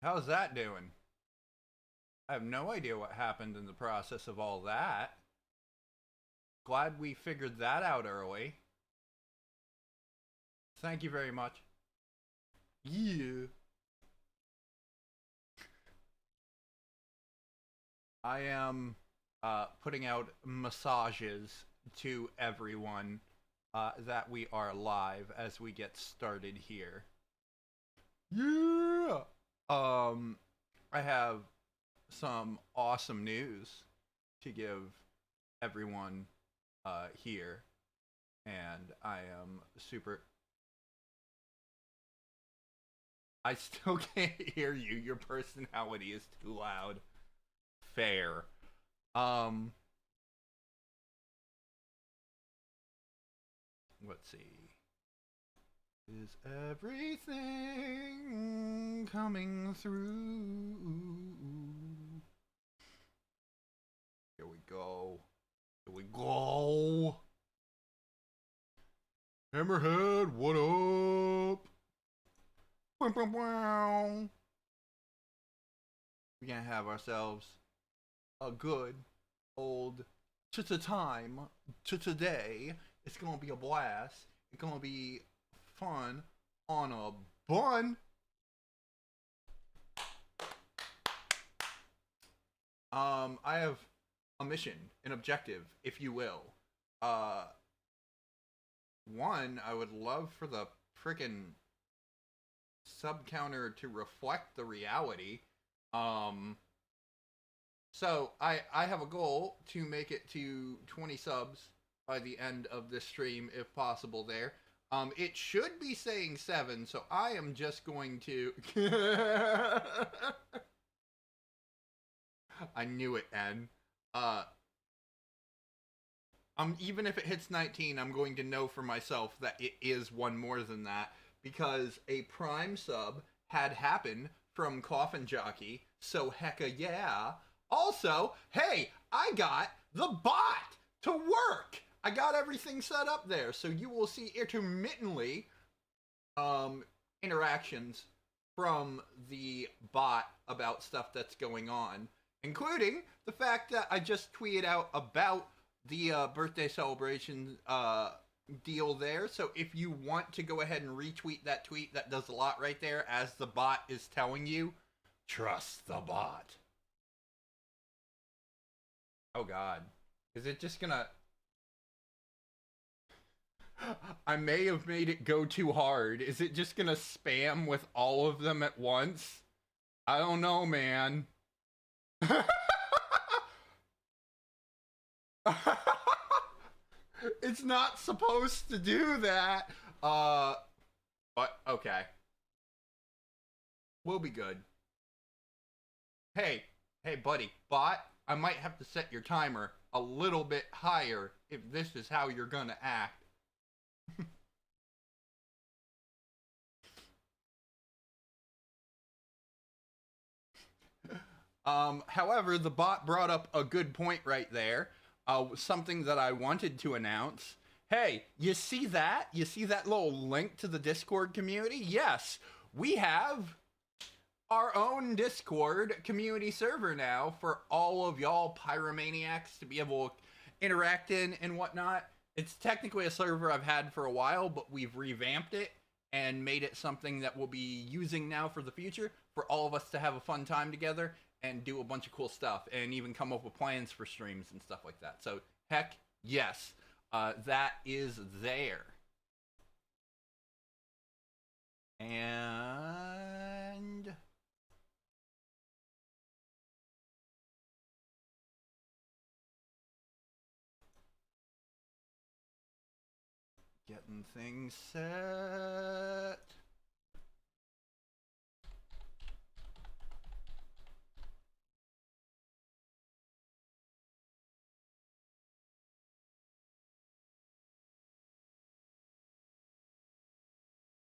How's that doing? I have no idea what happened in the process of all that. Glad we figured that out early. Thank you very much. Yeah. I am putting out massages to everyone that we are live as we get started here. Yeah. I have some awesome news to give everyone here, and I am super. I still can't hear you. Your personality is too loud. Fair. Um, let's see. Is everything coming through? Here we go. Here we go. Hammerhead, what up? We're gonna have ourselves a good old time to today. It's gonna be a blast. It's gonna be fun on a bun. I have a mission, an objective, if you will. One, I would love for the frickin' sub counter to reflect the reality. So I have a goal to make it to 20 subs by the end of this stream, if possible. There, it should be saying 7, so I am just going to. I knew it, N. Even if it hits 19, I'm going to know for myself that it is one more than that, because a Prime sub had happened from Coffin Jockey, so hecka yeah. Also, hey, I got the bot to work! I got everything set up there, so you will see intermittently interactions from the bot about stuff that's going on, including the fact that I just tweeted out about the birthday celebration deal there. So if you want to go ahead and retweet that tweet, that does a lot right there, as the bot is telling you. Trust the bot. Oh god. Is it just gonna... I may have made it go too hard. Is it just gonna spam with all of them at once? I don't know, man. It's not supposed to do that. But okay. We'll be good. Hey, buddy, bot, I might have to set your timer a little bit higher if this is how you're gonna act. However, the bot brought up a good point right there. Something that I wanted to announce. Hey, you see that? You see that little link to the Discord community? Yes, we have our own Discord community server now for all of y'all pyromaniacs to be able to interact in and whatnot. It's technically a server I've had for a while, but we've revamped it and made it something that we'll be using now for the future for all of us to have a fun time together and do a bunch of cool stuff and even come up with plans for streams and stuff like that. So heck yes, that is there. And getting things set.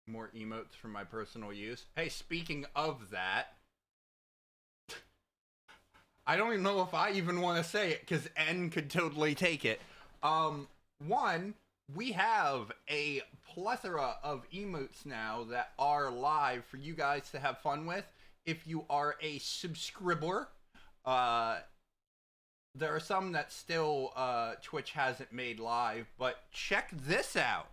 More emotes for my personal use. Hey, speaking of that, I don't even know if I even want to say it because N could totally take it. One, we have a plethora of emotes now that are live for you guys to have fun with. if you are a subscriber. There are some that still Twitch hasn't made live, but check this out.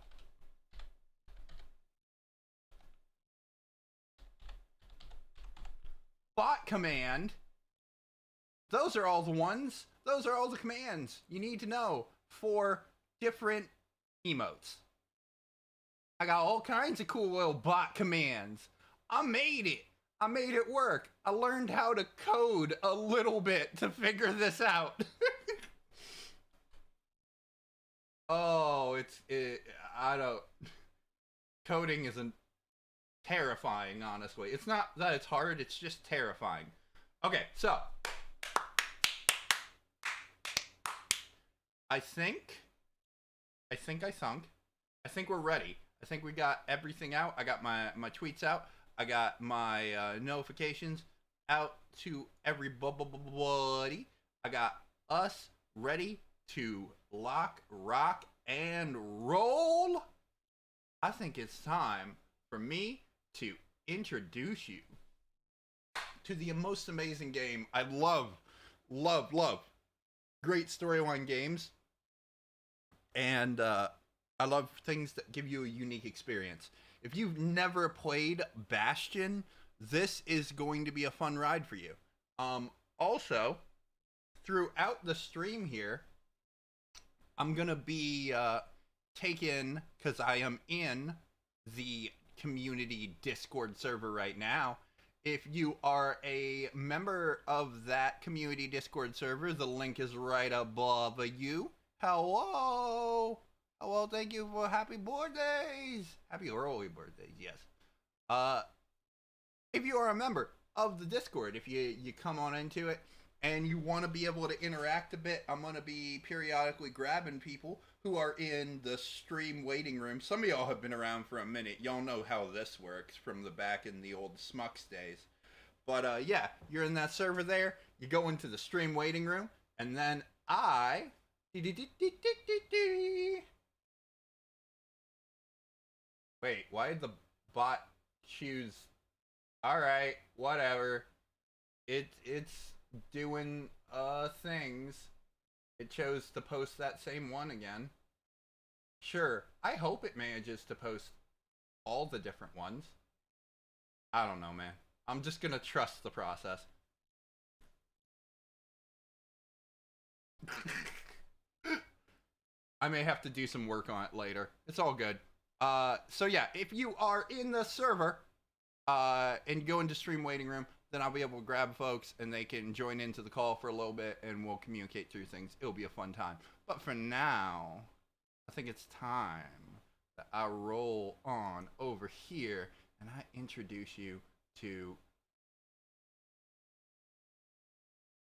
Bot command. Those are all the ones. Those are all the commands you need to know for different emotes. I got all kinds of cool little bot commands. I made it. I made it work. I learned how to code a little bit to figure this out. Oh, I don't. Coding isn't terrifying, honestly. It's not that it's hard, it's just terrifying. Okay, so. I think I sunk. I think we're ready. I think we got everything out. I got my tweets out. I got my notifications out to everybody. I got us ready to lock, rock, and roll. I think it's time for me to introduce you to the most amazing game. I love great storyline games. And I love things that give you a unique experience. If you've never played Bastion, this is going to be a fun ride for you. Also, throughout the stream here, I'm going to be taking, because I am in the community Discord server right now. If you are a member of that community Discord server, the link is right above you. Hello! Hello, thank you for happy birthdays! Happy early birthdays, yes. If you are a member of the Discord, if you come on into it and you want to be able to interact a bit, I'm going to be periodically grabbing people who are in the stream waiting room. Some of y'all have been around for a minute. Y'all know how this works from the back in the old Smux days. But yeah, you're in that server there, you go into the stream waiting room, and then Wait, why did the bot choose? Alright, whatever. It's doing things. It chose to post that same one again. Sure, I hope it manages to post all the different ones. I don't know, man. I'm just gonna trust the process. I may have to do some work on it later. It's all good. So yeah, if you are in the server and go into stream waiting room, then I'll be able to grab folks and they can join into the call for a little bit and we'll communicate through things. It'll be a fun time. But for now, I think it's time that I roll on over here and I introduce you to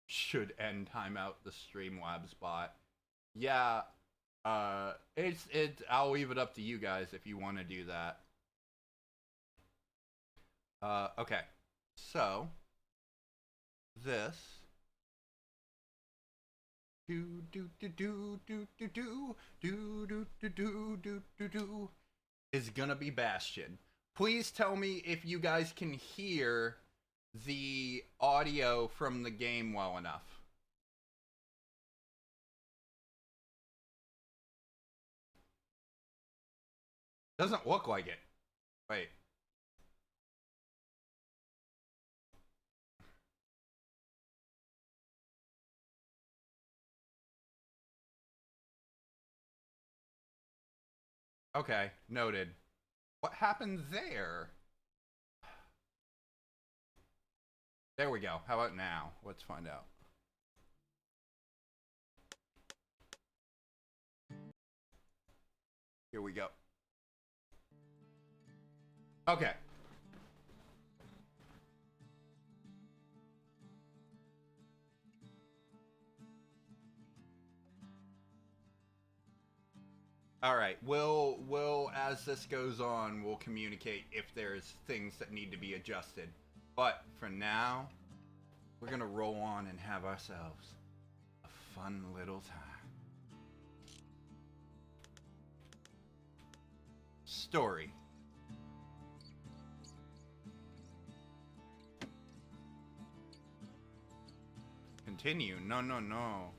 should end timeout the Streamlabs bot. Yeah, I'll leave it up to you guys if you want to do that. Okay, so this is gonna be Bastion. Please tell me if you guys can hear the audio from the game well enough. Doesn't look like it. Wait. Okay, noted. What happened there? There we go. How about now? Let's find out. Here we go. Okay. All right. We'll as this goes on, we'll communicate if there's things that need to be adjusted. But for now, we're gonna roll on and have ourselves a fun little time. Story. continue. No, no, no.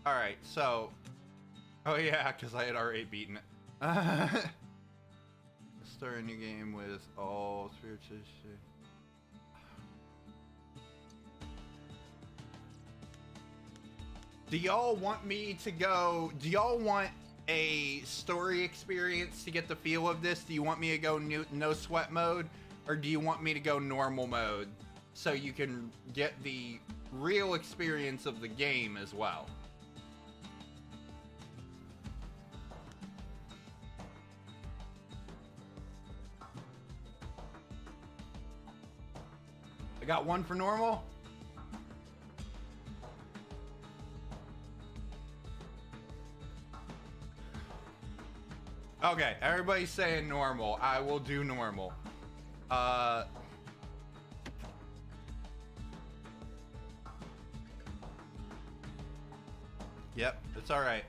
Alright, so... Oh yeah, because I had already beaten it. Start a new game with all spiritual shit. Do y'all want me to go... Do y'all want a story experience to get the feel of this? Do you want me to go no sweat mode? Or do you want me to go normal mode? So you can get the real experience of the game as well. I got one for normal. Okay, everybody's saying normal. I will do normal. Yep, it's all right.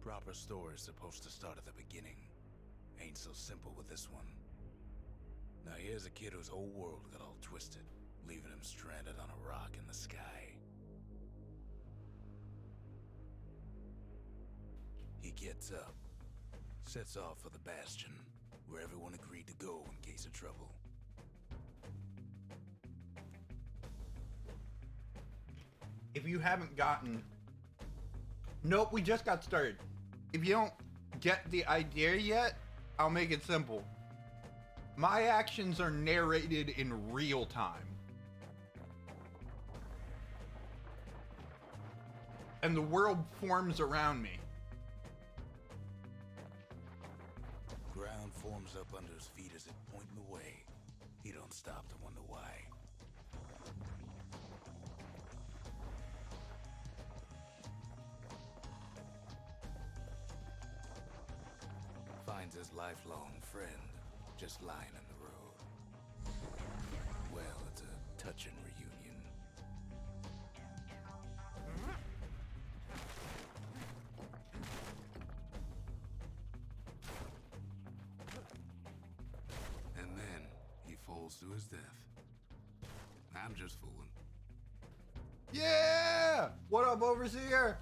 Proper story is supposed to start at the beginning. Ain't so simple with this one. Now here's a kid whose whole world got all twisted, leaving him stranded on a rock in the sky. He gets up, sets off for the Bastion, where everyone agreed to go in case of trouble. If you haven't gotten... Nope, we just got started. If you don't get the idea yet, I'll make it simple. My actions are narrated in real time. And the world forms around me. Ground forms up under his feet as it pointing the way. He don't stop to wonder why. Finds his lifelong friend just lying in the road. Well, it's a touching reunion. And then he falls to his death. I'm just fooling. Yeah! What up, overseer?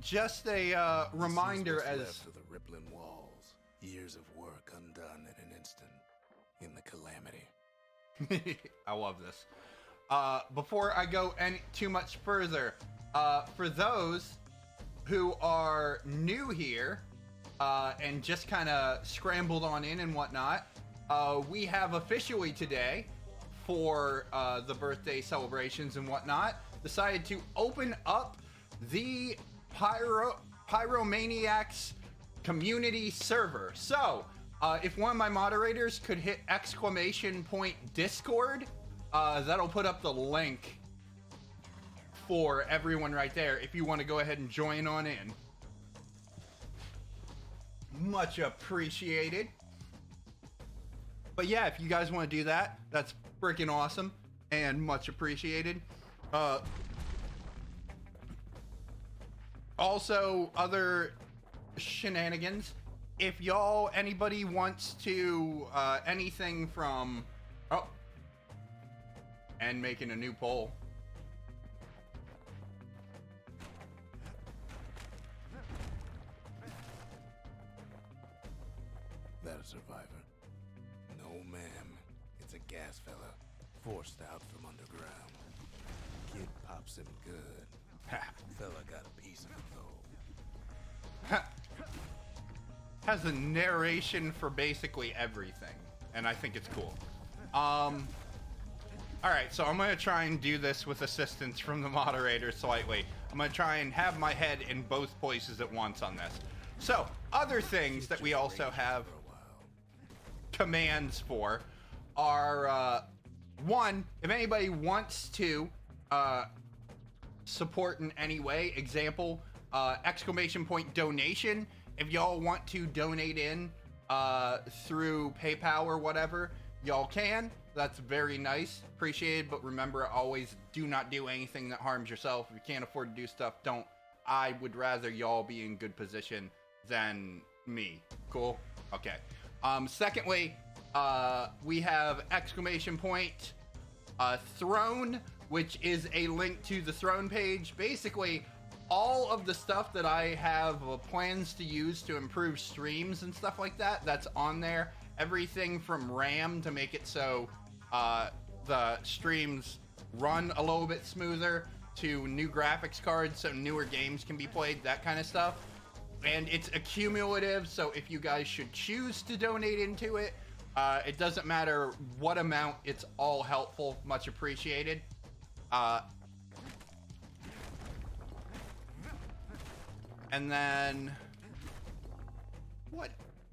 Just a reminder as... left of the rippling walls. Years of work undone in an instant. In the calamity. I love this. Before I go any too much further, for those who are new here and just kind of scrambled on in and whatnot, we have officially today, for the birthday celebrations and whatnot, decided to open up the Pyromaniacs community server. So, if one of my moderators could hit !Discord, that'll put up the link for everyone right there if you want to go ahead and join on in. Much appreciated. But yeah, if you guys want to do that, that's freaking awesome and much appreciated. Also, other shenanigans. If y'all, anybody wants to, anything from... Oh. And making a new poll. That a survivor? No, ma'am. It's a gas fella. Forced out from underground. Kid pops him good. Fella got a piece of it, though. Has a narration for basically everything, and I think it's cool. Alright, so I'm gonna try and do this with assistance from the moderator slightly. I'm gonna try and have my head in both places at once on this. So, other things that we also have commands for are, one, if anybody wants to support in any way, example, !Donation. If y'all want to donate in through PayPal or whatever, y'all can. That's very nice, appreciated, but remember, always do not do anything that harms yourself. If you can't afford to do stuff, don't. I would rather y'all be in good position than me. Cool? Okay. Secondly, we have exclamation point throne, which is a link to the throne page. Basically, all of the stuff that I have plans to use to improve streams and stuff like that, that's on there. Everything from RAM to make it so the streams run a little bit smoother, to new graphics cards so newer games can be played, that kind of stuff. And it's accumulative, so if you guys should choose to donate into it, it doesn't matter what amount, it's all helpful, much appreciated. And then, what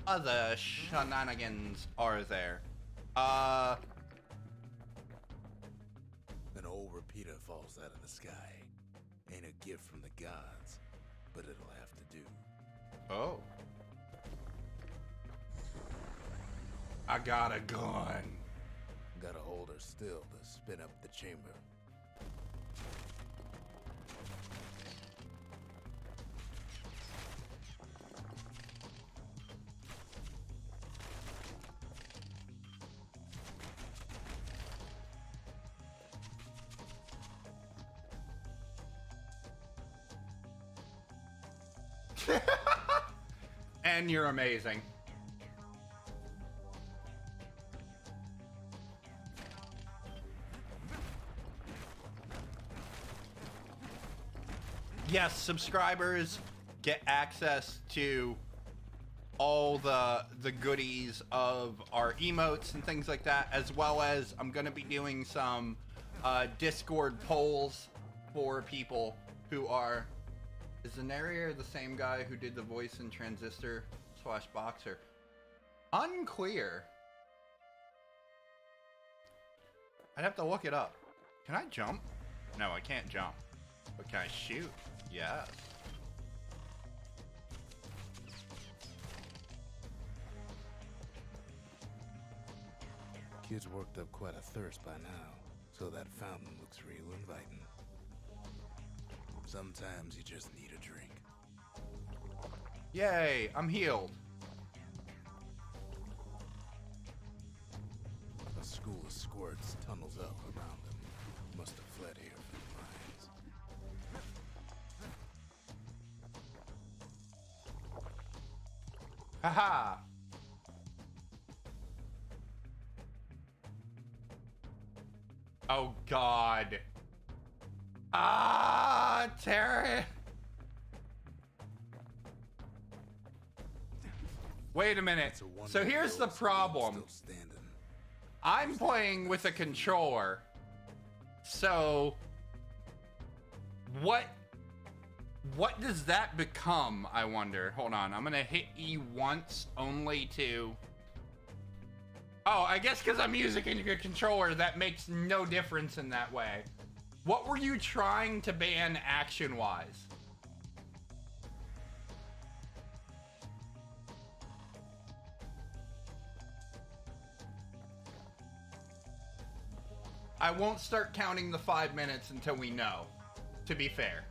other shenanigans are there? An old repeater falls out of the sky. Ain't a gift from the gods, but it'll have to do. Oh. I got a gun. Gotta hold her still to spin up the chamber. And you're amazing. Yes, subscribers get access to all the goodies of our emotes and things like that, as well as I'm going to be doing some Discord polls for people who are... Is the narrator the same guy who did the voice in Transistor / Boxer? Unclear. I'd have to look it up. Can I jump? No, I can't jump. But can I shoot? Yes. Kid's worked up quite a thirst by now, so that fountain looks real inviting. Sometimes you just need a drink. Yay, I'm healed. A school of squirts tunnels up around them. Must have fled here from the mines. Haha. Oh God. Ah, Terry. Wait a minute. So here's the problem. I'm playing with a controller. So what does that become, I wonder? Hold on. I'm going to hit E once only to... Oh, I guess because I'm using a controller, that makes no difference in that way. What were you trying to ban action-wise? I won't start counting the 5 minutes until we know, to be fair.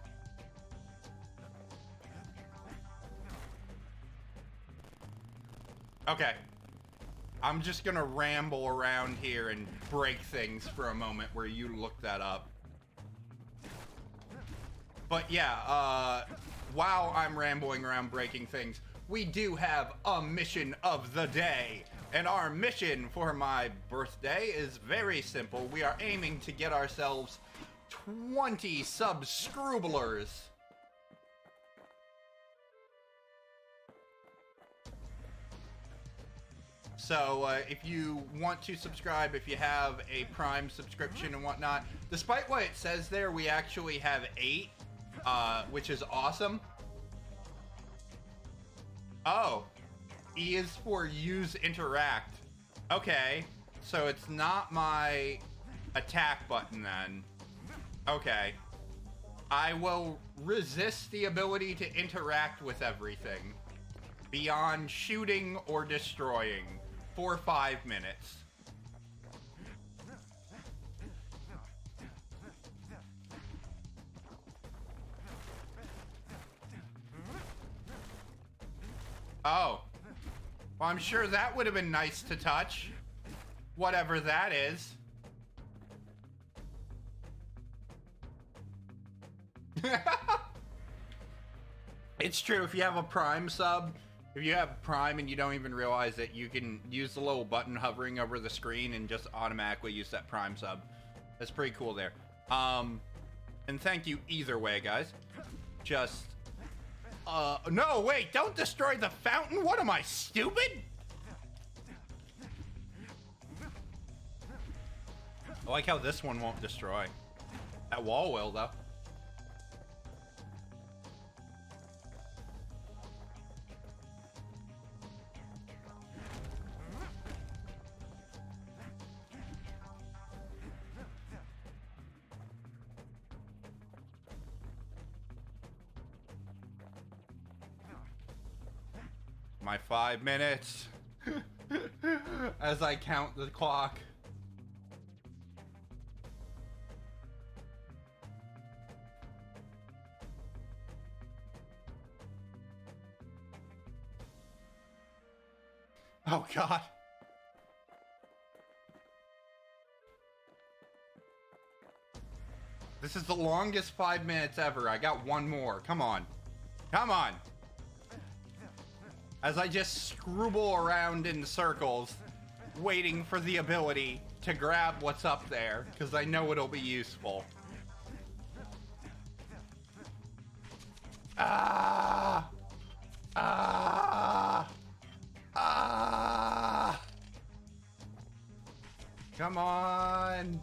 Okay. I'm just gonna ramble around here and break things for a moment where you look that up. But yeah, while I'm rambling around breaking things, we do have a mission of the day. And our mission for my birthday is very simple. We are aiming to get ourselves 20 subscribers. So if you want to subscribe, if you have a Prime subscription and whatnot, despite what it says there, we actually have 8, which is awesome. Oh, E is for use interact. Okay, so it's not my attack button then. Okay. I will resist the ability to interact with everything. beyond shooting or destroying for 5 minutes. Oh. Well, I'm sure that would have been nice to touch. Whatever that is. It's true, if you have a Prime sub, if you have Prime and you don't even realize it, you can use the little button hovering over the screen and just automatically use that Prime sub. That's pretty cool there. And thank you either way, guys. Just, no, wait, don't destroy the fountain? What am I, stupid? I like how this one won't destroy. That wall will, though. My 5 minutes. As I count the clock. Oh God. This is the longest 5 minutes ever. I got one more. Come on. Come on. As I just scribble around in circles, waiting for the ability to grab what's up there, because I know it'll be useful. Ah! Ah! Ah! Come on!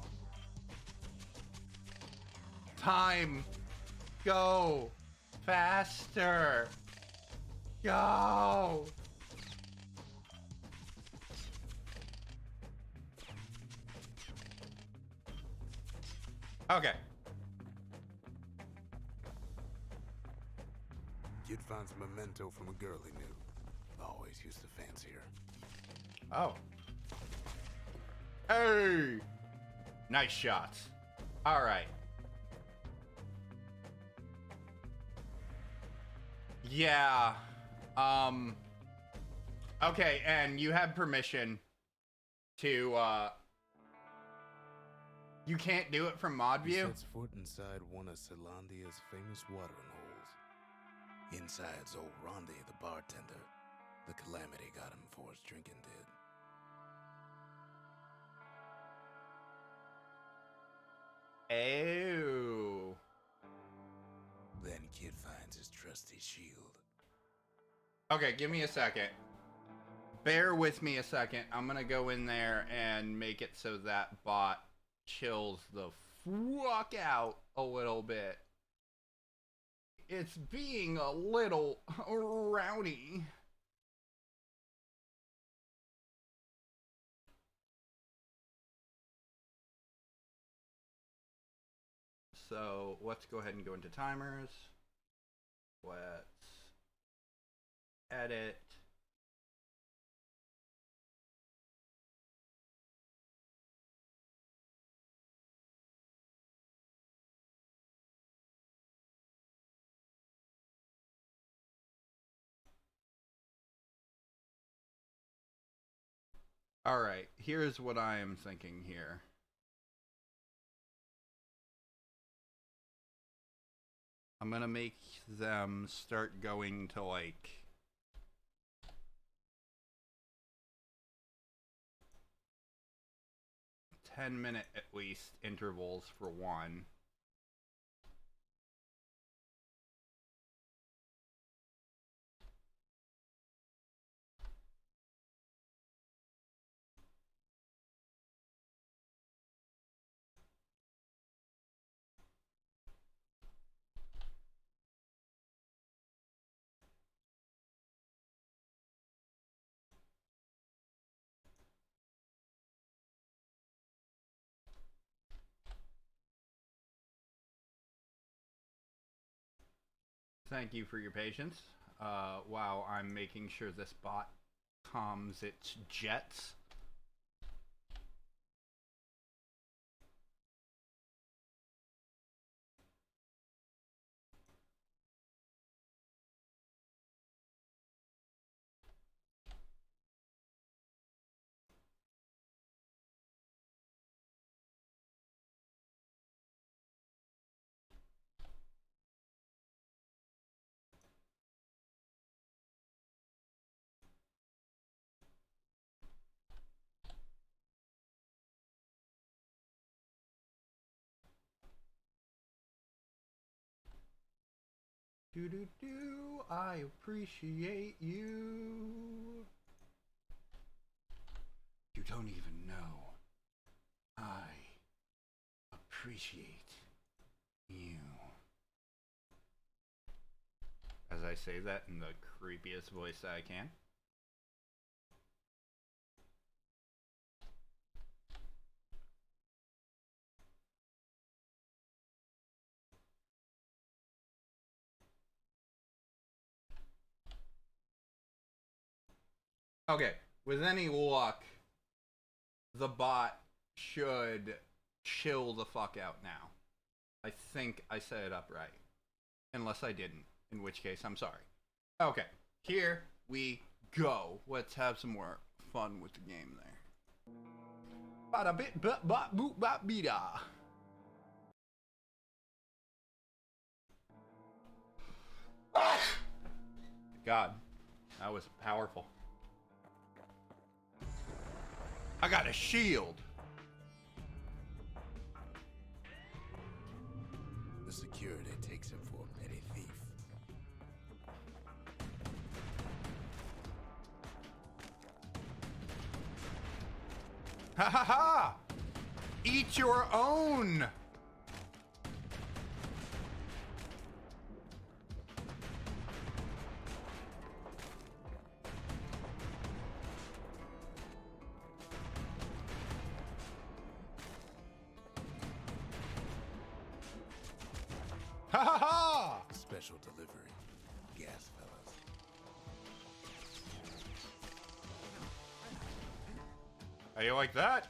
Time! Go! Faster! Go! Okay. Kid finds a memento from a girl he knew. Always used to fancy her. Oh. Hey! Nice shots. All right. Yeah. Okay, and you have permission to, you can't do it from mod He view? sets foot inside one of Celandia's famous watering holes. Inside's old Rondi, the bartender. The calamity got him before his drinking did. Oh. Then Kid finds his trusty shield. Okay, give me a second. Bear with me a second. I'm gonna go in there and make it so that bot chills the fuck out a little bit. It's being a little rowdy. So let's go ahead and go into timers. Let's edit. All right, here's what I am thinking here. I'm gonna make them start going to like 10-minute at least intervals for one. Thank you for your patience. while I'm making sure this bot calms its jets. Do do do, I appreciate you. You don't even know. I appreciate you. As I say that in the creepiest voice I can. Okay, with any luck, the bot should chill the fuck out now. I think I set it up right. Unless I didn't, in which case I'm sorry. Okay, here we go. Let's have some more fun with the game there. Bada bit but bot boot bot bida. God, that was powerful. I got a shield. The security takes him for a petty thief. Ha ha ha! Eat your own! Ha ha ha! Special delivery. Gas fellas. How you like that?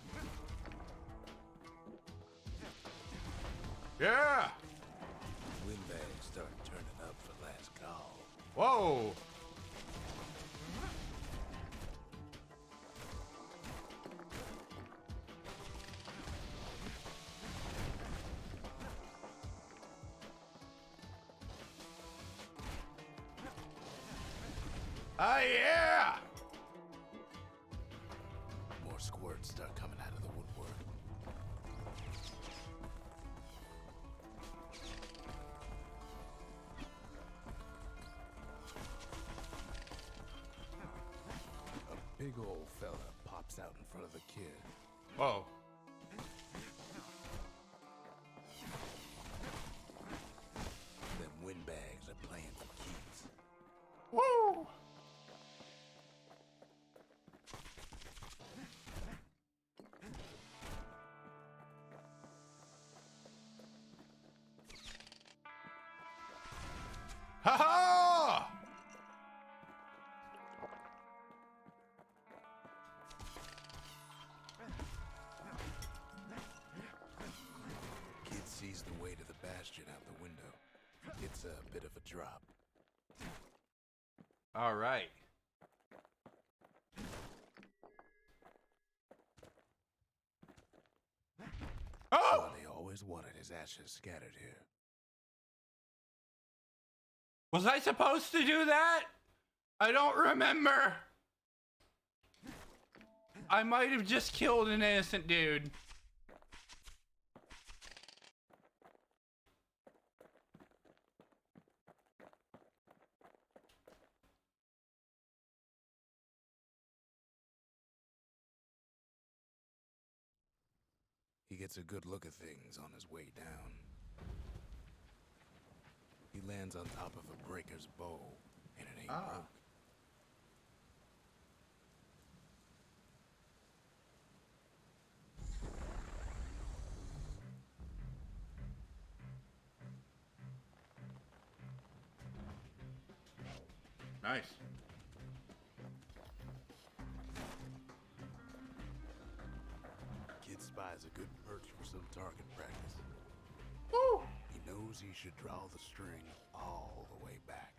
Yeah! Windbags start turning up for last call. Whoa! Ah, yeah! More squirts start coming out of the woodwork. A big old fella pops out in front of the kid. Whoa. Them windbags are playing for keeps. Woo! Ha ha! Kid sees the way to the Bastion out the window. It's a bit of a drop. All right. Oh! Well, they always wanted his ashes scattered here. Was I supposed to do that? I don't remember. I might have just killed an innocent dude. He gets a good look at things on his way down. He lands on top of a breaker's bow, and it ain't broke. Nice. Kid spies a good perch for some target practice. Woo! He knows he should draw the string all the way back.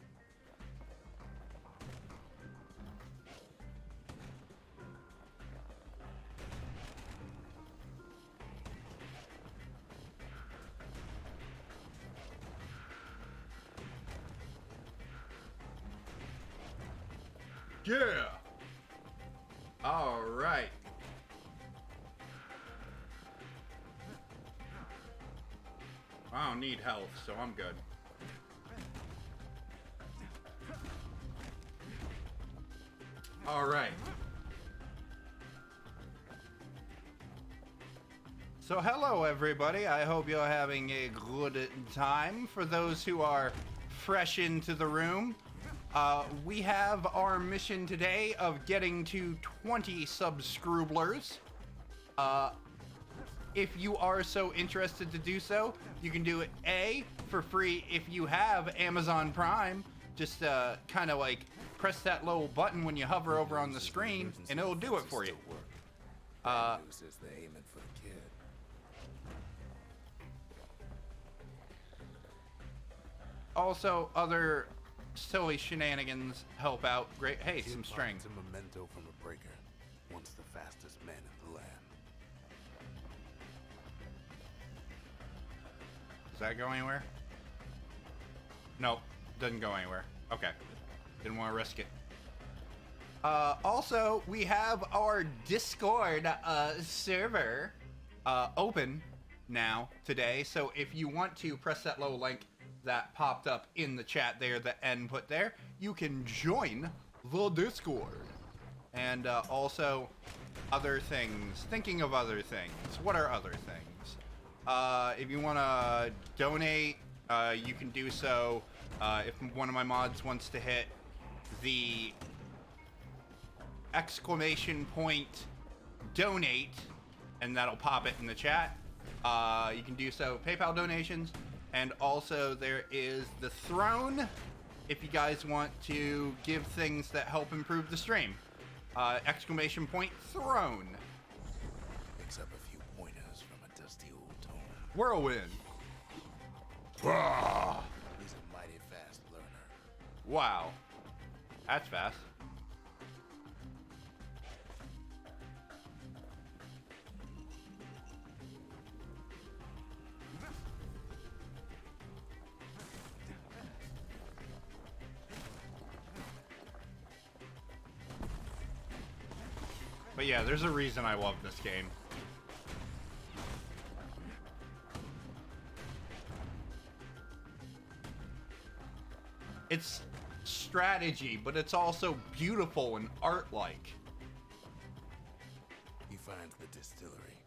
Yeah. All right. I don't need health, so I'm good. All right. So hello everybody, I hope you're having a good time. For those who are fresh into the room, we have our mission today of getting to 20 subscribers. If you are so interested to do so, you can do it A, for free if you have Amazon Prime. Just kind of like press that little button when you hover over on the screen and it'll do it for you. Bad news is they're aiming for the kid. Also, other silly shenanigans help out. Great. Hey, some string. It's a memento from a breaker. Once the fastest man in the land. Does that go anywhere? Nope, doesn't go anywhere. Okay, didn't want to risk it. Also, we have our Discord server open now today. So if you want to press that little link that popped up in the chat there, the N put there, you can join the Discord. And also other things. Thinking of other things. What are other things? If you want to donate, you can do so. If one of my mods wants to hit the exclamation point donate, and that'll pop it in the chat. You can do so. PayPal donations. And also there is the throne if you guys want to give things that help improve the stream. Exclamation point throne. Picks up a few pointers from a dusty old tome. Whirlwind. He's a mighty fast learner. Wow. That's fast. But yeah, there's a reason I love this game. It's strategy, but it's also beautiful and art-like. He finds the distillery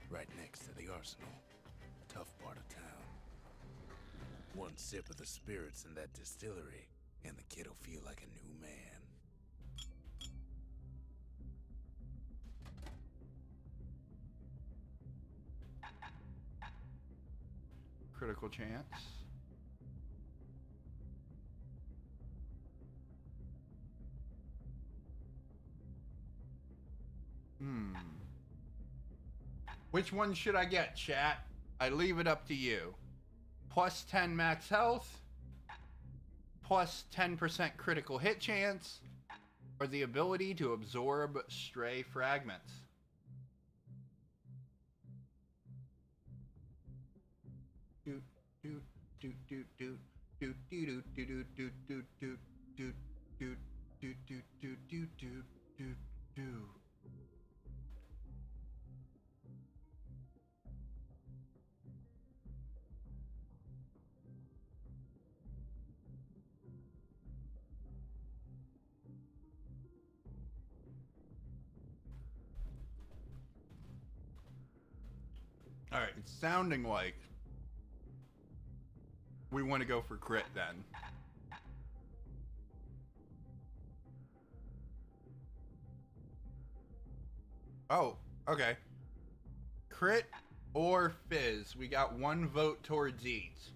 right next to the arsenal. Tough part of town. One sip of the spirits in that distillery, and the kid'll feel like a new man. Critical chance. Which one should I get, chat? I leave it up to you. Plus 10 max health, plus 10% critical hit chance, or the ability to absorb stray fragments. Do do do do do do do do do do do do do do do do do do do do. All right, it's sounding like we want to go for crit then. Oh, okay. Crit or fizz. We got one vote towards each.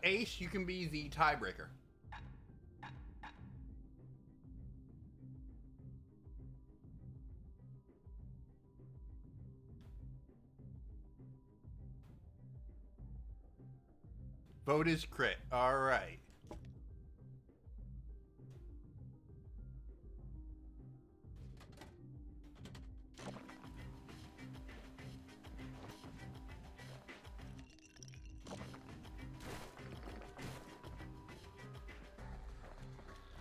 Ace, you can be the tiebreaker. Vote is crit. All right.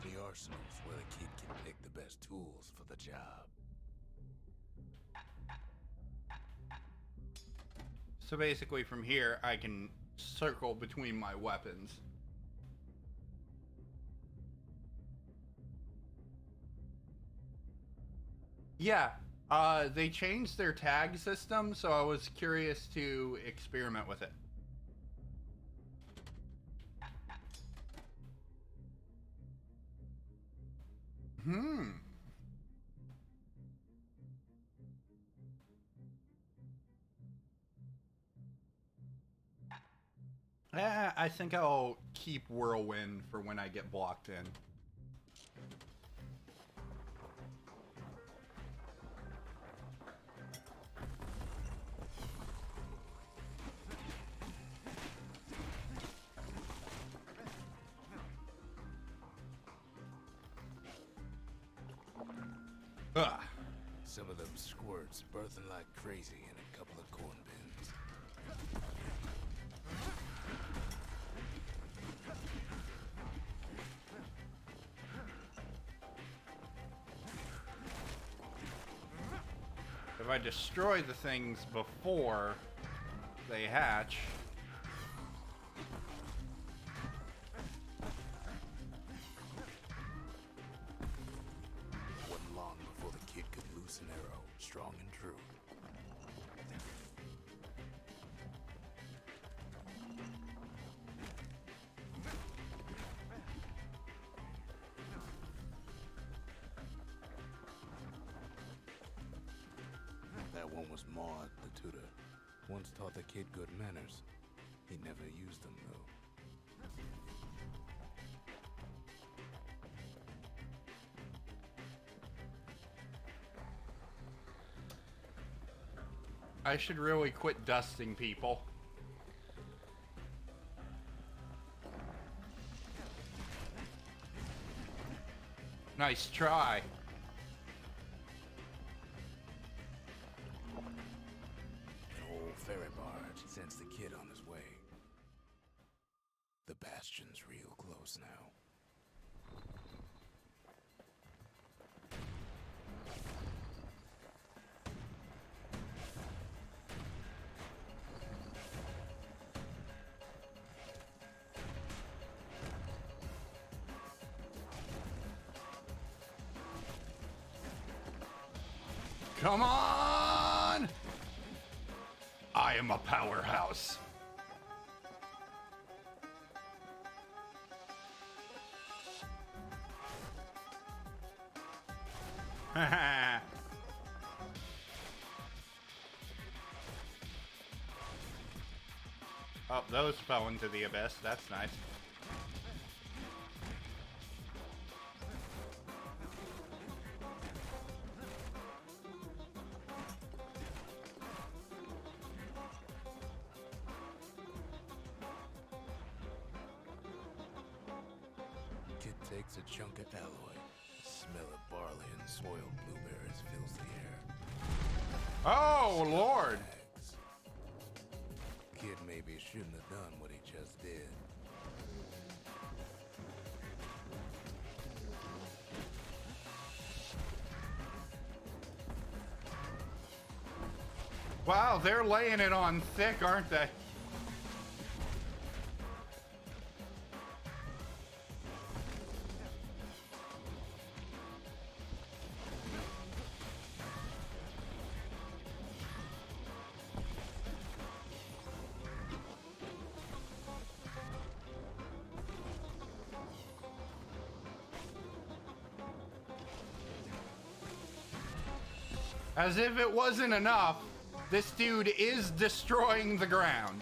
The arsenal's where the kid can pick the best tools for the job. So basically from here, I can circle between my weapons. Yeah, they changed their tag system, so I was curious to experiment with it. I think I'll keep Whirlwind for when I get blocked in. Ugh. Some of them squirts birthing like crazy in a couple of corn bins. If I destroy the things before they hatch... Wasn't long before the kid could loose an arrow, strong and true. That one was Maud, the tutor. Once taught the kid good manners. He never used them, though. I should really quit dusting people. Nice try. An old ferry barge sends the kid on his way. The Bastion's real close now. Come on! I am a powerhouse. Haha. Oh, those fell into the abyss. That's nice. Kid takes a chunk of alloy. The smell of barley and soiled blueberries fills the air. Oh, Lord. Bags. Kid maybe shouldn't have done what he just did. Wow, they're laying it on thick, aren't they? As if it wasn't enough, this dude is destroying the ground.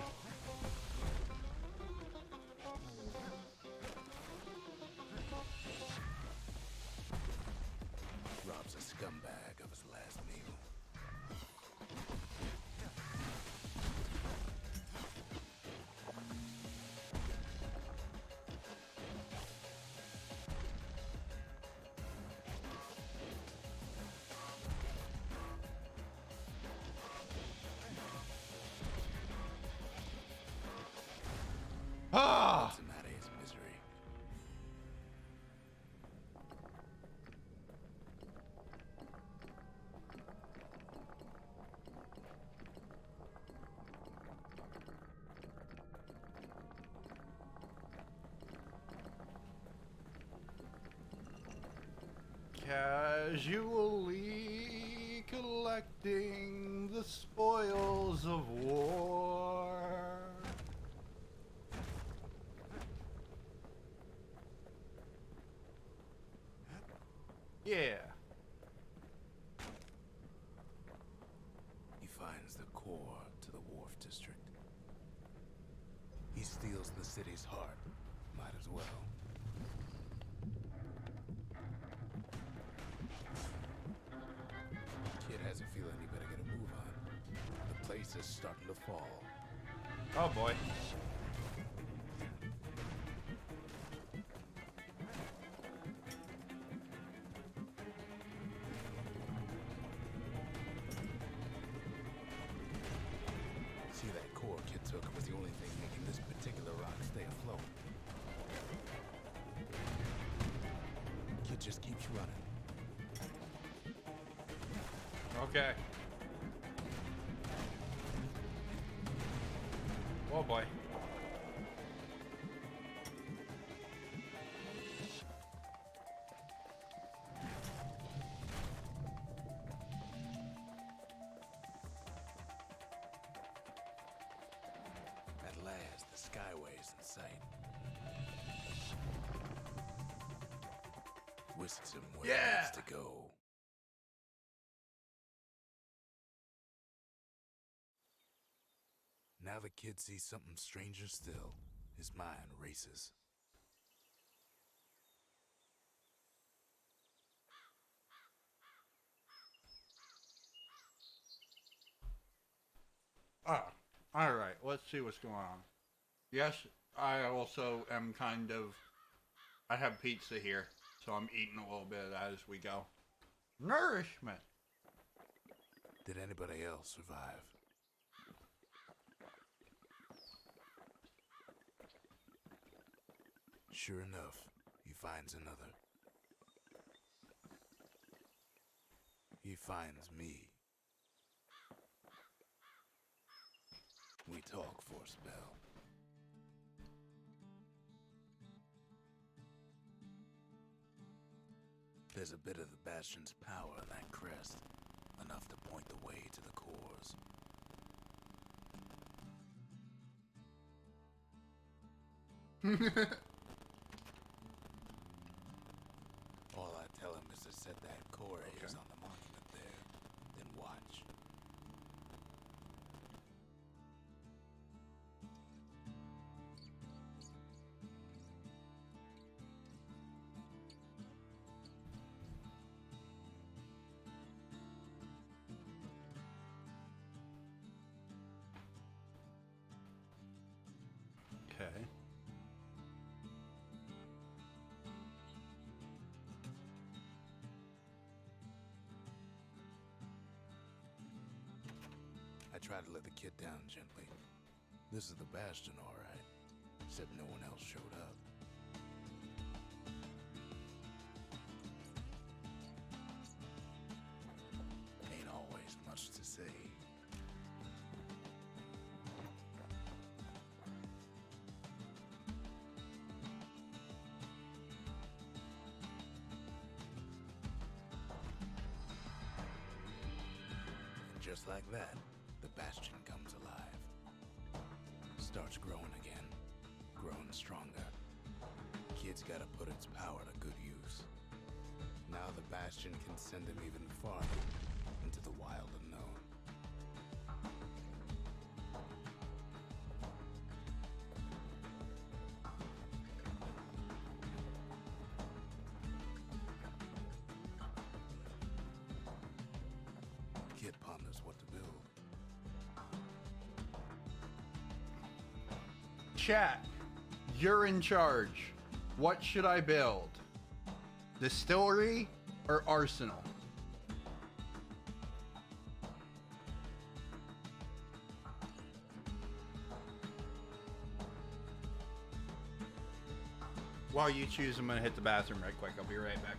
Rob's a scumbag of his last meal. Ah! Puts him out of his misery. Casually collecting the spoils of war. Yeah. He finds the core to the Wharf District. He steals the city's heart. Might as well. Kid has a feeling he better get a move on. The place is starting to fall. Oh boy. See, that core Kid took was the only thing making this particular rock stay afloat. Kid just keeps running. Okay. Oh boy. At last, the skyway's in sight. Whisks him where he Yeah! needs to go. Now the kid sees something stranger still. His mind races. Oh, all right. Let's see what's going on. Yes, I also am kind of. I have pizza here, so I'm eating a little bit of that as we go. Nourishment. Did anybody else survive? Sure enough, he finds another. He finds me. We talk for a spell. There's a bit of the Bastion's power in that crest, enough to point the way to the cores. All I tell him is to set that core of his on the monument there, then watch. Okay. I tried to let the kid down gently. This is the Bastion, all right. Except no one else showed up. Ain't always much to say. And just like that, the Bastion comes alive. Starts growing again. Growing stronger. Kid's gotta put its power to good use. Now the Bastion can send him even farther into the wild unknown. Kid ponders what to build. Chat, you're in charge. What should I build? Distillery or arsenal? While you choose, I'm gonna hit the bathroom right quick. I'll be right back.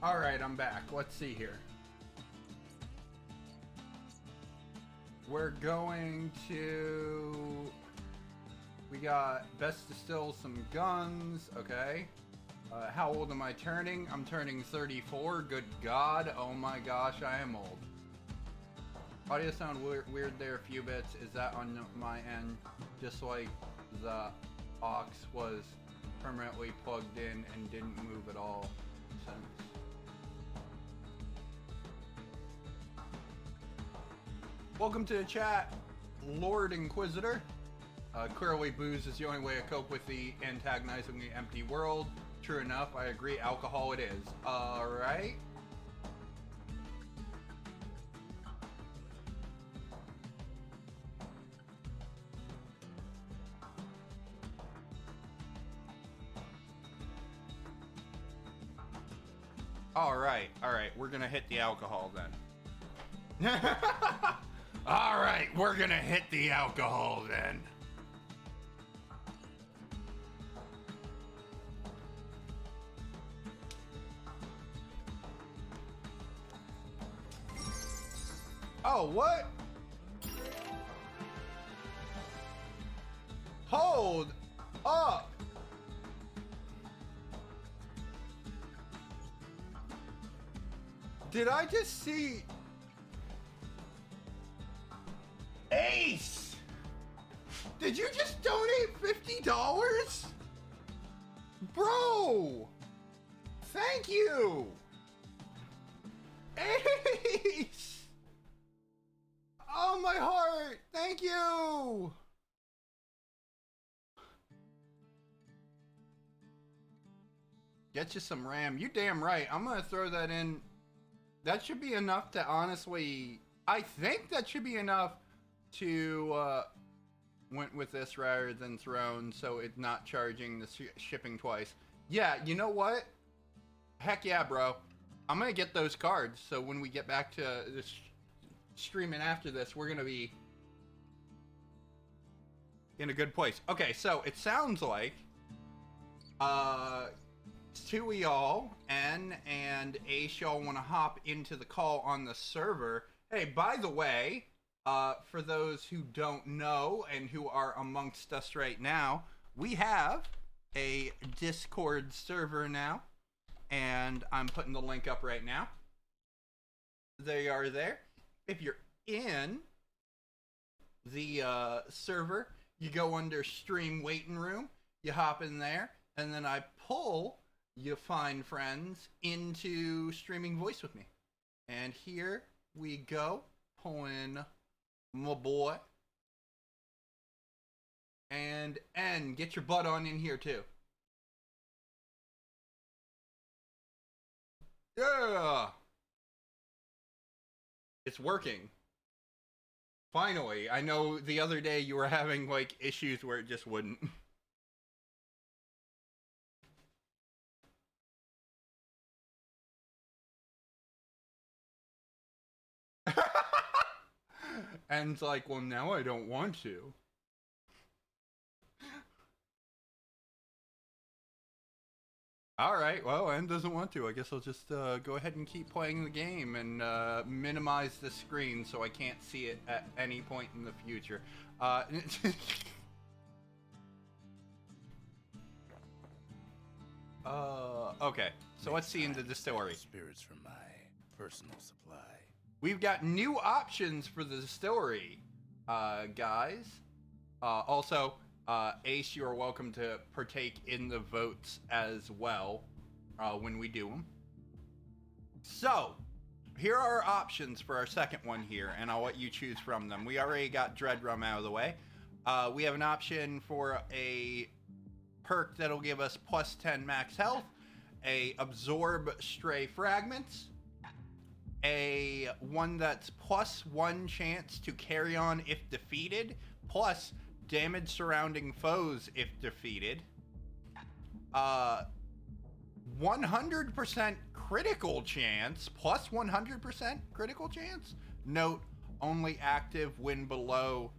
All right, I'm back. Let's see here. We're going to... We got best distill some guns. Okay. How old am I turning? I'm turning 34. Good God. Oh my gosh, I am old. Audio sound weird there a few bits. Is that on my end? Just like the aux was permanently plugged in and didn't move at all since. Welcome to the chat, Lord Inquisitor. Clearly booze is the only way to cope with the antagonizingly empty world. True enough, I agree, alcohol it is. Alright. Alright, we're gonna hit the alcohol then. Alright, we're gonna hit the alcohol then. Oh, what? Hold up. Did I just see... Ace! Did you just donate $50? Bro! Thank you! Ace! Oh, my heart! Thank you! Get you some RAM. You damn right. I'm gonna throw that in. That should be enough to honestly... I think that should be enough to went with this rather than Throne, so it's not charging the shipping twice. Yeah, you know what? Heck yeah, bro. I'm gonna get those cards, so when we get back to this streaming after this, we're gonna be in a good place. Okay, so it sounds like two of y'all, N and Ace, y'all want to hop into the call on the server. Hey, by the way, for those who don't know and who are amongst us right now, we have a Discord server now, and I'm putting the link up right now. They are there. If you're in the server, you go under Stream Waiting Room, you hop in there, and then I pull you find friends into streaming voice with me. And here we go, pulling my boy. And N, get your butt on in here too. Yeah. It's working. Finally, I know the other day you were having, like, issues where it just wouldn't. And it's like, well, now I don't want to. Alright, well, Anne doesn't want to. I guess I'll just go ahead and keep playing the game and minimize the screen so I can't see it at any point in the future. Okay, so let's see into the distillery. Spirits from my personal supply. We've got new options for the distillery, guys. Also, Ace, you are welcome to partake in the votes as well when we do them. So, here are our options for our second one here, and I'll let you choose from them. We already got Dread Rum out of the way. We have an option for a perk that'll give us plus 10 max health, a absorb stray fragments, a one that's plus 1 chance to carry on if defeated, plus damage surrounding foes if defeated, 100% critical chance, plus 100% critical chance. Note, only active when below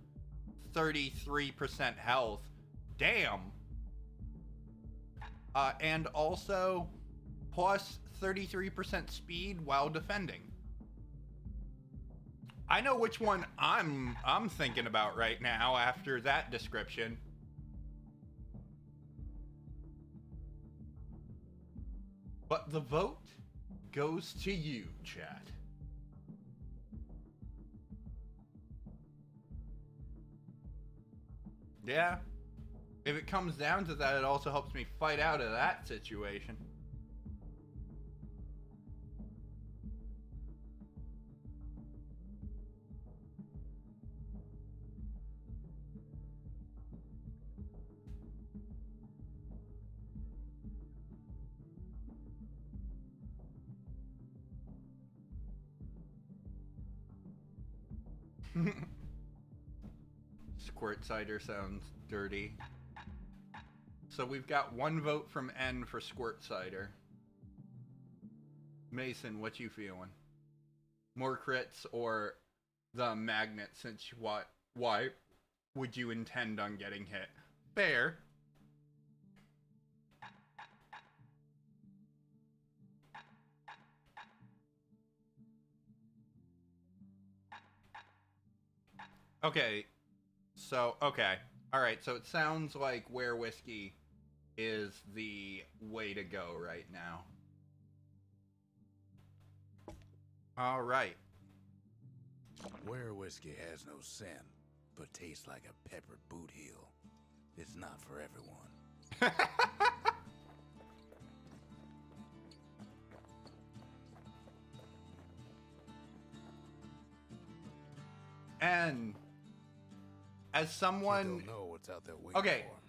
33% health. Damn. And also plus 33% speed while defending. I know which one I'm thinking about right now after that description. But the vote goes to you, chat. Yeah. If it comes down to that, it also helps me fight out of that situation. Squirt cider sounds dirty. So we've got 1 vote from N for squirt cider. Mason, what you feeling? More crits or the magnet, since why would you intend on getting hit? Fair. Okay. So, okay. Alright, so it sounds like Where Whiskey is the way to go right now. Alright. Where whiskey has no scent, but tastes like a peppered boot heel. It's not for everyone. And as someone, You don't know what's out there waiting okay, for 'em.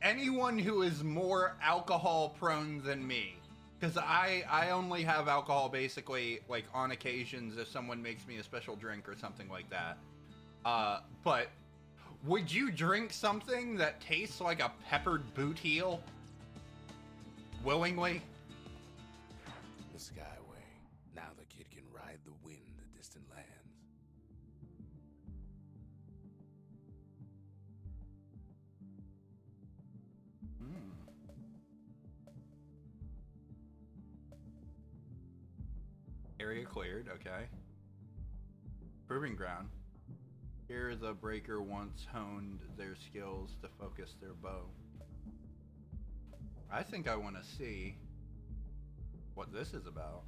anyone who is more alcohol prone than me, because I only have alcohol basically like on occasions if someone makes me a special drink or something like that. But would you drink something that tastes like a peppered boot heel willingly? The Skyway. Now the kid can ride the wind to distant lands. Area cleared, okay. Proving ground. Here the breaker once honed their skills to focus their bow. I think I want to see what this is about.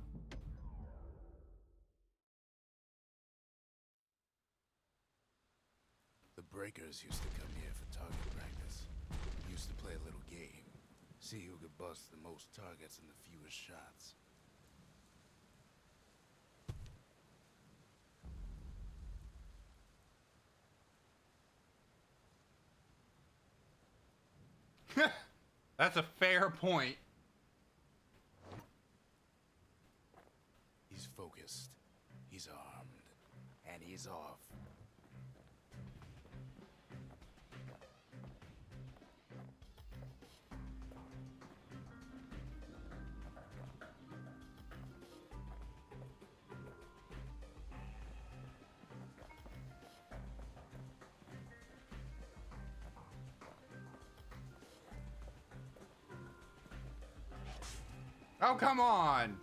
The breakers used to come here for target practice. We used to play a little game. See who could bust the most targets and the fewest shots. That's a fair point. He's focused. He's armed. and he's off. Oh, come on!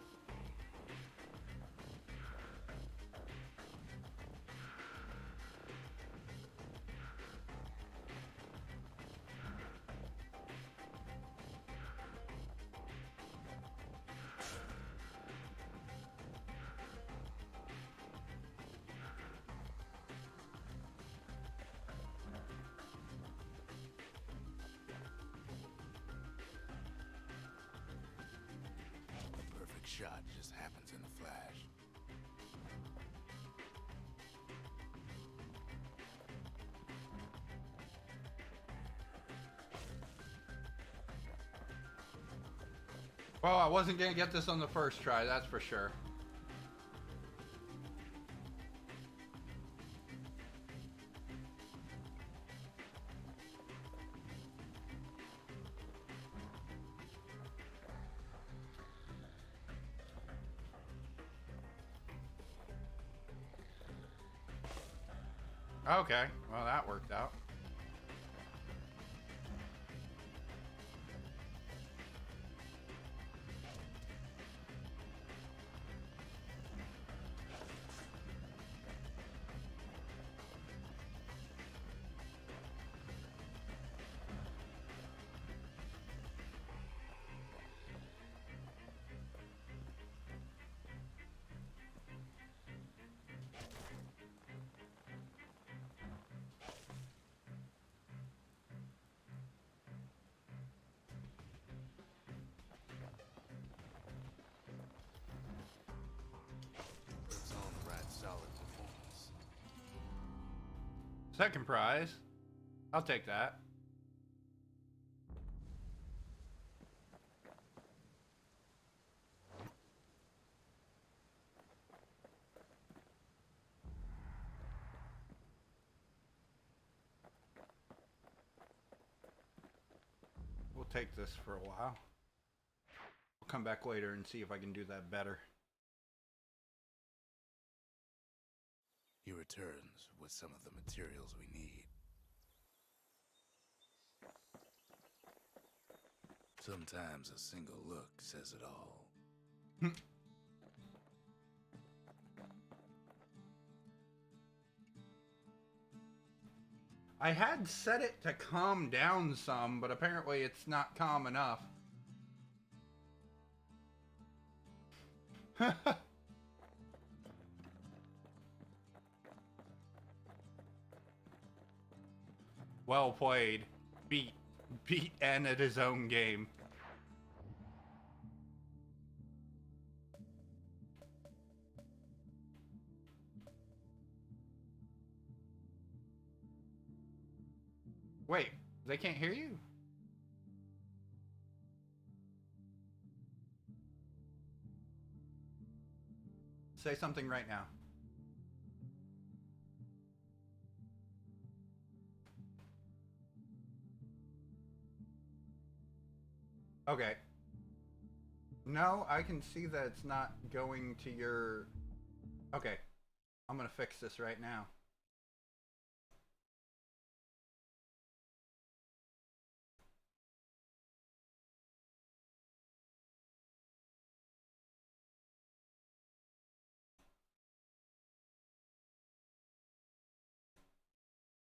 The perfect shot just happens in a flash. Well, I wasn't gonna get this on the first try, that's for sure. Okay, well that worked out. Puts on the right solid performance. Second prize. I'll take that. We'll take this for a while. We'll come back later and see if I can do that better. He returns with some of the materials we need. Sometimes a single look says it all. I had set it to calm down some, but apparently it's not calm enough. Well played. Beat N at his own game. Wait, they can't hear you? Say something right now. Okay. No, I can see that it's not going to your... Okay. I'm gonna fix this right now.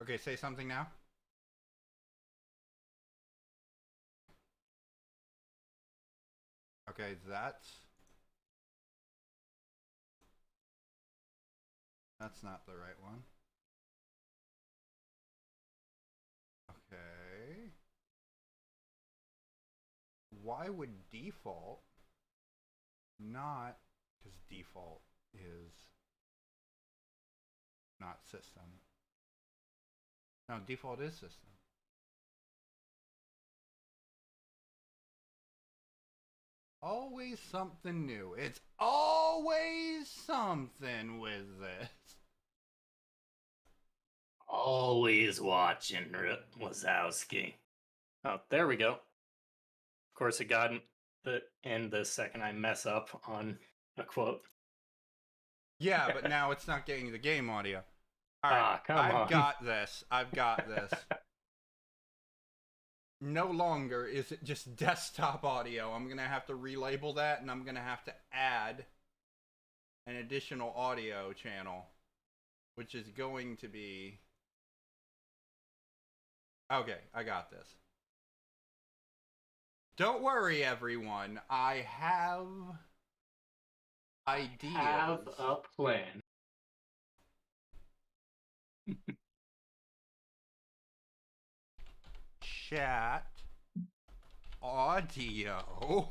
Okay, say something now. Okay, that's not the right one. Okay. Why would default not, because default is not system. No, default is system. Always something new. It's always something with this. Always watching, Wazowski. Oh, there we go. Of course, it got in the second I mess up on a quote. Yeah, but now it's not getting the game audio. All right, Come I've on. got this. I've got this. No longer is it just desktop audio. I'm going to have to relabel that, and I'm going to have to add an additional audio channel, which is going to be... Okay, I got this. Don't worry, everyone. I have ideas. Have a plan. Chat audio.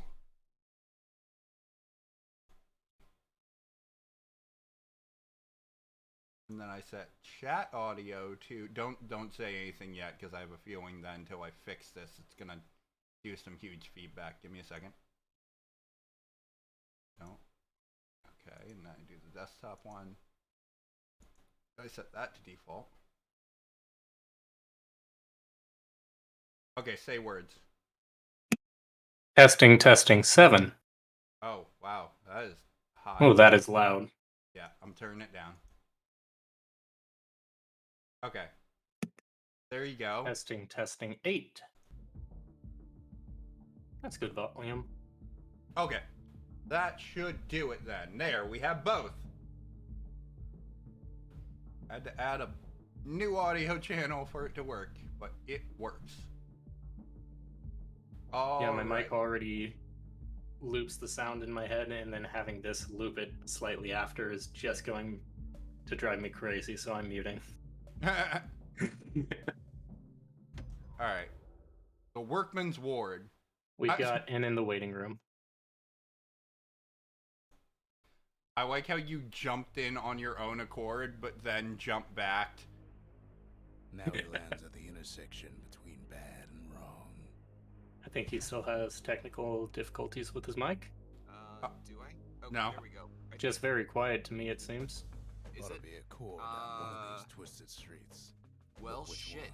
And then I set chat audio to don't say anything yet, because I have a feeling that until I fix this, it's gonna do some huge feedback. Give me a second. No. Okay, and then I do the desktop one. I set that to default. Okay, say words. Testing, 7. Oh, wow, that is high. Oh, that is loud. Yeah, I'm turning it down. Okay. There you go. Testing, 8. That's good volume. Okay. That should do it then. There, we have both. I had to add a new audio channel for it to work, but it works. Yeah, my mic already loops the sound in my head, and then having this loop it slightly after is just going to drive me crazy, so I'm muting. Alright. The Workman's Ward. We've got in the waiting room. I like how you jumped in on your own accord, but then jumped back. Now he lands at the intersection between bad and wrong. I think he still has technical difficulties with his mic. Do I? Okay, no. There we go. Just very quiet to me, it seems. Is Ought it? to be a chord on one of these twisted streets. Well, Which shit. one?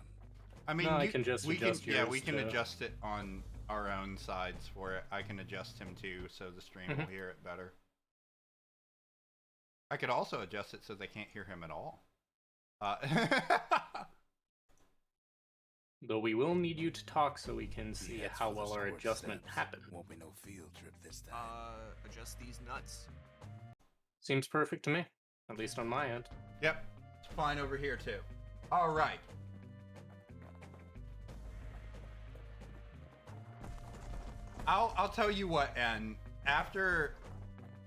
I mean, No, I can just adjust yeah, yours we can to- adjust it on our own sides for it. I can adjust him too, so the stream will hear it better. I could also adjust it so they can't hear him at all. Though we will need you to talk so we can He see heads how for the well our sword adjustment steps. happened. Won't be no field trip this time. Adjust these nuts. Seems perfect to me, at least on my end. Yep, it's fine over here too. All right. I'll tell you what, and after,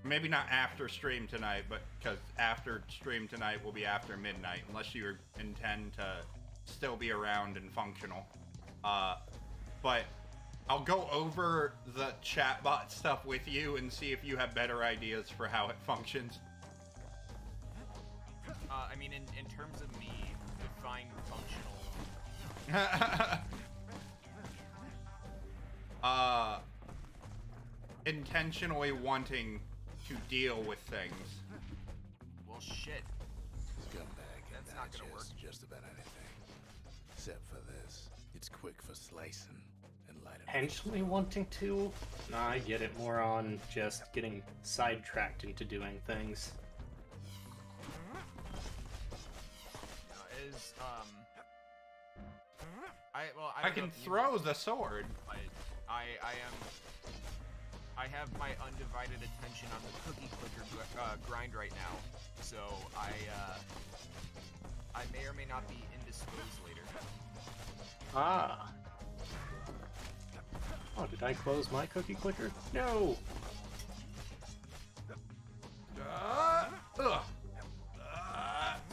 maybe not after stream tonight, but because after stream tonight will be after midnight, unless you intend to still be around and functional. But I'll go over the chatbot stuff with you and see if you have better ideas for how it functions. I mean, in terms of me, define functional. Intentionally wanting to deal with things. Well, shit. Scumbag can That's not gonna digest just about anything. Except for this. It's quick for slicing and light enough. Potentially wanting to? Nah, I get it more on just getting sidetracked into doing things. Is I I don't know can if you- throw the sword. but I have my undivided attention on the cookie clicker grind right now, so I may or may not be indisposed later. Ah. Oh, did I close my cookie clicker? No!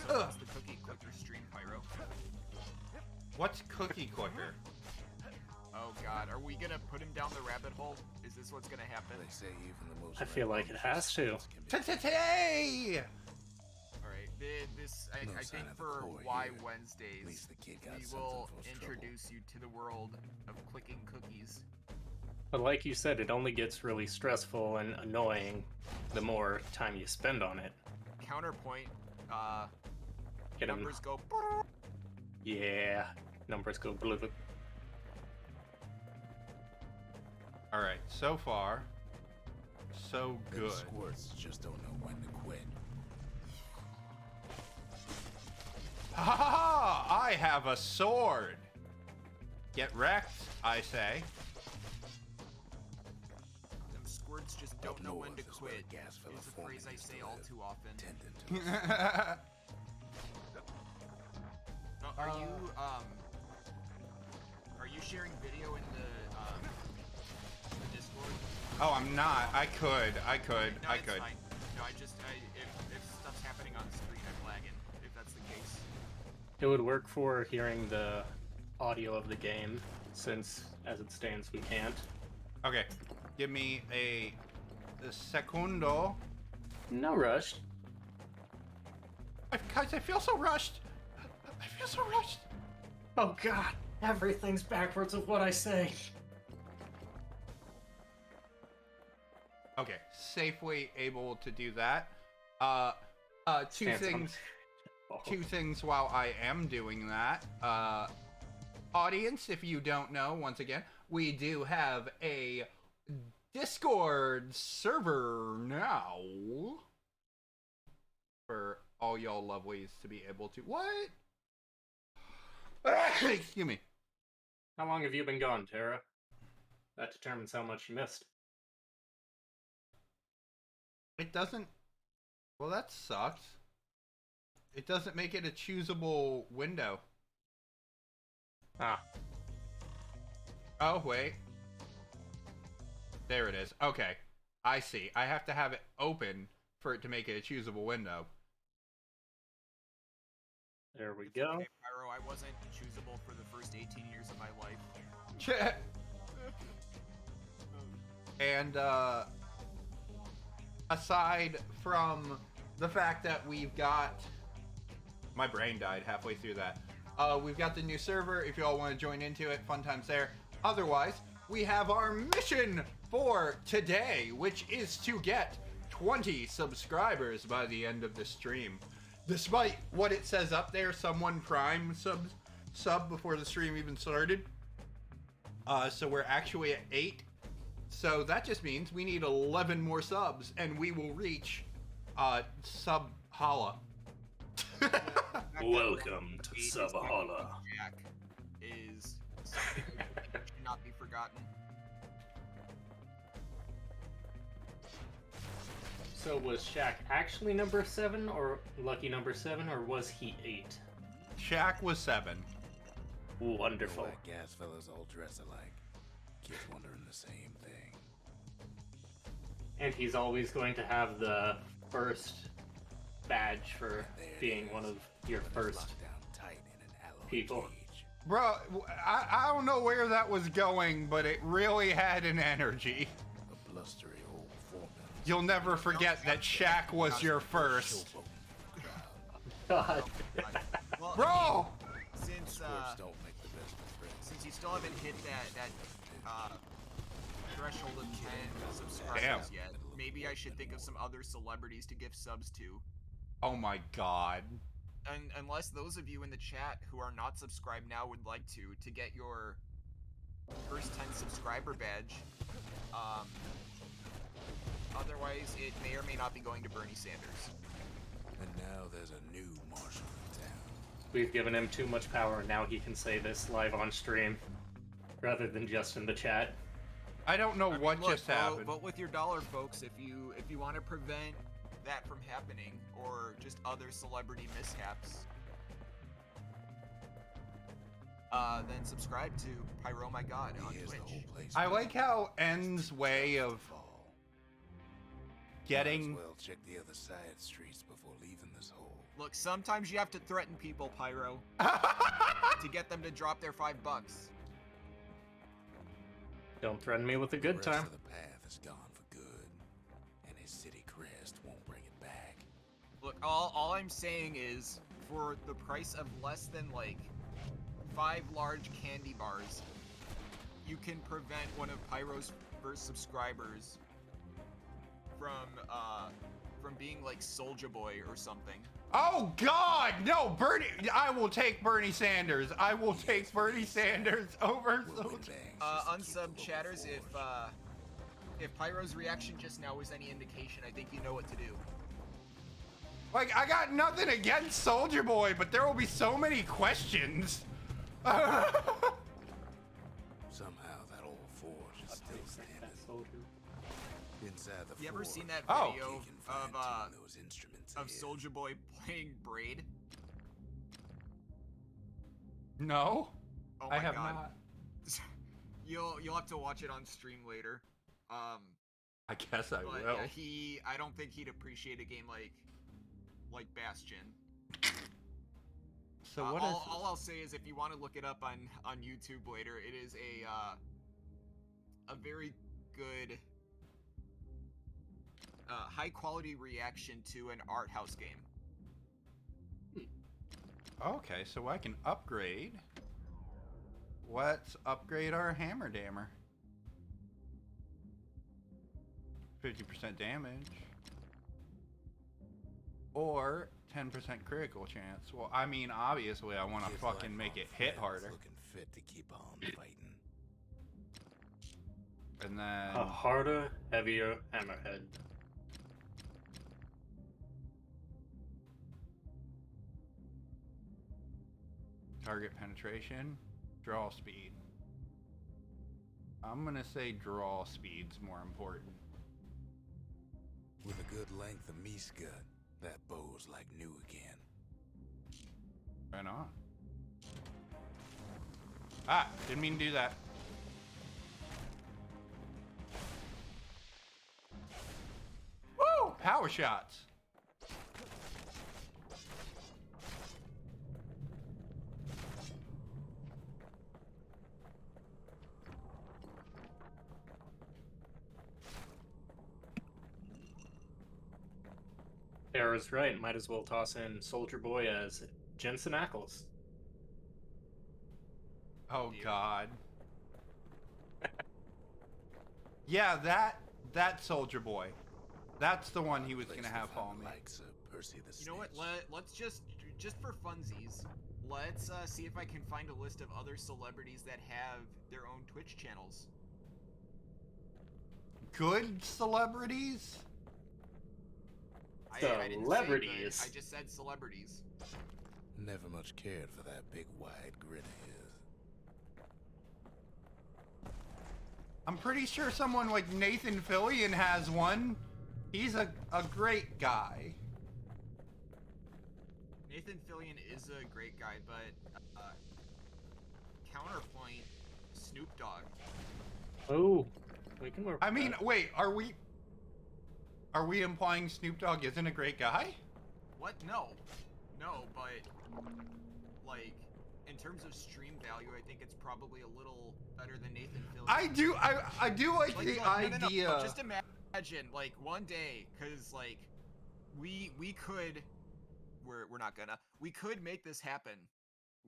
So that's the cookie clicker stream, Pyro. What's cookie clicker? Oh god, are we gonna put him down the rabbit hole? Is this what's gonna happen? They say even the most I feel like it has to. Hey! Alright, this I No think sign of the for core Y here. At Wednesdays, least the kid got we something will for his introduce you to the world of clicking cookies. But like you said, it only gets really stressful and annoying the more time you spend on it. Counterpoint, Get him. numbers go Yeah, numbers go blue. All right, so far, so Them good. squirts just don't know when to quit. Ha ha ha! I have a sword. Get wrecked, I say. Them squirts just don't know when to north is where quit. the gas fella Is a foreman phrase I used to say all live. too often. Tending to Are you sharing video in the Discord? Oh, I'm not. I could. No, I it's could. fine. No, if stuff's happening on screen, I'm lagging. If that's the case. It would work for hearing the audio of the game, since as it stands, we can't. Okay, give me a secundo. No rush. Guys, I feel so rushed. I feel so rushed. Oh god, everything's backwards of what I say. Okay, safely able to do that. Two Stance on- things. Two things while I am doing that. Audience, if you don't know, once again, we do have a Discord server now for all y'all lovelies to be able to. What? Excuse me. How long have you been gone, Tara? That determines how much you missed. It doesn't. Well, that sucks. It doesn't make it a choosable window. Ah, Oh, wait. There it is. Okay. I see. I have to have it open for it to make it a choosable window. there we It's go. okay, Pyro, I wasn't choosable for the first 18 years of my life. And, aside from the fact that we've got... My brain died halfway through that. We've got the new server. If y'all want to join into it, fun times there. Otherwise, we have our mission for today, which is to get 20 subscribers by the end of the stream. Despite what it says up there, someone prime sub before the stream even started. So we're actually at 8. So that just means we need 11 more subs, and we will reach sub holla. Welcome to Sabahala. Jack is something that should not be forgotten. So was Shaq actually number 7 or lucky number 7, or was he 8? Shaq was 7. Wonderful. Black gas fellas all dress alike. Kids wondering the same thing. And he's always going to have the first badge for There it being is. one of your But it's first. locked down tight in an alloy people. cage. Bro, I don't know where that was going, but it really had an energy. A blustery old foreman. You'll never forget that Shaq was your first. God. Well, Bro! since Squirts don't make the best of friends. since you still haven't hit that threshold of 10 subscribers Damn. yet, maybe I should think of some other celebrities to give subs to. Oh my god. And unless those of you in the chat who are not subscribed now would like to get your first 10 subscriber badge. Otherwise, it may or may not be going to Bernie Sanders. And now there's a new marshal in town. We've given him too much power. Now he can say this live on stream rather than just in the chat. I don't know I mean, what look, just happened. Vote with your dollar, folks, if you want to prevent that from happening, or just other celebrity mishaps. Then subscribe to Pyro My God on Here's the Twitch. whole place. I like how N's way of fall. getting... Might as well check the other side streets before leaving this hole. Look, sometimes you have to threaten people, Pyro, to get them to drop their $5. Don't threaten me with a good the rest time. of the path is gone for good, and his city crest won't bring it back. Look, all I'm saying is, for the price of less than, like, 5 large candy bars, you can prevent one of Pyro's first subscribers from being like Soulja Boy or something. Oh God, no, Bernie! I will take Bernie Sanders. I will take Bernie Sanders over. Unsub chatters, if Pyro's reaction just now was any indication, I think you know what to do. Like, I got nothing against Soldier Boy, but there will be so many questions. Somehow that old forge is still standing. Inside the You ever forge, seen that Oh. video you can find of those instruments of here. Soldier Boy playing Braid? No, Oh I my have god. not. You'll have to watch it on stream later. I guess I But will. yeah, I don't think he'd appreciate a game like Bastion. So what is all I'll say is if you want to look it up on YouTube later, it is a very good high quality reaction to an art house game. Okay, so I can upgrade. Let's upgrade our hammer dammer. 50% damage. Or 10% critical chance. Well, I mean, obviously I want to Kids fucking like make my it hit friends harder. Looking fit to keep on fighting. And then A harder, heavier hammerhead. target penetration, draw speed. I'm gonna say draw speed's more important. With a good length of Miska, that bow's like new again. Right on. Ah, didn't mean to do that. Woo! Power shots. Era's right. Might as well toss in Soldier Boy as Jensen Ackles. Oh God. Yeah, that Soldier Boy. That's the one he was Place gonna to have find follow the me. likes of Percy the You know what? Snitch. Let's just for funsies, let's see if I can find a list of other celebrities that have their own Twitch channels. Good celebrities? I didn't say good, Celebrities? I just said celebrities. Never much cared for that big wide grin of his. I'm pretty sure someone like Nathan Fillion has one. He's a great guy. Nathan Fillion is a great guy, but counterpoint, Snoop Dogg. Oh, we can work. I with mean, that. wait, are we implying Snoop Dogg isn't a great guy? What? No, but like in terms of stream value, I think it's probably a little better than Nathan Fillion. I do like the no, idea. Just imagine, like, one day, because, like, we could, we're not gonna, we could make this happen,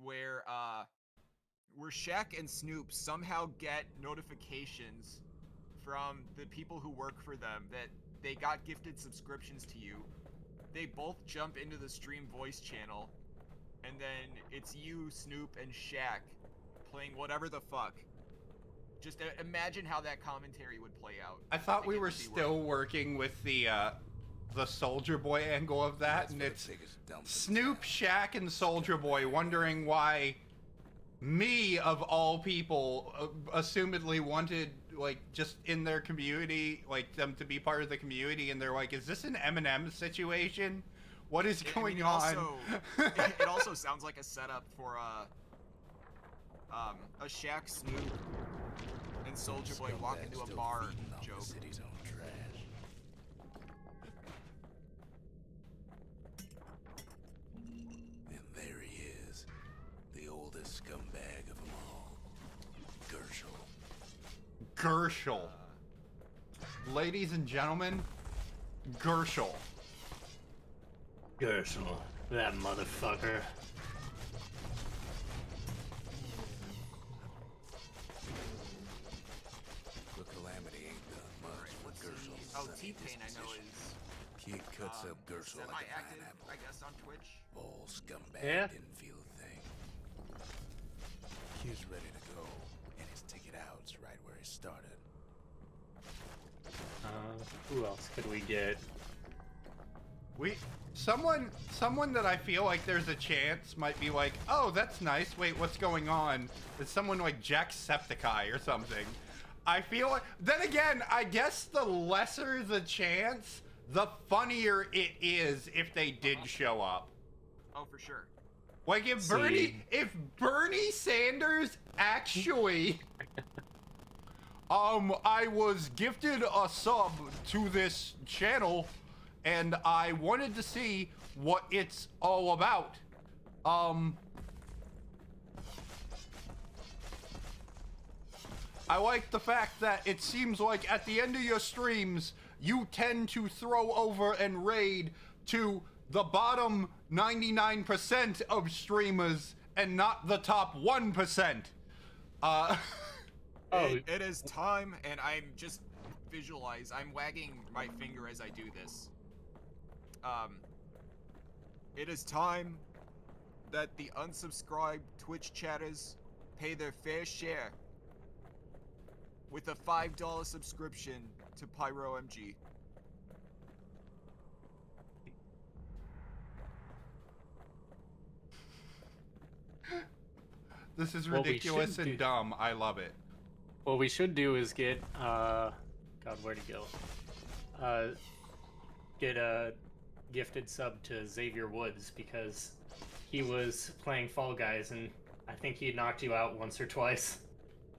where Shaq and Snoop somehow get notifications from the people who work for them that they got gifted subscriptions to you. They both jump into the stream voice channel, and then it's you, Snoop, and Shaq playing whatever the fuck. Just imagine how that commentary would play out. I thought we think it were would be still working with the Soldier Boy angle of that, That's and for the it's biggest dump in Snoop, town. Shaq, and Soldier Boy wondering why me, of all people, assumedly wanted, like, just in their community, like, them to be part of the community, and they're like, is this an Eminem situation? What is I going mean, on? it also sounds like a setup for a Shaq, Snoop, and Soldier Boy walk Scumbags into a still bar feeding off joke. The city's own trash. And there he is, the oldest scumbag of them all, Gershel. Gershel. Ladies and gentlemen, Gershel. Gershel, that motherfucker. The Calamity ain't done much Let's for Gershel. see. Oh, T-Pain I know is Kid cuts up Gersel like a semi-active, pineapple. I guess, on Twitch. Ball scumbag Yeah. didn't feel a thing. Kid's ready to go, and his ticket out's right where he started. Who else could we get? Someone that I feel like there's a chance might be like, oh, that's nice. Wait, what's going on? It's someone like Jacksepticeye or something. I feel like, then again, I guess the lesser the chance, the funnier it is if they did show up. Oh, for sure. Like if Bernie Sanders actually I was gifted a sub to this channel and I wanted to see what it's all about. I like the fact that it seems like at the end of your streams, you tend to throw over and raid to the bottom 99% of streamers and not the top 1%. Oh, It is time, and I'm just I'm wagging my finger as I do this. It is time that the unsubscribed Twitch chatters pay their fair share with a $5 subscription to PyroMG. This is What we ridiculous should and do- dumb. I love it. what we should do is get God, where'd he go? Get a gifted sub to Xavier Woods because he was playing Fall Guys and I think he knocked you out once or twice.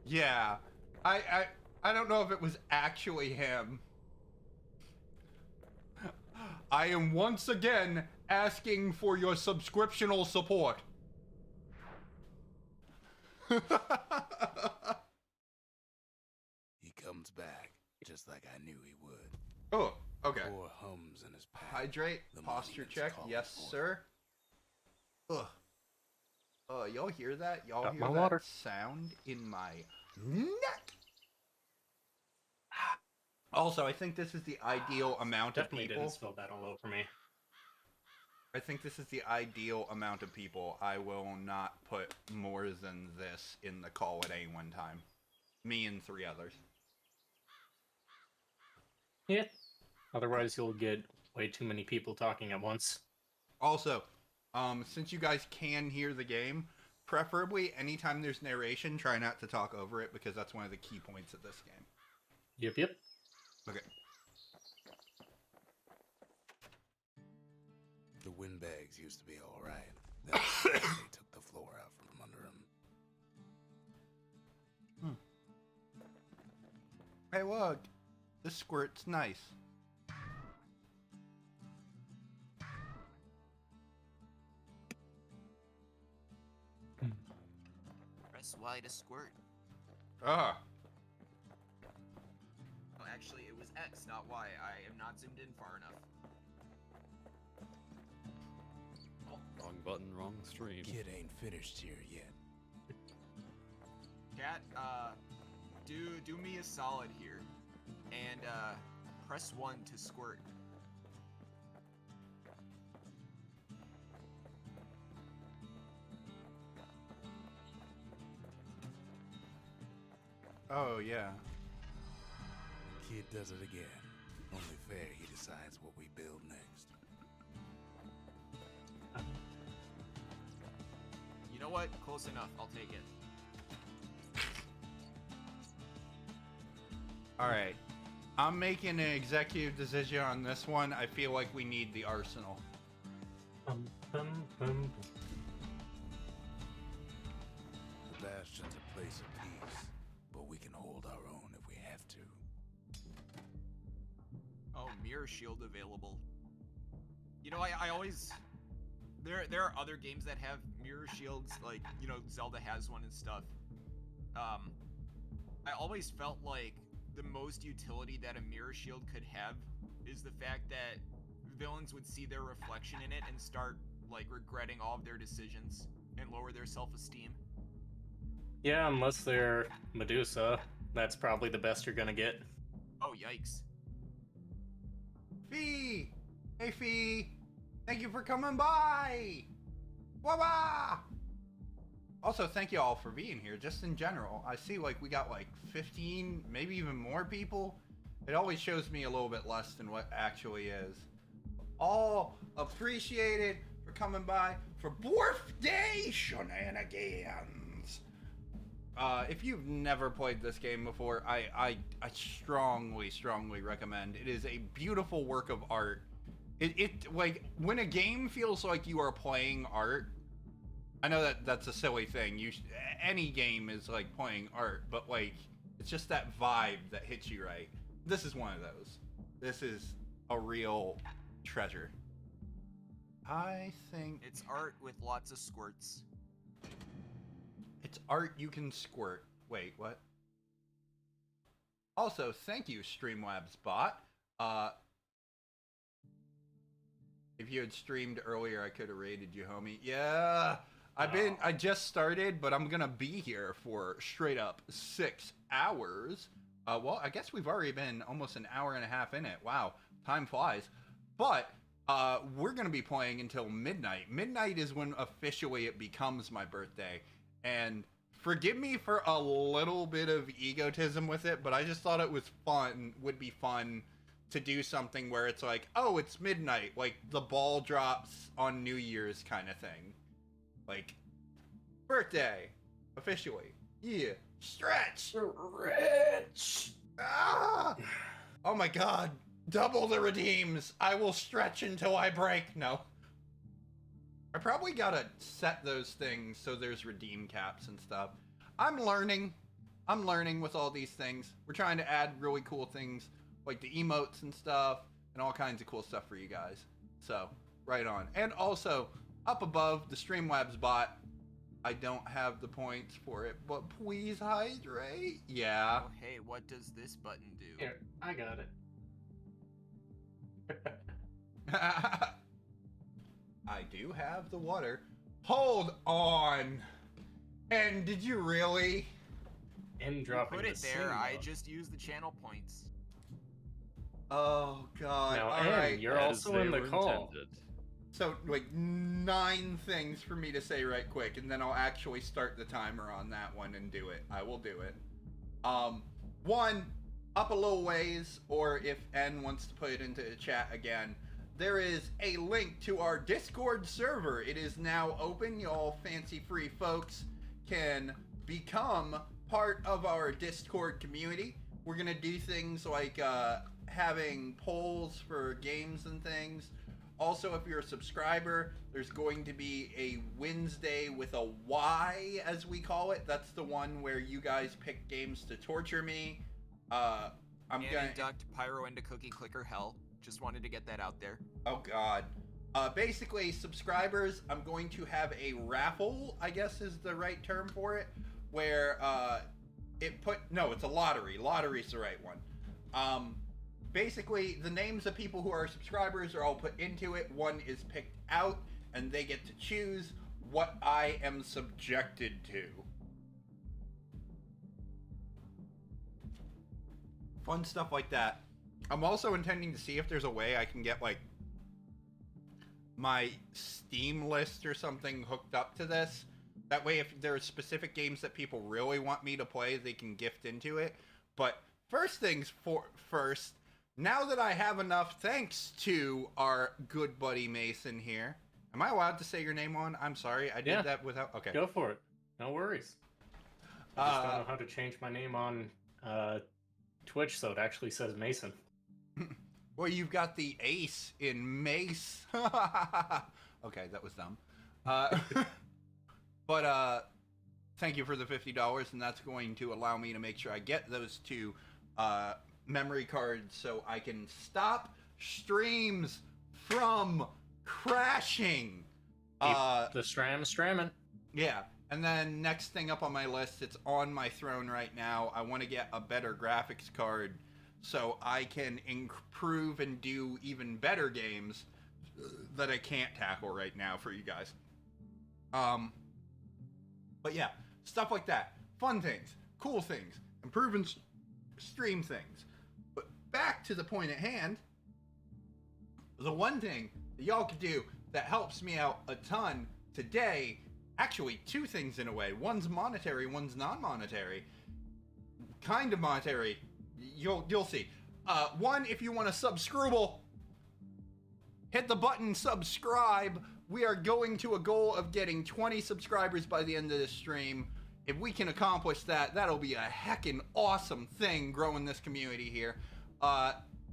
Yeah. I don't know if it was actually him. I am once again asking for your subscriptional support. He comes back, just like I knew he would. Oh, okay. Four hums in his pack. Hydrate, The posture monument's check. calling Yes, for it. sir. Ugh. Y'all hear that? Y'all Got hear my that water. sound in my neck? Also, I think this is the ideal amount of Definitely people. didn't spill that all over me. I think this is the ideal amount of people. I will not put more than this in the call at any one time. Me and 3 others. Yeah. Otherwise, you'll get way too many people talking at once. Also, since you guys can hear the game, preferably anytime there's narration, try not to talk over it because that's one of the key points of this game. Yep. Okay. The windbags used to be alright. Then they took the floor out from under him. Hey, look. This squirt's nice. Press Y to squirt. Ah. Oh, actually, it was X, not Y. I am not zoomed in far enough. Wrong button, wrong stream. Kid ain't finished here yet. Cat, do me a solid here, and press 1 to squirt. Oh, yeah. Kid does it again. Only fair he decides what we build next. You know what? Close enough. I'll take it. Alright. I'm making an executive decision on this one. I feel like we need the arsenal. Bum, bum, bum. The Bastion's a place of peace, but we can hold our own if we have to. Oh, mirror shield available. You know, I always there are other games that have mirror shields, like, you know, Zelda has one and stuff. I always felt like the most utility that a mirror shield could have is the fact that villains would see their reflection in it and start, like, regretting all of their decisions and lower their self-esteem. Yeah, unless they're Medusa. That's probably the best you're gonna get. Oh, yikes. Fee! Hey, Fee. Thank you for coming by. Wah-wah! Also, thank you all for being here, just in general. I see, like, we got, like, 15, maybe even more people. It always shows me a little bit less than what actually is. All appreciated for coming by for birthday shenanigans. If you've never played this game before, I strongly recommend. It is a beautiful work of art. It like, when a game feels like you are playing art, I know that that's a silly thing. Any game is like playing art, but like, it's just that vibe that hits you right. This is one of those. This is a real treasure. I think It's art with lots of squirts. it's art you can squirt. Wait, what? Also, thank you, Streamlabs bot. If you had streamed earlier, I could have raided you, homie. Yeah, I just started, but I'm gonna be here for straight up 6 hours. Well, I guess we've already been almost an hour and a half in it. Wow, time flies. But we're gonna be playing until midnight. Midnight is when officially it becomes my birthday. And forgive me for a little bit of egotism with it, but I just thought it was fun, would be fun to do something where it's like, oh, it's midnight, like the ball drops on New Year's kind of thing. Like, birthday, officially. Yeah, stretch. Ah! Oh my god, double the redeems. I will stretch until I break. No. I probably gotta set those things so there's redeem caps and stuff. I'm learning with all these things. We're trying to add really cool things like the emotes and stuff and all kinds of cool stuff for you guys. So, right on. And also, up above, the Streamlabs bot, I don't have the points for it, but please hydrate. Yeah. Oh, hey, what does this button do? Here, I got it. I do have the water. Hold on. And did you really? And dropping Put it the there, scene I mode. just used the channel points. Oh god. Now, All Em, right. you're As also they in the were call. intended. So, like, 9 things for me to say right quick, and then I'll actually start the timer on that one and do it. I will do it. 1, up a little ways, or if N wants to put it into the chat again, there is a link to our Discord server. It is now open. Y'all fancy free folks can become part of our Discord community. We're gonna do things like having polls for games and things. Also, if you're a subscriber, there's going to be a Wednesday with a Y, as we call it. That's the one where you guys pick games to torture me. I'm And gonna induct Pyro into Cookie Clicker Hell. Just wanted to get that out there. Oh god. Basically, subscribers, I'm going to have a raffle, I guess is the right term for it, where it's a lottery. Lottery's the right one. Basically, the names of people who are subscribers are all put into it. One is picked out, and they get to choose what I am subjected to. Fun stuff like that. I'm also intending to see if there's a way I can get, like, my Steam list or something hooked up to this. That way, if there are specific games that people really want me to play, they can gift into it. But first things first, now that I have enough, thanks to our good buddy Mason here. Am I allowed to say your name on? I'm sorry, I did that without... Okay. Go for it. No worries. I just don't know how to change my name on Twitch so it actually says Mason. Well, you've got the ace in Mace. Okay, that was dumb. But thank you for the $50, and that's going to allow me to make sure I get those 2 memory cards so I can stop streams from crashing. Keep the stramming. Yeah. And then next thing up on my list, it's on my throne right now. I want to get a better graphics card so I can improve and do even better games that I can't tackle right now for you guys. But yeah, stuff like that. Fun things, cool things, improving stream things. But back to the point at hand, the one thing that y'all can do that helps me out a ton today, actually two things in a way. One's monetary, one's non-monetary. Kind of monetary. You'll see. One, if you want to subscribe, hit the button subscribe. We are going to a goal of getting 20 subscribers by the end of this stream. If we can accomplish that, that'll be a heckin' awesome thing growing this community here.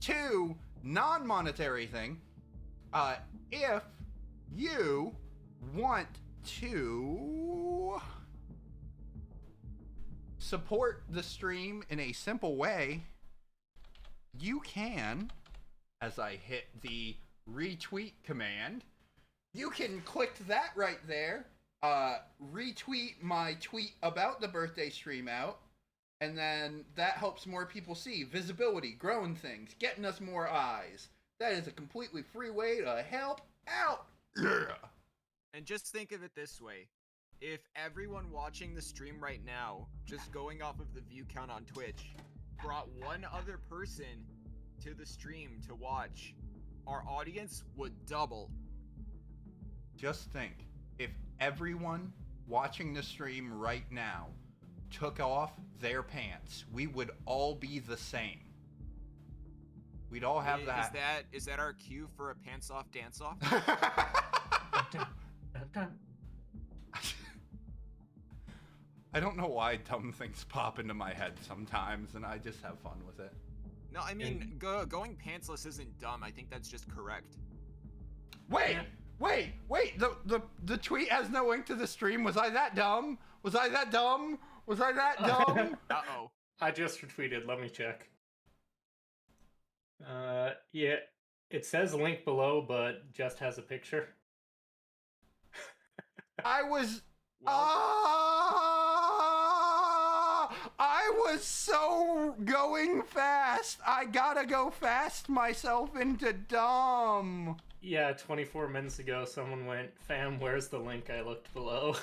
Two, non-monetary thing. If you want to support the stream in a simple way, you can, as I hit the retweet command, you can click that right there, retweet my tweet about the birthday stream out, and then that helps more people see. Visibility, growing things, getting us more eyes. That is a completely free way to help out. Yeah. And just think of it this way. If everyone watching the stream right now, just going off of the view count on Twitch, brought one other person to the stream to watch, our audience would double. Just think, if everyone watching the stream right now took off their pants, we would all be the same. We'd all have that. Is that our cue for a pants off dance off? I don't know why dumb things pop into my head sometimes, and I just have fun with it. No, I mean, going pantsless isn't dumb. I think that's just correct. Wait! The tweet has no link to the stream. Was I that dumb? Was I that dumb? Uh-oh. I just retweeted. Let me check. Yeah, it says link below, but just has a picture. I was... I was so going fast. I gotta go fast myself into dumb. Yeah, 24 minutes ago, someone went, "Fam, where's the link?" I looked below.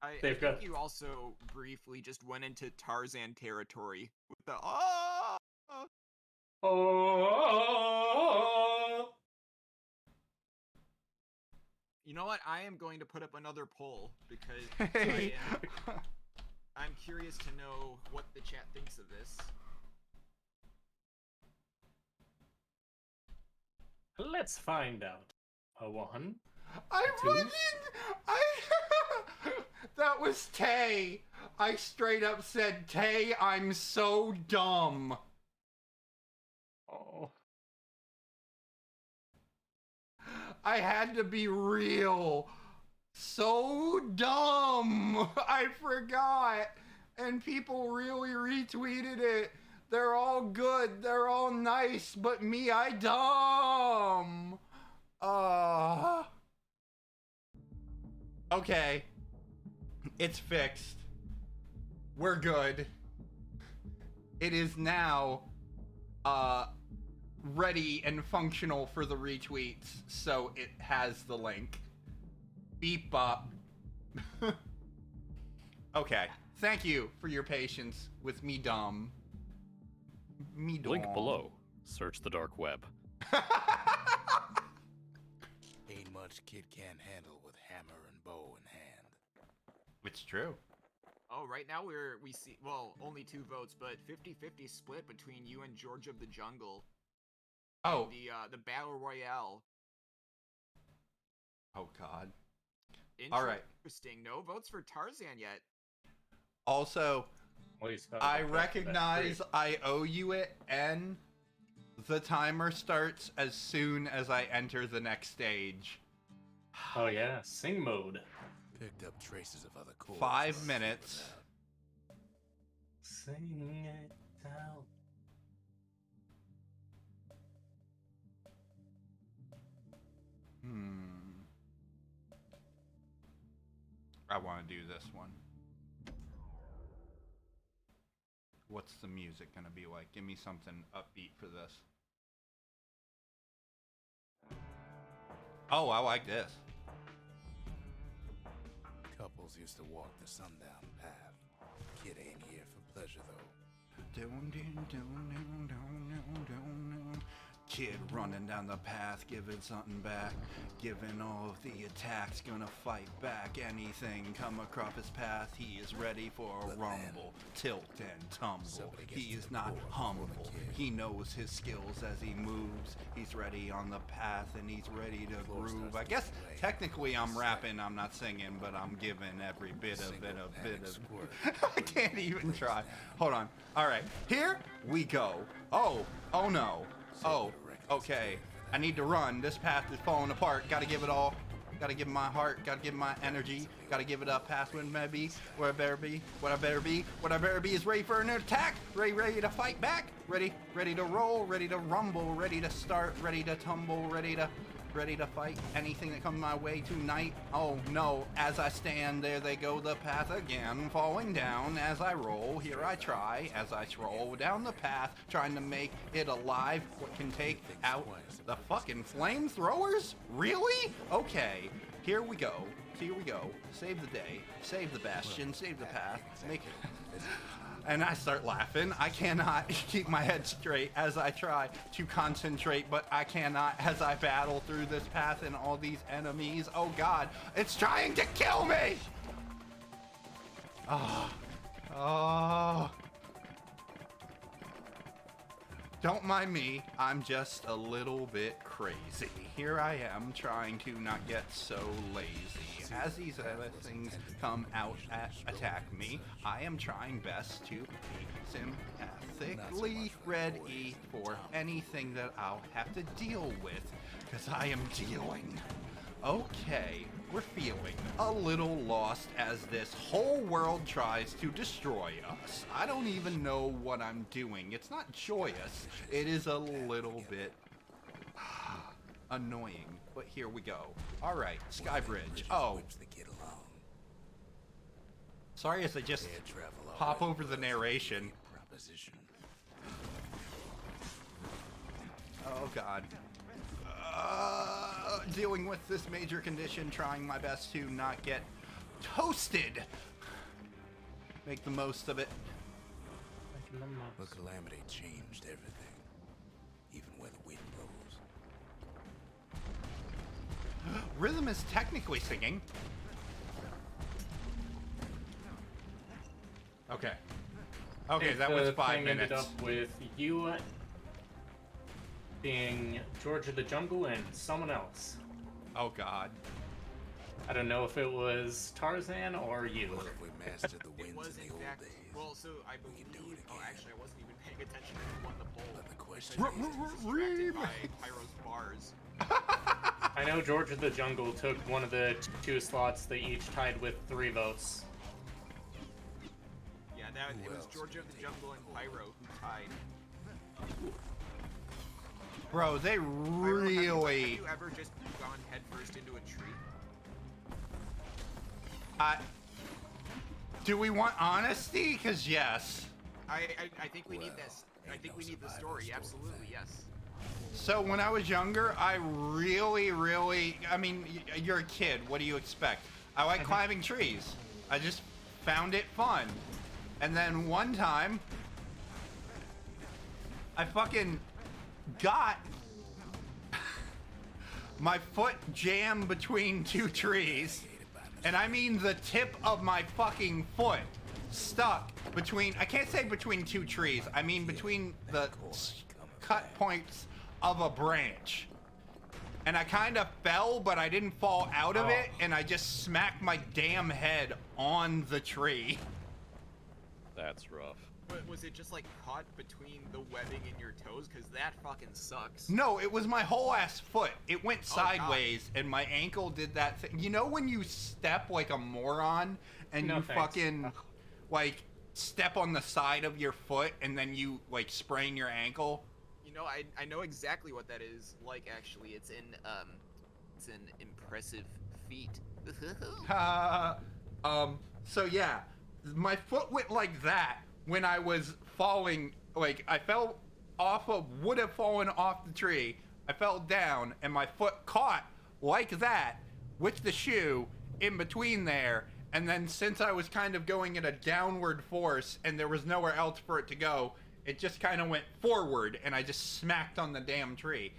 I think you also briefly just went into Tarzan territory with the Oh. You know what? I am going to put up another poll because Hey. I'm curious to know what the chat thinks of this. Let's find out. A 1. That was Tay. I straight up said, Tay, I'm so dumb. Oh. I had to be real. So dumb. I forgot. And people really retweeted it. They're all good. They're all nice. But me, I dumb. Okay. It's fixed. We're good. It is now, ready and functional for the retweets, so it has the link. Beep bop. Okay. Thank you for your patience with me dumb. Me dumb. Link below. Search the dark web. Ain't much kid can't handle with hammer and bow in hand. It's true. Oh, right now we see, well, only 2 votes, but 50-50 split between you and George of the Jungle. Oh. The Battle Royale. Oh, God. All right. Interesting. No votes for Tarzan yet. Also, Well, you spelled I it. recognize That's I owe you it, and the timer starts as soon as I enter the next stage. great. Oh yeah, sing mode. Picked up traces of other chords. 5 minutes. Sing it out. I want to do this one. What's the music gonna be like? Give me something upbeat for this. Oh, I like this. Couples used to walk the sundown path. Kid ain't here for pleasure though. kid running down the path, giving something back, giving all of the attacks, gonna fight back anything come across his path. He is ready for a rumble, tilt and tumble. He is not humble. He knows his skills as he moves. He's ready on the path and he's ready to groove. I guess technically I'm rapping, I'm not singing, but I'm giving every bit of it a bit of. I can't even try. Hold on. All right, here we go. Oh no. Oh, okay. I need to run. This path is falling apart. Gotta give it all. Gotta give my heart. Gotta give my energy. Gotta give it up past when maybe. Where I better be. What I better be. What I better be is ready for an attack. Ready to fight back. Ready to roll. Ready to rumble. Ready to start. Ready to tumble. Ready to fight anything that comes my way tonight. Oh no, as I stand there they go the path again, falling down as I roll. Here I try as I stroll down the path, trying to make it alive. What can take out the fucking flamethrowers? Really? Okay, here we go. Save the day, save the Bastion, save the path, make it. And I start laughing. I cannot keep my head straight as I try to concentrate, but I cannot as I battle through this path and all these enemies. Oh God, it's trying to kill me! Oh. Don't mind me, I'm just a little bit crazy. Here I am trying to not get so lazy. As these things come out and attack me, I am trying best to be sympathetically ready for anything that I'll have to deal with, because I am dealing. Okay, we're feeling a little lost as this whole world tries to destroy us. I don't even know what I'm doing. It's not joyous. It is a little bit annoying, but here we go. All right, Sky Bridge. Oh. Sorry as I just hop over the narration. Oh God. Dealing with this major condition, trying my best to not get toasted. Make the most of it. The calamity changed everything, even where the wind blows. Rhythm is technically singing. Okay. Okay, that was 5 minutes. Ended up with you being George of the Jungle and someone else. Oh God. I don't know if it was Tarzan or you. What if we mastered the winds was in the old exact. days? Well, so I believe. Oh, actually, I wasn't even paying attention to who won the poll. But the question Distracted by Pyro's bars. I know George of the Jungle took one of the two slots. They each tied with 3 votes. Yeah, it was Georgia of the Jungle and Pyro who tied. Bro, they Pyro, really. have you ever just gone headfirst into a tree? Do we want honesty? Because yes. I think we need this. I think we need the story. Absolutely, yes. So when I was younger, I really, I mean, you're a kid. What do you expect? I like climbing trees. I just found it fun. And then one time, I fucking got my foot jammed between 2 trees. And I mean the tip of my fucking foot stuck between, I can't say between 2 trees. I mean between the cut points of a branch. And I kind of fell, but I didn't fall out of it. And I just smacked my damn head on the tree. That's rough. But was it just like caught between the webbing in your toes? Because that fucking sucks. No, it was my whole ass foot. It went Oh, God. sideways, and my ankle did that thing. You know when you step like a moron, and No, you thanks. fucking, like, step on the side of your foot, and then you, like, sprain your ankle? You know, I know exactly what that is like. Actually, it's an impressive feat. So yeah, my foot went like that when I was falling. Like, I fell off would have fallen off the tree. I fell down, and my foot caught like that with the shoe in between there. And then since I was kind of going at a downward force and there was nowhere else for it to go, It just kind of went forward, and I just smacked on the damn tree.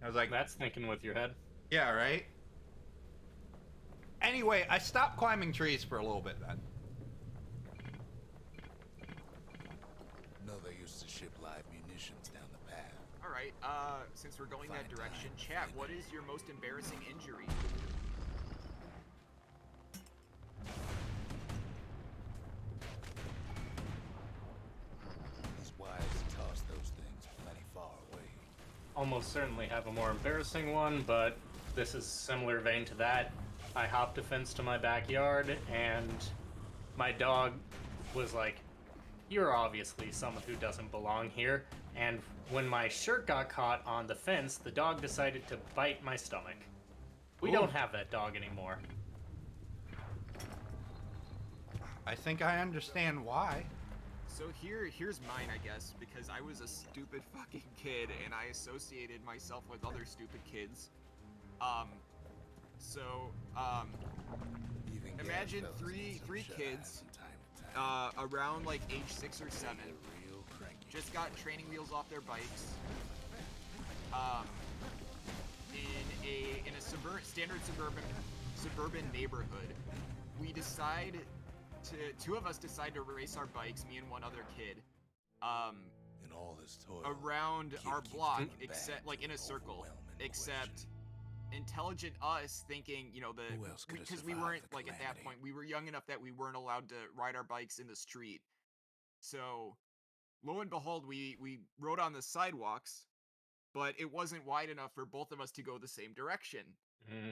I was like, That's thinking with your head. yeah, right? Anyway, I stopped climbing trees for a little bit then. No, they used to ship live munitions down the path. All right. Since we're going that Fine direction, time, chat. fine. What is your most embarrassing injury? These wives toss those things plenty far away. Almost certainly have a more embarrassing one, but this is similar vein to that. I hopped a fence to my backyard, and my dog was like, "You're obviously someone who doesn't belong here." And when my shirt got caught on the fence, the dog decided to bite my stomach. We don't have that dog anymore. I think I understand why. So here's mine, I guess, because I was a stupid fucking kid and I associated myself with other stupid kids. Even Imagine gas fellas three need some shut-eyes kids, from time to time. around like age 6 or 7, They're real cranky. just got training wheels off their bikes. In a standard suburban neighborhood, two of us decide to race our bikes, me and one other kid, In all this toil, around kid our keeps block, coming except back like to in a an circle, overwhelming except question. intelligent us thinking, you know, Who else could have because we survived weren't the like at that calamity? point we were young enough that we weren't allowed to ride our bikes in the street. So lo and behold, we rode on the sidewalks, but it wasn't wide enough for both of us to go the same direction.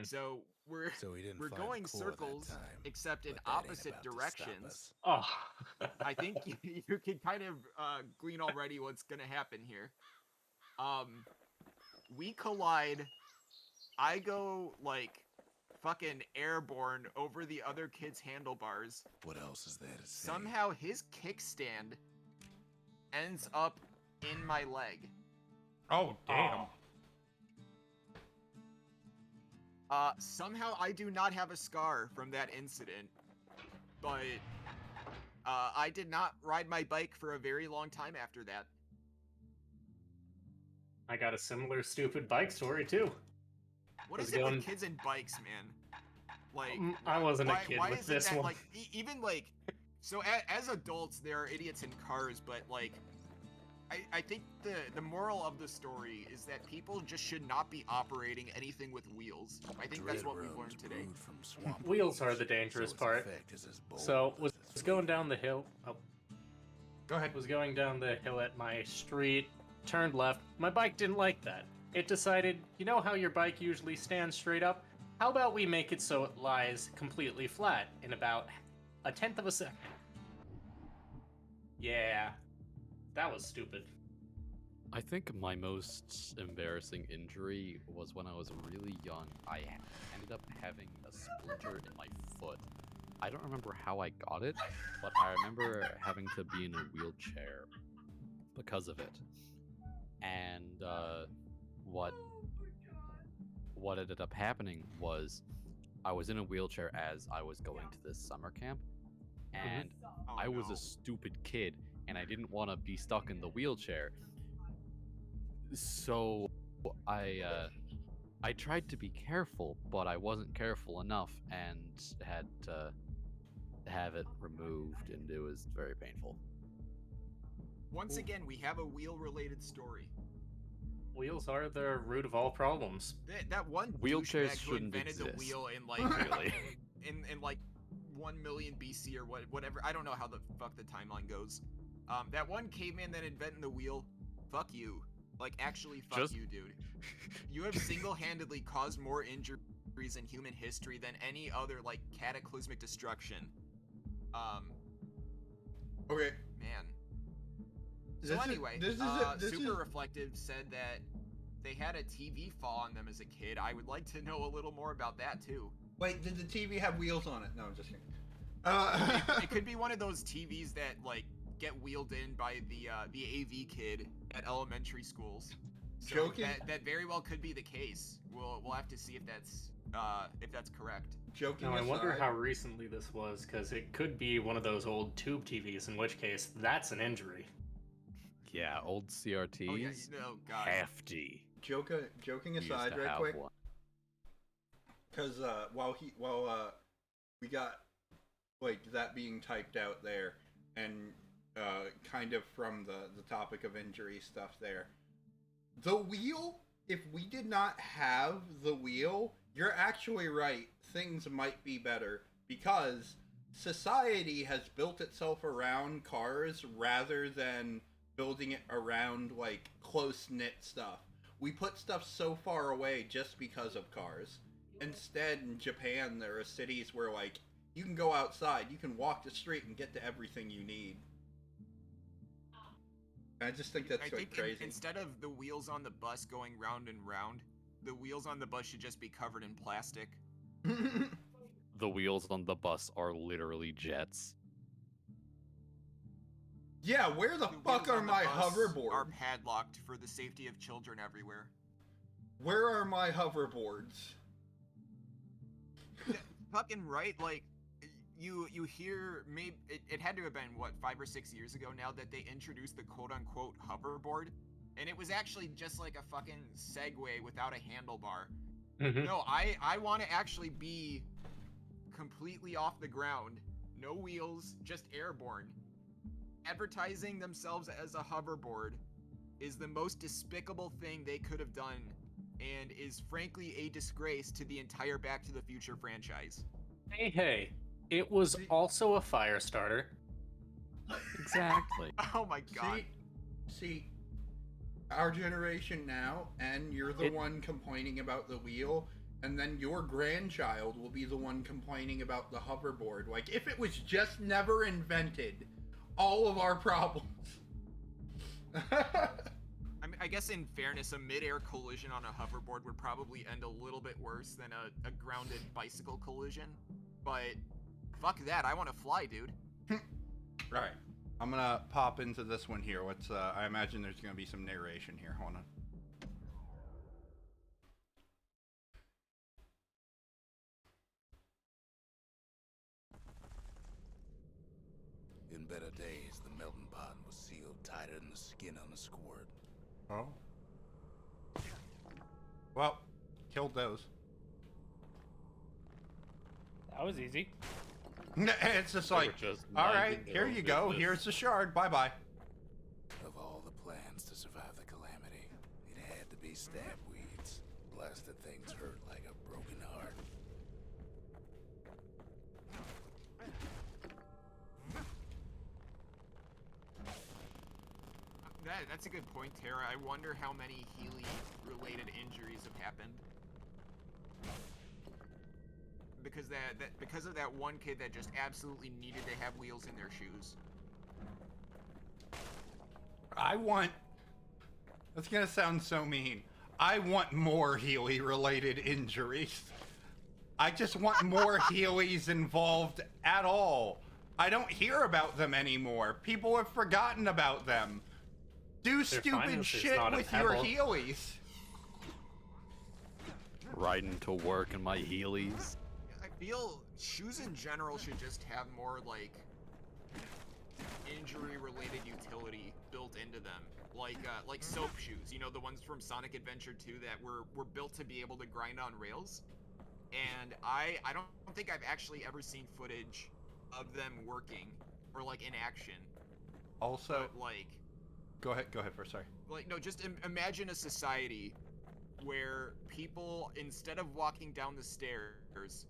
So So he didn't we're find the going core that circles, time, except in but that ain't opposite about to stop directions. us. Oh. I think you can kind of glean already what's gonna happen here. We collide. I go like fucking airborne over the other kid's handlebars. What else is there to say? Somehow his kickstand ends up in my leg. Oh, damn. Somehow I do not have a scar from that incident, but I did not ride my bike for a very long time after that. I got a similar stupid bike story too. What Was is it going- with kids and bikes, man? Like, I wasn't a why, kid why with is this it that, one. like, even like, so as adults, there are idiots in cars, but like, I think the moral of the story is that people just should not be operating anything with wheels. I think that's what we've Dread learned roads today. brewed from swamp Wheels are roots, the dangerous so its part. effect is as bold So as was its going sweet. down the hill. Oh, Go ahead. was going down the hill at my street, turned left. My bike didn't like that. It decided, you know how your bike usually stands straight up? How about we make it so it lies completely flat in about a tenth of a second? Yeah, that was stupid. I think my most embarrassing injury was when I was really young. I ended up having a splinter in my foot. I don't remember how I got it, but I remember having to be in a wheelchair because of it. And what ended up happening was I was in a wheelchair as I was going to this summer camp, and Oh, I was no. a stupid kid, and I didn't want to be stuck in the wheelchair. So I tried to be careful, but I wasn't careful enough, and had to have it removed, and it was very painful. Once again, we have a wheel-related story. Wheels are the root of all problems. That one Wheelchairs douchebag who shouldn't invented the exist. wheel in like Really. in like 1 million BC or whatever. I don't know how the fuck the timeline goes. That one caveman that invented the wheel. Fuck you. Like actually, fuck Just- you, dude. You have single-handedly caused more injuries in human history than any other like cataclysmic destruction. Okay. Man. So This is- anyway, this is Super Reflective said that they had a TV fall on them as a kid. I would like to know a little more about that too. Wait, did the TV have wheels on it? No, I'm just kidding. It could be one of those TVs that like get wheeled in by the AV kid at elementary schools. So Joking? that very well could be the case. We'll have to see if that's correct. Joking Now I wonder aside, how recently this was, because it could be one of those old tube TVs, in which case that's an injury. yeah, old CRTs. Oh yeah, no, God. Hefty. Joking Used aside, to right have quick, one. because while we got like that being typed out there, and kind of from the topic of injury stuff there, the wheel. If we did not have the wheel, you're actually right. Things might be better because society has built itself around cars rather than building it around like close knit stuff. We put stuff so far away just because of cars. Instead, in Japan, there are cities where like you can go outside, you can walk the street and get to everything you need. I just think that's like crazy. Instead of the wheels on the bus going round and round, the wheels on the bus should just be covered in plastic. The wheels on the bus are literally jets. Yeah, where the fuck wheels are on the my bus hoverboards? Are padlocked for the safety of children everywhere. Where are my hoverboards? Yeah, fucking right, like you hear maybe it had to have been what 5 or 6 years ago now that they introduced the quote unquote hoverboard, and it was actually just like a fucking Segway without a handlebar. No, I want to actually be completely off the ground, no wheels, just airborne. Advertising themselves as a hoverboard is the most despicable thing they could have done, and is frankly a disgrace to the entire Back to the Future franchise. Hey, it was also a fire starter. Exactly. Oh my god. See, our generation now, and you're the one complaining about the wheel, and then your grandchild will be the one complaining about the hoverboard. Like, if it was just never invented, all of our problems. I mean, I guess in fairness, a mid-air collision on a hoverboard would probably end a little bit worse than a grounded bicycle collision, but fuck that, I want to fly, dude. Right. I'm gonna pop into this one here. What's I imagine there's gonna be some narration here. Hold on. In better days, the melting pot was sealed tighter than the skin on a squirt. Oh. Well, killed those. That was easy. It's just like, all right, here you go. Here's the shard. Bye-bye. Of all the plans to survive the calamity, it had to be stab weeds. Blasted things hurt like a broken heart. That's a good point, Tara. I wonder how many Healy-related injuries have happened. Because of that one kid that just absolutely needed to have wheels in their shoes. That's gonna sound so mean. I want more Healy-related injuries. I just want more Heelys involved at all. I don't hear about them anymore. People have forgotten about them. Do stupid shit with your Heelys. Riding to work in my Heelys. I feel shoes in general should just have more, like, injury-related utility built into them. Like soap shoes, you know, the ones from Sonic Adventure 2 that were built to be able to grind on rails. And I don't think I've actually ever seen footage of them working, or, like, in action. Also, but, like... Go ahead first, sorry. Like, no, just imagine a society where people, instead of walking down the stairs,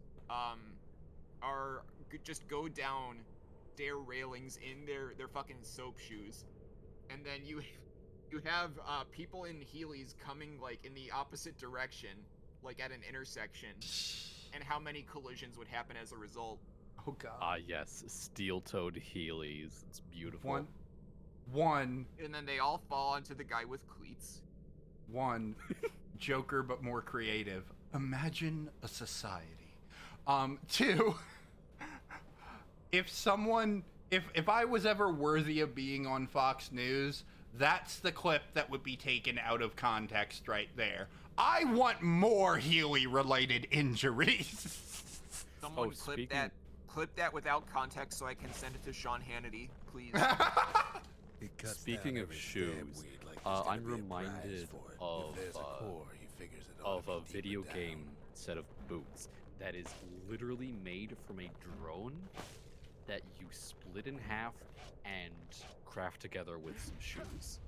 just go down stair railings in their fucking soap shoes, and then you have people in Heelys coming like in the opposite direction, like at an intersection, and how many collisions would happen as a result. Oh god. Ah yes, steel-toed Heelys. It's beautiful. One. And then they all fall onto the guy with cleats. One. Joker, but more creative. Imagine a society. Two. If I was ever worthy of being on Fox News, that's the clip that would be taken out of context right there. I want more Healy-related injuries. Someone clip that without context so I can send it to Sean Hannity, please. He cuts Speaking down of every shoes, stab weed like there's gonna I'm be a prize reminded for it. of If there's a core, he figures it ought of to a be video deeper down. game set of boots that is literally made from a drone that you split in half and craft together with some shoes.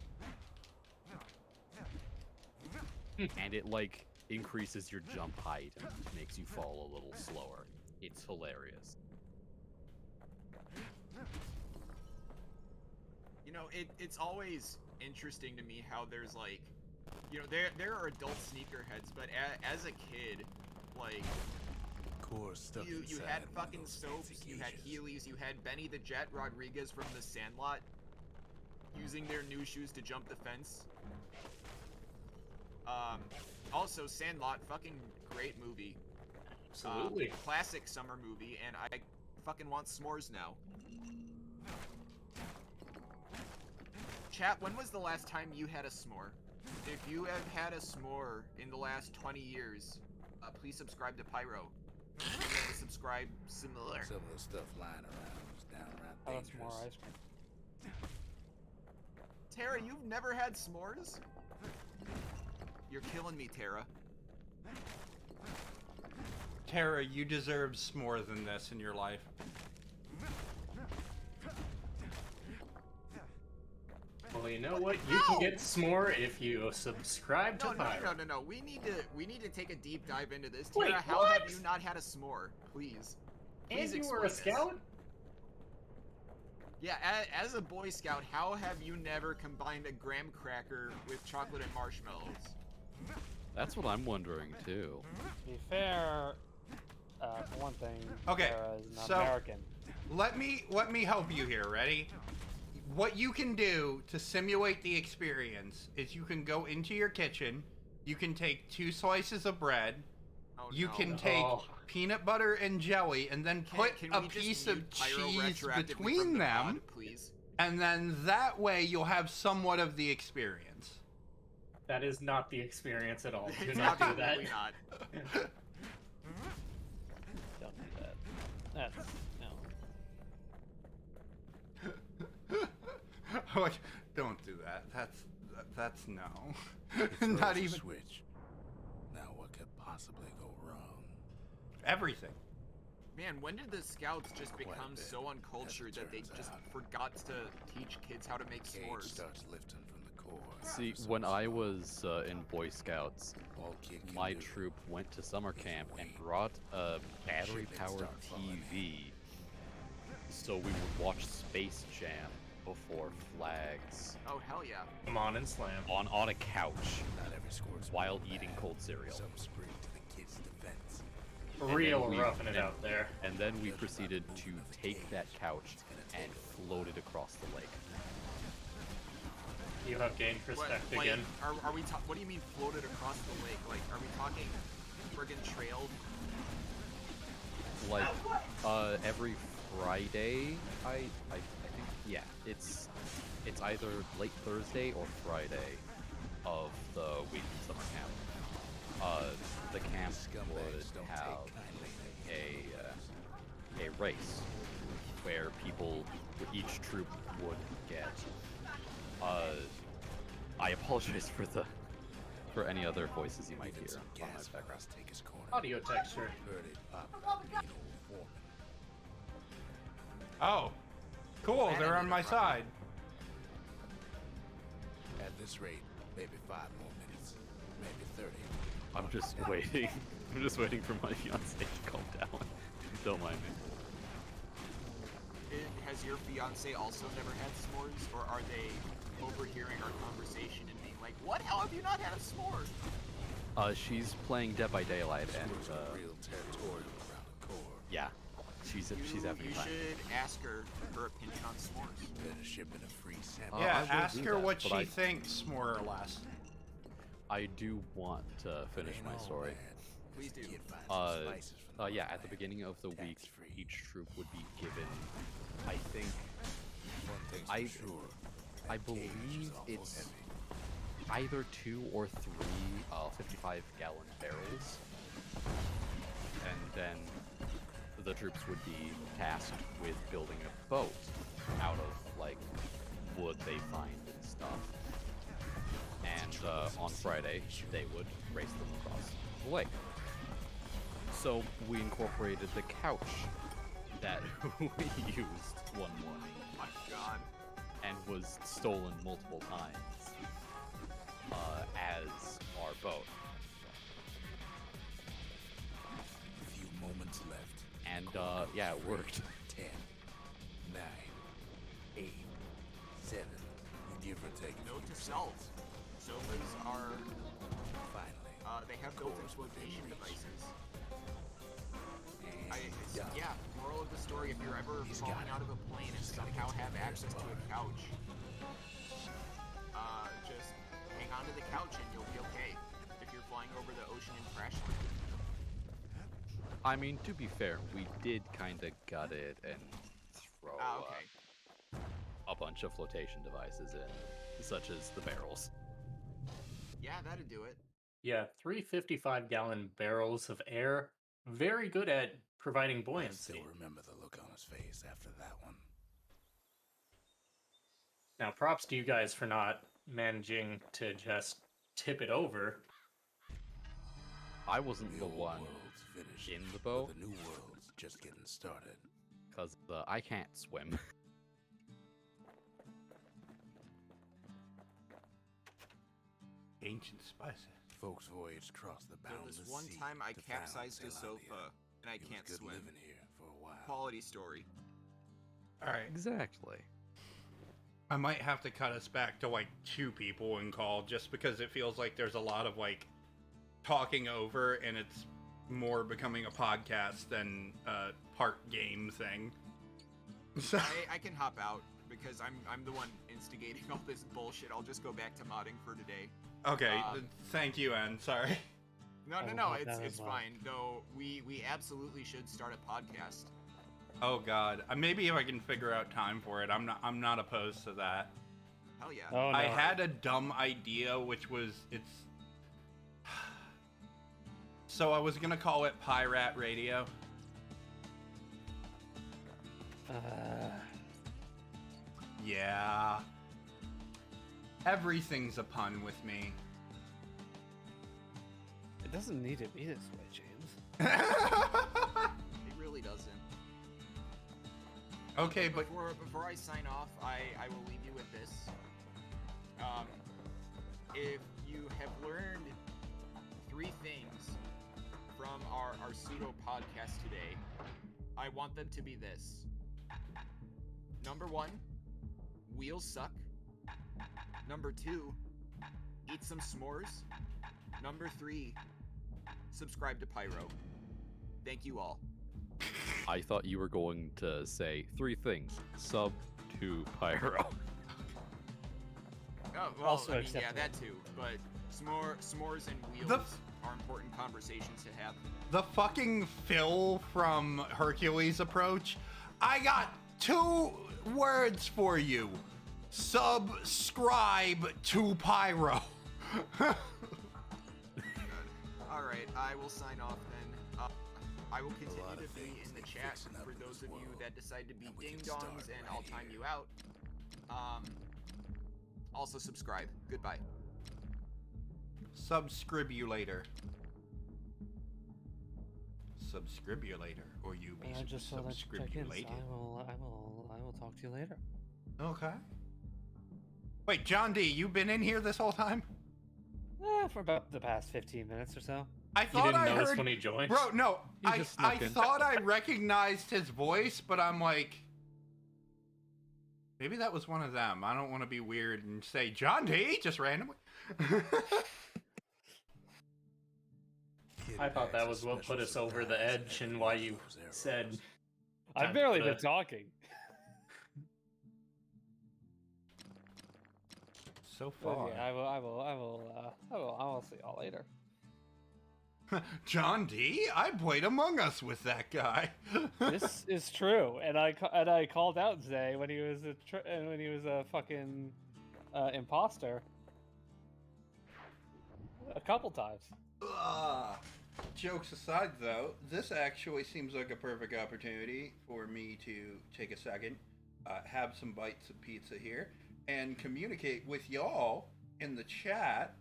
And it like increases your jump height and makes you fall a little slower. It's hilarious. You know, it's always interesting to me how there's like, you know, there are adult sneakerheads, but as a kid, like Core stuck you inside had one of fucking those Soaps, fancy you had cages. Heelys, you had Benny the Jet Rodriguez from The Sandlot using their new shoes to jump the fence. Also Sandlot, fucking great movie. Absolutely. Classic summer movie, and I fucking want s'mores now. Chat, when was the last time you had a s'more? If you have had a s'more in the last 20 years, please subscribe to Pyro. And then subscribe similar. Some of the stuff lying around was downright Oh, that's more dangerous. ice cream. Tara, you've never had s'mores? You're killing me, Tara. Tara, you deserve more than this in your life. Well, you know what? You can get s'more if you subscribe to No, no, Pyro. no, no, no. We need to take a deep dive into this. Wait, Tara, how what? have you not had a s'more? Please. And Please you were a explain this. scout? Yeah, as a Boy Scout, how have you never combined a graham cracker with chocolate and marshmallows? That's what I'm wondering too. To be fair, for one thing, Okay, Sarah is not so- American. Let me help you here. Ready? What you can do to simulate the experience is you can go into your kitchen, you can take 2 slices of bread, Oh, you no. can take Oh. peanut butter and jelly, and then put Can a we just piece mute of Pyro cheese retroactively from between the them, pod, please? and then that way you'll have somewhat of the experience. That is not the experience at all. Do It's not do that. absolutely not. Don't do that. That's no. Like, don't do that. That's no. He throws Not a even switch. Now what could possibly go wrong? everything. Man, when did the Scouts just Quite a become bit, so as uncultured it that they turns just out. forgot to teach kids how to make Cage s'mores? starts lifting from the core. See, For when some I small, was in Boy Scouts, all kid can my do troop went to summer is camp and wait. brought a battery-powered start falling TV, so we would watch Space Jam before flags Oh hell yeah! Come on and slam. on a couch Not every score's while bad. eating cold cereal. Some spring to the kids' defense. Real then we- roughing it and- out there. And then we proceeded to take that couch and float it across the lake. You have gained respect What, like, again. are we? What do you mean floated across the lake? Like, are we talking friggin' trailed? Like, every Friday, I think, yeah, it's either late Thursday or Friday of the week in summer camp. The camp would Scumbags don't have take kindly. a race where each troop would get. I apologize for any other voices you might Even hear some on my gas background. fellas take his corner. Audio texture. Heard it pop out the mean old foreman. Oh, cool. That They're on ended my abruptly. side. At this rate, maybe 5 more minutes, maybe 30. I'm just waiting. I'm just waiting for my fiance to calm down. Don't mind me. Has your fiance also never had s'mores, or are they overhearing our conversation and being like, "What? How have you not had a s'more?" She's playing Dead by Daylight, and Scores are real territorial around the core. yeah, she's having You a time. should ask her opinion on s'mores. Better ship in a free sample. Yeah, I will ask do her that, what but she I- thinks, more or less. I do want to finish Ain't my all story. bad. Please do. Kid finds some spices from the Yeah, at the motherland. beginning of the week, Tax-free. each troop would be given, I think, One thing's I- for sure. I that cage is believe awful it's heavy. either 2 or 3 55-gallon barrels. And then the troops would be tasked with building a boat out of, like, wood they find and stuff. And on Friday, they would race them across the lake. So we incorporated the couch that we used one morning. Oh my god. And was stolen multiple times as our boat. A few moments left. And yeah, it worked. 10, 9, 8, 7. You give or take. Note to self. Sofas are, Finally. they have built-in flotation devices. Yeah, moral of the story, if you're ever falling out of a plane and somehow have access to a couch, just hang on to the couch and you'll be okay if you're flying over the ocean and crash landing. I mean, to be fair, we did kind of gut it and throw Okay. a bunch of flotation devices in, such as the barrels. Yeah, that'd do it. Yeah, 355-gallon barrels of air. Very good at providing I buoyancy. still remember the look on his face after that one. Now, props to you guys for not managing to just tip it over. I wasn't the old one world's finished, in the but boat, the new world's just getting started. because I can't swim. Ancient spices. Folks voyaged across the There boundless was one sea time I to found capsized a Zealandia. sofa and I It was can't good swim. living here for a while. Quality story. All right. Exactly. I might have to cut us back to like 2 people and call just because it feels like there's a lot of like talking over and it's more becoming a podcast than a part game thing. So I can hop out because I'm the one instigating all this bullshit. I'll just go back to modding for today. okay, thank you, Ann. Sorry. No, I no, will no, hop it's out it's as well. fine. Though we absolutely should start a podcast. Oh God, maybe if I can figure out time for it, I'm not opposed to that. Hell yeah. Oh no. I had a dumb idea, which was so I was gonna call it Pirate Radio. Yeah. Everything's a pun with me. It doesn't need to be this way, James. It really doesn't. Okay, but Before I sign off, I will leave you with this. If you have learned 3 things from our pseudo podcast today, I want them to be this. Number 1, wheels suck. Number 2, eat some s'mores. Number 3, subscribe to Pyro. Thank you all. I thought you were going to say 3 things. Sub to Pyro. Oh, well, Also I mean, yeah, acceptable. that too. But s'mores and wheels The- are important conversations to have. the fucking Phil from Hercules approach. I got 2 words for you. Subscribe to Pyro. All right, I will sign off then. I will continue lot to of be things in the need chat fixing up for in those this of you world, that decide to be and we ding can start dongs, and right I'll time here. you out. Also subscribe. Goodbye. Subscribulator. Subscribulator, or you be I just thought I'd check in. So subscribulated. I will talk to you later. Okay. Wait, John D, you've been in here this whole time? For about the past 15 minutes or so. I You thought didn't I notice heard. when he joined? Bro, no, You I just snuck in. thought I recognized his voice, but I'm like, maybe that was one of them. I don't want to be weird and say John D just randomly. I thought that was what put us over the edge and why you said I've Time to barely put been a- talking. So But far, yeah, I will see y'all later. John D, I played Among Us with that guy. This is true, and I called out Zay when he was a fucking imposter a couple times. Jokes aside, though, this actually seems like a perfect opportunity for me to take a second, have some bites of pizza here, and communicate with y'all in the chat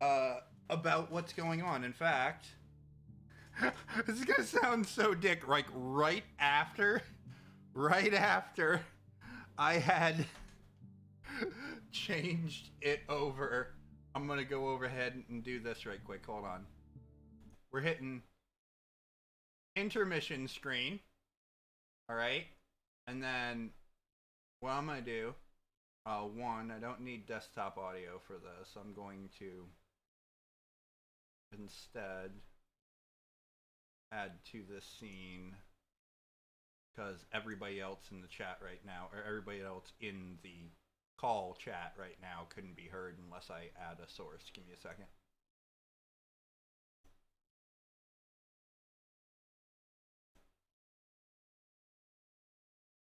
about what's going on. In fact, this is gonna sound so dick. Like right after I had changed it over, I'm gonna go overhead and do this right quick. Hold on. We're hitting intermission screen. All right, and then what I'm gonna do, one, I don't need desktop audio for this. I'm going to instead add to this scene because everybody else in the chat right now, or everybody else in the call chat right now couldn't be heard unless I add a source. Give me a second.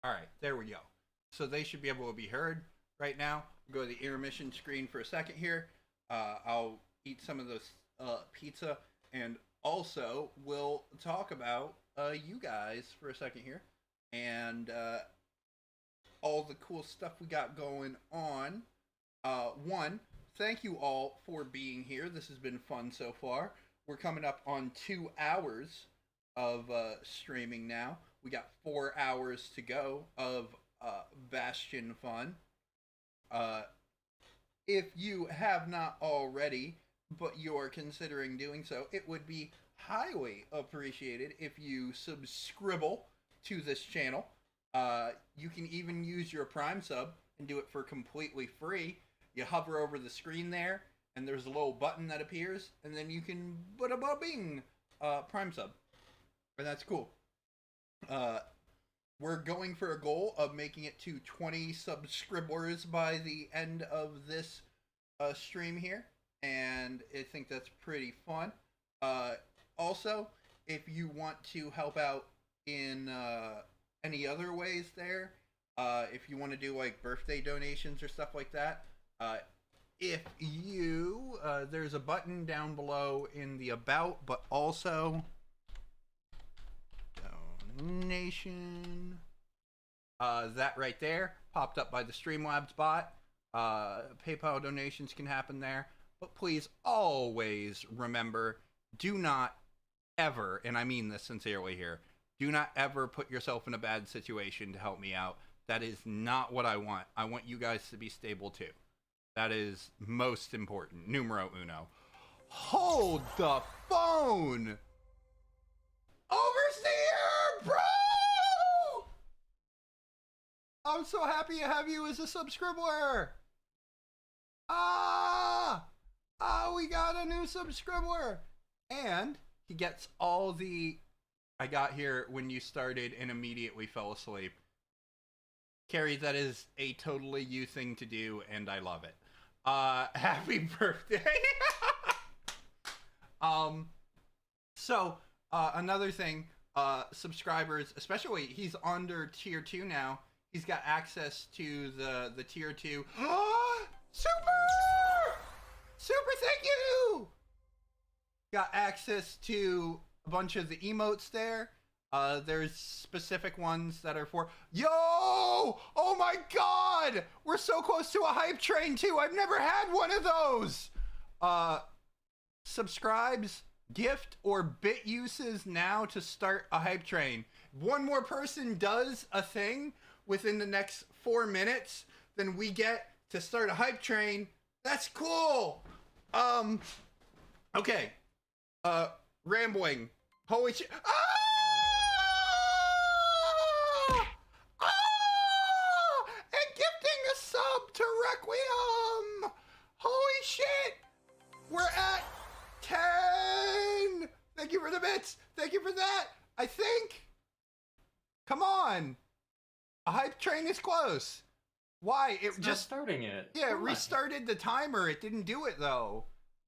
All right, there we go. So they should be able to be heard right now. Go to the intermission screen for a second here. I'll eat some of this pizza, and also we'll talk about you guys for a second here, and all the cool stuff we got going on. One, thank you all for being here. This has been fun so far. We're coming up on 2 hours of streaming now. We got 4 hours to go of Bastion fun. If you have not already, but you're considering doing so, it would be highly appreciated if you subscribe to this channel. You can even use your Prime sub and do it for completely free. You hover over the screen there, and there's a little button that appears, and then you can bada-ba-bing Prime sub. And that's cool. We're going for a goal of making it to 20 subscribers by the end of this stream here, and I think that's pretty fun. Also, if you want to help out in any other ways there, if you want to do like birthday donations or stuff like that, if you, there's a button down below in the about, but also donation, that right there popped up by the Streamlabs bot. PayPal donations can happen there, but please always remember, do not ever, and I mean this sincerely here, do not ever put yourself in a bad situation to help me out. That is not what I want. I want you guys to be stable too. That is most important. Numero uno. Hold the phone! Overseer, bro! I'm so happy to have you as a subscriber! We got a new subscriber! And he gets all the... I got here when you started and immediately fell asleep. Carrie, that is a totally you thing to do, and I love it. Happy birthday! Another thing, subscribers, especially, he's under tier 2 now. He's got access to the tier 2. Super, thank you! Got access to a bunch of the emotes there. There's specific ones that are for... Yo! Oh my god! We're so close to a hype train too. I've never had one of those! Subscribes, gift, or bit uses now to start a hype train. If one more person does a thing within the next 4 minutes, then we get to start a hype train. That's cool! Okay. Rambling. Holy shit. And gifting a sub to Requiem! Holy shit! We're at 10! Thank you for the bits! Thank you for that! I think... Come on! A hype train is close! Why? It It's not just... starting it. Yeah, it Why? restarted the timer. It didn't do it, though.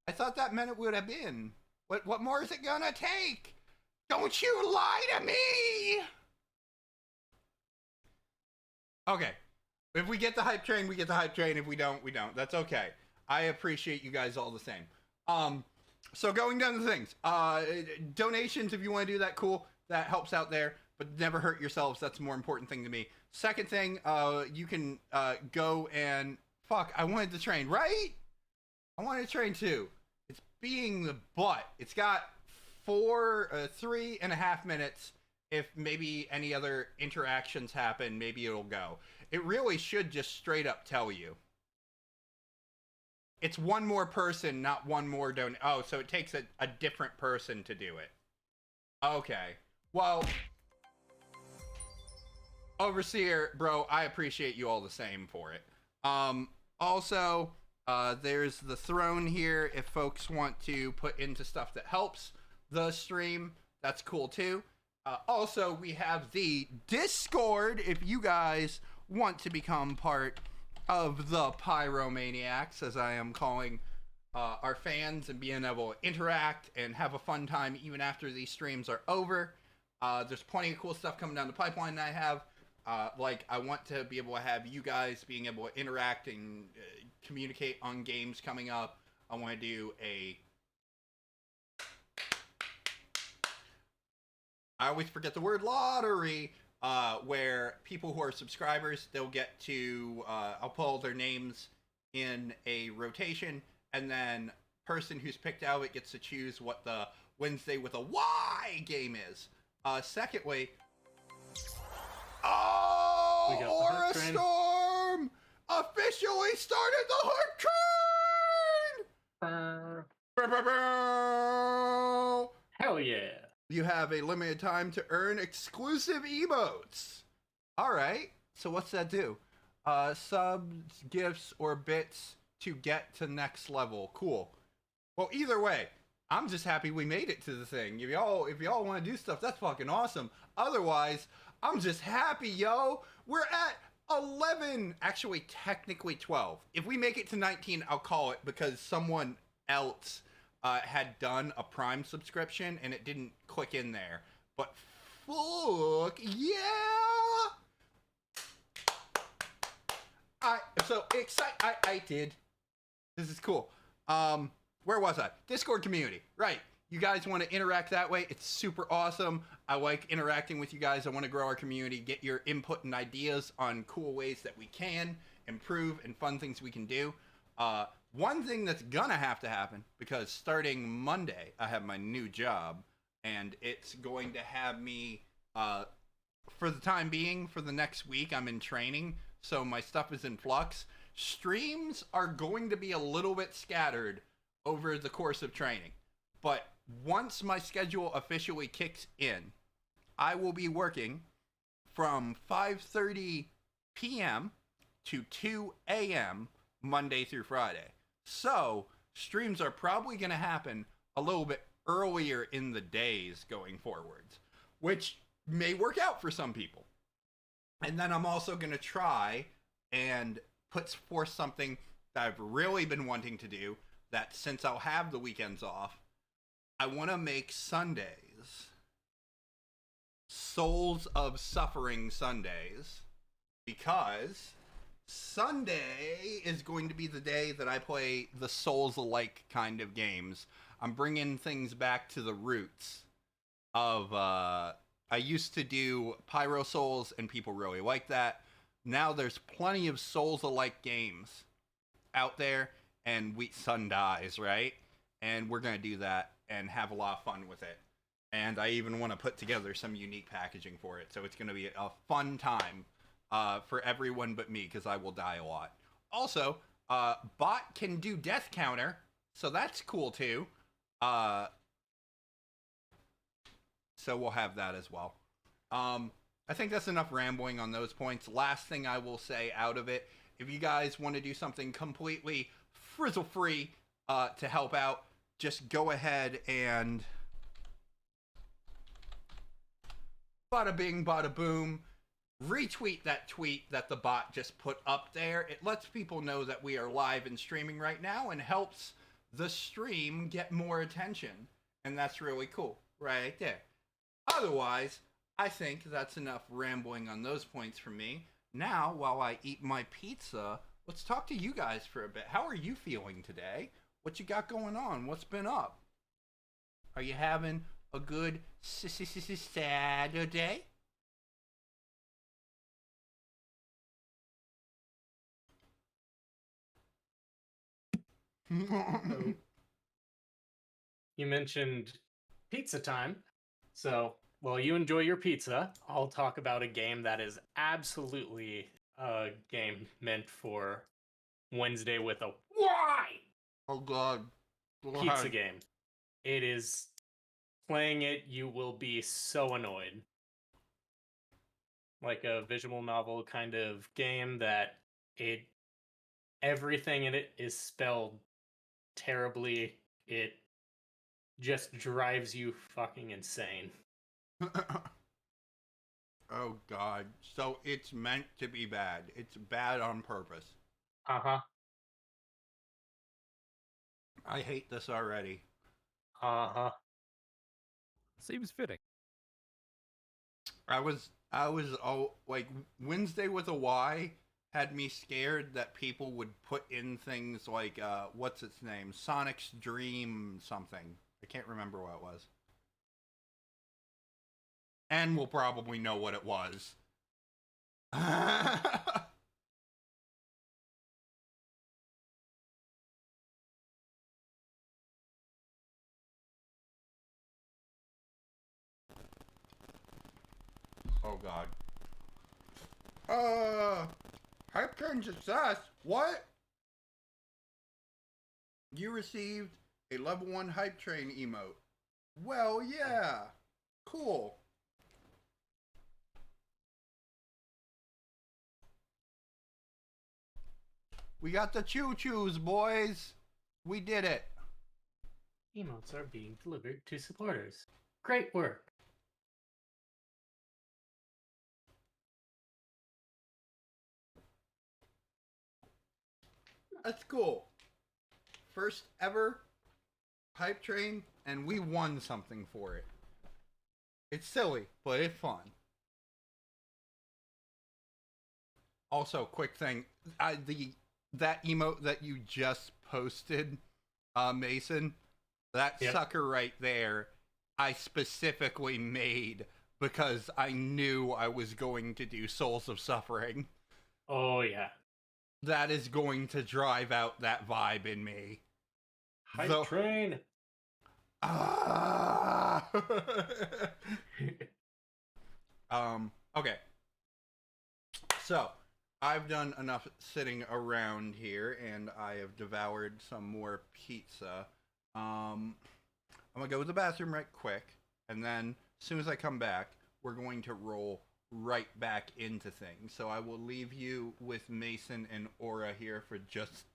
I thought that meant it would have been. What more is it gonna take? Don't you lie to me! Okay. If we get the hype train, we get the hype train. If we don't, we don't. That's okay. I appreciate you guys all the same. So going down to things. Donations, if you want to do that, cool. That helps out there. but never hurt yourselves. That's the more important thing to me. Second thing, you can go and fuck. I wanted to train, right? I wanted to train too. It's being the butt. It's got 3.5 minutes. If maybe any other interactions happen, maybe it'll go. It really should just straight up tell you. It's one more person, not one more donate. Oh, so it takes a different person to do it. Okay. Well, Overseer, bro, I appreciate you all the same for it. Also, there's the throne here. If folks want to put into stuff that helps the stream, that's cool too. Also, we have the Discord if you guys want to become part of the Pyromaniacs, as I am calling our fans, and being able to interact and have a fun time even after these streams are over. There's plenty of cool stuff coming down the pipeline that I have. Like, I want to be able to have you guys being able to interact and communicate on games coming up. I want to do I always forget the word lottery, where people who are subscribers, they'll get to, I'll pull their names in a rotation, and then person who's picked out it gets to choose what the Wednesday with a Y game is. Secondly, We got the Aura Hurt Train. Storm officially started the Hurt Train! Hell yeah. You have a limited time to earn exclusive emotes. All right. So what's that do? Subs, gifts, or bits to get to next level. Cool. Well, either way, I'm just happy we made it to the thing. If y'all want to do stuff, that's fucking awesome. Otherwise, I'm just happy, yo. We're at 11, actually technically 12. If we make it to 19, I'll call it, because someone else had done a Prime subscription and it didn't click in there. But fuck yeah! So excited. I did. This is cool. Where was I? Discord community. Right. You guys want to interact that way? It's super awesome. I like interacting with you guys. I want to grow our community, get your input and ideas on cool ways that we can improve and fun things we can do. One thing that's gonna have to happen, because starting Monday, I have my new job, and it's going to have me, for the time being, for the next week, I'm in training, so my stuff is in flux. Streams are going to be a little bit scattered over the course of training, but once my schedule officially kicks in, I will be working from 5:30 p.m. to 2 a.m. Monday through Friday. So, streams are probably going to happen a little bit earlier in the days going forwards, which may work out for some people. And then I'm also going to try and put forth something that I've really been wanting to do, that since I'll have the weekends off, I want to make Sundays Souls of Suffering Sundays, because Sunday is going to be the day that I play the Souls-alike kind of games. I'm bringing things back to the roots of, I used to do Pyro Souls, and people really like that. Now there's plenty of Souls-alike games out there, and Sun Dies, right? And we're going to do that and have a lot of fun with it. And I even want to put together some unique packaging for it, so it's going to be a fun time for everyone but me, because I will die a lot. Also, bot can do death counter, so that's cool too. So we'll have that as well. I think that's enough rambling on those points. Last thing I will say out of it, if you guys want to do something completely frizzle-free to help out, just go ahead and bada bing, bada boom, retweet that tweet that the bot just put up there. It lets people know that we are live and streaming right now and helps the stream get more attention. And that's really cool right there. Otherwise, I think that's enough rambling on those points from me. Now, while I eat my pizza, let's talk to you guys for a bit. How are you feeling today? What you got going on? What's been up? Are you having a good Saturday? So, you mentioned pizza time. So, while you enjoy your pizza, I'll talk about a game that is absolutely a game meant for Wednesday with a why Oh God. Go pizza ahead. game. It is playing it, you will be so annoyed. Like a visual novel kind of game that it everything in it is spelled terribly. It just drives you fucking insane. Oh God. So it's meant to be bad. It's bad on purpose. Uh-huh. I hate this already. Uh-huh. Seems fitting. I was like Wednesday with a Y had me scared that people would put in things like what's its name? Sonic's Dream something. I can't remember what it was. And we'll probably know what it was. Oh God. Hype train success. What? You received a level 1 hype train emote. Well, yeah. Cool. We got the choo-choos, boys. We did it. Emotes are being delivered to supporters. Great work. That's cool. First ever hype train, and we won something for it. It's silly, but it's fun. Also, quick thing, that emote that you just posted, Mason, that Yep. sucker right there, I specifically made because I knew I was going to do Souls of Suffering. Oh yeah. That is going to drive out that vibe in me. Hype Though- train. Ah! Okay. So, I've done enough sitting around here, and I have devoured some more pizza. I'm gonna go to the bathroom right quick, and then as soon as I come back, we're going to roll right back into things. So I will leave you with Mason and Aura here for just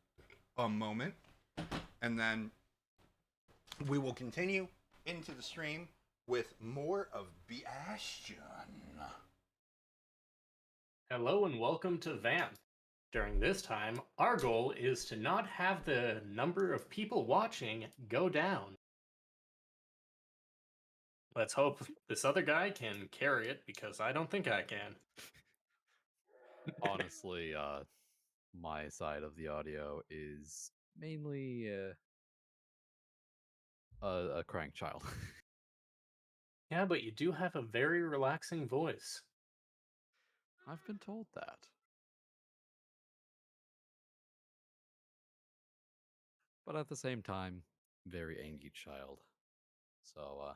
a moment, and then we will continue into the stream with more of Bastion. Hello and welcome to Vamp. During this time, our goal is to not have the number of people watching go down. Let's hope this other guy can carry it, because I don't think I can. Honestly, my side of the audio is mainly a crying child. Yeah, but you do have a very relaxing voice. I've been told that. But at the same time, very angry child. So,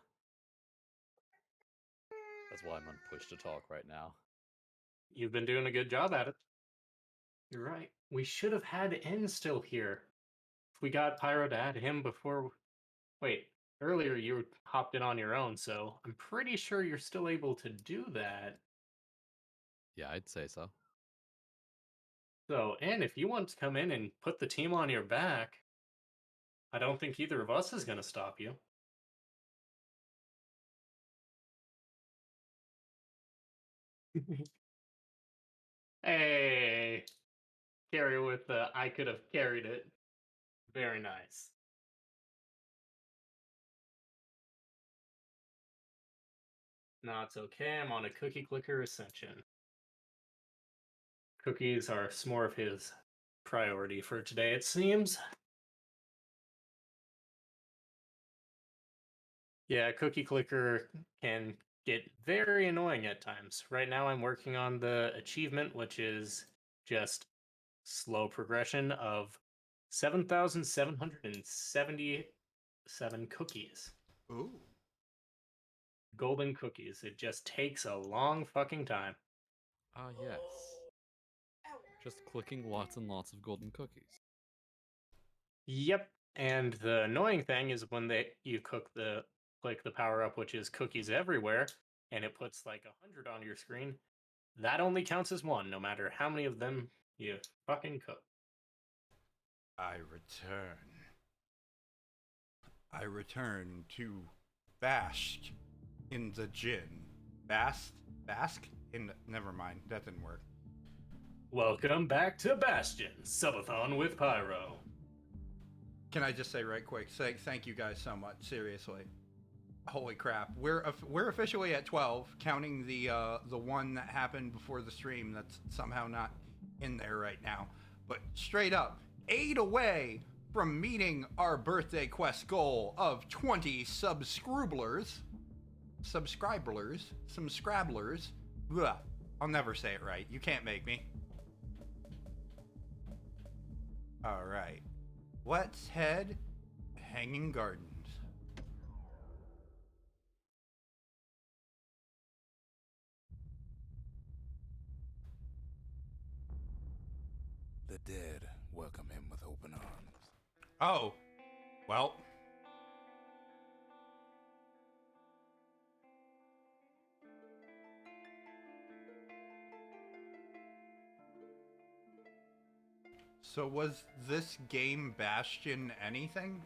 that's why I'm on push to talk right now. You've been doing a good job at it. You're right. We should have had N still here. If we got Pyro to add him before... Wait, earlier you hopped in on your own, so I'm pretty sure you're still able to do that. Yeah, I'd say so. So, N, if you want to come in and put the team on your back, I don't think either of us is going to stop you. Hey! Carry with the I could have carried it. Very nice. No, it's okay. I'm on a cookie clicker ascension. Cookies are more of his priority for today, it seems. Yeah, cookie clicker can get very annoying at times. Right now I'm working on the achievement, which is just slow progression of 7,777 cookies. Ooh. Golden cookies. It just takes a long fucking time. Ah, yes. Just clicking lots and lots of golden cookies. Yep. And the annoying thing is when you click the power up, which is cookies everywhere, and it puts like 100 on your screen. That only counts as one, no matter how many of them you fucking cook. I return to Bashed in the gin. Bask? Never mind, that didn't work. Welcome back to Bastion, subathon with Pyro. Can I just say right quick, thank you guys so much, seriously. Holy crap, we're officially at 12, counting the one that happened before the stream that's somehow not in there right now. But straight up, 8 away from meeting our birthday quest goal of 20 subscribers. Ugh, I'll never say it right. You can't make me. All right, let's head Hanging Gardens. The dead welcome him with open arms. Oh, well. So was this game Bastion anything?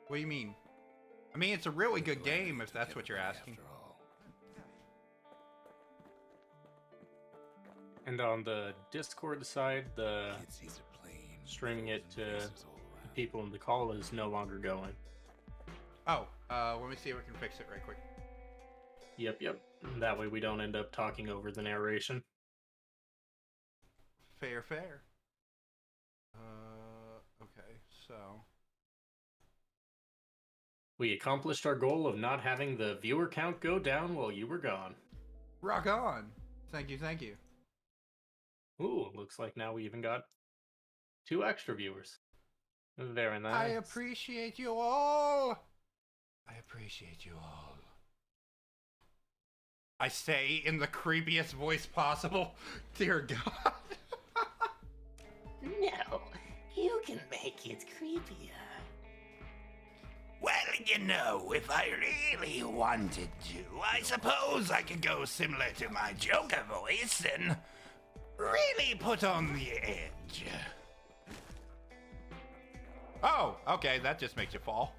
What do you mean? I mean, it's a really good game if that's what you're asking. After all. And on the Discord side, the Kids used to play streaming it to faces all around. people in the call is no longer going. Oh, let me see if I can fix it right quick. Yep. That way we don't end up talking over the narration. Fair. Okay, so... We accomplished our goal of not having the viewer count go down while you were gone. Rock on! Thank you. Ooh, looks like now we even got 2 extra viewers. Very nice. I appreciate you all! I say in the creepiest voice possible. Dear God. No, you can make it creepier. Well, you know, if I really wanted to, I suppose I could go similar to my Joker voice and really put on the edge. Oh, okay, that just makes you fall.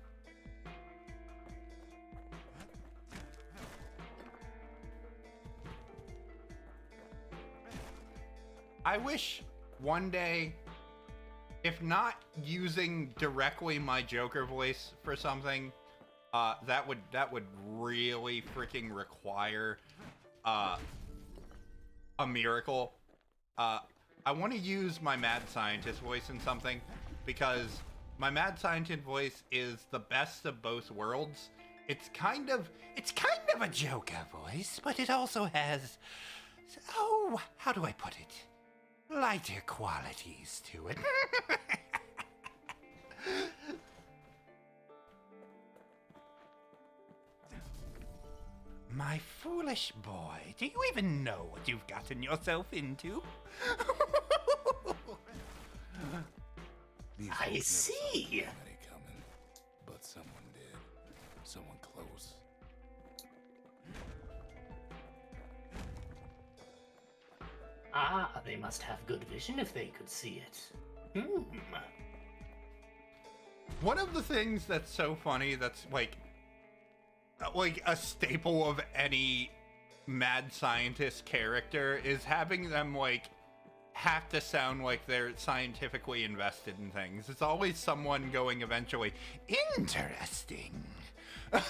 I wish one day, if not using directly my Joker voice for something, that would really freaking require a miracle. I want to use my mad scientist voice in something because my mad scientist voice is the best of both worlds. It's kind of a Joker voice, but it also has, oh, how do I put it? Lighter qualities to it. My foolish boy, do you even know what you've gotten yourself into? These I folks never see. saw anybody coming, but someone did. Someone close. Ah, they must have good vision if they could see it. One of the things that's so funny that's like a staple of any mad scientist character is having them have to sound like they're scientifically invested in things. It's always someone going eventually, interesting. I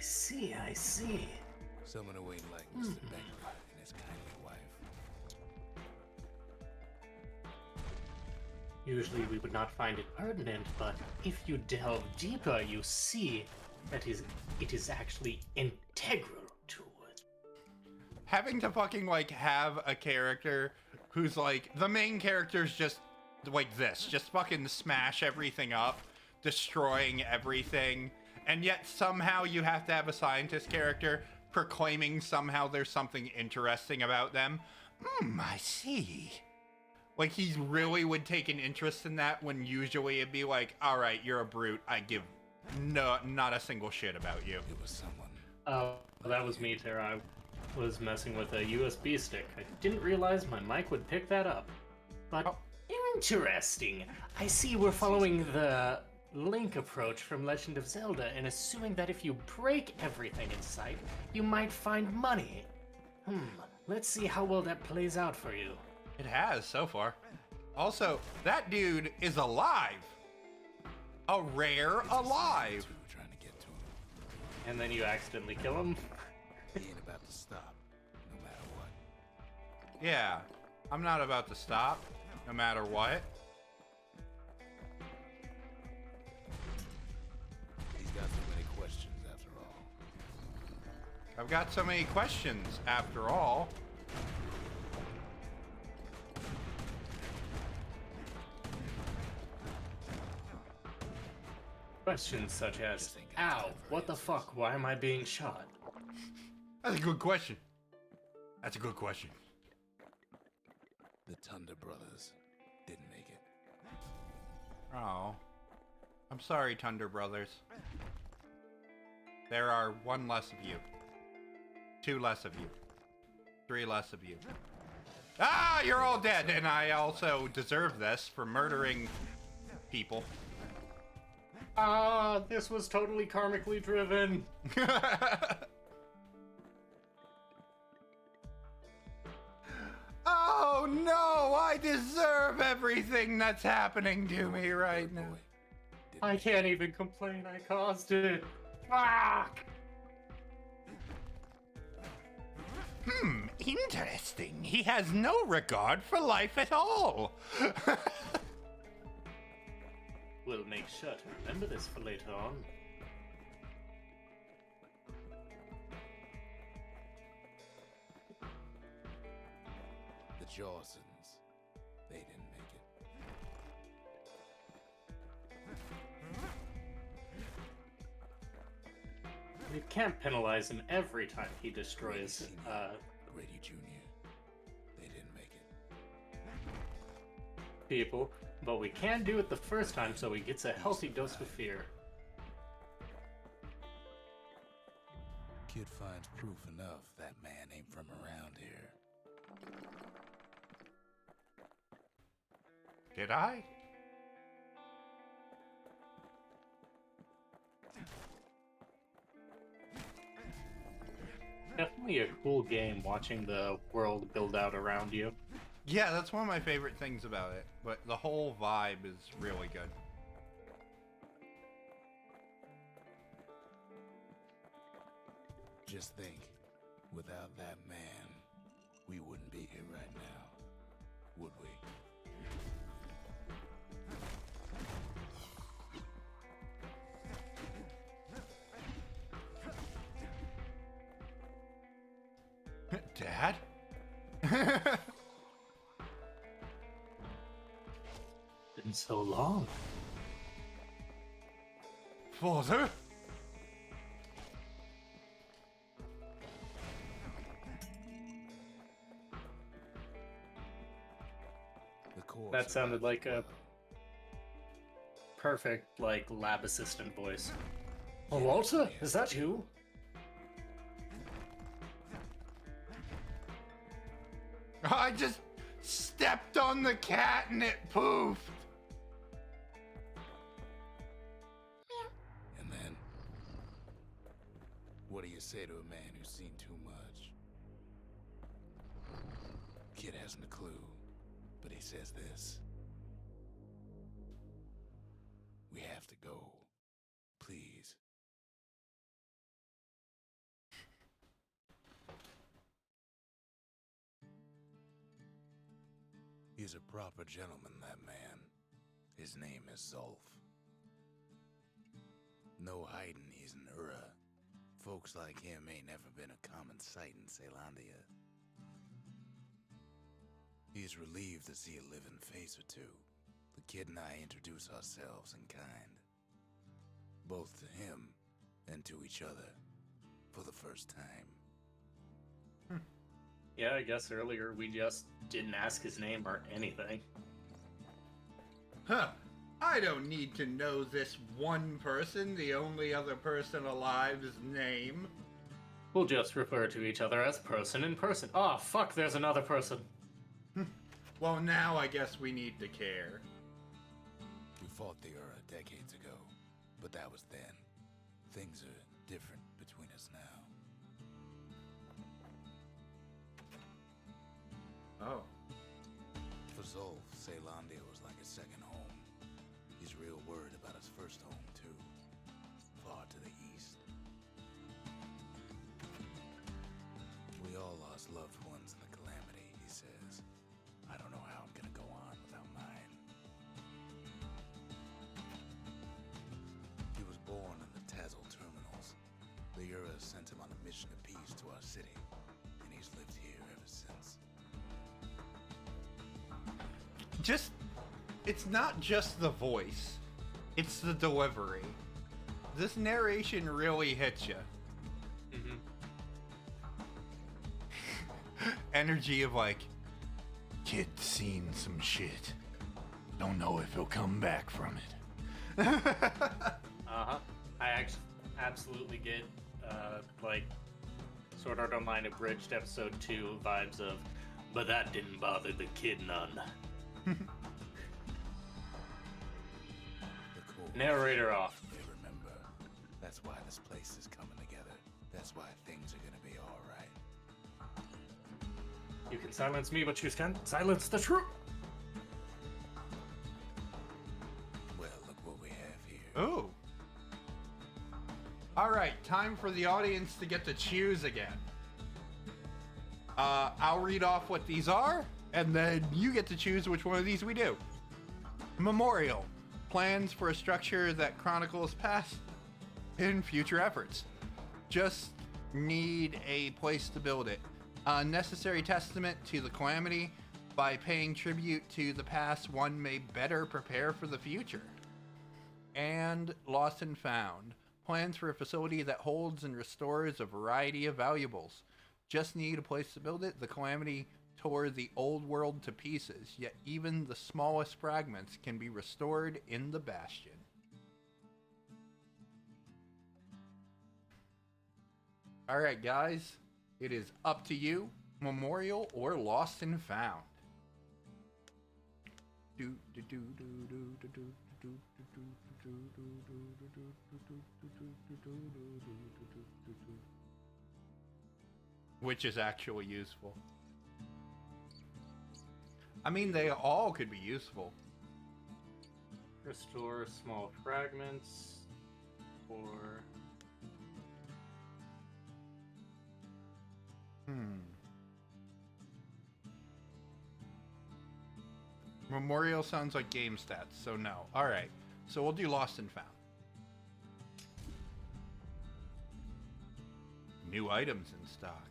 see. Someone away like Mr. Becker and his kindly wife. Usually we would not find it pertinent, but if you delve deeper, you see that it is actually integral to it. Having to fucking have a character who's the main character's just like this, just fucking smash everything up, destroying everything, and yet somehow you have to have a scientist character proclaiming somehow there's something interesting about them. I see. Like, he really would take an interest in that when usually it'd be like, all right, you're a brute. I give not a single shit about you. It was someone. Oh, that was me, Tara. I was messing with a USB stick. I didn't realize my mic would pick that up. But interesting. I see we're following the Link approach from Legend of Zelda and assuming that if you break everything in sight, you might find money. Let's see how well that plays out for you. It has so far. Also, that dude is alive. A rare alive. We were trying to get to him. And then you accidentally kill him. He ain't about to stop, no matter what. Yeah, I'm not about to stop, no matter what. He's got so many questions after all. I've got so many questions, after all. Questions such as, ow, what the fuck, why am I being shot? That's a good question. That's a good question. The Thunder Brothers didn't make it. Oh. I'm sorry, Thunder Brothers. There are 1 less of you. 2 less of you. 3 less of you. Ah, you're all dead, and I also deserve this for murdering people. Ah, this was totally karmically driven. Oh no, I deserve everything that's happening to me right now. I can't even complain, I caused it. Fuck! Interesting. He has no regard for life at all. We'll make sure to remember this for later on. The Jawsons, they didn't make it. You can't penalize him every time he destroys, Grady Jr., they didn't make it. people, but we can do it the first time so he gets a healthy dose of fear. Kid finds proof enough that man ain't from around here. Did I? Definitely a cool game watching the world build out around you. Yeah, that's one of my favorite things about it. But the whole vibe is really good. Just think, without that man, we wouldn't be here right now, would we? Dad? Been so long. Father? The core That sounded like a survived perfect, like, lab assistant voice. Oh, Walter, is that you? I just stepped on the cat and it poofed. And then, what do you say to a man who's seen too much? Kid hasn't a clue, but he says this. We have to go. Please. He's a proper gentleman, that man. His name is Zolf. No hiding he's an Ura. Folks like him ain't never been a common sight in Caelandia. He's relieved to see a living face or two. the kid and I introduce ourselves in kind. Both to him and to each other for the first time. Yeah, I guess earlier we just didn't ask his name or anything. Huh. I don't need to know this one person, the only other person alive's name. We'll just refer to each other as person in person. Oh, fuck, there's another person. Well, now I guess we need to care. We fought the Ura decades ago, but that was then. Things are different between us now. Oh. For Zolf, Ceylandia was like a second home. He's real worried about his first home, too. Far to the east. We all lost loved ones in the calamity, he says. I don't know how I'm gonna go on without mine. He was born in the Tazil terminals. The Ura sent him on a mission of peace to our city, and he's lived here ever since. It's not just the voice, it's the delivery. This narration really hits you. Energy of like, kid's seen some shit. Don't know if he'll come back from it. Uh-huh. I absolutely get, like, Sword Art Online Abridged Episode 2 vibes of, but that didn't bother the kid none. The core. Narrator off. They remember. That's why this place is coming together. That's why things are gonna be alright. You can silence me, but you can't silence the truth. Well, look what we have here. Ooh. Alright, time for the audience to get to choose again. I'll read off what these are, and then you get to choose which one of these we do. Memorial. Plans for a structure that chronicles past and future efforts. Just need a place to build it. A necessary testament to the calamity. By paying tribute to the past, one may better prepare for the future. And Lost and Found. Plans for a facility that holds and restores a variety of valuables. Just need a place to build it. The calamity tore the old world to pieces, yet even the smallest fragments can be restored in the Bastion. Alright guys, it is up to you. Memorial or Lost and Found? Which is actually useful. I mean, they all could be useful. Restore small fragments, or... Memorial sounds like game stats, so no. Alright, so we'll do Lost and Found. New items in stock.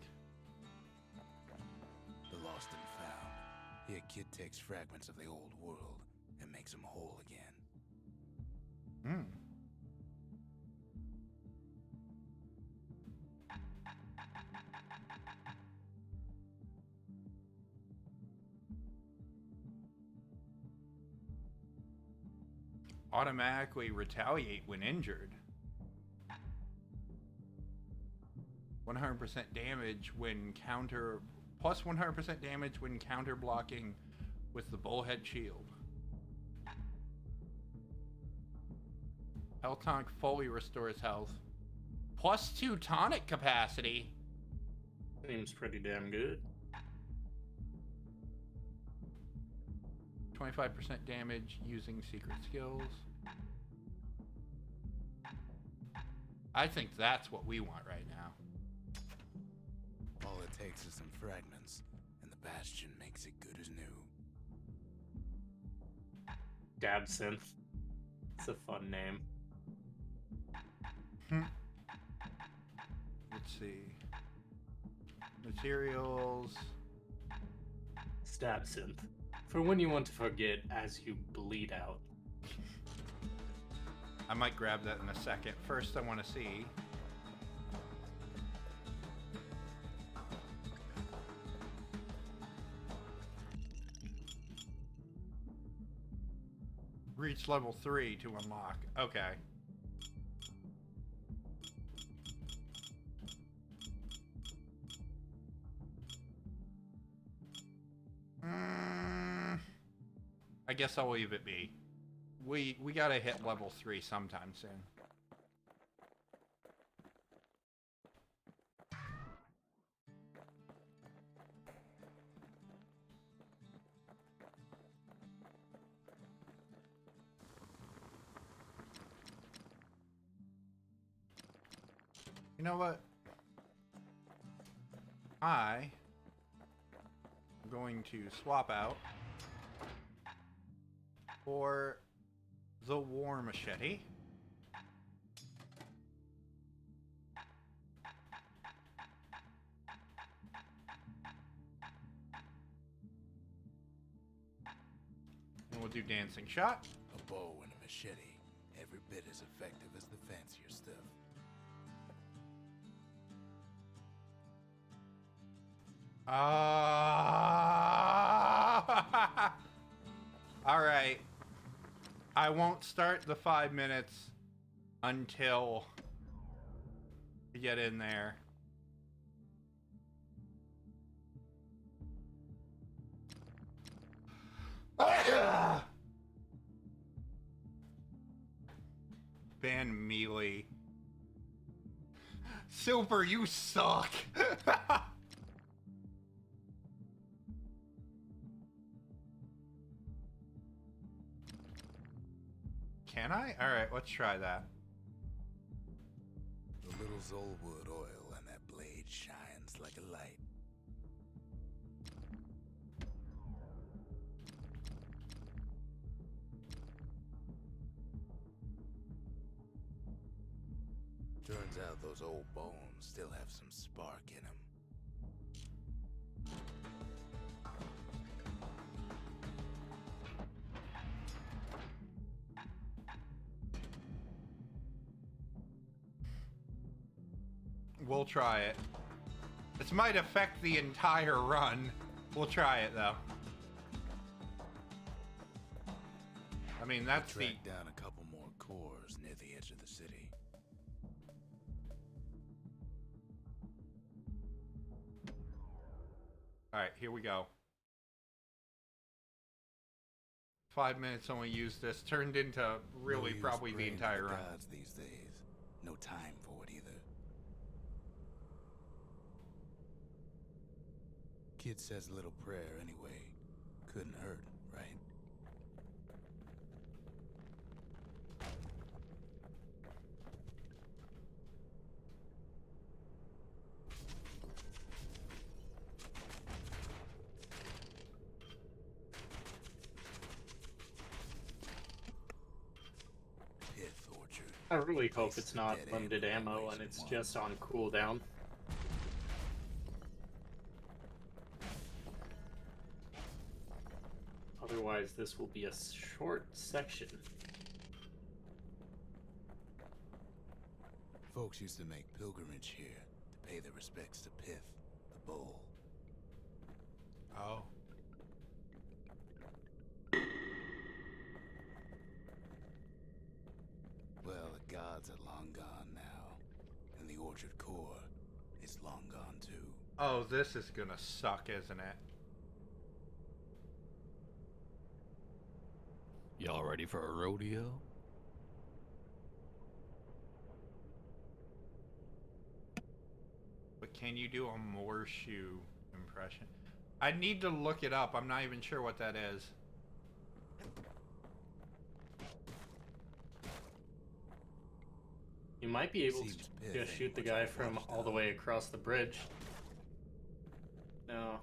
The Lost and Found. Here, kid takes fragments of the old world and makes them whole again. Automatically retaliate when injured. 100% damage when counter... Plus 100% damage when counter blocking with the bullhead shield. Health tonic fully restores health. Plus 2 tonic capacity. Seems pretty damn good. 25% damage using secret skills. I think that's what we want right now. All it takes is some fragments, and the Bastion makes it good as new. Dabsynth. It's a fun name. Let's see. Materials. Stabsynth. For when you want to forget as you bleed out. I might grab that in a second. First, I want to see. Reach level 3 to unlock. Okay. I guess I'll leave it be. We gotta hit level 3 sometime soon. You know what? I'm going to swap out for the war machete. And we'll do dancing shot. A bow and a machete, every bit as effective as the fancier stuff. All right. I won't start the 5 minutes until we get in there. Ban melee. Super, you suck. Can I? Alright, let's try that. The little Zolwood oil and that blade shines like a light. Turns out those old bones still have some spark in them. We'll try it. This might affect the entire run. We'll try it though. I mean, that's the... Track down a couple more cores near the edge of the city. Alright, here we go. 5 minutes only used this. Turned into really No use probably the praying to entire run. gods these days. No time for it either. Kid says a little prayer anyway. Couldn't hurt, right? Pith orchard. I really hope Place it's not dead end limited ammo always and it's one. just on cooldown. Otherwise, this will be a short section. Folks used to make pilgrimage here to pay their respects to Pith, the bull. Oh. Well, the gods are long gone now, and the orchard core is long gone too. Oh, this is gonna suck, isn't it? Y'all ready for a rodeo? But can you do a more shoe impression? I need to look it up. I'm not even sure what that is. You might be able Seems to Pith just ain't shoot the much guy of a from watchdog. all the way across the bridge. No.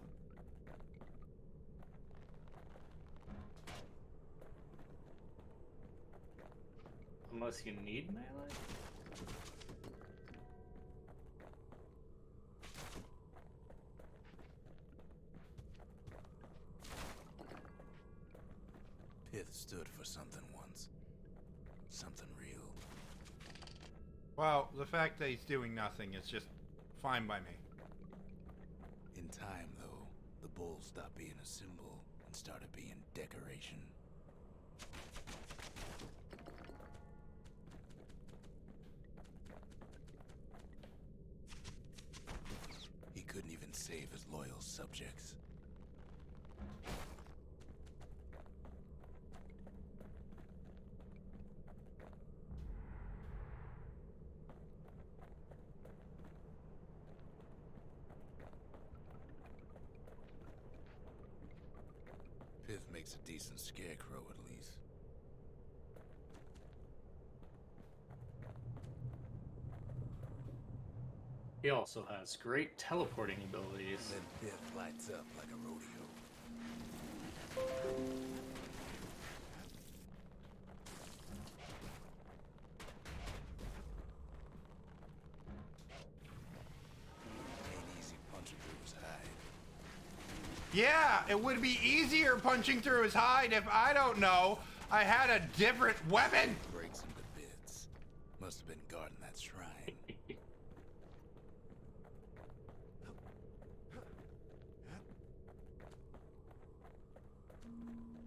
Unless you need melee? stood for something once. Something real. Well, the fact that he's doing nothing is just fine by me. In time, though, the bull stopped being a symbol and started being decoration. He couldn't even save his loyal subjects. Pith makes a decent scarecrow, at least. He also has great teleporting abilities. Then Pith lights up like a rodeo. Ain't easy punching through his hide. Yeah, it would be easier punching through his hide if, I don't know, I had a different weapon. Breaks him to bits. Must have been guarding that shrine.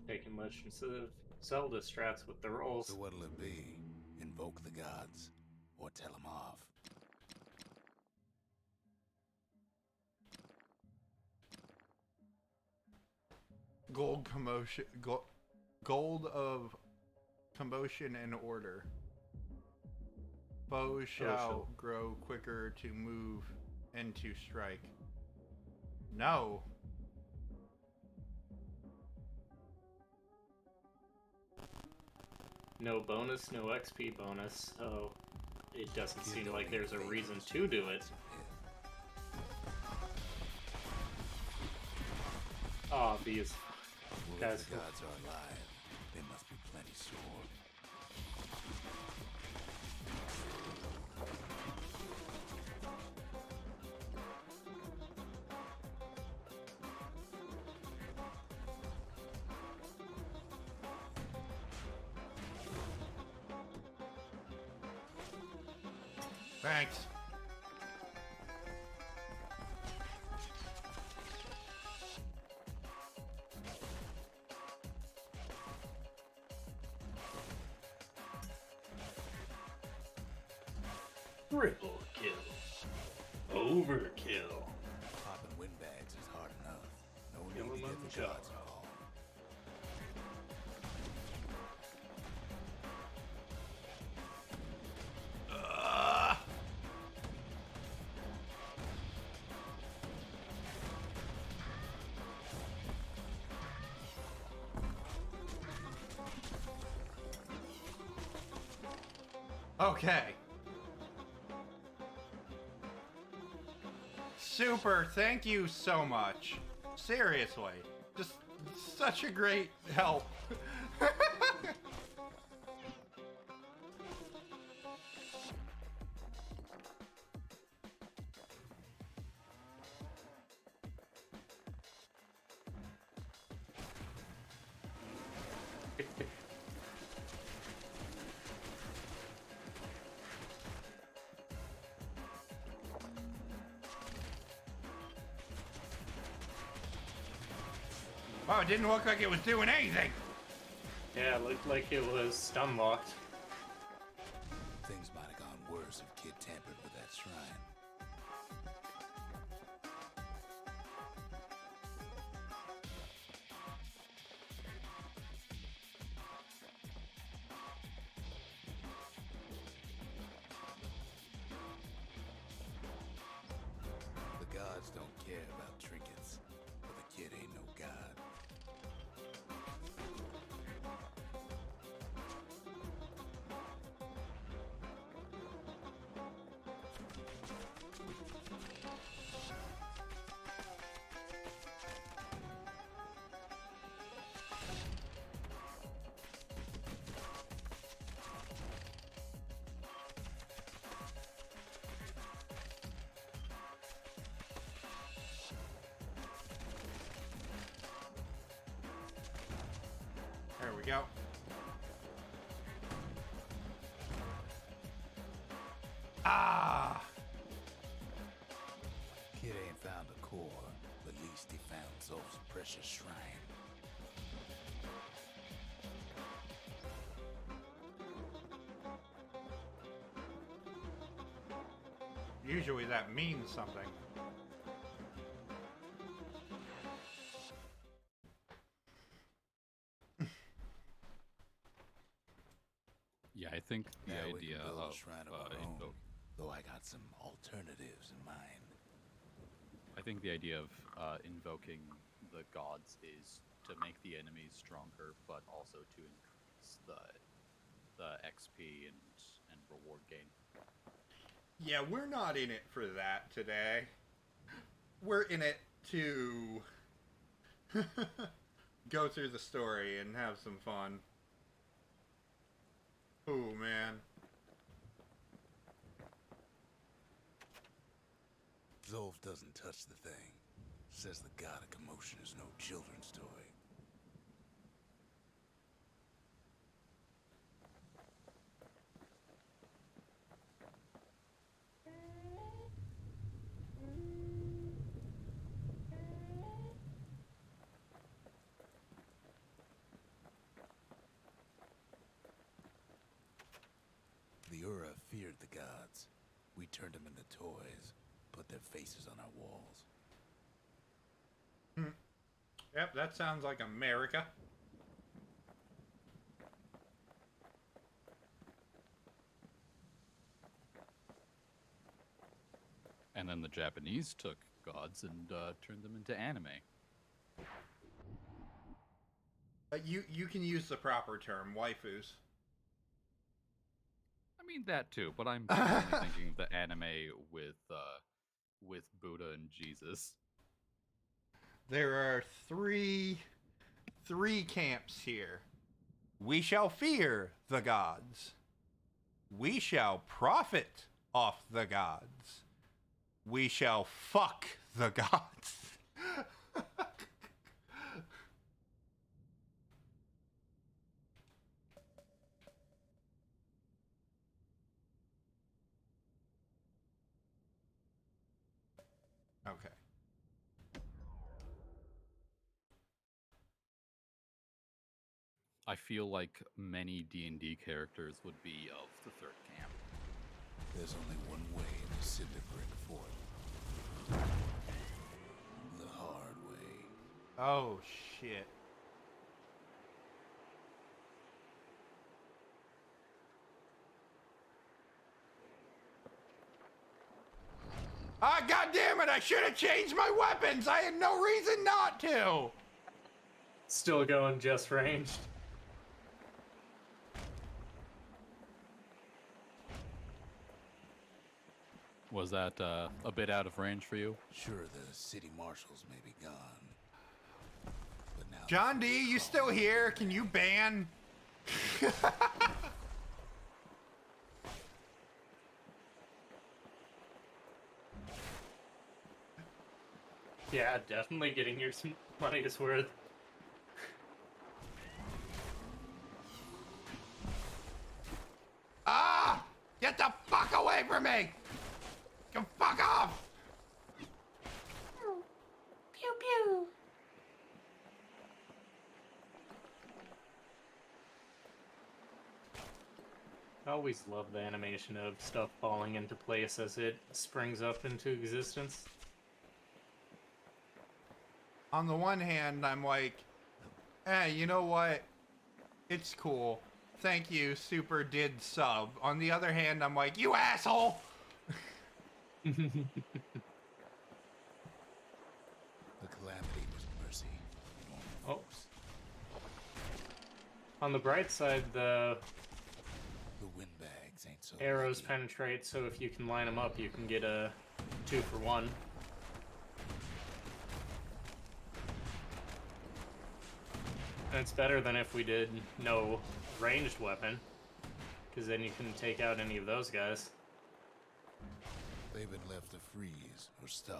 Taking much instead of Zelda strats with the rolls. So what'll it be? Invoke the gods, or tell them off? Gold commotion, gold of commotion and order. Bows shall grow quicker to move and to strike. No. No bonus, no XP bonus, so it doesn't seem like there's a reason to do it. Oh, these Well, guys. if the gods are alive, they must be plenty sore. Thanks. Triple kill. Overkill. Popping windbags is hard enough. No Kill need to him get on the the job. gods involved. Okay. Super, thank you so much. Seriously. Just such a great help. Wow, it didn't look like it was doing anything. Yeah, it looked like it was stun locked. Things might have gone worse if Kid tampered with that shrine. The gods don't care about trinkets, but the kid ain't no god. There we go. Ah! Kid ain't found a core, but at least he found Zolf's precious shrine. Usually that means something. Yeah, I think the Now we idea can build of a shrine of our own, invoke. though I got some alternatives in mind. I think the idea of invoking the gods is to make the enemies stronger, but also to increase the XP and reward gain. Yeah, we're not in it for that today. We're in it to go through the story and have some fun. Oh, man. Zolf doesn't touch the thing. Says the god of commotion is no children's toy. The Ura feared the gods. We turned them into toys, put their faces on our walls. Yep, that sounds like America. And then the Japanese took gods and turned them into anime. You can use the proper term, waifus. I mean that too, but I'm definitely thinking of the anime with Buddha and Jesus. There are three camps here. We shall fear the gods. We shall profit off the gods. We shall fuck the gods. Okay. I feel like many D&D characters would be of the third camp. There's only one way to cinder brick forth. The hard way. Oh, shit. Ah, goddammit, I should have changed my weapons! I had no reason not to! Still going just ranged. Was that a bit out of range for you? Sure, the city marshals may be gone. But now John D, you still here? Can you ban? Yeah, definitely getting your money's worth. Ah! Get the fuck away from me! You fuck off! Pew pew. I always love the animation of stuff falling into place as it springs up into existence. On the one hand, I'm like, you know what? It's cool. Thank you, Super did sub. On the other hand, I'm like, you asshole! the calamity was mercy. Oh. On the bright side, the The windbags ain't so arrows lucky. penetrate, so if you can line them up, you can get a 2-for-1. And it's better than if we did no ranged weapon, because then you couldn't take out any of those guys. They've been left to freeze or starve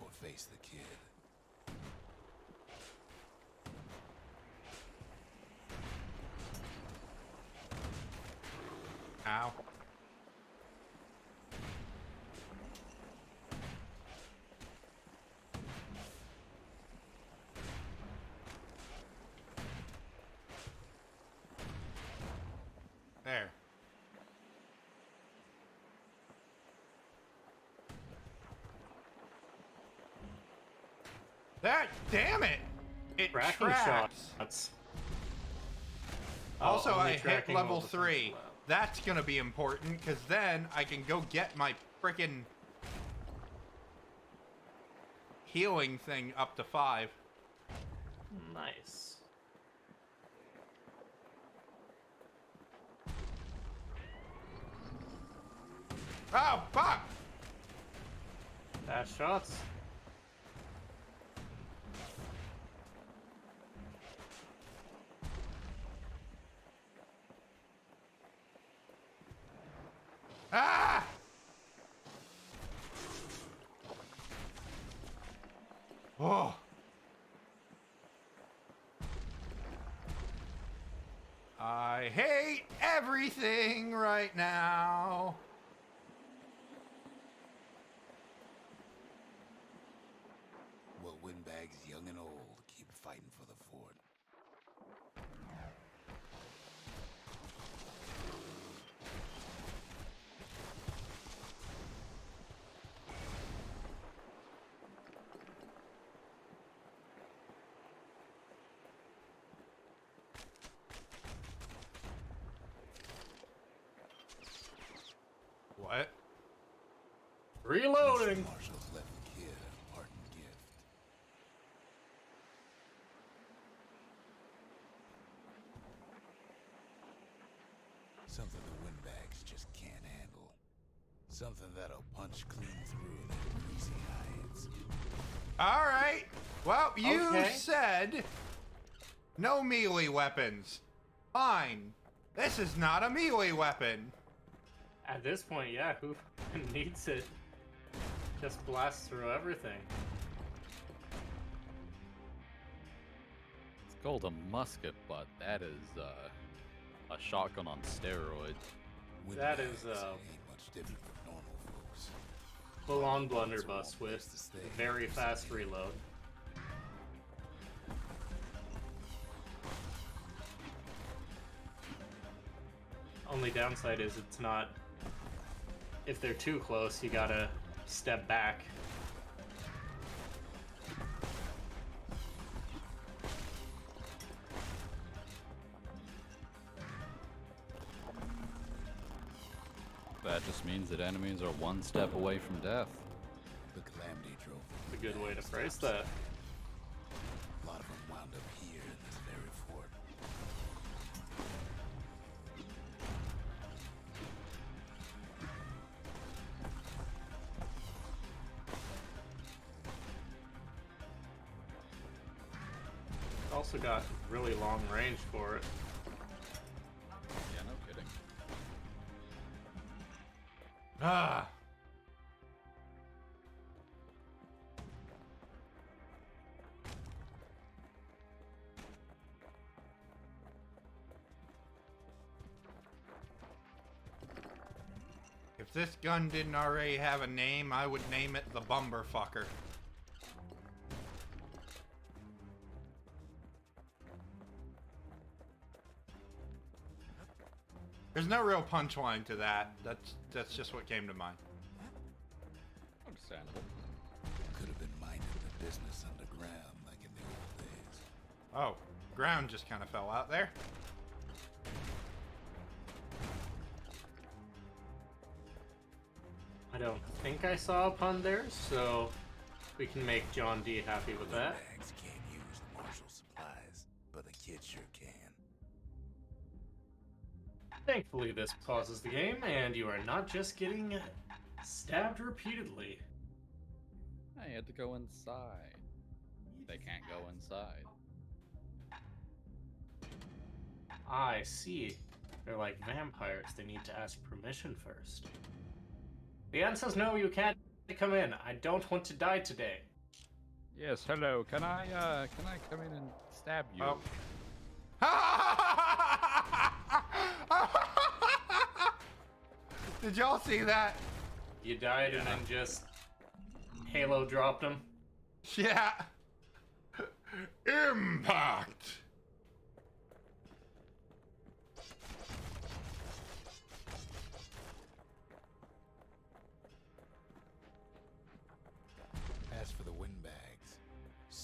or face the kid. Ow. That, damn it! It Tracking tracks. shots. Also, only I hit tracking level while defense 3. allowed. That's gonna be important, because then I can go get my frickin' healing thing up to 5. Nice. Oh, fuck! Dash shots. Ah! Oh. I hate everything right now. Well, windbags young and old keep fighting for the fort. What? Reloading. Marshall's left kid a parting gift. Something the windbags just can't handle. Something that'll punch clean through their greasy hides. All right. Well, you Okay. said no melee weapons. Fine. This is not a melee weapon. At this point, yeah, who needs it? Just blast through everything. It's called a musket, but that is a shotgun on steroids. That Windbags is, ain't much different from normal folks. Full-on blunderbuss with Place to stay. very fast reload. Only downside is it's not... If they're too close, you gotta step back. That just means that enemies are one step away from death. The calamity drove A good way to phrase stops. that. A lot of them wound up here in this very fort. Also got really long range for it. Yeah, no kidding. Ah. If this gun didn't already have a name, I would name it the Bumberfucker. There's no real punchline to that. That's just what came to mind. Understandable. Could have been minding the business underground like in the old days. Oh, ground just kind of fell out there. I don't think I saw a pun there, so we can make John D happy with that. Windbags can't use the marshal supplies, but the kid sure can. Thankfully, this pauses the game, and you are not just getting stabbed repeatedly. I had to go inside. They can't go inside. I see. They're like vampires. They need to ask permission first. The answer is no, you can't come in. I don't want to die today. Yes, hello. Can I come in and stab you? Did y'all see that? You died and then just Halo dropped him. Yeah. Impact. As for the windbags,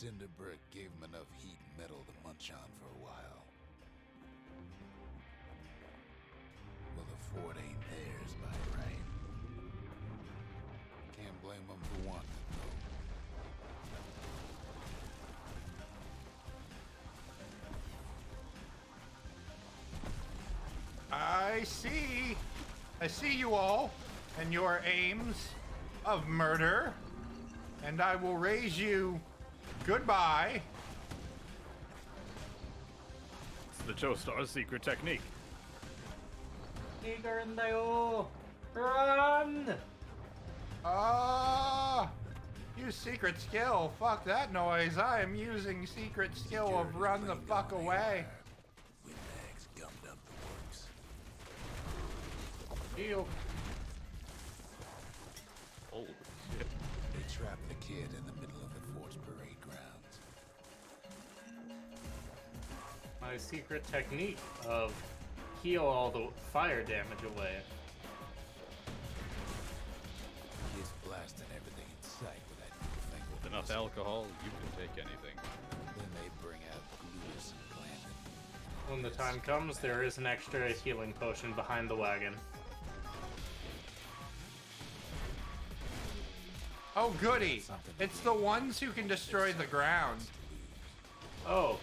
Cinder Brick gave him enough heat and metal to munch on for a while. Well, the fort ain't theirs by right. Can't blame them for wanting it, though. I see you all and your aims of murder, and I will raise you goodbye. It's the Joestar's secret technique. Run! Use secret skill. Fuck that noise. I am using secret skill of run the fuck away. Windbags gummed up the works. Heal. Holy shit. They trapped the kid in the middle of the fort's parade grounds. My secret technique of heal all the fire damage away. Kid's blasting everything in sight with that newfangled With enough missile. alcohol, you can take anything. Then they bring out Glutus and Glandon. When the time comes, there is an extra healing potion behind the wagon. Oh, goody. It's the ones who can destroy the ground. Oh.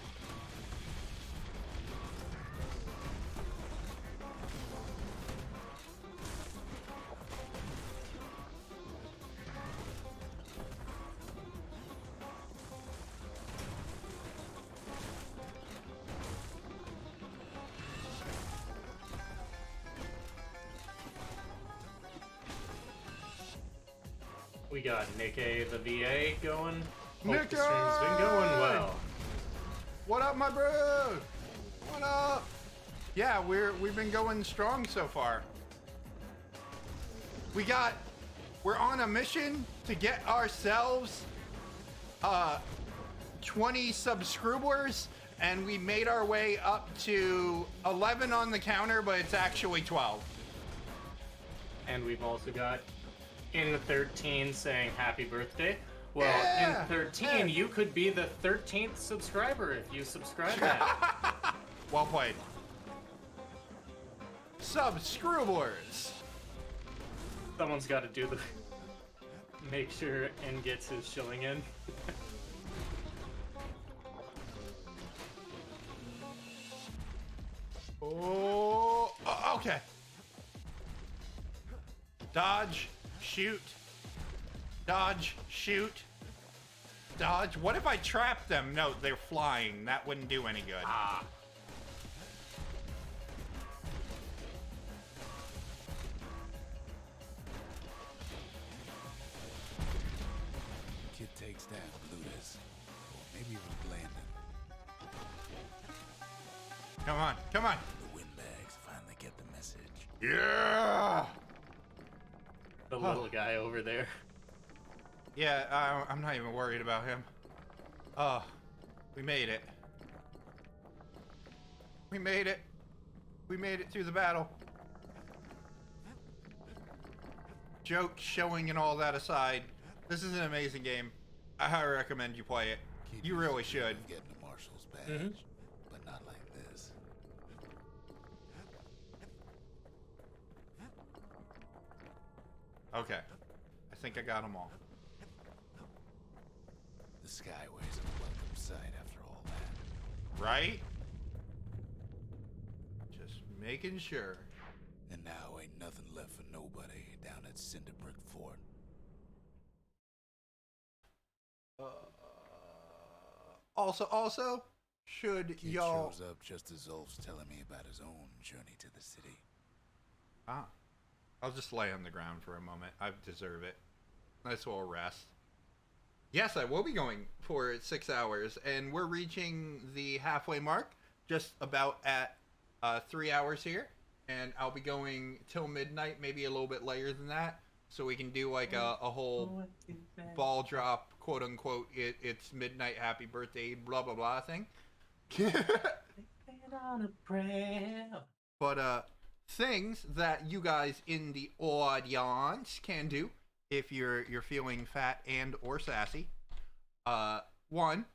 We got Nick A, the VA, going. Hope Nick the stream's been going well. What up, my bro? What up? Yeah, we've been going strong so far. We're on a mission to get ourselves 20 subscribers, and we made our way up to 11 on the counter, but it's actually 12. And we've also got in 13 saying happy birthday. Well, Yeah, in 13, yeah. you could be the 13th subscriber if you subscribe that. Well played. Subscribers. Someone's got to do the make sure and gets his shilling in. Oh, okay. Dodge, shoot. Dodge, shoot. Dodge. What if I trap them? No, they're flying. That wouldn't do any good. Ah. Kid takes down Glutus. Or maybe even Glandon. Come on, come on. The windbags finally get the message. Yeah. The little guy over there. Yeah, I'm not even worried about him. Oh, we made it. We made it. We made it through the battle. Jokes, showing, and all that aside, this is an amazing game. I highly recommend you play it. Kid You used really to should. dream of getting a marshal's badge, but not like this. Okay. I think I got them all. The Skyway's a welcome sight after all that. Right? Just making sure. And now ain't nothing left for nobody down at Cinderbrick Fort. Also, should Kid y'all... shows up just as Ulf's telling me about his own journey to the city. Ah. I'll just lay on the ground for a moment. I deserve it. Nice little rest. Yes, I will be going for 6 hours, and we're reaching the halfway mark, just about at 3 hours here, and I'll be going till midnight, maybe a little bit later than that, so we can do like a whole ball drop, quote unquote, it's midnight, happy birthday, blah blah blah thing. But things that you guys in the audience can do if you're feeling fat and or sassy. one,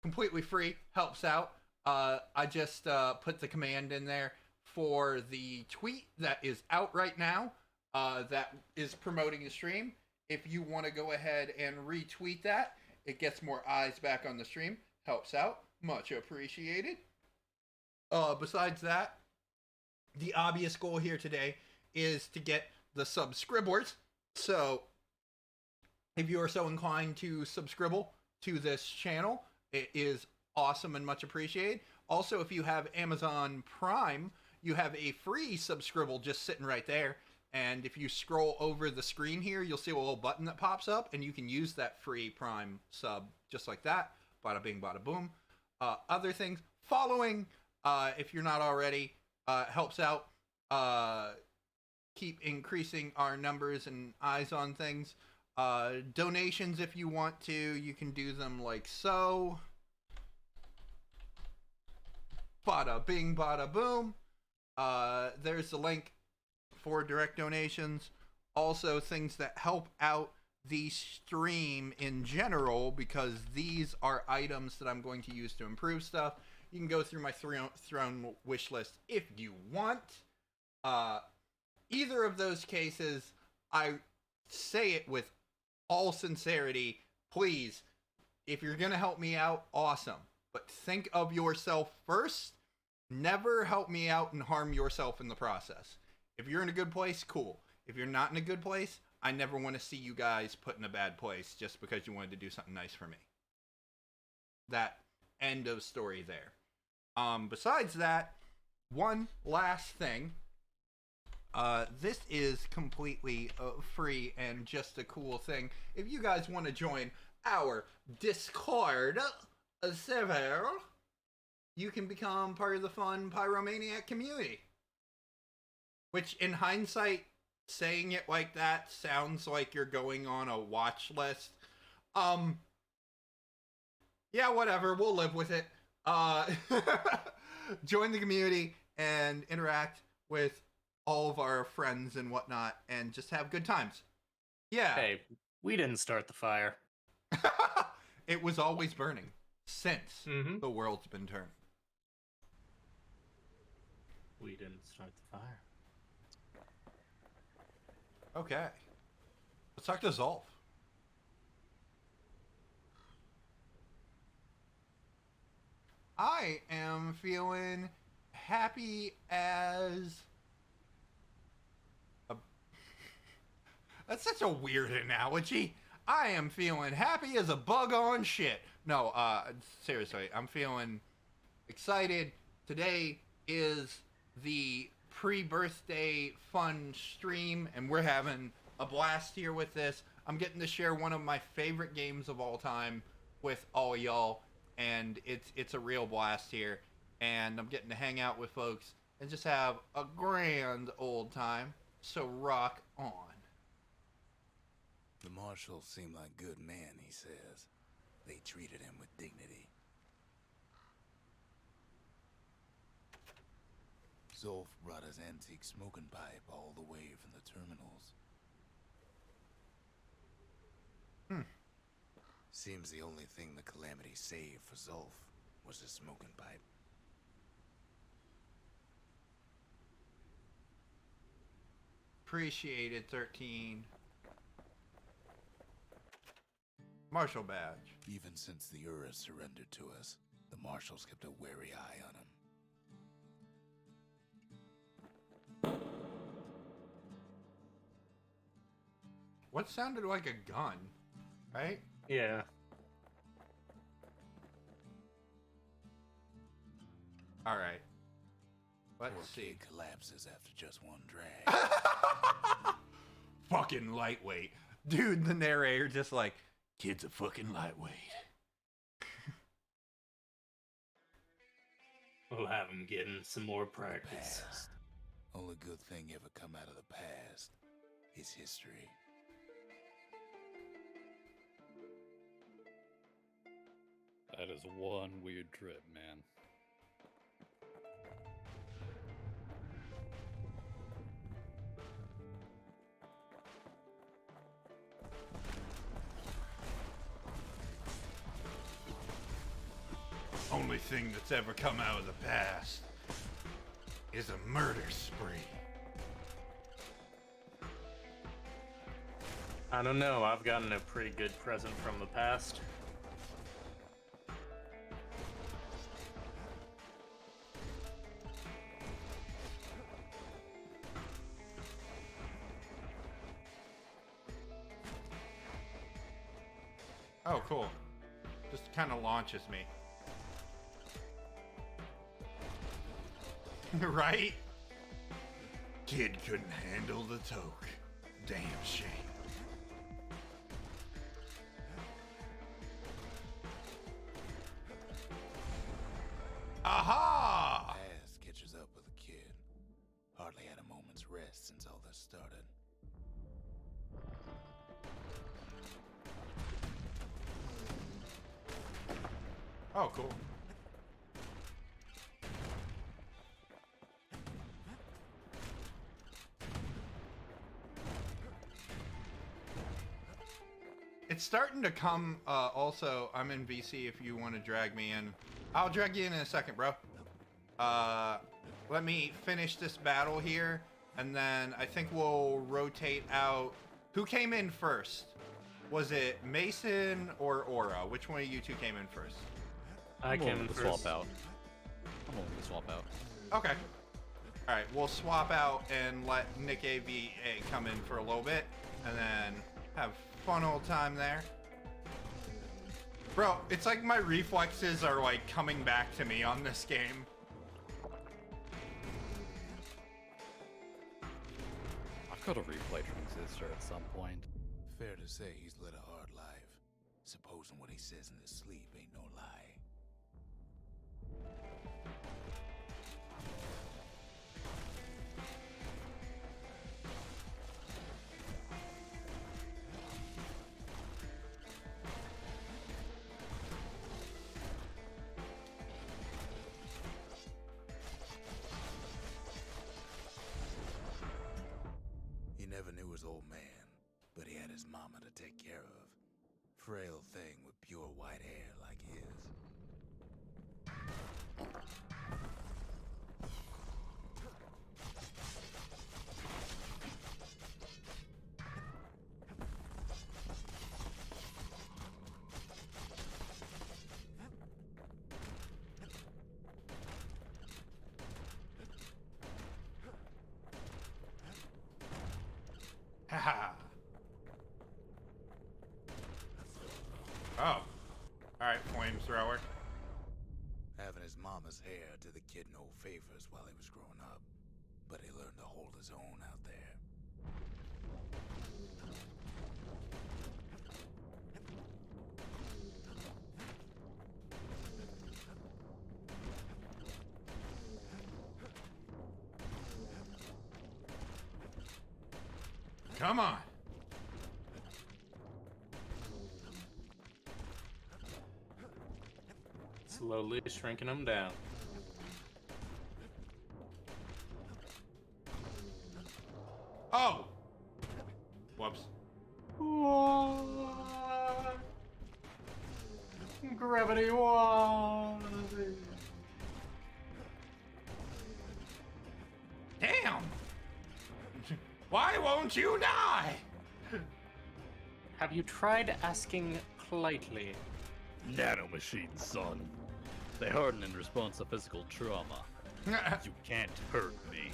completely free, helps out. I just put the command in there for the tweet that is out right now that is promoting the stream. If you want to go ahead and retweet that, it gets more eyes back on the stream. Helps out. Much appreciated. Besides that, the obvious goal here today is to get the subscribers. So, if you are so inclined to subscribe to this channel, it is awesome and much appreciated. Also, if you have Amazon Prime, you have a free subscribe just sitting right there. And if you scroll over the screen here, you'll see a little button that pops up, and you can use that free Prime sub just like that. Bada bing, bada boom. Other things, following, if you're not already, helps out. Keep increasing our numbers and eyes on things. Donations, if you want to, you can do them like so. Bada bing, bada boom. There's the link for direct donations. Also, things that help out the stream in general, because these are items that I'm going to use to improve stuff. You can go through my throne wish list if you want. Either of those cases, I say it with all sincerity, please, if you're going to help me out, awesome. But think of yourself first. Never help me out and harm yourself in the process. If you're in a good place, cool. If you're not in a good place, I never want to see you guys put in a bad place just because you wanted to do something nice for me. That end of story there. Besides that, one last thing. This is completely free and just a cool thing. If you guys want to join our Discord server, you can become part of the fun Pyromaniac community. Which, in hindsight, saying it like that sounds like you're going on a watch list. Yeah, whatever. We'll live with it. Join the community and interact with all of our friends and whatnot, and just have good times. Yeah. Hey, we didn't start the fire. It was always burning since the world's been turning. We didn't start the fire. Okay. Let's talk to Zolf. I am feeling happy as a... That's such a weird analogy. I am feeling happy as a bug on shit. No, seriously, I'm feeling excited. Today is the pre-birthday fun stream, and we're having a blast here with this. I'm getting to share one of my favorite games of all time with all y'all, and it's a real blast here. And I'm getting to hang out with folks and just have a grand old time. So rock on. The marshals seem like good men, he says. They treated him with dignity. Zolf brought his antique smoking pipe all the way from the terminals. Seems the only thing the Calamity saved for Zolf was his smoking pipe. Appreciate it, 13. Marshal badge. Even since the Ura surrendered to us, the marshals kept a wary eye on him. What sounded like a gun, right? Yeah. All right. Let's Poor see. kid collapses after just one drag. Fucking lightweight. Dude, the narrator just like, kid's a fucking lightweight. We'll have him getting some more practice. Past. Only good thing ever come out of the past is history. That is one weird trip, man. only thing that's ever come out of the past is a murder spree. I don't know. I've gotten a pretty good present from the past. Oh, cool. Just kind of launches me. Right? Kid couldn't handle the toke. Damn shame. Aha! Ass catches up with the kid. Hardly had a moment's rest since all this started. Oh, cool. It's starting to come, also, I'm in VC if you want to drag me in. I'll drag you in a second, bro. Let me finish this battle here, and then I think we'll rotate out. Who came in first? Was it Mason or Aura? Which one of you two came in first? I came in to first. swap out. I'm willing to swap out. Okay. All right, we'll swap out and let Nick AVA come in for a little bit, and then have fun old time there. Bro, it's like my reflexes are like coming back to me on this game. I've got to replay Transistor at some point. Fair to say he's led a hard life. Supposing what he says in his sleep ain't no lie. He never knew his old man, but he had his mama to take care of. Frail thing with pure white hair like his. Haha. Oh. Alright, flamethrower. Having his mama's hair did the kid no favors while he was growing up, but he learned to hold his own out there. Come on. Slowly shrinking them down. Oh! Whoops. Gravity was. Damn! Why won't you die? Have you tried asking politely? Nanomachines, son. They harden in response to physical trauma. You can't hurt me.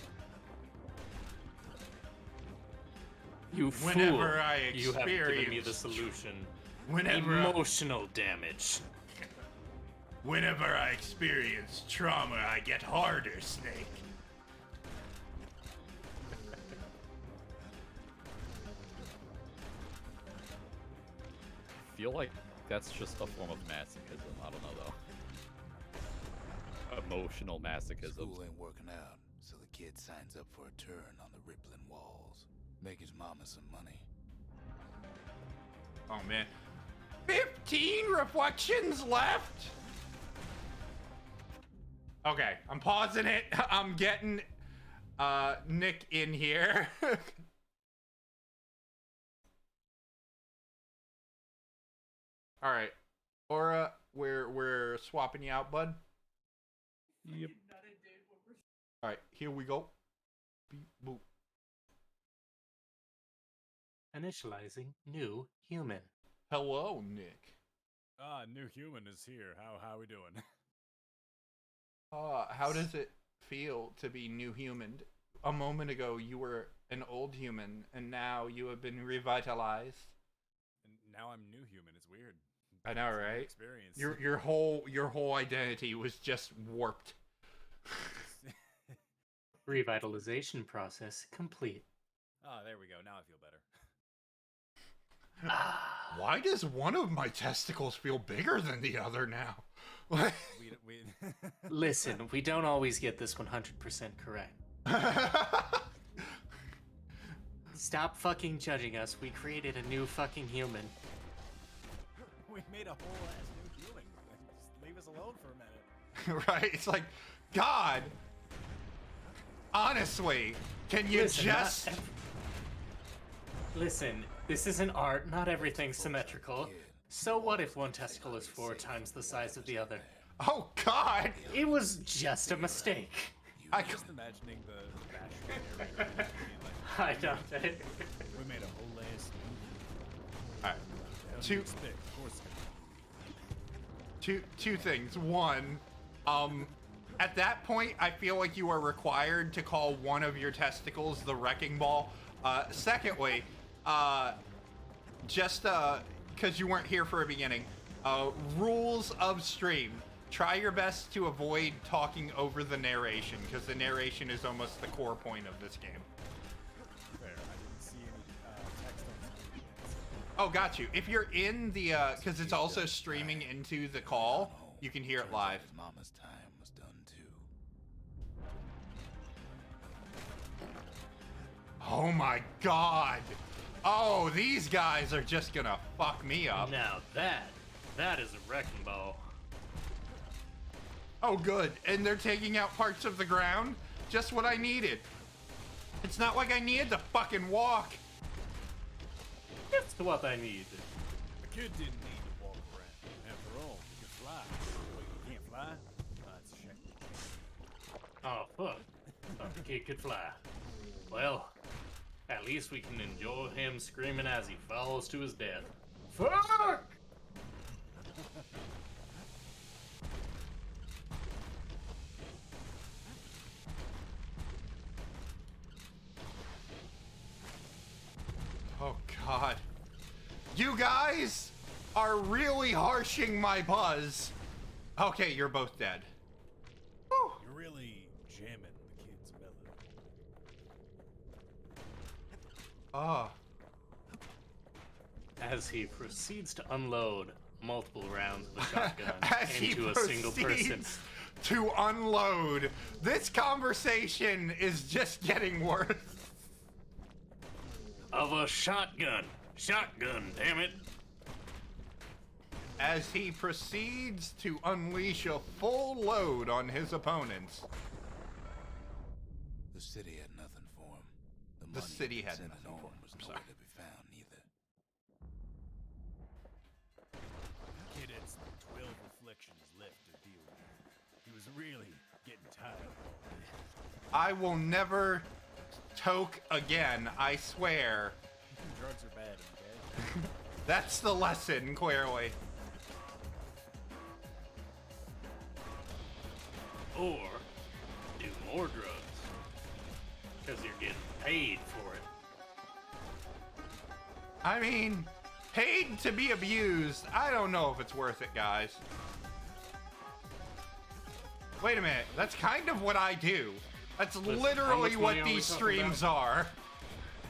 You fool! Whenever I You have given me the experience- solution. Whenever Emotional damage. whenever I experience trauma, I get harder, Snake. I feel like that's just a form of masochism. I don't know though. Emotional masochism. School ain't working out, so the kid signs up for a turn on the rippling walls. Make his mama some money. Oh man. 15 reflections left? Okay, I'm pausing it. I'm getting Nick in here. All right, Aura, we're swapping you out, bud. Yep. All right, here we go. Beep, boop. Initializing new human. Hello, Nick. New human is here. How we doing? How does it feel to be new human? A moment ago, you were an old human, and now you have been revitalized. And now I'm new human. It's weird. I know, It's a new right? Experience. Your whole identity was just warped. Revitalization process complete. Oh, there we go. Now I feel better. Why does one of my testicles feel bigger than the other now? We Listen, we don't always get this 100% correct. Stop fucking judging us. We created a new fucking human. we made a whole ass new human. Just leave us alone for a minute. Right? It's like, God, honestly, can you Listen, just... Listen, this isn't art. Not everything's symmetrical. So what if one testicle is 4 times the size of the other? Oh, God! It was just a mistake. I'm just imagining the Bastion area being like, I doubt it. we made a whole ass new Alright, human. Two- Expect, of course. two things. One, at that point, I feel like you are required to call one of your testicles the wrecking ball. Secondly, just because you weren't here for a beginning, rules of stream. Try your best to avoid talking over the narration, because the narration is almost the core point of this game. Fair. I didn't see any text on screen yet. Oh, got you. If you're in the, because it's also streaming into the call, you can hear it live. His mama's time was done too. Oh my God. Oh, these guys are just gonna fuck me up. Now that is a wrecking ball. Oh, good. And they're taking out parts of the ground? Just what I needed. It's not like I needed to fucking walk. That's what I need. The kid didn't need to walk around. After all, he could fly. Wait, you can't fly? It's a shame. Oh, fuck. Thought the kid could fly. Well, at least we can enjoy him screaming as he falls to his death. Fuck! Oh, God. You guys are really harshing my buzz. Okay, you're both dead. Whew. You're really jamming the kid's melody. Ah. As he proceeds to unload multiple rounds of the shotgun As he into a single person. proceeds to unload. This conversation is just getting worse. Of a shotgun. Shotgun, damn it. As he proceeds to unleash a full load on his opponents. The city had nothing for him. The money city he'd had sent nothing home for him. was I'm nowhere sorry. to be found either. Kid had some 12 reflections left to deal with. He was really getting tired of all this. I will never toke again, I swear. Drugs are bad, okay? That's the lesson, clearly. Or do more drugs. Because you're getting paid for it. I mean, paid to be abused. I don't know if it's worth it, guys. Wait a minute. That's kind of what I do. That's Listen, how literally much what money are we these talking streams about? are.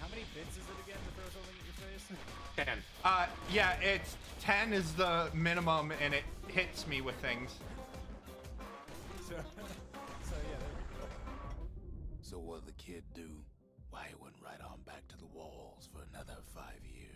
How many bits is it again to throw something at your face? 10. Yeah, it's 10 is the minimum, and it hits me with things. So yeah, there we go. So what'd the kid do? Why, he went right on back to the walls for another 5 years.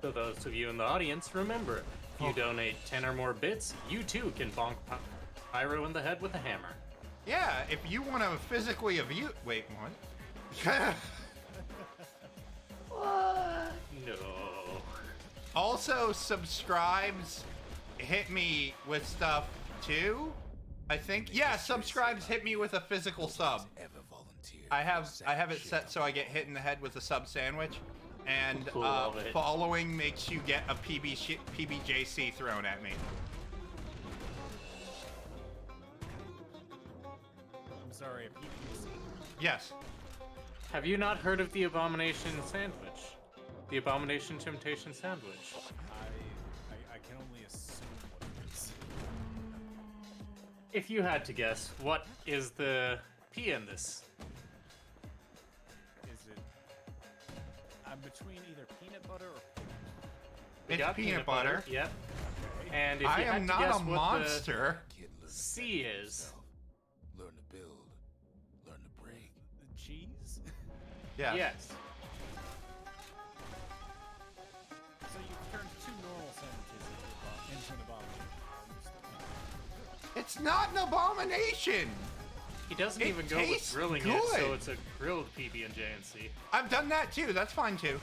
So those of you in the audience, remember, if you donate 10 or more bits, you too can bonk Pyro in the head with a hammer. Yeah, if you want to physically abuse. Wait, what? No. Also, subscribes hit me with stuff too. I think. Yeah, subscribes hit me with a physical sub. Ever volunteered I have for it set so I get hit in the head with a sub sandwich, and Cool, love it. following makes you get a PBJC thrown at me. I'm sorry, a PPC. Yes. Have you not heard of the Abomination Sandwich? The Abomination Temptation Sandwich. I can only assume what it is. If you had to guess, what is the P in this? Is it? I'm between either peanut butter or We It's got peanut butter. Yep. And if I you had am to not guess a what the monster. Kid, learn to C protect is. yourself. Learn to build. Learn to break. the cheese. Yeah. Yes. So you've turned two normal sandwiches into an abomination. It's not an abomination. He doesn't It even go with tastes grilling it, so good. it's a grilled PB and J and C. I've done that too. That's fine too.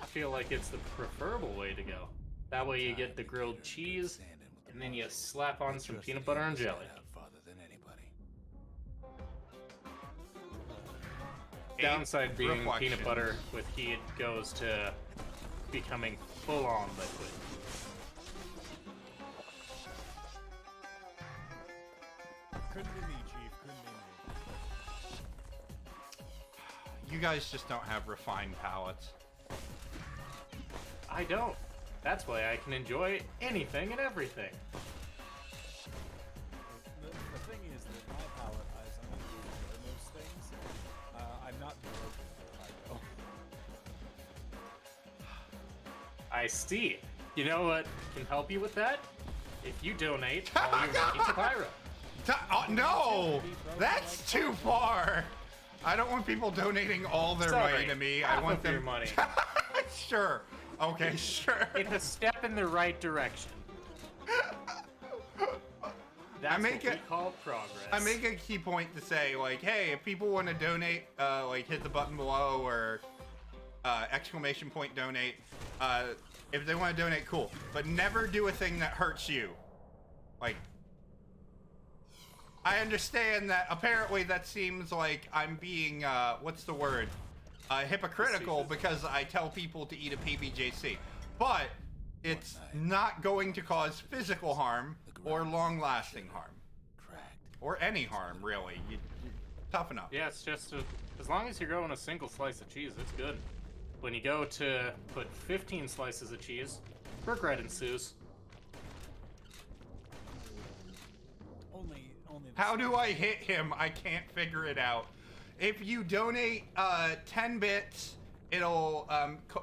I feel like it's the preferable way to go. That way you get the grilled cheese, and then you slap on some Trust peanut the butter and youngest jelly. out farther than anybody. Downside being reflection. peanut butter with heat goes to becoming full-on liquid. Couldn't be me, Chief. Couldn't be me. You guys just don't have refined palates. I don't. That's why I can enjoy anything and everything. The thing is that my palate has only enjoy most things. I'm not broken for I I see. You know what can help you with that? If you donate all your money to Pyro. No, that's too far. I don't want people donating all their Sorry, money to me. I half want of them. your money. Sure. Okay. Sure. It's a step in the right direction. That's make what it- we call progress. I make a key point to say, like, hey, if people want to donate, like, hit the button below or exclamation point donate. If they want to donate, cool. But never do a thing that hurts you. Like, I understand that apparently that seems like I'm being, what's the word? Hypocritical because I tell people to eat a PBJC. But it's not going to cause physical harm or long-lasting harm. Cracked. Or any harm, really. You toughen up. Yeah, it's just as long as you're going a single slice of cheese, it's good. When you go to put 15 slices of cheese, regret ensues. only the How do I hit him? I can't figure it out. If you donate 10 bits, it'll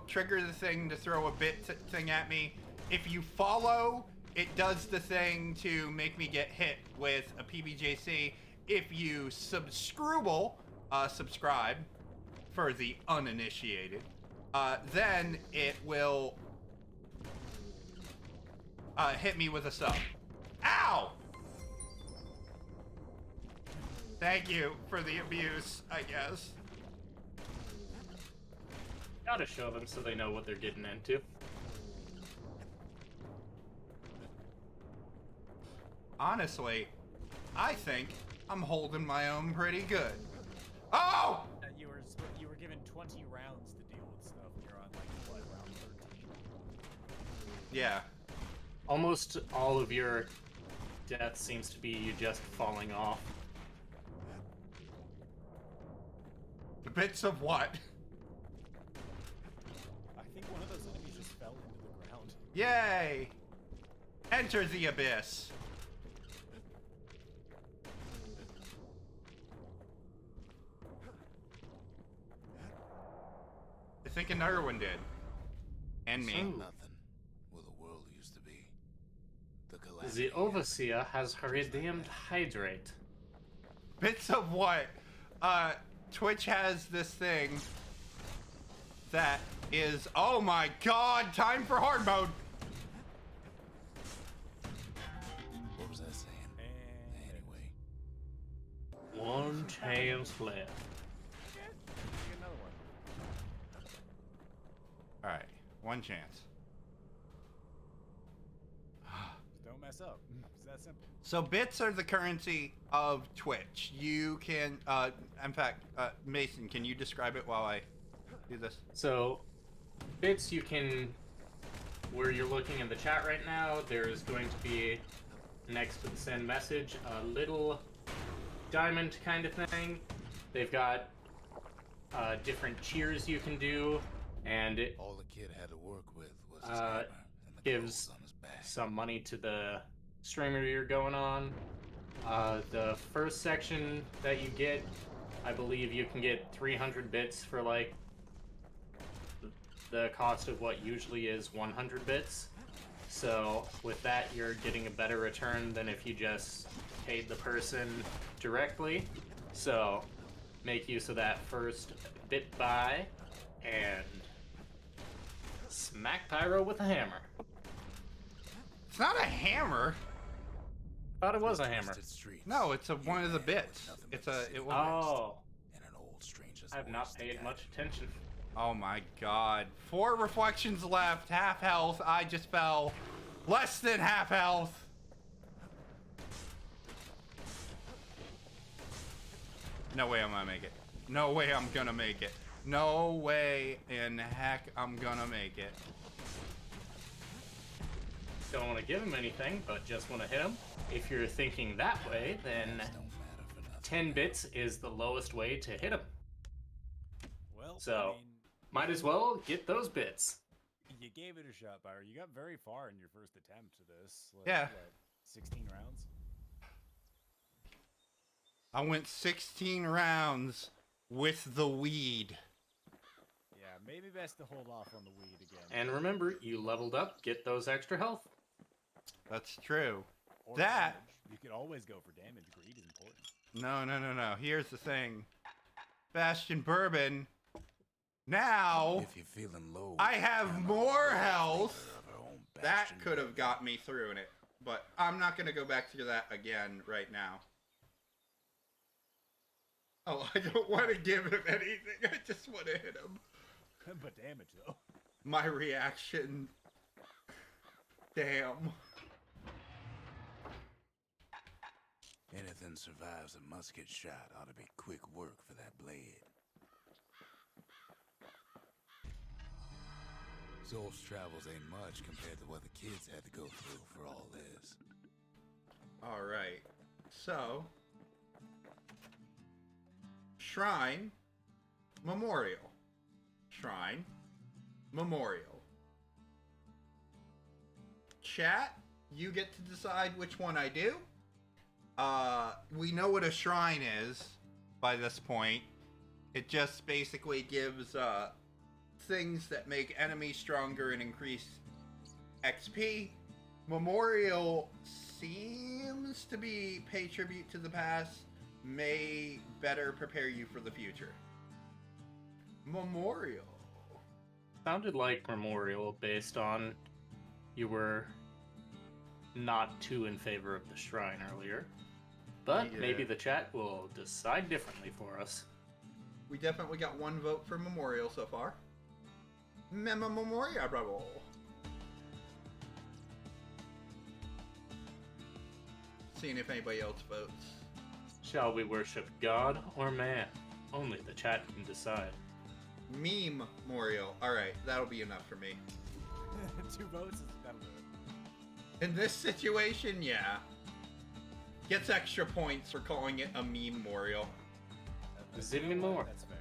trigger the thing to throw a bit thing at me. If you follow, it does the thing to make me get hit with a PBJC. If you subscribe for the uninitiated, then it will hit me with a sub. Ow! Thank you for the abuse, I guess. Gotta show them so they know what they're getting into. Honestly, I think I'm holding my own pretty good. Oh! you were given 20 rounds to deal with stuff, and you're on like what, round 13? Yeah. Almost all of your death seems to be you just falling off. Bits of what? I think one of those enemies just fell into the ground. Yay! Enter the abyss. I think another one did. And me. So- Nothing. Will the world used to be. The calamity. The Overseer has her redeemed hydrate. Bits of what? Twitch has this thing that is, oh my god, time for hard mode. What was One chance left. Okay. Get another one. All right, one chance. Just don't mess up. It's that simple. So bits are the currency of Twitch. You can, in fact, Mason, can you describe it while I do this? So, bits you can, where you're looking in the chat right now, there's going to be next to the send message a little diamond kind of thing. They've got different cheers you can do, and it All the kid had to work with was his hammer and the gives clothes on his back. some money to the streamer you're going on. The first section that you get, I believe you can get 300 bits for like the cost of what usually is 100 bits. So with that, you're getting a better return than if you just paid the person directly. So make use of that first bit buy and smack Pyro with a hammer. It's not a hammer. Thought it was a hammer. Twisted streets. No, it's one of the Here, bits. nothing It's but a. city It was. Oh, and an old stranger's I have not voice to paid guide much you. attention. Oh my god. 4 reflections left. Half health. I just fell. Less than half health. No way I'm gonna make it. No way I'm gonna make it. No way in heck I'm gonna make it. Don't want to give him anything, but just want to hit him. If you're thinking that way, then Don't matter for nothing. 10 bits is the lowest way to hit him. Well, So, I mean, might as well get those bits. you gave it a shot, Byron. You got very far in your first attempt to this. Like, Yeah. What, 16 rounds? I went 16 rounds with the weed. Yeah, maybe best to hold off on the weed again. And remember, you leveled up, get those extra health. That's true. Or that- damage. You could always go for damage. Greed is important. No. Here's the thing. Bastion Bourbon. Now, If you're feeling low, I have count on more the health. maker of our own that Bastion could have bourbon. got me through in it. But I'm not going to go back to that again right now. Oh, I don't want to give him anything. I just want to hit him. But damage, though. My reaction. Damn. Anything survives a musket shot ought to be quick work for that blade. Zolf's travels ain't much compared to what the kids had to go through for all this. Alright. So. Shrine. Memorial. Shrine. Memorial. Chat, you get to decide which one I do. We know what a shrine is by this point. It just basically gives things that make enemies stronger and increase XP. Memorial seems to be pay tribute to the past, may better prepare you for the future. Memorial. Sounded like Memorial based on you were not too in favor of the shrine earlier. But Yeah. maybe the chat will decide differently for us. We definitely got one vote for Memorial so far. Memorial. Seeing if anybody else votes. Shall we worship God or man? Only the chat can decide. Meme Memorial. Alright, that'll be enough for me. 2 votes? That'll do it. In this situation, yeah. Gets extra points for calling it a meme memorial. Zip me more. That's fair.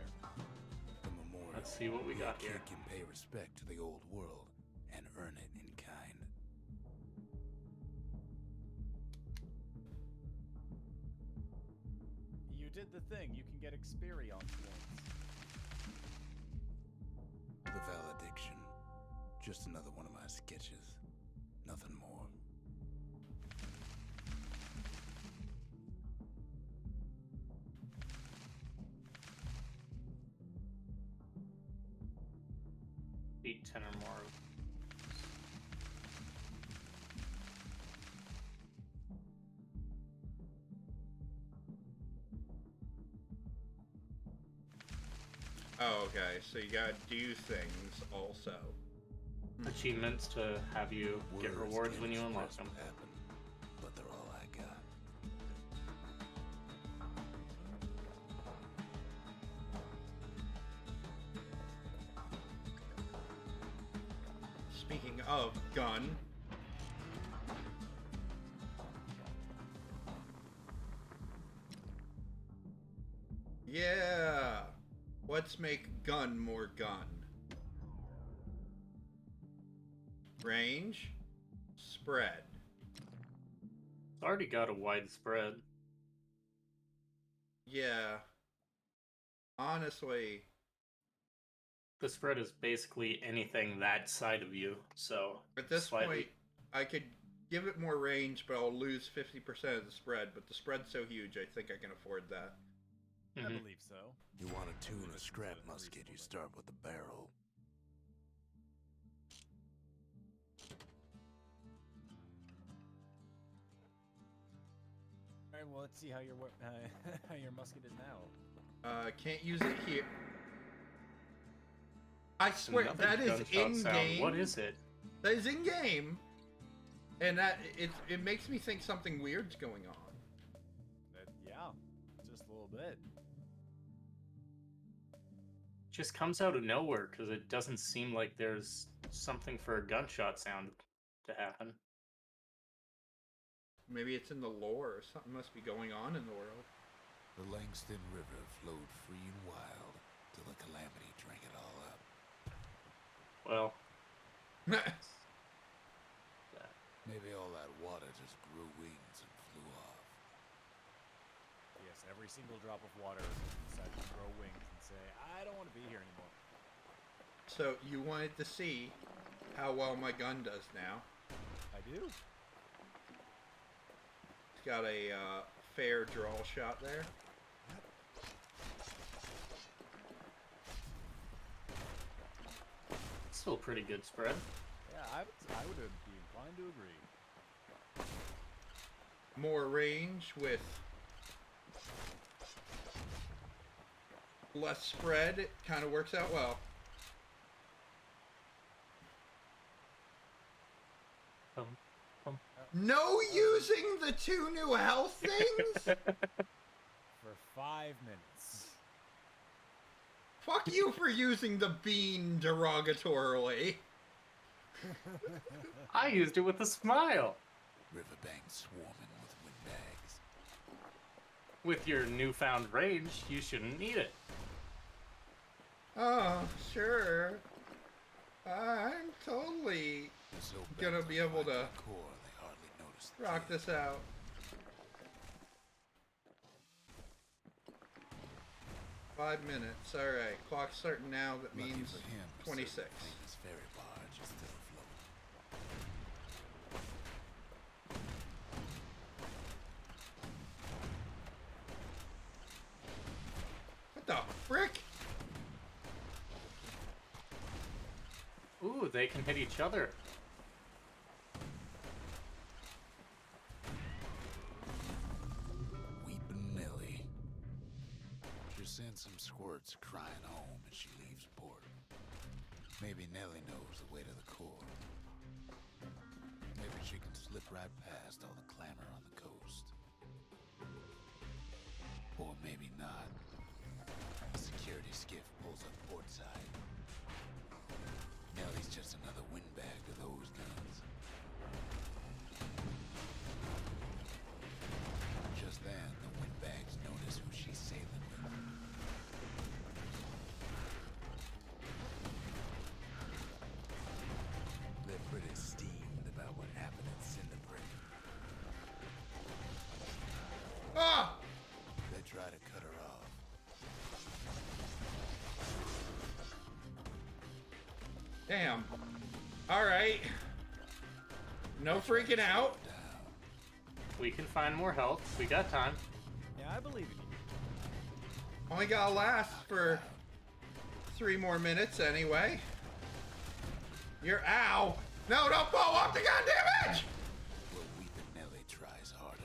The memorial. Let's see what we got Kid here. can pay respect to the old world and earn it in kind. You did the thing. You can get experience points. The valediction. Just another one of my sketches. Nothing more. Beat 10 or more. Oh, okay. So you gotta do things also. Achievements to have you get Words rewards can't when you unlock express them. what happened, but they're all I got. Speaking of gun. Yeah. Let's make gun more gun. Range. Spread. It's already got a wide spread. Yeah. Honestly. The spread is basically anything that side of you, so At this slightly. point, I could give it more range, but I'll lose 50% of the spread. But the spread's so huge, I think I can afford that. I Mhm. believe so. You want to tune a scrap musket, you start with the barrel. All right, well, let's see how your how your musket is now. Can't use it here. I swear, Another that is gunshot in sound. game. What is it? That is in game, and that it makes me think something weird's going on. Yeah, just a little bit. Just comes out of nowhere because it doesn't seem like there's something for a gunshot sound to happen. Maybe it's in the lore, or something must be going on in the world. The Langston River flowed free and wild till the calamity drank it all up. Well, Maybe all that water just grew wings and flew off. Yes, every single drop of water decided to grow wings and say, I don't want to be here anymore. So you wanted to see how well my gun does now. I do. It's got a fair draw shot there. still pretty good spread. Yeah, I would be inclined to agree. More range with less spread. It kind of works out well. No using the 2 new health things? For 5 minutes. Fuck you for using the bean derogatorily. I used it with a smile. Riverbank swarming with windbags. With your newfound range, you shouldn't need it. Oh, sure. I'm totally They're so gonna bent be on able finding to the core, they hardly notice the rock kid. this out. Five minutes. All right. Clock's starting now. That Lucky means for him, 26. Pacific Famous ferry barge is still afloat. What the frick? Ooh, they can hit each other. Weepin' Millie. She sends some squirts crying home as she leaves port. Maybe Nellie knows the way to the core. Maybe she can slip right past all the clamor on the coast. Or maybe not. A security skiff pulls up portside. Nellie's just another windbag to those guns. Just then, the windbags notice who she's sailing with. They're pretty steamed about what happened at Cinderbreak. Ah! They try to cut her off. Damn. All right. No freaking out. We can find more health. We got time. Yeah, I believe in you. Only gotta last for 3 more minutes anyway. You're ow. No, don't blow up the goddamn Well, Weepin' Nellie tries harder.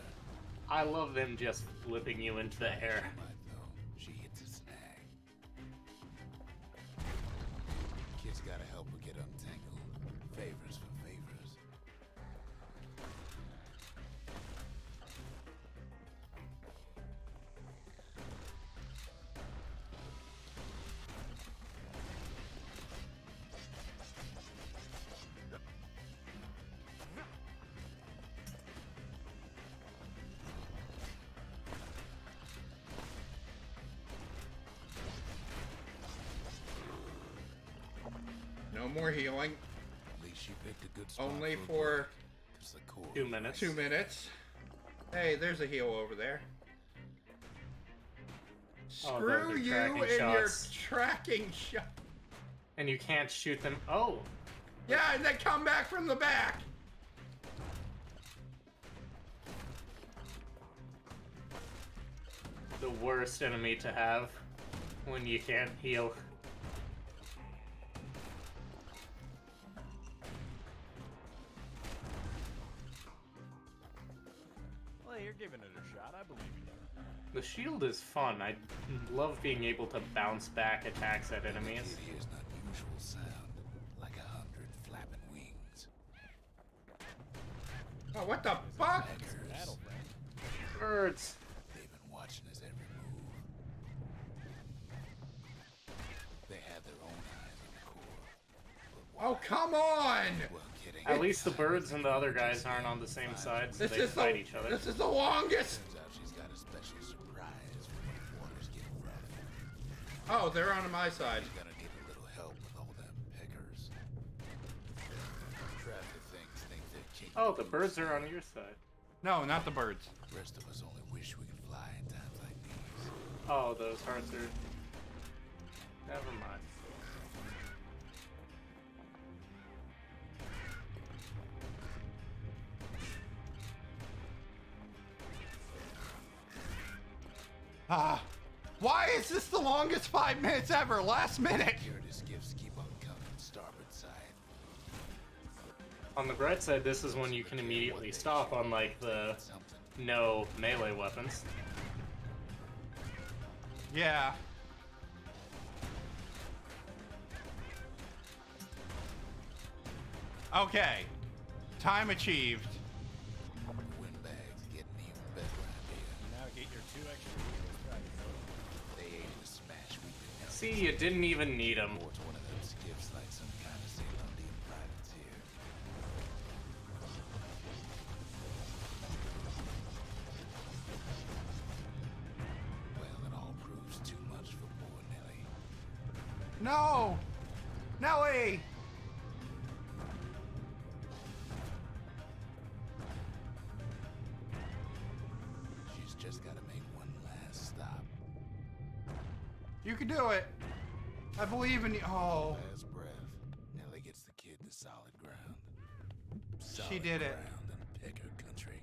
I love them just flipping you into the air. She might, though. She hits a snag. help her get untangled. Favors for favors. No more healing. At least she picked a good spot Only a for break, 'cause the core 2 minutes. 2 minutes. Hey, there's a heal over there. Oh, Screw those are you tracking and shots. your tracking shot. And you can't shoot them. Oh, Yeah, and they come back from the back. the worst enemy to have when you can't heal. Well, you're giving it a shot. I believe you. The shield is fun. I love being able to bounce back attacks at enemies. Kid hears an unusual sound, like 100 flapping wings. Oh, what the fuck? Peckers. Birds. They've been watching his every move. They had their own eyes on the core. Oh, come on! Well, kidding. At least the birds and the other guys aren't on the same side, so This they is fight each other. This is the longest. Turns out she's got a special surprise for when the waters get rough. Oh, they're on my side. She's gonna need a little help with all them peckers. Traffic things think they're capable. Oh, the birds are on your side. No, not the birds. Rest of us only wish we could fly in times like these. Oh, those hearts are... Never mind. Ah, why is this the longest 5 minutes ever? Last minute. Curtis gifts keep on coming, starboard side. On the bright side, this is when you can immediately stop, unlike the Something. no melee weapons. Yeah. Okay. Time achieved. Windbags getting even better idea. Now get your 2 extra heroes back. They aim to smash weeping See, you didn't even need them. towards one of them skiffs like some kind of Ceylondian privateer. Well, it all proves too much for poor Nelly. No. Nelly. She's just gotta make one last stop. You can do it. I believe in you. Oh, Last breath. Nelly gets the kid to solid ground. She did it. Ground in Pecker country.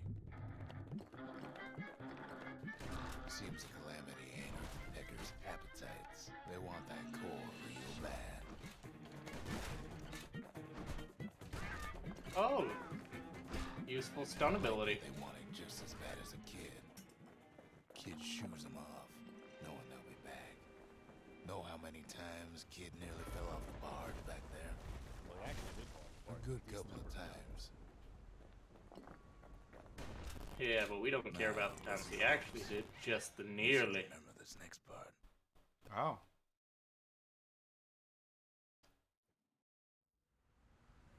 Seems a calamity ain't hurt Pecker's appetites. They want that core real bad. Oh! Useful stun ability. They want it just as bad as a kid. Kid shoos them off, knowing they'll be back. Know how many times kid nearly fell off the barge back there? Well, he actually did fall A apart. good couple of times. Yeah, but we don't care about the times he actually did, just the nearly. Remember this next part. oh.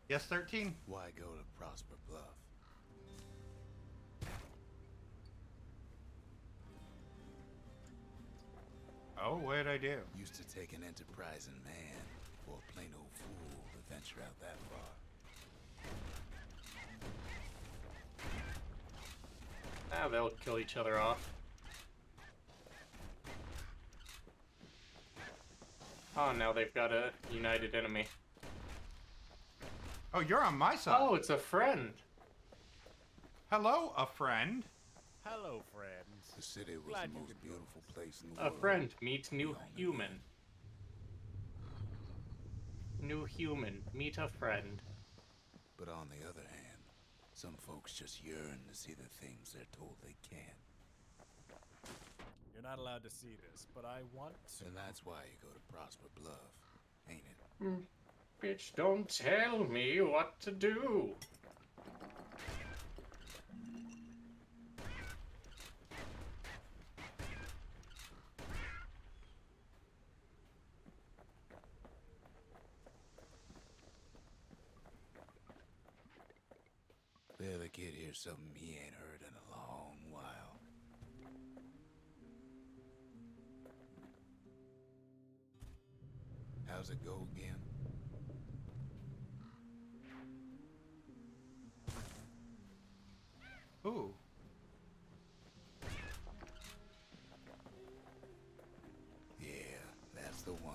Yes, 13. Why go to Prosper Bluff? Oh, what did I do? Used to take an enterprising man or a plain old fool to venture out that far. Ah, they'll kill each other off. Oh, now they've got a united enemy. Oh, you're on my side. Oh, it's a friend. Hello, a friend. Hello, friends. The city was Glad the you most could go. beautiful place in the A world. friend meet new human. New human, meet a friend. But on the other hand, some folks just yearn to see the things they're told they can't. You're not allowed to see this, but I want to. And that's why you go to Prosper Bluff, ain't it? Bitch, don't tell me what to do. Bet the kid hears something he ain't heard in a long while. How's it go again? Ooh. Yeah, that's the one.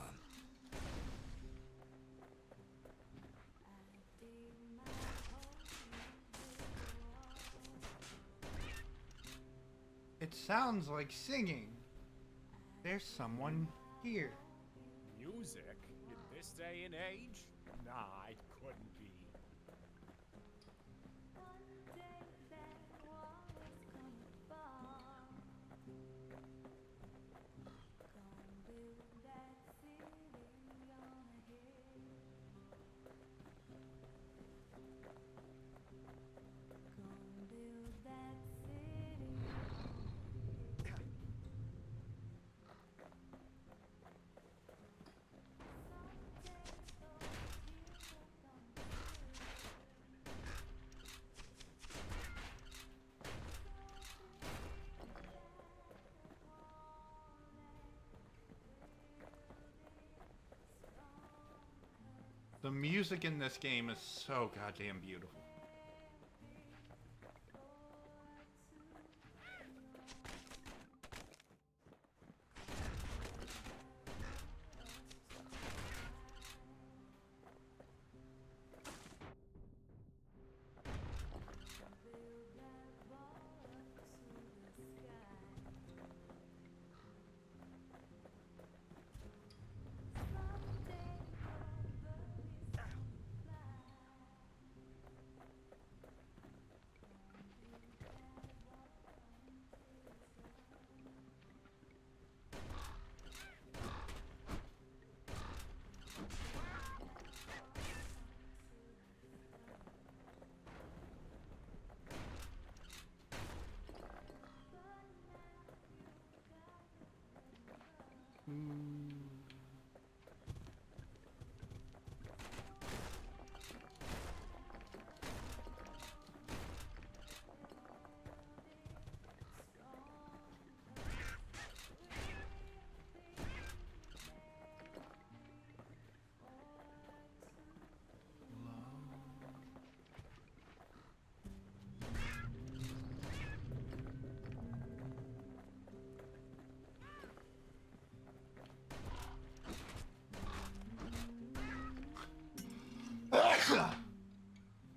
It sounds like singing. There's someone here. Music? In this day and age? Nah, it couldn't be. The music in this game is so goddamn beautiful.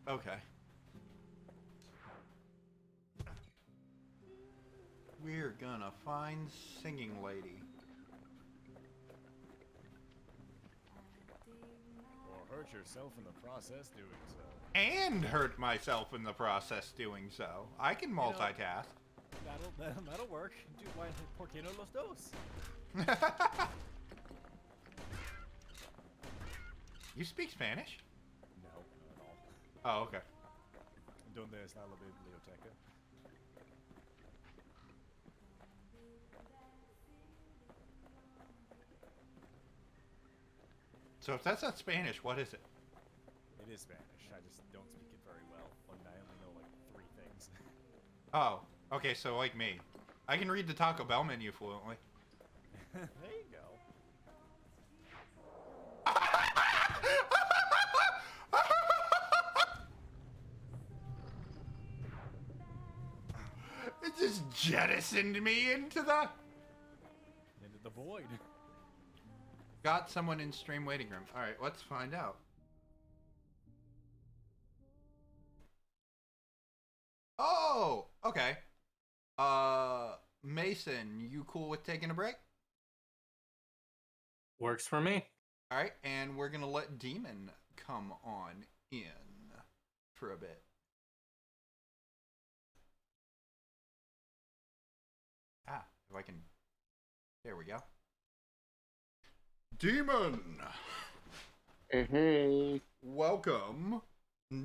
Okay. We're gonna find singing lady. Or hurt yourself in the process doing so. And hurt myself in the process doing so. I can multitask. That'll work. Dude, why por qué no los dos? You speak Spanish? No, not at all. Oh, okay. ¿Dónde está la biblioteca? So if that's not Spanish, what is it? It is Spanish. I just don't speak it very well. I only know like 3 things. Oh, okay, so like me. I can read the Taco Bell menu fluently. There you go. It just jettisoned me into the... Into the void. Got someone in stream waiting room. Alright, let's find out. Oh, okay. Mason, you cool with taking a break? Works for me. Alright, and we're gonna let Demon come on in for a bit. Ah, if I can... There we go. Demon! Hey. Welcome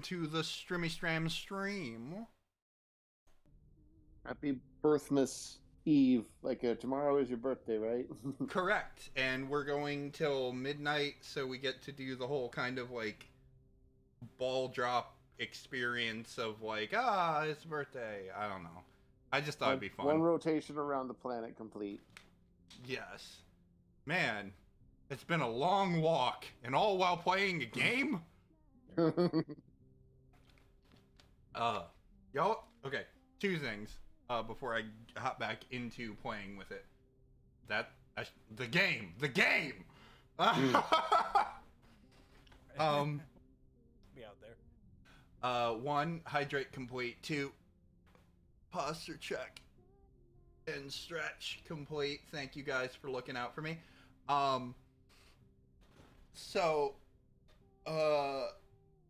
to the Strimmy Stram stream. Happy Birthmas Eve. Like, tomorrow is your birthday, right? Correct. And we're going till midnight, so we get to do the whole kind of like ball drop experience of like, it's birthday. I don't know. I just thought it'd be fun. One rotation around the planet complete. Yes. Man, it's been a long walk, and all while playing a game? Y'all, okay, two things, before I hop back into playing with it. The game! Be out there. One, hydrate complete. Two, posture check and stretch complete. Thank you guys for looking out for me.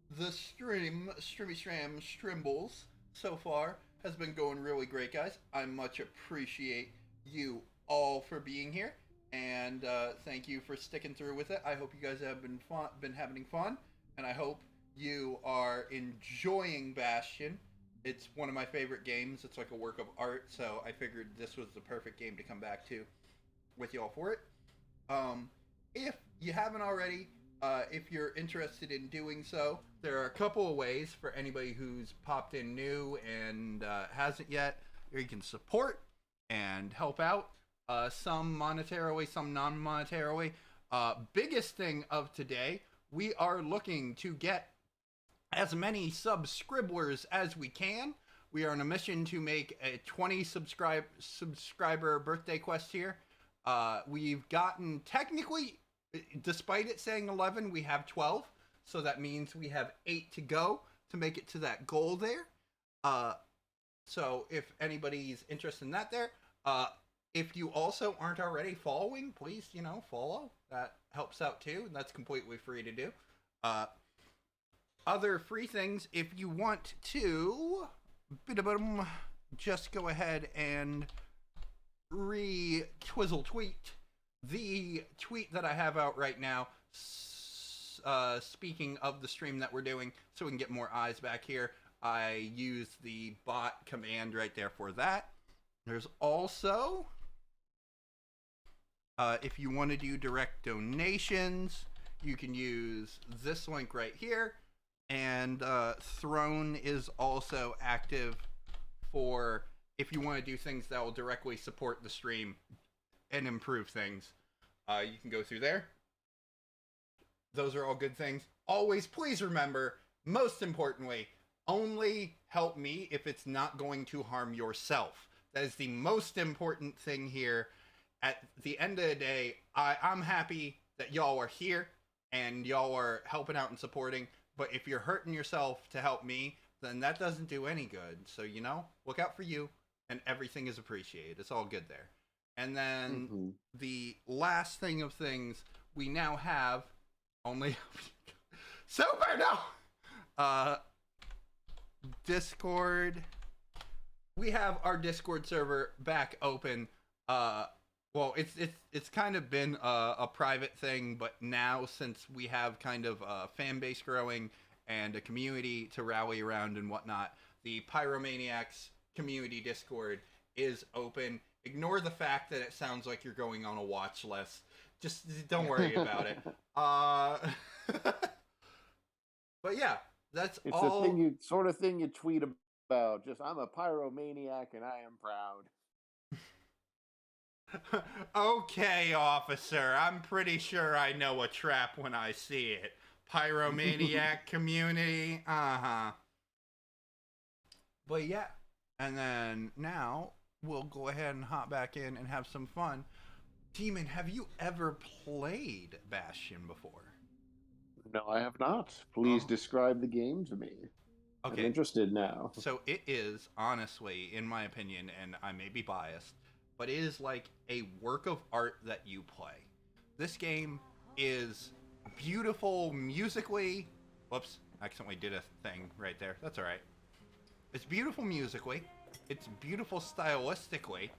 The streamy stram strimbles so far has been going really great, guys. I much appreciate you all for being here, and thank you for sticking through with it. I hope you guys have been having fun, and I hope you are enjoying Bastion. It's one of my favorite games. It's like a work of art, so I figured this was the perfect game to come back to with y'all for it. If you haven't already, if you're interested in doing so, there are a couple of ways for anybody who's popped in new and hasn't yet. You can support and help out, some monetarily, some non-monetarily. Biggest thing of today, we are looking to get as many subscribers as we can. We are on a mission to make a 20 subscriber birthday quest here. We've gotten, technically, despite it saying 11, we have 12. So that means we have 8 to go to make it to that goal there. So if anybody's interested in that there, if you also aren't already following, please, follow. That helps out too, and that's completely free to do. Other free things, if you want to, just go ahead and re-twizzle tweet the tweet that I have out right now, speaking of the stream that we're doing, so we can get more eyes back here. I use the bot command right there for that. There's also, if you want to do direct donations, you can use this link right here. And Throne is also active for if you want to do things that will directly support the stream and improve things. You can go through there. Those are all good things. Always, please remember, most importantly, only help me if it's not going to harm yourself. That is the most important thing here. At the end of the day, I'm happy that y'all are here and y'all are helping out and supporting. But if you're hurting yourself to help me, then that doesn't do any good. So, look out for you, and everything is appreciated. It's all good there. And then the last thing of things, we now have only... Super, no! Discord. We have our Discord server back open. Well, it's kind of been a private thing, but now since we have kind of a fan base growing and a community to rally around and whatnot, the Pyromaniacs community Discord is open. Ignore the fact that it sounds like you're going on a watch list. Just don't worry about it. But yeah, that's it's all. It's the sort of thing you tweet about. Just, I'm a pyromaniac and I am proud. Okay, officer, I'm pretty sure I know a trap when I see it. Pyromaniac community, But yeah, and then now we'll go ahead and hop back in and have some fun. Demon, have you ever played Bastion before? No, I have not. Please describe the game to me. Okay. I'm interested now. So it is, honestly, in my opinion, and I may be biased, but it is like a work of art that you play. This game is beautiful musically. Whoops, I accidentally did a thing right there. That's all right. It's beautiful musically. It's beautiful stylistically.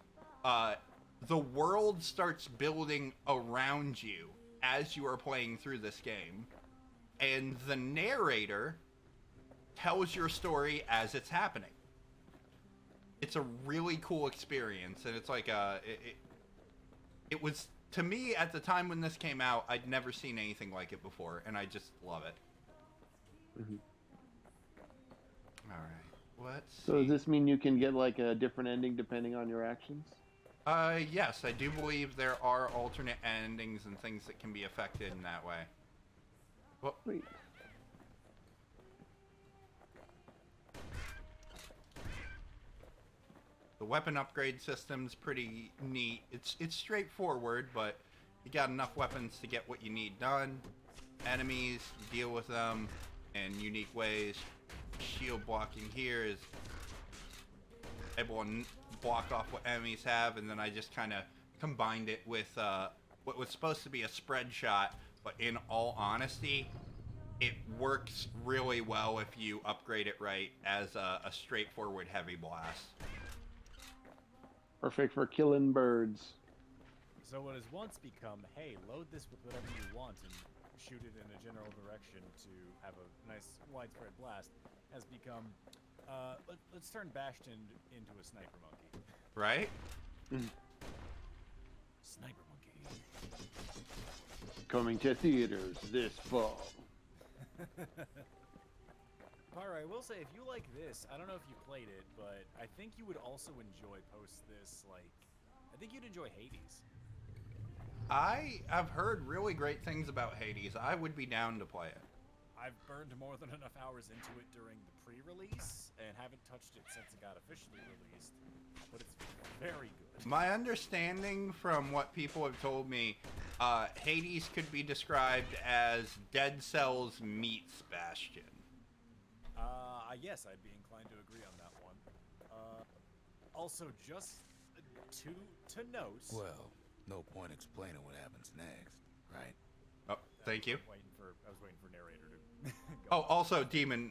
The world starts building around you as you are playing through this game. and the narrator tells your story as it's happening. It's a really cool experience, and it's like it was, to me, at the time when this came out, I'd never seen anything like it before, and I just love it. Mm-hmm. All right, let's see. So does this mean you can get like a different ending depending on your actions? Yes, I do believe there are alternate endings and things that can be affected in that way. Well, Sweet. the weapon upgrade system's pretty neat. It's straightforward, but you got enough weapons to get what you need done. Enemies, you deal with them in unique ways. Shield blocking here is able to block off what enemies have, and then I just kind of combined it with what was supposed to be a spread shot, but in all honesty, it works really well if you upgrade it right as a straightforward heavy blast. Perfect for killing birds. So what has once become, hey, load this with whatever you want and shoot it in a general direction to have a nice widespread blast, has become, let's turn Bastion into a sniper monkey. Right? Sniper monkey. Coming to theaters this fall. Pyro, I will say, if you like this, I don't know if you played it, but I think you would also enjoy post this, like, I think you'd enjoy Hades. I have heard really great things about Hades. I would be down to play it. I've burned more than enough hours into it during the pre-release, and haven't touched it since it got officially released, but it's very good. My understanding from what people have told me, Hades could be described as Dead Cells meets Bastion. Yes, I'd be inclined to agree on that one. Also, just to note... Well, no point explaining what happens next, right? Oh, thank you. I was waiting for narrator to Oh, also, Demon,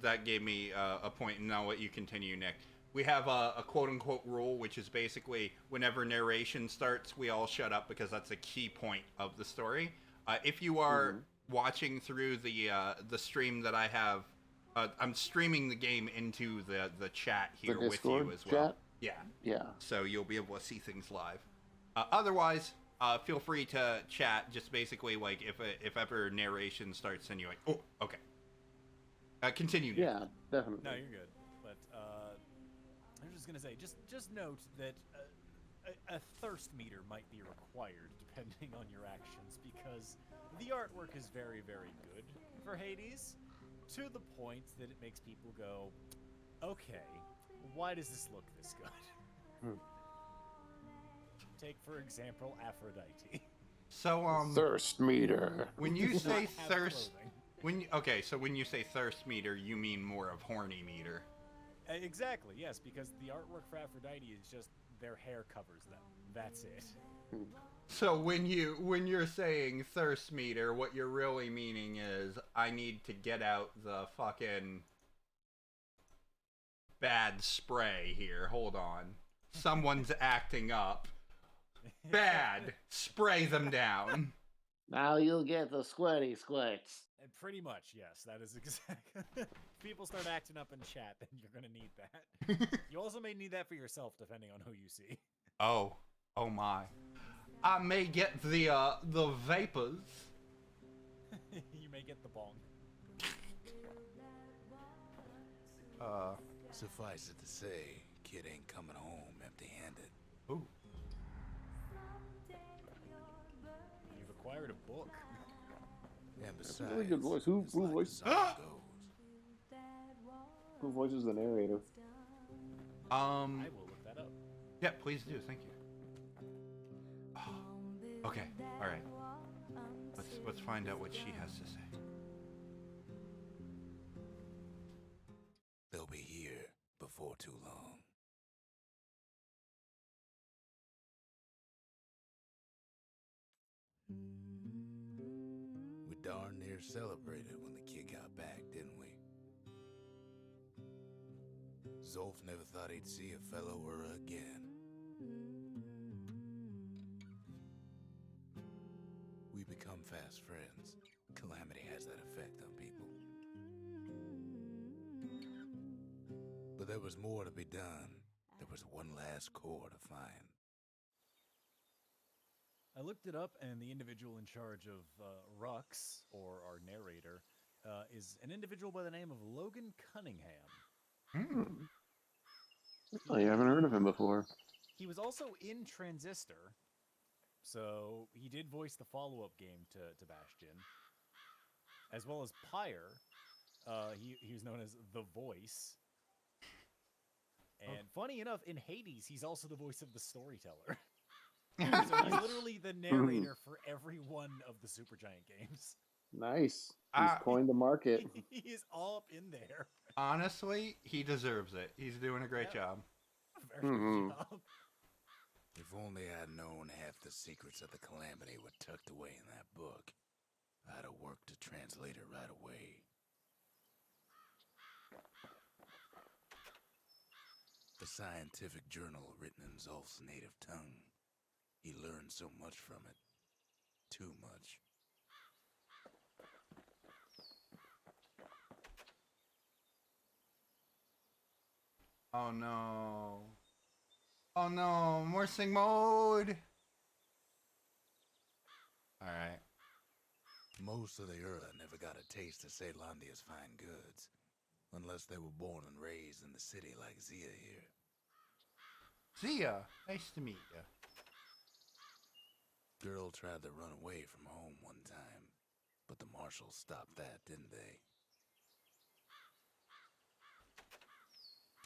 that gave me a point, and I'll let you continue, Nick. We have a quote-unquote rule, which is basically whenever narration starts, we all shut up because that's a key point of the story. If you are watching through the stream that I have, I'm streaming the game into the chat here with you as well. Chat? Yeah. So you'll be able to see things live. Otherwise, feel free to chat. Just basically, like, if ever narration starts, then you're like, oh, okay. Continue. Nick. Yeah, definitely. No, you're good. But I was just gonna say, just note that a thirst meter might be required depending on your actions, because the artwork is very, very good for Hades, to the point that it makes people go, okay, why does this look this good? Take, for example, Aphrodite. So, thirst meter. when you say thirst, clothing. when you say thirst meter, you mean more of horny meter. Exactly, yes, because the artwork for Aphrodite is just their hair covers them. That's it. So when you're saying thirst meter, what you're really meaning is I need to get out the fucking bad spray here. Hold on. Someone's acting up. Bad. Spray them down. Now you'll get the sweaty squirts. Pretty much, yes. That is exactly. If people start acting up in chat, then you're gonna need that. You also may need that for yourself, depending on who you see. Oh my. I may get the vapors. You may get the bong. Suffice it to say, kid ain't coming home empty-handed. Ooh. You've acquired a book. And besides, That's a really good voice. Who it's like voices? the song goes. Who voices the narrator? I will look that up. Yeah, please do. Thank you. Oh, okay. All right. Let's find out what she has to say. They'll be here before too long. We darn near celebrated when the kid got back, didn't we? Zolf never thought he'd see a fellow or again. We become fast friends. Calamity has that effect. there was more to be done, there was one last core to find. I looked it up, and the individual in charge of Rux, or our narrator, is an individual by the name of Logan Cunningham. Oh, you haven't heard of him before. He was also in Transistor, so he did voice the follow-up game to Bastion, as well as Pyre. He was known as The Voice. And funny enough, in Hades, he's also the voice of the storyteller. So he's literally the narrator for every one of the Supergiant games. Nice. He's coined the market. He is all up in there. Honestly, he deserves it. He's doing a great job. Very good job. If only I'd known half the secrets of the Calamity were tucked away in that book, I'd have worked to translate it right away. The scientific journal written in Zolf's native tongue. He learned so much from it. Too much. Oh no. Oh no, morsing mode. Alright. Most of the Urla never got a taste of Ceylondia's fine goods, unless they were born and raised in the city like Zia here. Zia, nice to meet you. Girl tried to run away from home one time, but the marshals stopped that, didn't they?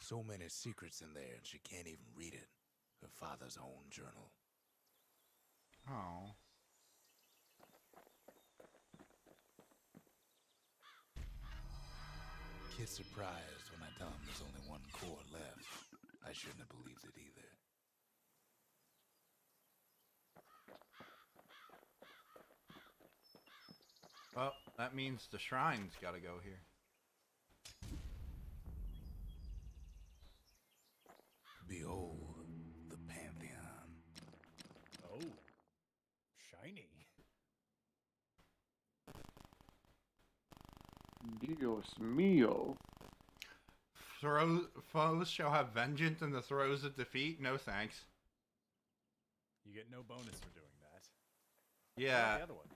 So many secrets in there, and she can't even read it. Her father's own journal. Oh. Kid's surprised when I tell him there's only one core left. I shouldn't have believed it either. Well, that means the shrine's gotta go here. Behold, the Pantheon. Oh, shiny. Dios mío. Foes shall have vengeance in the throes of defeat? No thanks. You get no bonus for doing that. Yeah. The other one.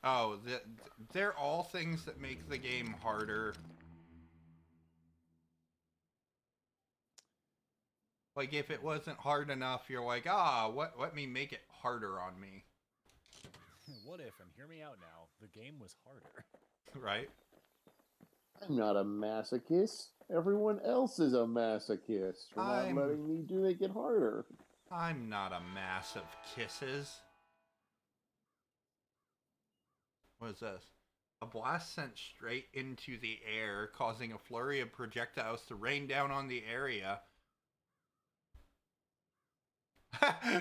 Oh, they're all things that make the game harder. Like, if it wasn't hard enough, you're like, let me make it harder on me. What if, and hear me out now, the game was harder. Right? I'm not a masochist. Everyone else is a masochist for not letting me make it harder. I'm not a mass of kisses. What is this? A blast sent straight into the air, causing a flurry of projectiles to rain down on the area.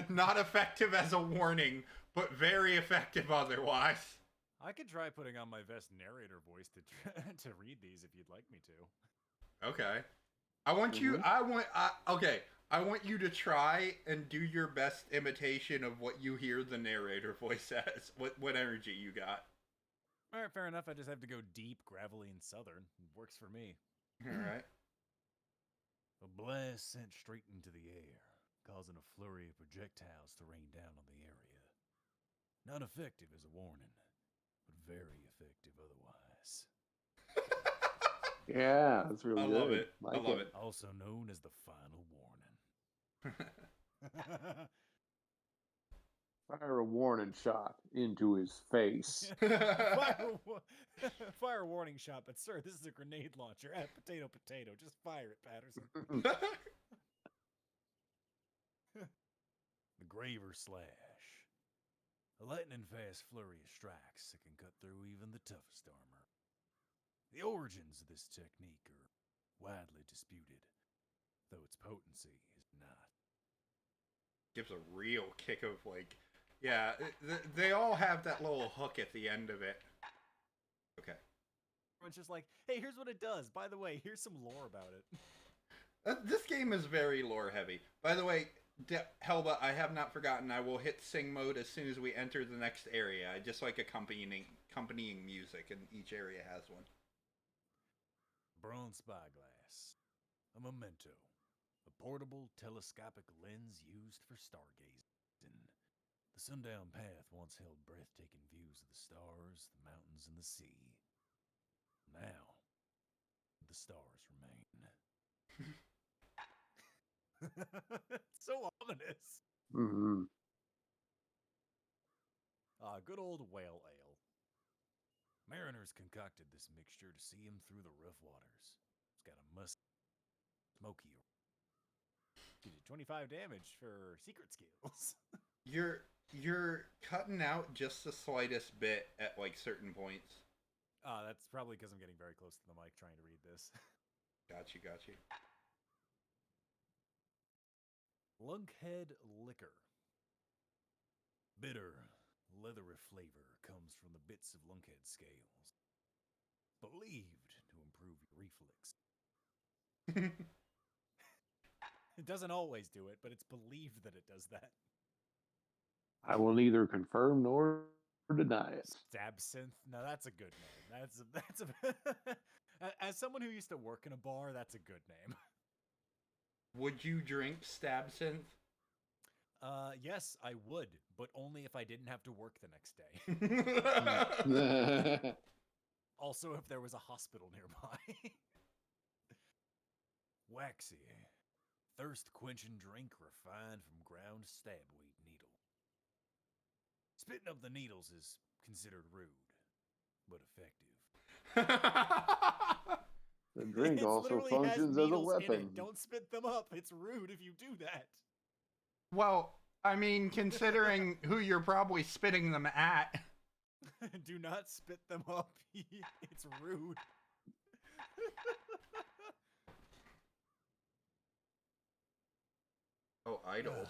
Not effective as a warning, but very effective otherwise. I could try putting on my best narrator voice to read these if you'd like me to. Okay. I want you to try and do your best imitation of what you hear the narrator voice as. What energy you got. All right, fair enough. I just have to go deep, gravelly, and southern. It works for me. All right. A blast sent straight into the air, causing a flurry of projectiles to rain down on the area. Not effective as a warning, but very effective otherwise. Yeah, that's really good. I love it. I love it. Also known as the final warning. Fire a warning shot into his face. Fire a warning shot, but sir, this is a grenade launcher. Potato, potato. Just fire it, Patterson. The Graver Slash. A lightning-fast flurry of strikes that can cut through even the toughest armor. The origins of this technique are widely disputed, though its potency is not. Gives a real kick of, like, yeah, they all have that little hook at the end of it. Okay. Everyone's just like, hey, here's what it does. By the way, here's some lore about it. This game is very lore heavy. By the way, Helba, I have not forgotten. I will hit sing mode as soon as we enter the next area. I just like accompanying music, and each area has one. Bronze spyglass. A memento. A portable telescopic lens used for stargazing. The sundown path once held breathtaking views of the stars, the mountains, and the sea. Now, the stars remain. It's so ominous. Mm-hmm. Good old whale ale. Mariners concocted this mixture to see him through the rough waters. It's got a smoky. Gives you 25 damage for secret skills. You're cutting out just the slightest bit at like certain points. That's probably because I'm getting very close to the mic trying to read this. Got you. Lunkhead liquor. Bitter, leathery flavor comes from the bits of lunkhead scales. Believed to improve your reflex. It doesn't always do it, but it's believed that it does that. I will neither confirm nor deny it. Stabsynth? No, that's a good name. That's a as someone who used to work in a bar, that's a good name. Would you drink Stabsynth? Yes, I would, but only if I didn't have to work the next day. Also, if there was a hospital nearby. Waxy. Thirst-quenching drink refined from ground stabweed needle. Spitting up the needles is considered rude, but effective. The drink It also literally has functions as a needles in weapon. it. Don't spit them up. It's rude if you do that. Well, I mean, considering who you're probably spitting them at. Do not spit them up. It's rude. Oh, idols.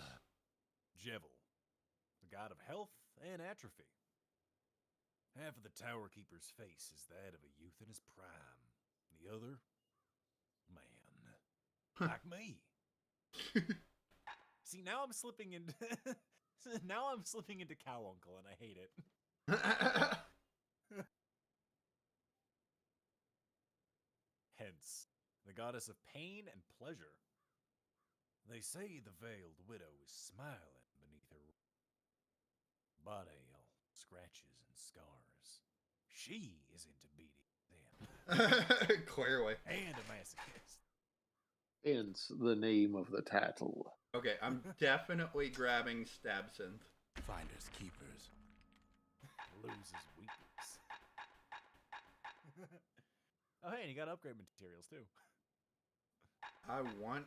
Jevil, the god of health and atrophy. Half of the Tower Keeper's face is that of a youth in his prime. The other, man. Like me. See, now I'm slipping into cow uncle, and I hate it. Hence, the goddess of pain and pleasure. They say the veiled widow is smiling beneath her body, all scratches and scars. She is into beating them. Clearly. And a masochist. Hence the name of the tattle. Okay, I'm definitely grabbing Stabsynth. Finders keepers. Loses weakness. Oh, hey, and you got upgrade materials, too. I want...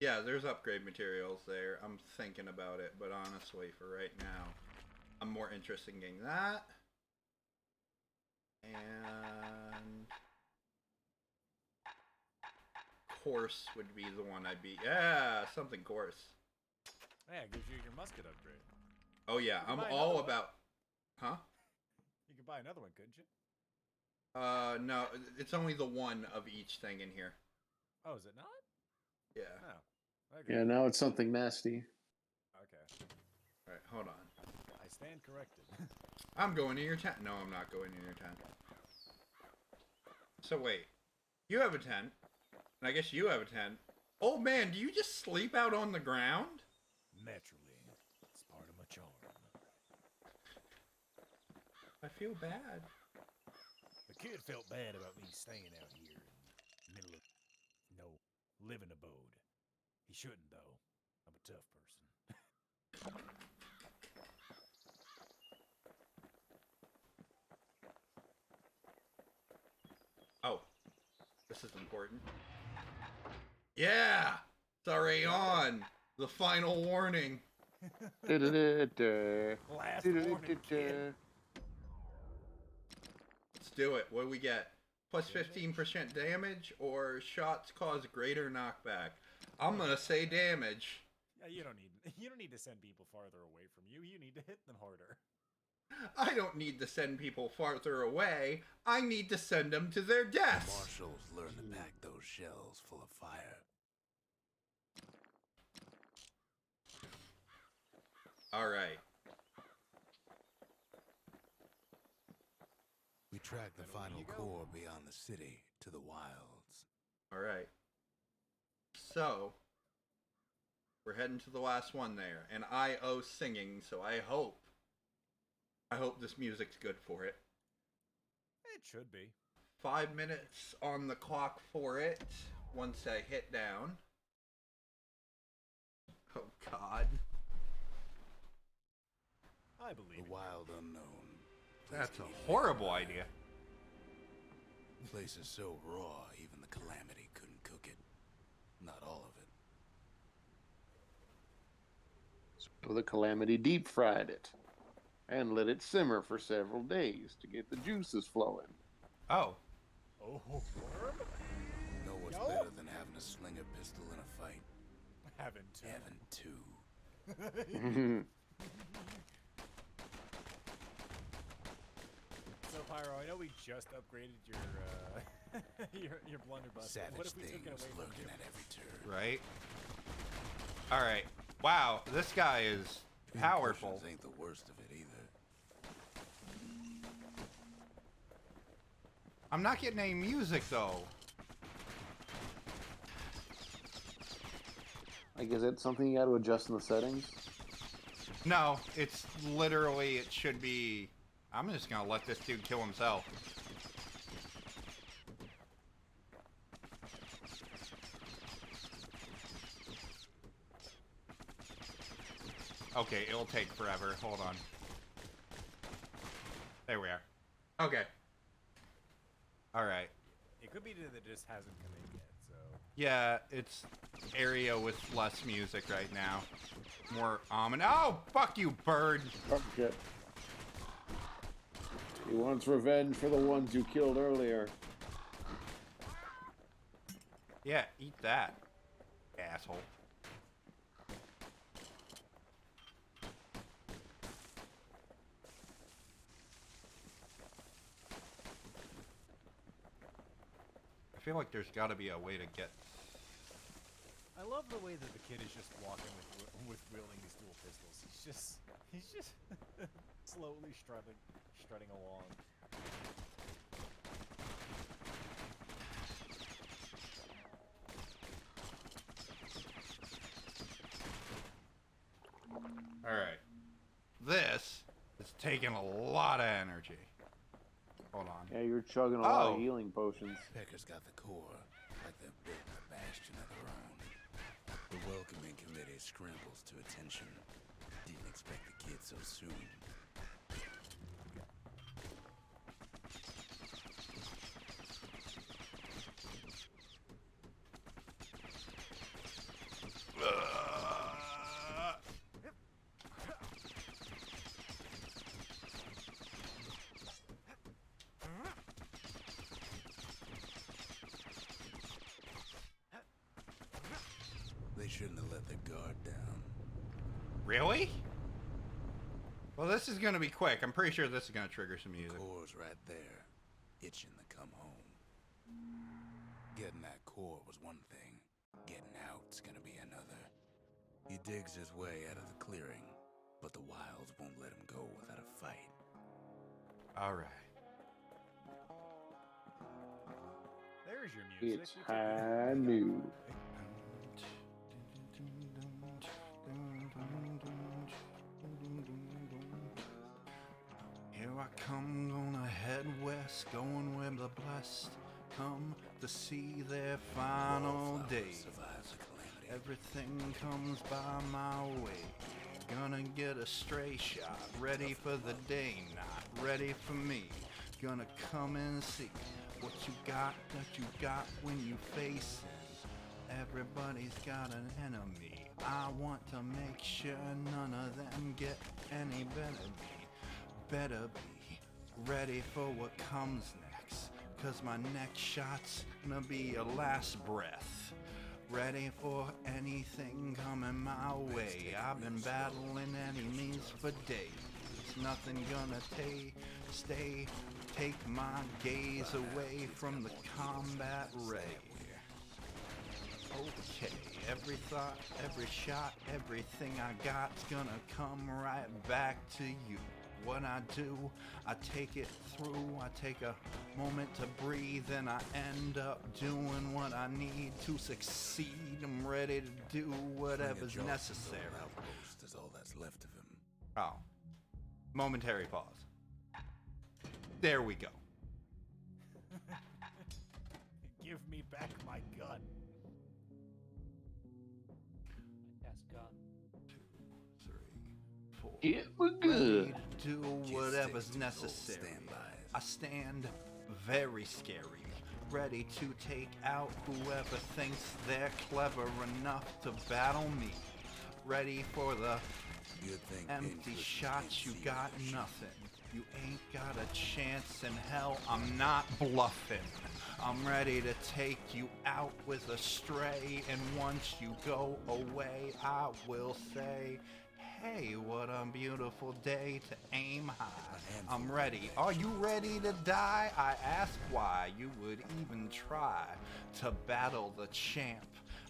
Yeah, there's upgrade materials there. I'm thinking about it, but honestly, for right now, I'm more interested in getting that. And... Course would be the one I'd be... Yeah, something course. Yeah, it gives you your musket upgrade. Oh yeah, I'm all about... Huh? You could buy another one, couldn't you? No, it's only the one of each thing in here. Oh, is it not? Yeah. Oh. Okay. Yeah, now it's something nasty. Okay. Alright, hold on. I stand corrected. I'm going in your tent. No, I'm not going in your tent. So wait. You have a tent. And I guess you have a tent. Oh man, do you just sleep out on the ground? Naturally. It's part of my charm. I feel bad. The kid felt bad about me staying out here in the middle of living abode. He shouldn't, though. I'm a tough person. Oh. This is important. Yeah! It's already on! The final warning. Last warning, kid. Let's do it. What do we get? Plus 15% damage or shots cause greater knockback? I'm gonna say damage. Yeah, you don't need to send people farther away from you. You need to hit them harder. I don't need to send people farther away. I need to send them to their deaths. Marshals learn to pack those shells full of fire. All right. We track the final core beyond the city to the wilds. All right. So, we're heading to the last one there, and I.O. singing, so I hope this music's good for it. It should be. 5 minutes on the clock for it, once I hit down. Oh, God. I believe The wild unknown. That's a horrible idea. The place is so raw, even the Calamity couldn't cook it. Not all of it. So the Calamity deep fried it and let it simmer for several days to get the juices flowing. Oh. Oh, worm? You know what's better than having a slinger pistol in a fight? Having two. Having two. So, Pyro, I know we just upgraded your your blunderbuss. Savage What if we took it things away from lurking you? at every turn. Right? Alright. Wow, this guy is powerful. Pincushions ain't the worst of it either. I'm not getting any music, though. I guess that's something you got to adjust in the settings. No, it's literally, it should be... I'm just gonna let this dude kill himself. Okay, it'll take forever. Hold on. There we are. Okay. Alright. It could be that it just hasn't come in yet, so... Yeah, it's area with less music right now. More ominous. Oh, fuck you, bird! Okay. He wants revenge for the ones you killed earlier. Yeah, eat that, asshole. I feel like there's got to be a way to get... I love the way that the kid is just walking with wielding these dual pistols. He's just slowly strutting along. Alright. This is taking a lot of energy. Hold on. Yeah, you're chugging a lot Oh. of healing potions. Pecker's got the core, like they're built a bastion of their own. The welcoming committee scrambles to attention. Didn't expect the kid so soon. They shouldn't have let their guard down. Really? Well, this is gonna be quick. I'm pretty sure this is gonna trigger some music. Core's right there, itching to come home. Getting that core was one thing. Getting out's gonna be another. He digs his way out of the clearing, but the wilds won't let him go without a fight. Alright. There's your music. It's high noon. Here I come, gonna head west, going where the blessed come to see their final Wallflower day. survives the calamity. Everything comes by my way. Gonna get a stray shot, ready for the day, not ready for me. Gonna come and see what you got, that you got when you face it. Everybody's got an enemy. I want to make sure none of them get any better me. Better be ready for what comes next, 'cause my next shot's gonna be your last breath. Ready for anything coming my way. I've been battling enemies for days. Nothing gonna take my gaze away from the combat ray. Okay, every thought, every shot, everything I got's gonna come right back to you. what I do. I take it through, I take a moment to breathe, and I end up doing what I need to succeed. I'm ready to do whatever's necessary. Outpost is all that's left of him. Oh. Momentary pause. There we go. Give me back my gun. Yes, gun. 2, 3, 4. Get me Ready good. to do whatever's necessary. Standbys. I stand very scary, ready to take out whoever thinks they're clever enough to battle me. Ready for the Good thing empty dangerous shots, you can't see got your shit. nothing. You ain't got a chance in hell, I'm not bluffing. I'm ready to take you out with a stray, and once you go away, I will say, hey, what a beautiful day to aim high. I'm ready. Are you ready to die? I ask why you would even try to battle the champ.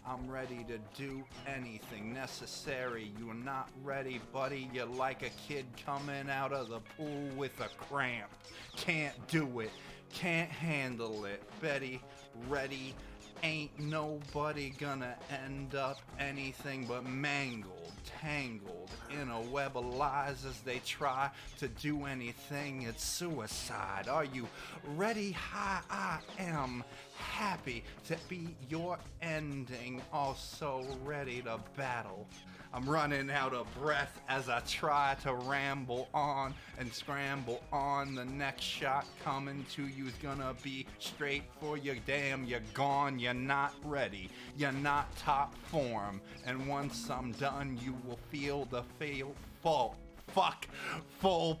I'm ready to do anything necessary. You're not ready, buddy. You're like a kid coming out of the pool with a cramp. Can't do it. Can't handle it. Betty, ready. Ain't nobody gonna end up anything but mangled, tangled in a web of lies as they try to do anything. It's suicide. Are you ready? Hi, I am happy to be your ending. Also ready to battle. I'm running out of breath as I try to ramble on and scramble on. The next shot coming to you's gonna be straight for you. Damn, you're gone. You're not ready. You're not top form. And once I'm done, you will feel the full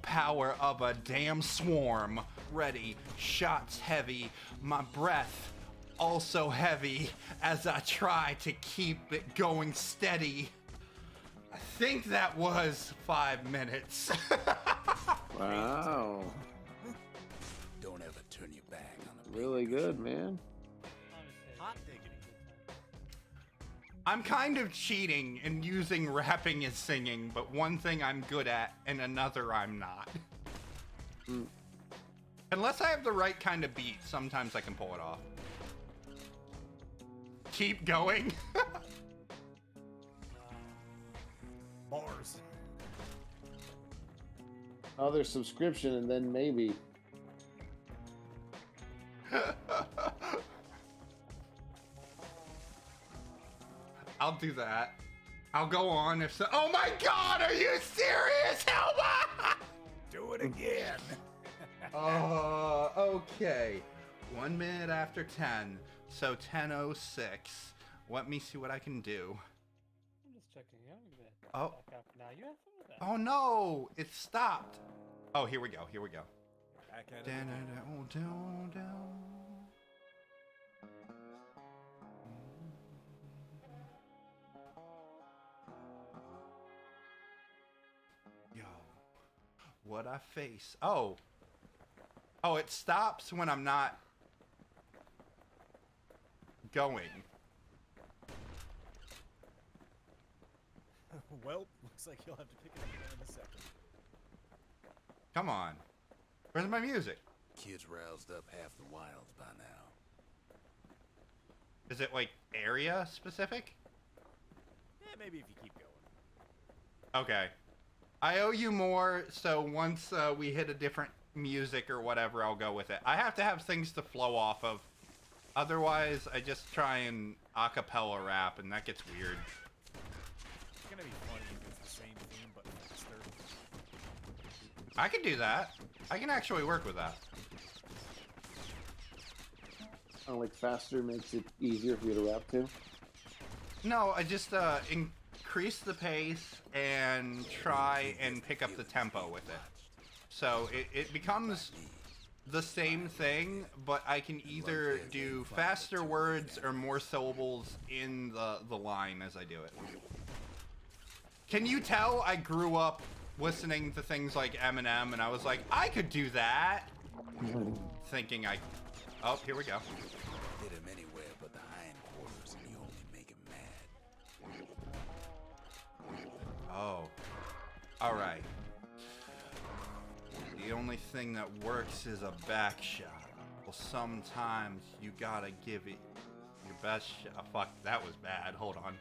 power of a damn swarm. Ready, shots heavy, my breath also heavy as I try to keep it going steady. I think that was 5 minutes. Wow. Don't ever turn your back on a Really good, man. Hot diggity. I'm kind of cheating and using rapping as singing, but one thing I'm good at and another I'm not. Unless I have the right kind of beat, sometimes I can pull it off. Keep going. Bars. Other subscription, and then maybe. I'll do that. I'll go on if so. Oh my God, are you serious? Help me! Do it again. Okay. 1 minute after 10. So 10:06. Let me see what I can do. I'm just checking out a bit. Oh. Back up now. You have fun with that. Oh no, it stopped. Oh, here we go. Here we go. Back at it. Yo, what I face. Oh, it stops when I'm not going. Well, looks like you'll have to pick it up again in a second. Come on. Where's my music? Kids roused up half the wilds by now. Is it like area specific? Yeah, maybe if you keep going. Okay. I owe you more, so once we hit a different music or whatever, I'll go with it. I have to have things to flow off of. Otherwise, I just try and acapella rap, and that gets weird. It's gonna be funny if it's the same theme but faster. I can do that. I can actually work with that. Kind of like faster makes it easier for you to rap to. No, I just increase the pace and try and pick up the tempo with it. So it becomes the same thing, but I can either do faster words or more syllables in the line as I do it. Can you tell I grew up listening to things like Eminem, and I was like, I could do that? Thinking oh, here we go. Hit him anywhere but the hindquarters, and you only make him mad. Oh. Alright. The only thing that works is a back shot. Well, sometimes you gotta give it your best shot. Oh, fuck, that was bad. Hold on.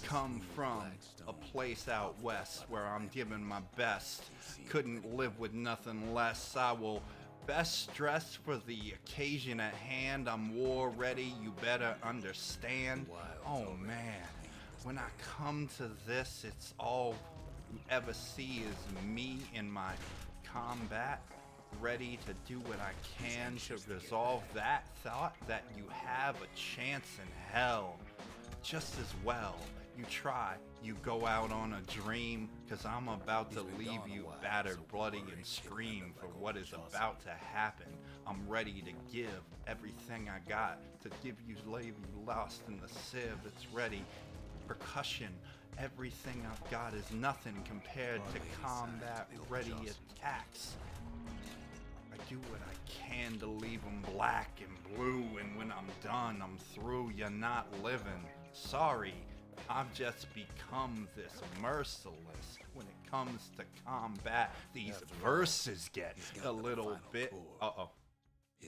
Come from a place out west where I'm giving my best. Couldn't live with nothing less. I will best dress for the occasion at hand. I'm war ready, you better understand. Oh man, when I come to this, it's all you ever see is me in my combat, ready to do what I can to resolve that thought that you have a chance in hell. Just as well, you try, you go out on a dream, cause I'm about to leave you battered, bloody, and scream for what is about to happen. I'm ready to give everything I got, to give you, leave you lost in the sieve. It's ready, percussion, everything I've got is nothing compared to combat ready attacks. I do what I can to leave them black and blue, and when I'm done, I'm through. You're not living. Sorry, I've just become this merciless. When it comes to combat, these verses get a little bit.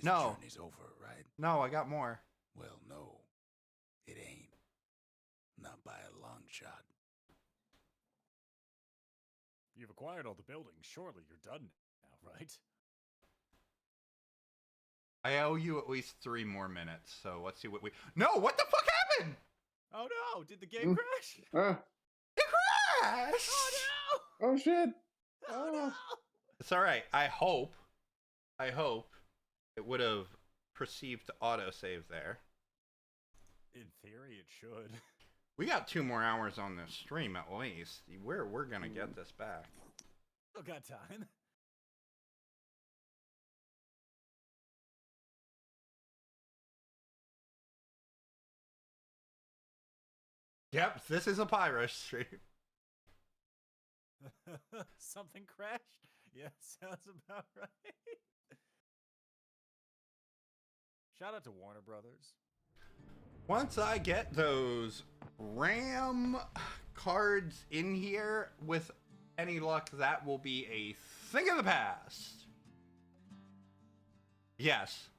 No. Journey's over, right? No, I got more. Well, no, it ain't. Not by a long shot. You've acquired all the buildings. Surely you're done now, right? I owe you at least 3 more minutes, so let's see what we. No, what the fuck happened? Oh no! Did the game crash? It crashed! Oh no! Oh shit! Oh no! It's alright. I hope it would have perceived to autosave there. In theory, it should. We got 2 more hours on this stream at least. We're gonna get this back. Still got time. Yep, this is a Pyro stream. Something crashed? Yeah, sounds about right. Shout out to Warner Brothers. Once I get those RAM cards in here, with any luck, that will be a thing of the past. Yes.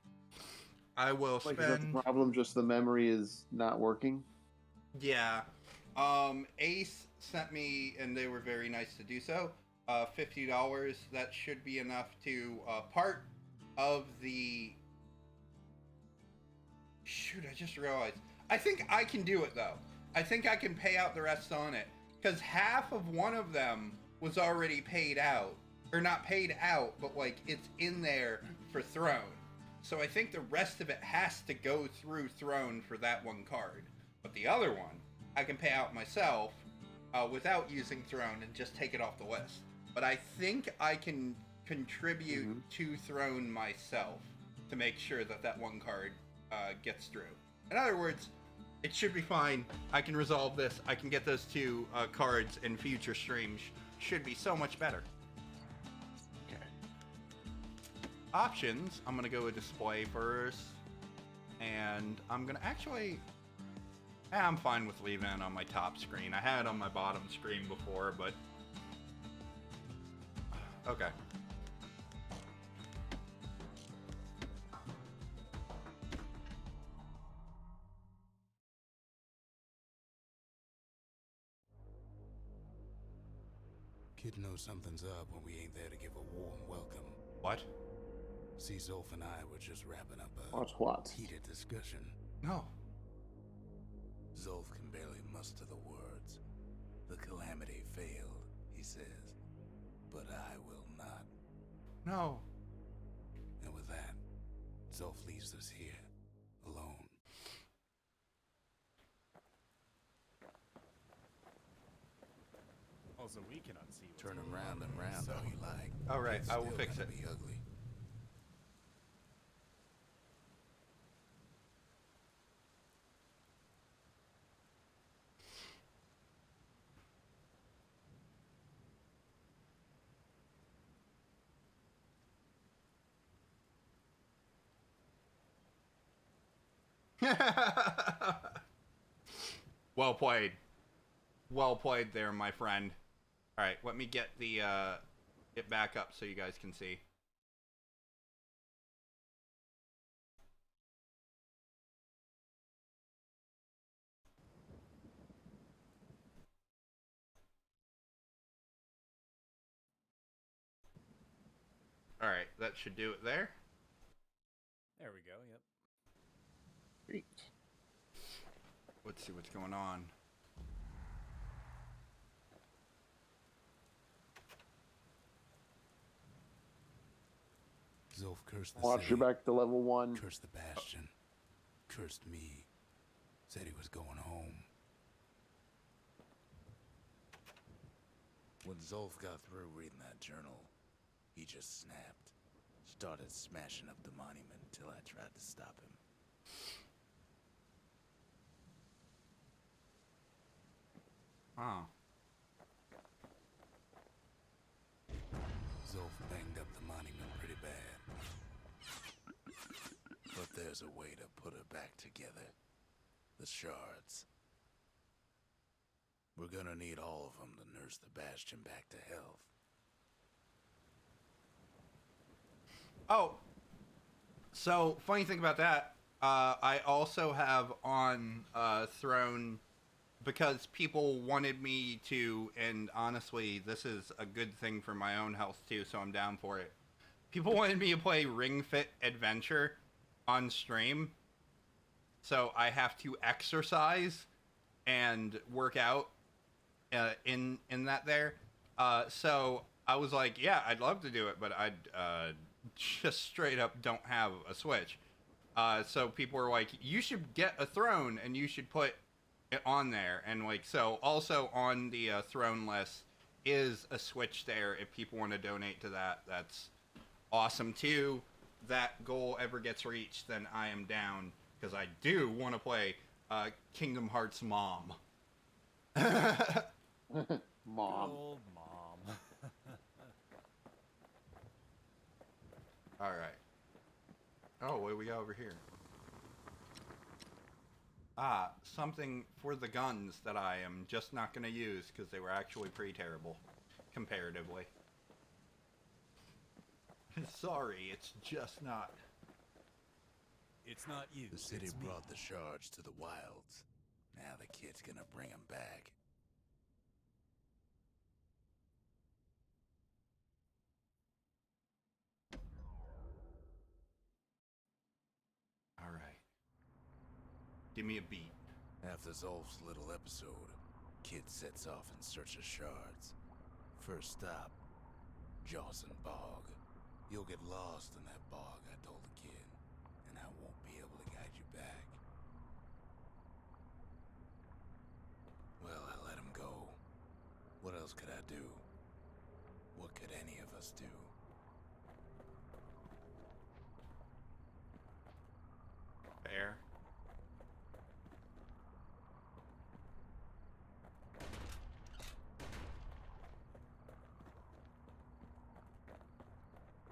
I will Like, is that spend... the problem, just the memory is not working? Yeah. Ace sent me, and they were very nice to do so, $50. That should be enough to, part of the... Shoot, I just realized. I think I can do it, though. I think I can pay out the rest on it. Because half of one of them was already paid out. Or not paid out, but, like, it's in there for Throne. So I think the rest of it has to go through Throne for that one card. But the other one, I can pay out myself without using Throne and just take it off the list. But I think I can contribute to Throne myself to make sure that that one card gets through. In other words, it should be fine. I can resolve this. I can get those 2 cards in future streams. Should be so much better. Okay. Options. I'm going to go with display first. And I'm going to actually... I'm fine with leaving it on my top screen. I had it on my bottom screen before, but... Okay. Kid knows something's up when we ain't there to give a warm welcome. What? See, Zolf and I were just wrapping up a What? heated discussion. No. Zolf can barely muster the words. The calamity failed, he says. But I will not. No. And with that, Zolf leaves us here, alone. Also, we cannot see what's Turn going him round on and there, round so- all you like. All right, It's I will still fix gonna it. Be ugly. Well played. Well played there, my friend. All right, let me get the it back up so you guys can see. All right, that should do it there. There we go. Yep. Great. Let's see what's going on. Zolf cursed the Watch city, your back to level 1. cursed the Bastion, cursed me, said he was going home. When Zolf got through reading that journal, he just snapped. Started smashing up the monument until I tried to stop him. Oh. Zolf banged up the monument pretty bad. But there's a way to put her back together. The shards. We're gonna need all of them to nurse the Bastion back to health. Oh. So, funny thing about that, I also have on Throne, because people wanted me to, and honestly, this is a good thing for my own health too, so I'm down for it. People wanted me to play Ring Fit Adventure on stream, so I have to exercise and work out in that there. So I was like, yeah, I'd love to do it, but I just straight up don't have a Switch. So people were like, you should get a Throne and you should put it on there. And like, so also on the Throne list is a Switch there. If people want to donate to that, that's awesome too. That goal ever gets reached, then I am down, because I do want to play Kingdom Hearts Mom. Mom. Old mom. All right. Oh, what do we got over here? Ah, something for the guns that I am just not going to use because they were actually pretty terrible, comparatively. Sorry, it's just not. It's not you. The city it's me. brought the shards to the wilds. Now the kid's gonna bring them back. All right. Give me a beat. After Zolf's little episode, kid sets off in search of shards. First stop, Jawson Bog. You'll get lost in that bog, I told the kid, and I won't be able to guide you back. Well, I let him go. What else could I do? What could any of us do? Fair.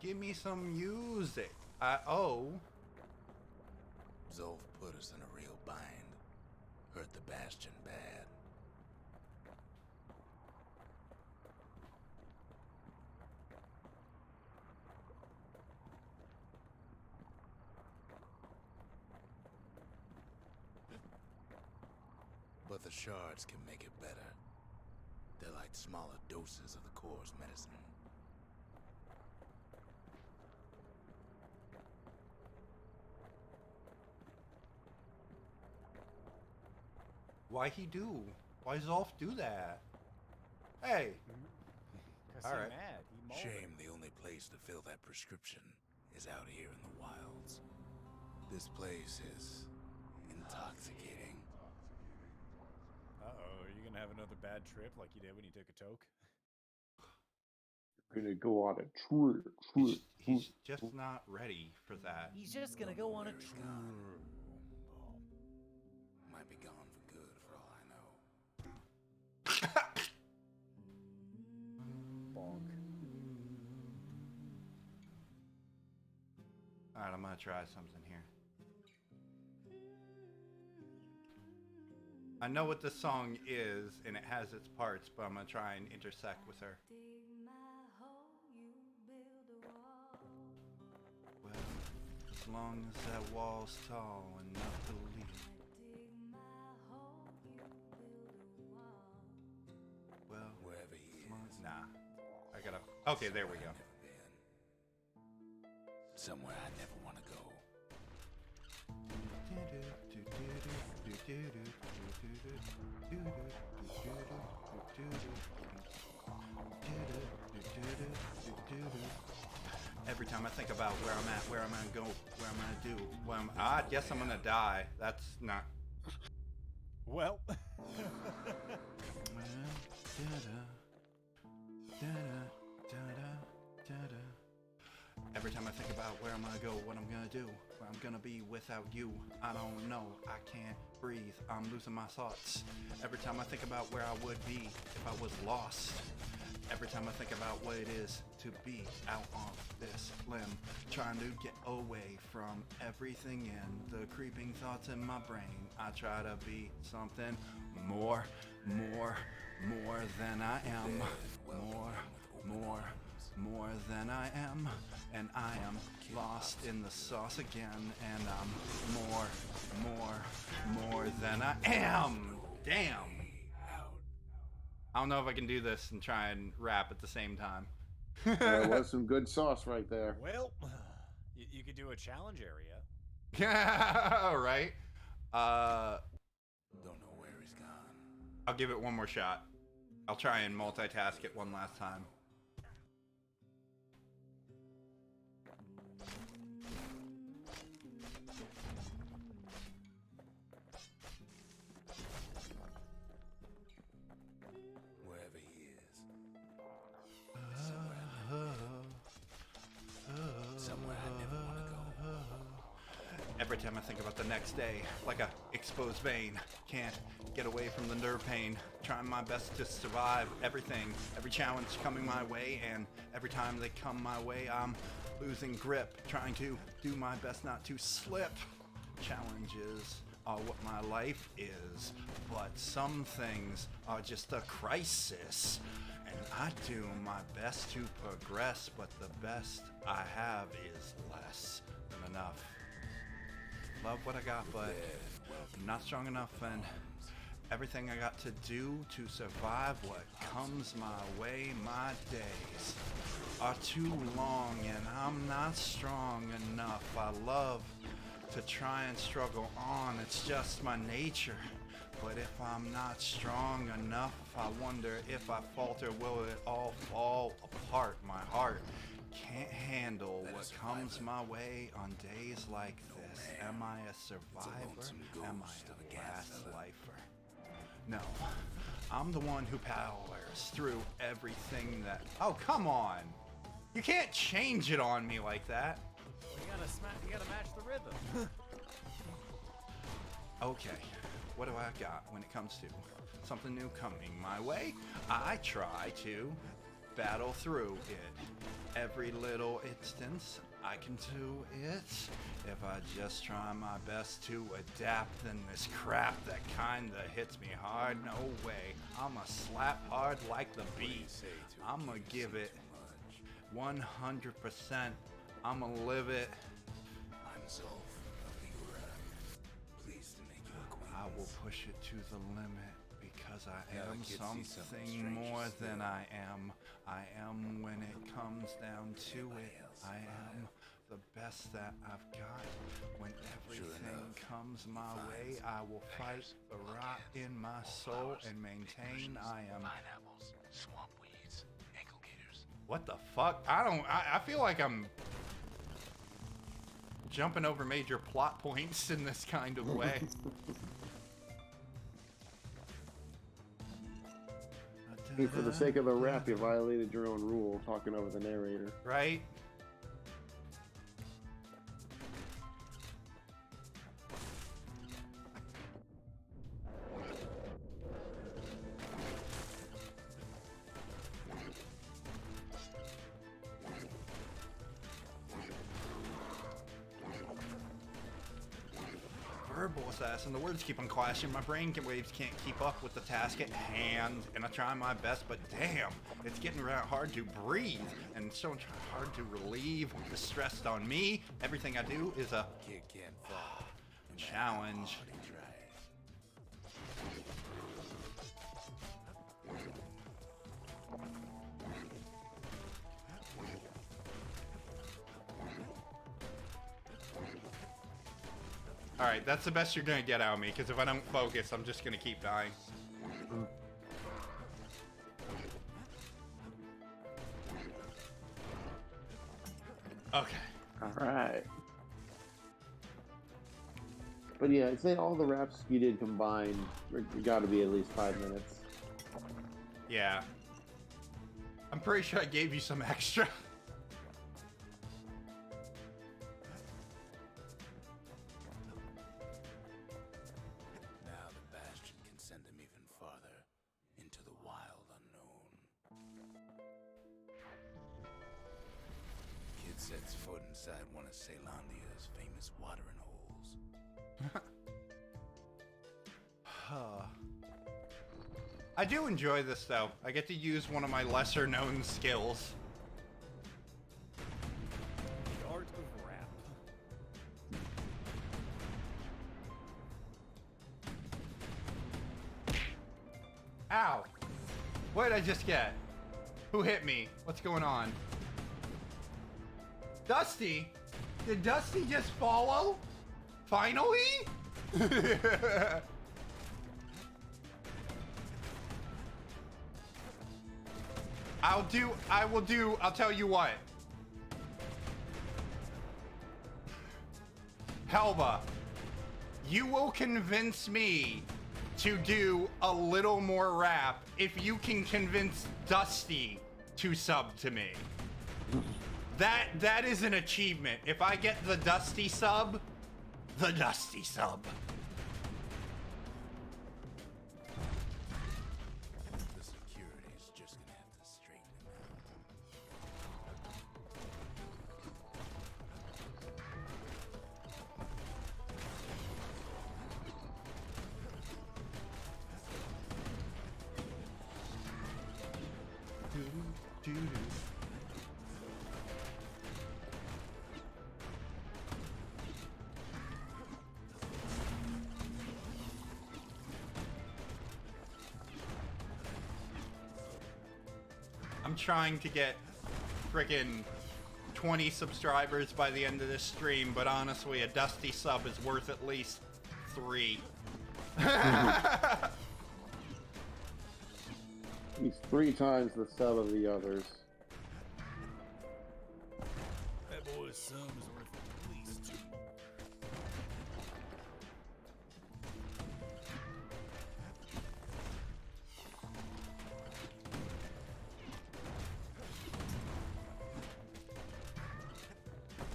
Give me some music. Oh. Zolf put us in a real bind. Hurt the Bastion bad. But the shards can make it better. They're like smaller doses of the core's medicine. Why he do? Why Zolf do that? Hey. Because All he's right. mad. He mauled Shame him. the only place to fill that prescription is out here in the wilds. This place is intoxicating. Uh-oh, are you going to have another bad trip like you did when you took a toke? Gonna go on a trip. He's just not ready for that. He's just going to go on a Where's trip. gone? Might be gone for good for all I know. Bonk. Alright, I'm gonna try something here. I know what this song is, and it has its parts, but I'm gonna try and intersect with her. Well, as long as that wall's tall enough to leap. Well, Wherever he is. nah. I gotta. Okay, there we go. Somewhere I never want to go. Every time I think about where I'm at, where I'm gonna go, where I'm gonna do, I guess I'm gonna die. That's not. Well. Every time I think about where I'm gonna go, what I'm gonna do, where I'm gonna be without you, I don't know, I can't breathe, I'm losing my thoughts. Every time I think about where I would be if I was lost. Every time I think about what it is to be out on this limb, trying to get away from everything and the creeping thoughts in my brain, I try to be something more than I am. More than I am, and I am lost in the sauce again, and I'm more than I am. Damn. I don't know if I can do this and try and rap at the same time. There was some good sauce right there. Well, you could do a challenge area. Yeah, right. Don't know where he's gone. I'll give it one more shot. I'll try and multitask it one last time. Wherever he is. Somewhere I never want to go. Every time I think about the next day, like a exposed vein, can't get away from the nerve pain, trying my best to survive everything, every challenge coming my way, and every time they come my way, I'm losing grip, trying to do my best not to slip. Challenges are what my life is, but some things are just a crisis, and I do my best to progress, but the best I have is less than enough. Love what I got, but I'm not strong enough, and everything I got to do to survive what comes my way, my days are too long, and I'm not strong enough. I love to try and struggle on, it's just my nature. But if I'm not strong enough, I wonder if I falter, will it all fall apart? My heart can't handle what comes my way on days like this. Am I a survivor? Am I a last lifer? No, I'm the one who powers through everything that... Oh, come on! You can't change it on me like that. You gotta match the rhythm. Okay, what do I got when it comes to something new coming my way? I try to battle through it. Every little instance, I can do it. If I just try my best to adapt, then this crap that kinda hits me hard, no way. I'ma slap hard like the beat. I'ma give it 100%. I'ma live it. I'm Zolf of the Ura. Pleased to make you acquainted. I will push it to the limit because I Yeah, am the kids see something something more strange than still. I am. I am when it comes down to it. I am the best that I've got. When everything enough, comes my way, I will fight the rot in my soul and maintain I am. Pineapples, swamp weeds, ankle gators. What the fuck? I feel like I'm jumping over major plot points in this kind of way. Hey, for the sake of the rap, you violated your own rule talking over the narrator. Right? verbal assassin. The words keep on clashing. My brain waves can't keep up with the task at hand. And I try my best, but damn, it's getting hard to breathe. And so hard to relieve the stress on me. Everything I do is a Kid can't fall. challenge. Alright, that's the best you're gonna get out of me, because if I don't focus, I'm just gonna keep dying. Okay. Alright. But yeah, I'd say all the raps you did combined, you gotta be at least 5 minutes. Yeah. I'm pretty sure I gave you some extra. Now the Bastion can send them even farther into the wild unknown. Kid sets foot inside one of Ceylondia's famous watering holes. I do enjoy this though. I get to use one of my lesser known skills. The art of rap. Ow! What did I just get? Who hit me? What's going on? Dusty? Did Dusty just follow? Finally? I'll tell you what. Helba, you will convince me to do a little more rap if you can convince Dusty to sub to me. That is an achievement. If I get the Dusty sub, the Dusty sub. The security's just gonna have to straighten him out. I'm trying to get friggin' 20 subscribers by the end of this stream, but honestly, a Dusty sub is worth at least 3. He's 3 times the sub of the others. That boy's sub is worth at least 2.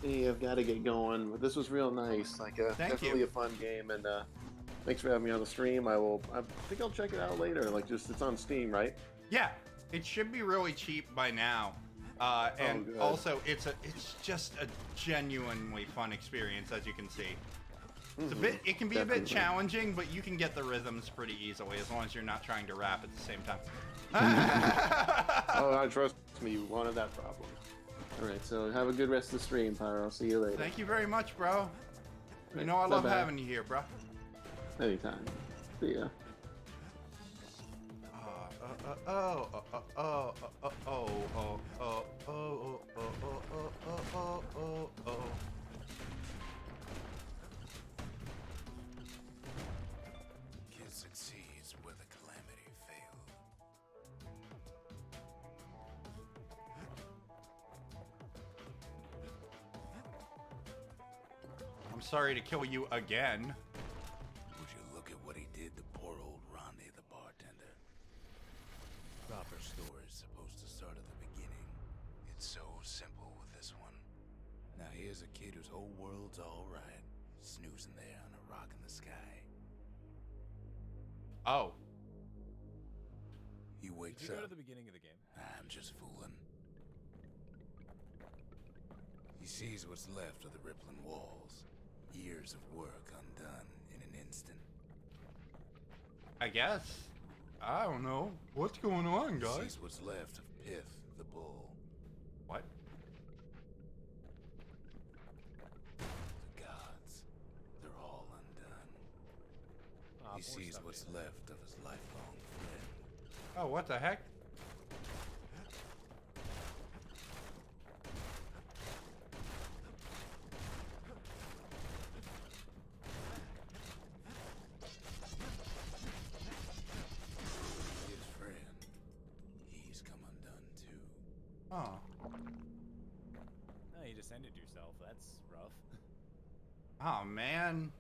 Hey, I've got to get going, but this was real nice. Like, definitely a fun game, and thanks for having me on the stream. I think I'll check it out later. Like, it's on Steam, right? Yeah, it should be really cheap by now. And good. also, it's just a genuinely fun experience, as you can see. It's it can be a bit Definitely. challenging, but you can get the rhythms pretty easily as long as you're not trying to rap at the same time. Oh, trust me, you wanted that problem. All right, so have a good rest of the stream, Pyro. I'll see you later. Thank you very much, bro. You know I Right, love bye-bye. having you here, bro. Anytime. See ya. Kid succeeds where the calamity failed. I'm sorry to kill you again. Would you look at what he did to poor old Ronnie, the bartender? Proper story's supposed to start at the beginning. It's so simple with this one. Now here's a kid whose whole world's alright, snoozing there on a rock in the sky. Oh. He wakes Did you go up. to the beginning of the game? I'm just fooling. He sees what's left of the rippling walls. Years of work undone in instant. I guess. I don't know. What's going on, guys? Sees what's left of Pith, the bull. What? The gods, they're all undone. He poor sees stuff, what's David. left of his lifelong friend. Oh, what the heck? His friend, he's come undone too. Oh. Oh, you just ended yourself. That's rough. Oh, man.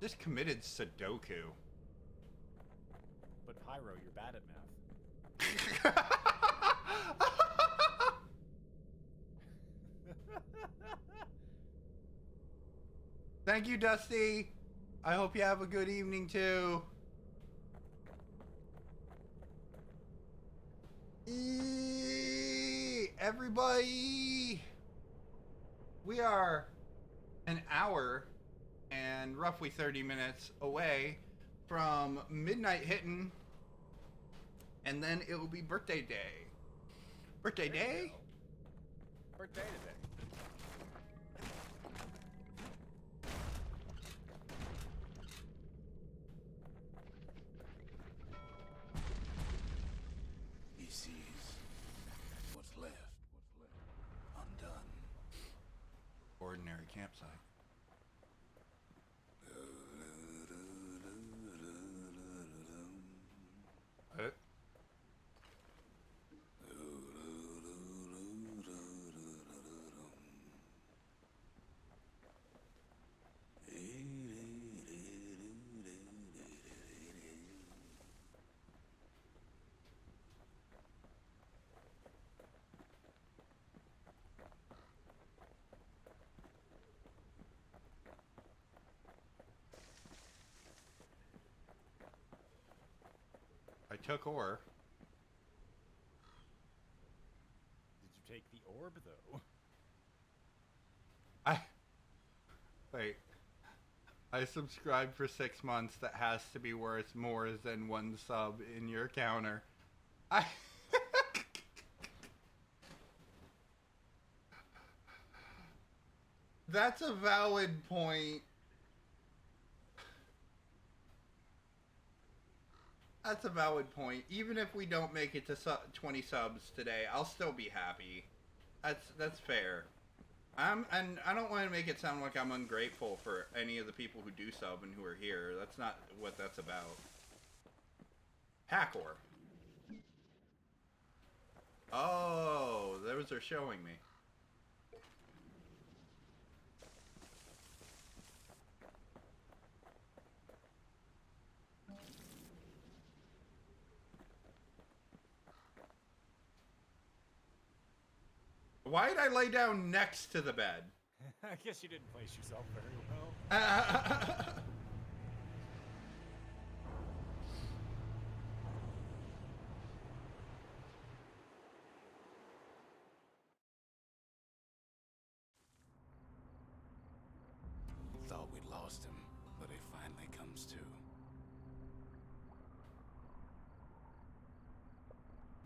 Just committed Sudoku. But Pyro, you're bad at math. Thank you, Dusty. I hope you have a good evening, too. Everybody, we are an hour and roughly 30 minutes away from midnight hitting, and then it will be birthday day. Birthday There you day? go. Birthday today. He sees what's left. Undone. Ordinary campsite. I took ore. Did you take the orb, though? Wait. I subscribed for 6 months. That has to be worth more than 1 sub in your counter. That's a valid point. That's a valid point. Even if we don't make it to 20 subs today, I'll still be happy. That's fair. And I don't want to make it sound like I'm ungrateful for any of the people who do sub and who are here. That's not what that's about. Hackor. Oh, those are showing me. Why did I lay down next to the bed? I guess you didn't place yourself very well. Thought we'd lost him, but he finally comes to.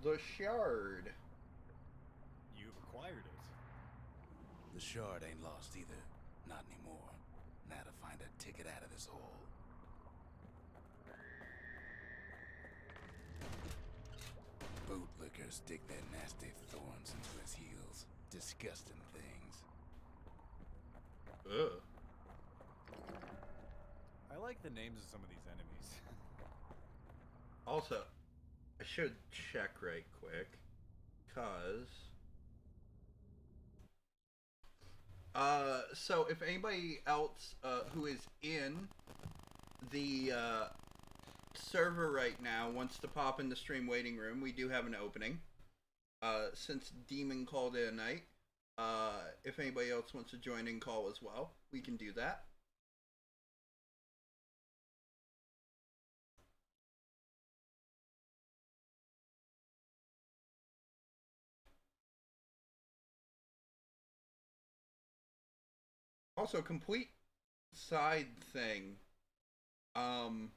The shard. You've acquired it. The shard ain't lost either. Not anymore. Now to find a ticket out of this hole. Bootlickers stick their nasty thorns into his heels. Disgusting things. Ugh. I like the names of some of these enemies. Also, I should check right quick, cause so if anybody else who is in the server right now wants to pop in the stream waiting room, we do have an opening. Since Demon called in a night, if anybody else wants to join in call as well, we can do that. Also, complete side thing. Um,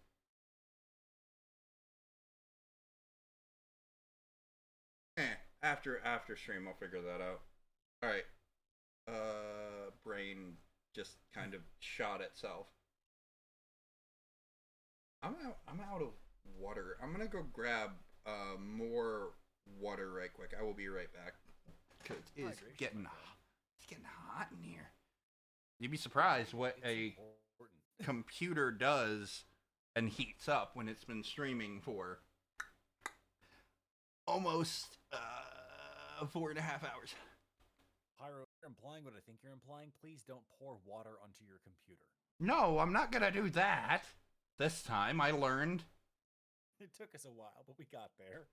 after stream, I'll figure that out. All right. Brain just kind of shot itself. I'm out of water. I'm gonna go grab more water right quick. I will be right back. Cause it's getting hot in here. You'd be surprised what a computer does and heats up when it's been streaming for almost 4.5 hours. Pyro, you're implying what I think you're implying. Please don't pour water onto your computer. No, I'm not gonna do that. This time I learned. It took us a while, but we got there.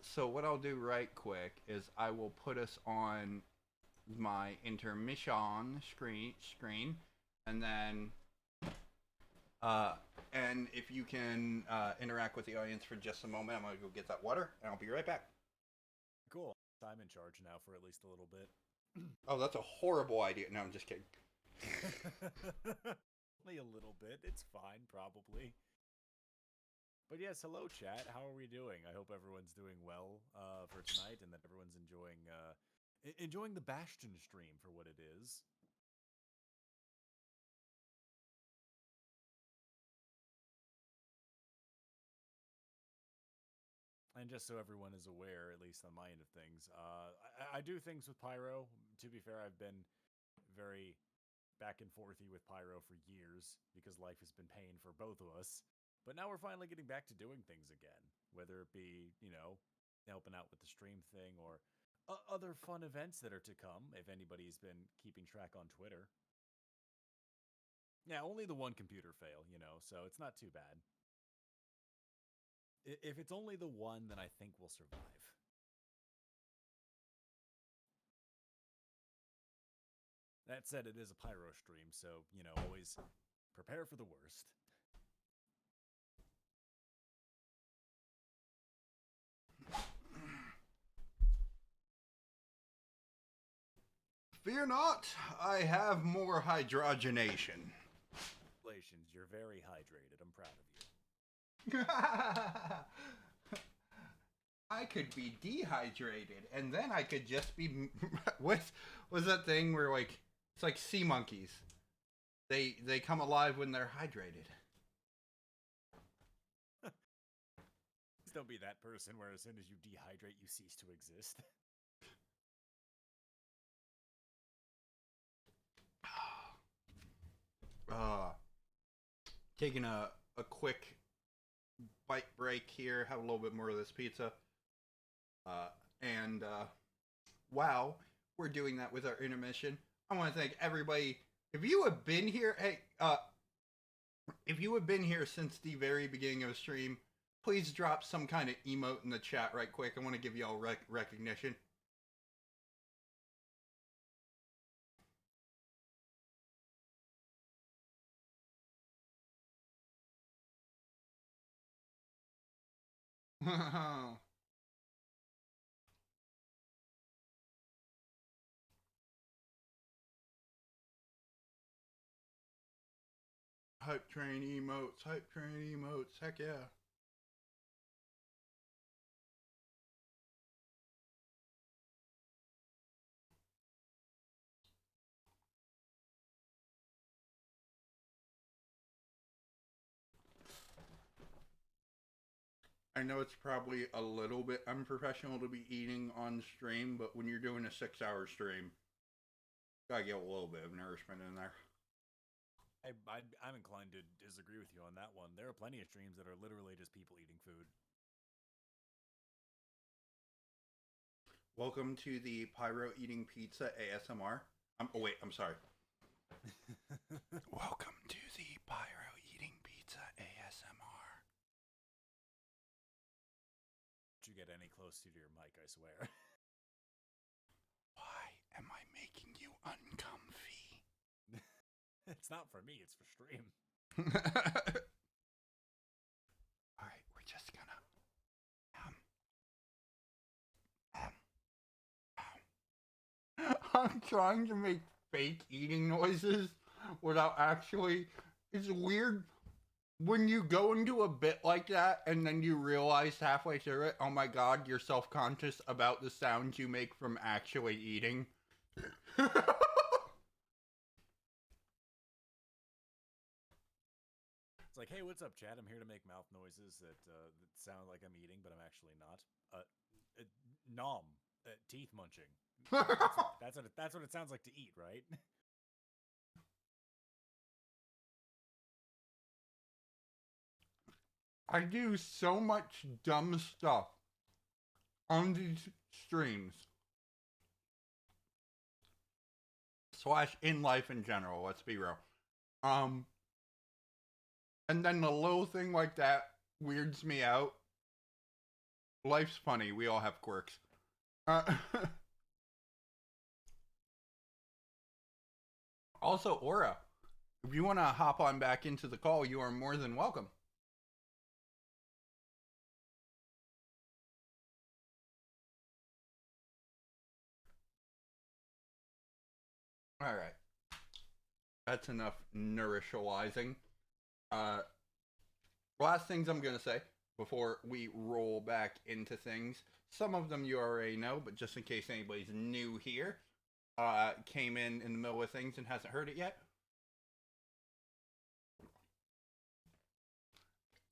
So what I'll do right quick is I will put us on my intermission screen, and then and if you can interact with the audience for just a moment, I'm gonna go get that water, and I'll be right back. Cool. I'm in charge now for at least a little bit. Oh, that's a horrible idea. No, I'm just kidding. Only a little bit. It's fine, probably. But yes, hello chat. How are we doing? I hope everyone's doing well for tonight, and that everyone's enjoying the Bastion stream for what it is. And just so everyone is aware, at least on my end of things, I do things with Pyro. To be fair, I've been very back and forthy with Pyro for years because life has been pain for both of us. But now we're finally getting back to doing things again, whether it be, helping out with the stream thing or other fun events that are to come, if anybody's been keeping track on Twitter. Yeah, only the one computer fail, so it's not too bad. If it's only the one, then I think we'll survive. That said, it is a Pyro stream, so, always prepare for the worst. Fear not, I have more hydrogenation. Congratulations, you're very hydrated. I'm proud of you. I could be dehydrated, and then I could just be. What was that thing where it's like sea monkeys? They come alive when they're hydrated. Please don't be that person where as soon as you dehydrate, you cease to exist. Taking a quick bite break here, have a little bit more of this pizza. And wow, we're doing that with our intermission. I want to thank everybody. If you have been here, if you have been here since the very beginning of the stream, please drop some kind of emote in the chat right quick. I want to give you all recognition. Hype train emotes, heck yeah. I know it's probably a little bit unprofessional to be eating on stream, but when you're doing a 6-hour stream, gotta get a little bit of nourishment in there. I'm inclined to disagree with you on that one. There are plenty of streams that are literally just people eating food. Welcome to the Pyro Eating Pizza ASMR. I'm sorry. Welcome to the Pyro Eating Pizza ASMR. Did you get any close to your mic, I swear. Why am I making you uncomfy? It's not for me, it's for stream. Alright, we're just gonna I'm trying to make fake eating noises without actually. It's weird when you go into a bit like that and then you realize halfway through it, oh my god, you're self-conscious about the sounds you make from actually eating. It's like, hey, what's up, Chad? I'm here to make mouth noises that sound like I'm eating, but I'm actually not. Nom, teeth munching. That's what it sounds like to eat, right? I do so much dumb stuff on these streams. / in life in general, let's be real. And then a little thing like that weirds me out. Life's funny, we all have quirks. Also, Aura, if you want to hop on back into the call, you are more than welcome. All right. That's enough nourishalizing. Last things I'm going to say before we roll back into things. Some of them you already know, but just in case anybody's new here, came in the middle of things and hasn't heard it yet.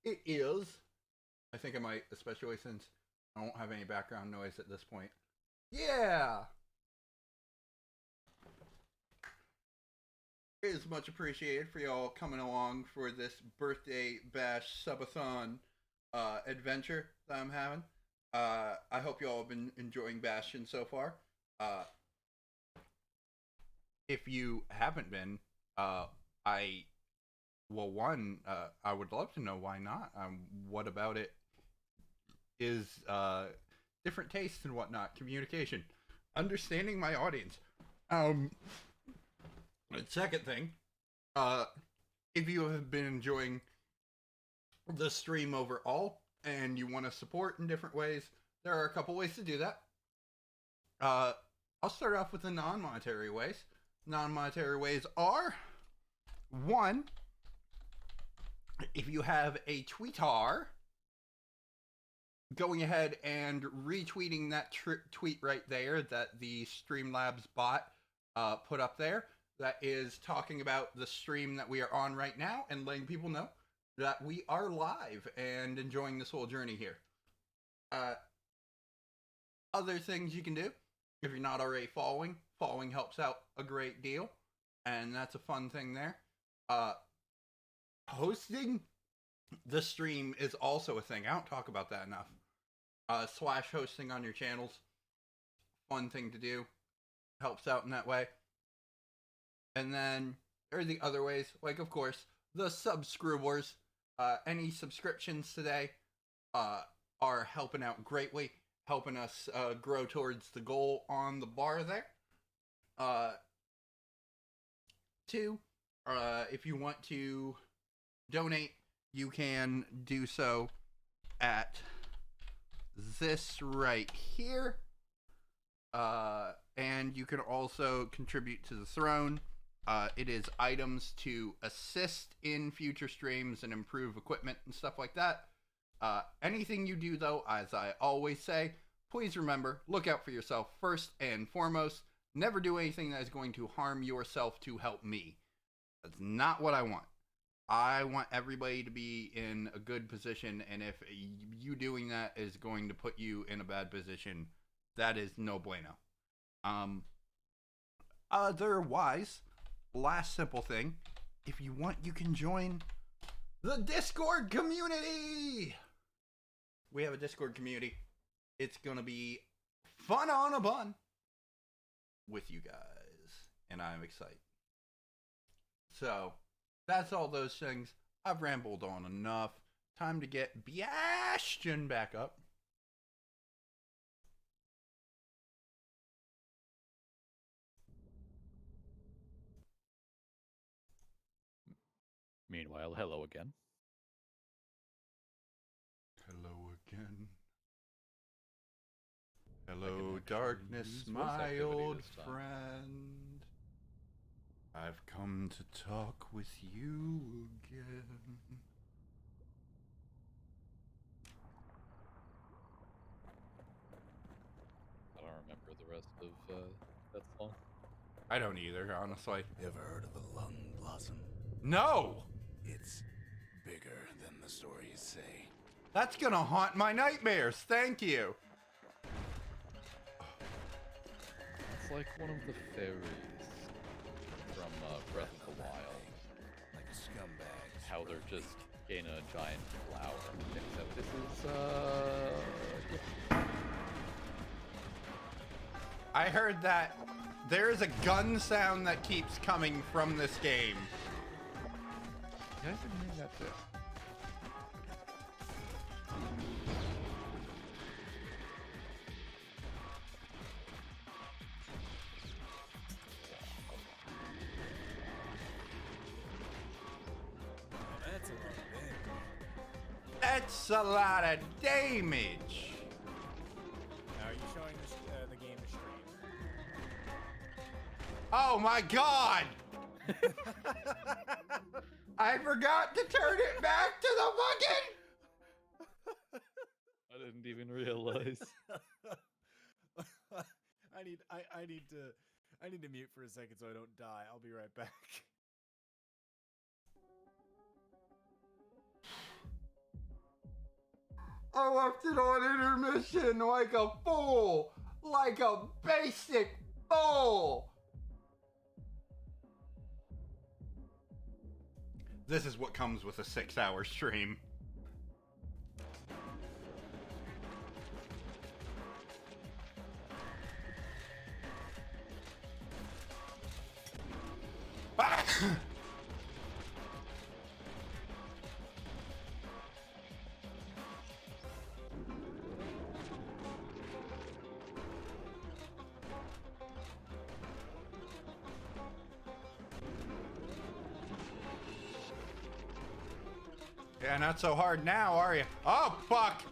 It is, I think I might, especially since I don't have any background noise at this point. Yeah! It is much appreciated for y'all coming along for this birthday bash subathon adventure that I'm having. I hope y'all have been enjoying Bastion so far. If you haven't been, I would love to know why not. What about it is different tastes and whatnot, communication, understanding my audience. The second thing, if you have been enjoying the stream overall and you want to support in different ways, there are a couple ways to do that. I'll start off with the non-monetary ways. Non-monetary ways are, 1, if you have a tweetar, going ahead and retweeting that tweet right there that the Streamlabs bot put up there. That is talking about the stream that we are on right now and letting people know that we are live and enjoying this whole journey here. Other things you can do, if you're not already following helps out a great deal, and that's a fun thing there. Hosting the stream is also a thing. I don't talk about that enough. / hosting on your channels, fun thing to do, helps out in that way. And then there are the other ways, like, of course, the subscribers. Any subscriptions today are helping out greatly, helping us grow towards the goal on the bar there. 2, if you want to donate, you can do so at this right here. And you can also contribute to the throne. It is items to assist in future streams and improve equipment and stuff like that. Anything you do, though, as I always say, please remember, look out for yourself first and foremost. Never do anything that is going to harm yourself to help me. That's not what I want. I want everybody to be in a good position, and if you doing that is going to put you in a bad position, that is no bueno. Otherwise, last simple thing, if you want, you can join the Discord community. We have a Discord community. It's gonna be fun on a bun with you guys, and I'm excited. So that's all those things. I've rambled on enough. Time to get Bastion back up. Meanwhile, hello again. Hello again. Hello, darkness, my old friend. I've come to talk with you again. rest of that song. I don't either, honestly. You ever heard of a lung blossom? No! It's bigger than the stories say. That's gonna haunt my nightmares, thank you! It's like one of the fairies from Breath of the Wild. Like a scumbag. How they're just in a giant flower. Except this is, I heard that there is a gun sound that keeps coming from this game. Yeah, I've been hearing that too. That's a lot of damage. Now, are you showing the game to stream? Oh my god! I forgot to turn it back to the fucking... I didn't even realize. I need to mute for a second so I don't die. I'll be right back. I left it on intermission like a fool! Like a basic fool! This is what comes with a 6-hour stream. Yeah, not so hard now, are you? Oh, fuck!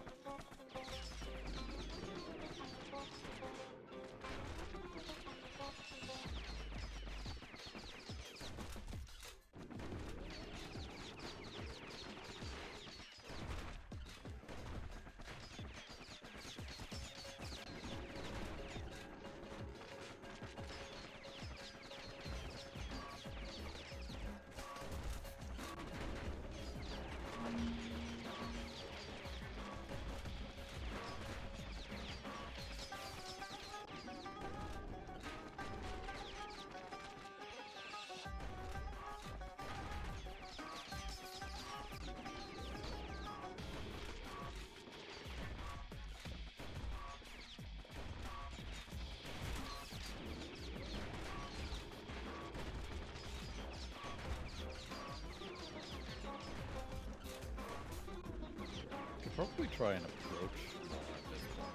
Could probably try and approach at this point.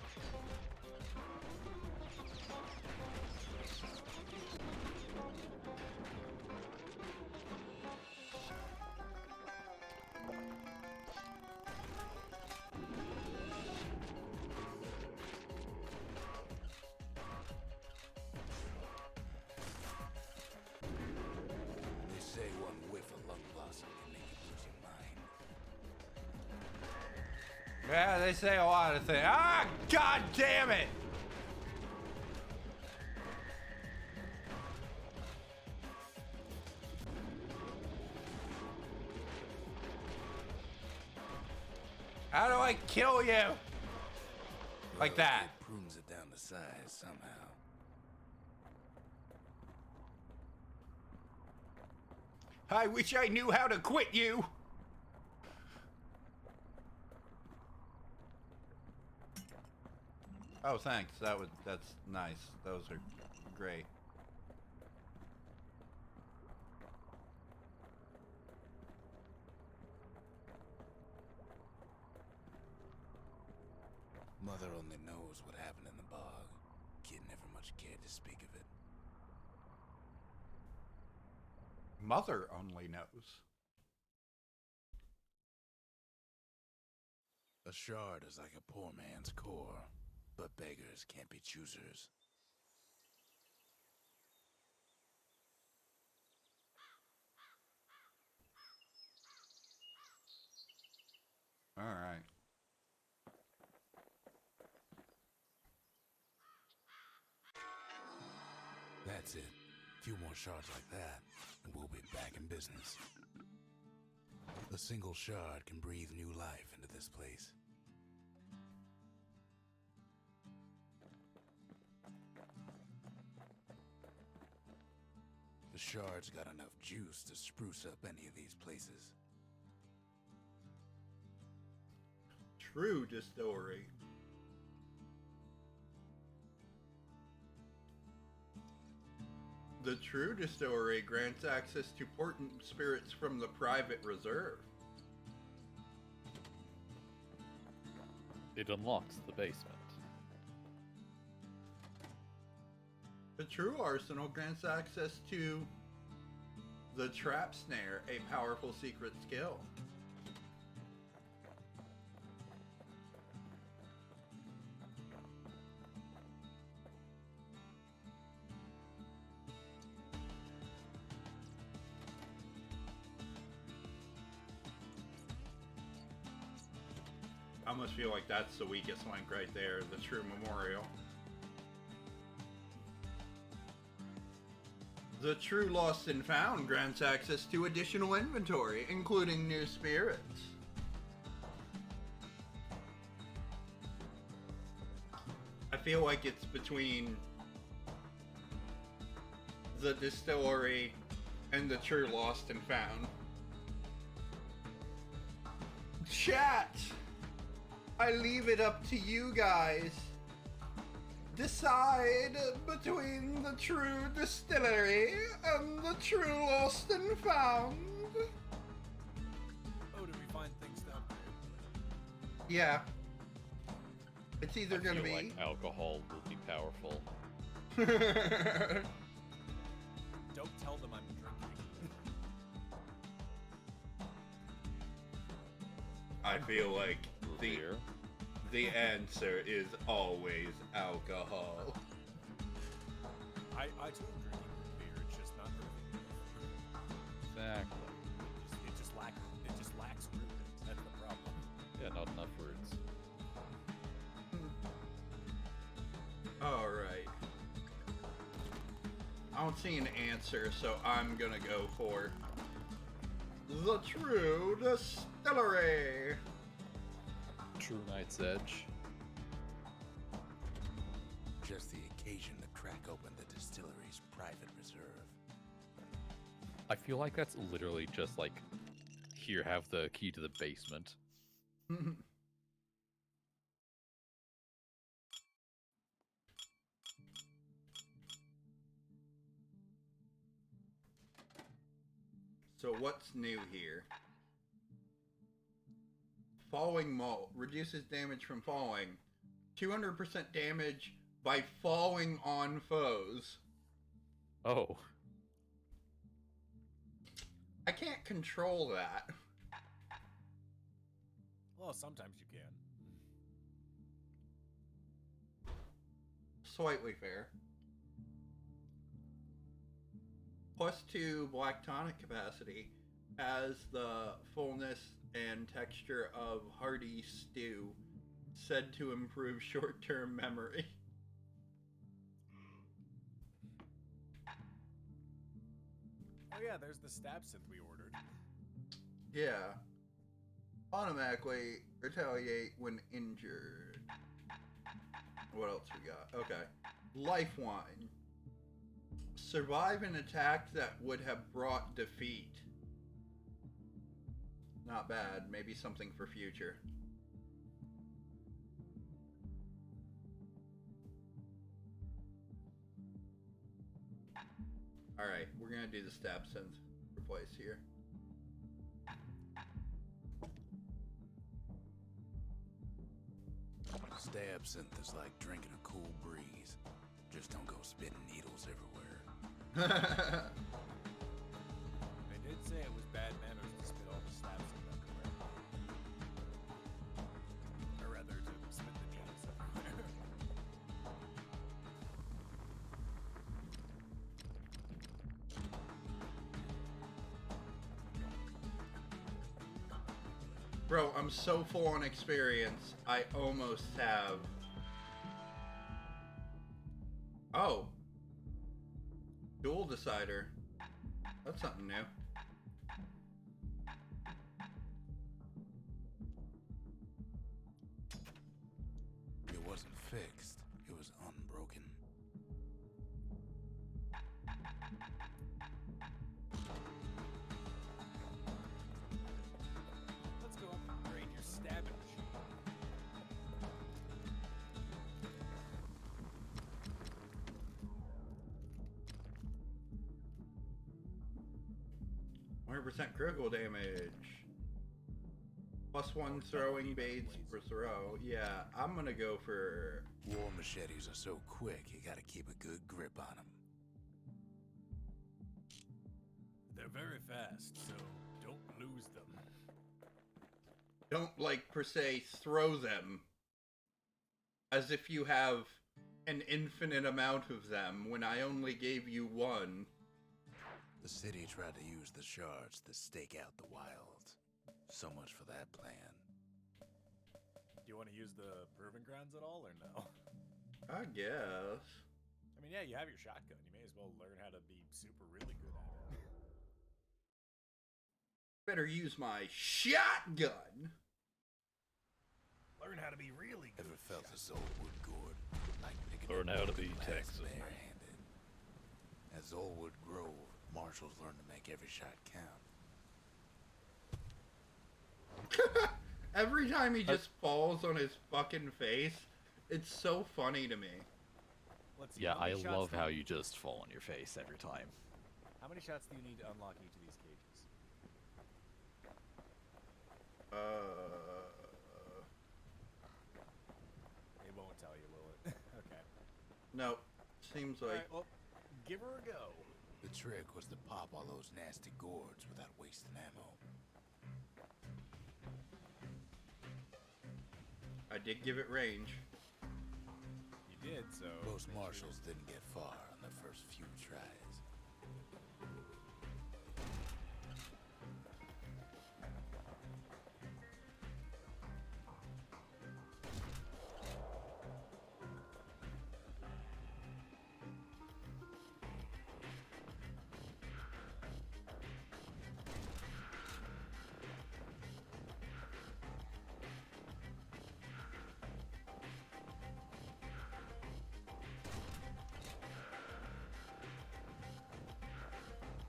They say one whiff of lung blossom can make you lose your mind. Yeah, they say a lot of things. Ah, god damn it! How do I kill you? Like that. It prunes it down to size somehow. I wish I knew how to quit you. Oh, thanks. That's nice. Those are great. Mother only knows what happened in the bog. Kid never much cared to speak of it. Mother only knows. A shard is like a poor man's core, but beggars can't be choosers. All right. That's it. A few more shards like that, and we'll be back in business. A single shard can breathe new life into this place. The shard's got enough juice to spruce up any of these places. True distillery. The True Distillery grants access to potent spirits from the private reserve. It unlocks the basement. The True Arsenal grants access to the Trap Snare, a powerful secret skill. I almost feel like that's the weakest link right there, the True Memorial. The True Lost and Found grants access to additional inventory, including new spirits. I feel like it's between the distillery and the True Lost and Found. Chat! I leave it up to you guys. Decide between the True Distillery and the True Lost and Found. Oh, did we find things to upgrade? Yeah. It's either gonna be like alcohol will be powerful. Don't tell them I'm drinking. I feel like Beer. the answer is always alcohol. I too am drinking beer. It's just not really. Exactly. It just lacks root. That's the problem. Yeah, not enough roots. Alright. I don't see an answer, so I'm gonna go for the True Distillery. True Knight's Edge. Just the occasion to crack open the distillery's private reserve. I feel like that's literally just like, here, have the key to the basement. So what's new here? Falling Malt reduces damage from falling. 200% damage by falling on foes. Oh. I can't control that. Well, sometimes you can. Slightly fair. +2 black tonic capacity has the fullness and texture of hearty stew, said to improve short-term memory. Oh yeah, there's the stab synth we ordered. Yeah. Automatically retaliate when injured. What else we got? Okay. Life wine. Survive an attack that would have brought defeat. Not bad. Maybe something for future. Alright, we're gonna do the stab synth replace here. Stab synth is like drinking a cool breeze. Just don't go spitting needles everywhere. They did say it was bad manners to spit all the stab synth everywhere. Or rather, to spit the needles everywhere. Bro, I'm so full on experience, I almost have... Oh. cider. That's something new. It wasn't fixed. It was unbroken. Let's go upgrade your stabbing machine. %, critical damage. +1 throwing blades per throw. Yeah, I'm gonna go for... War machetes are so quick, you gotta keep a good grip on them. They're very fast, so don't lose them. Don't, like, per se, throw them as if you have an infinite amount of them when I only gave you one. The city tried to use the shards to stake out the wilds. So much for that plan. Do you want to use the proving grounds at all, or no? I guess. I mean, yeah, you have your shotgun. You may as well learn how to be super really good at it. Better use my shotgun. Learn how to be really good. Ever felt this old wood gourd? Like picking Learn up how to wood be glass Texan. barehanded. As Oldwood Grove, marshals learn to make every shot count. Every time he just falls on his fucking face, it's so funny to me. Let's see, Yeah, how I many shots love do how you- you just fall on your face every time. How many shots do you need to unlock each of these cages? It won't tell you, will it? Okay. No, seems like... Alright, well, give her a go. The trick was to pop all those nasty gourds without wasting ammo. I did give it range. You did, so... Most marshals didn't get far on the first few tries.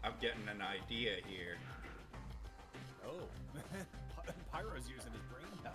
I'm getting an idea here. Oh. Pyro's using his brain power.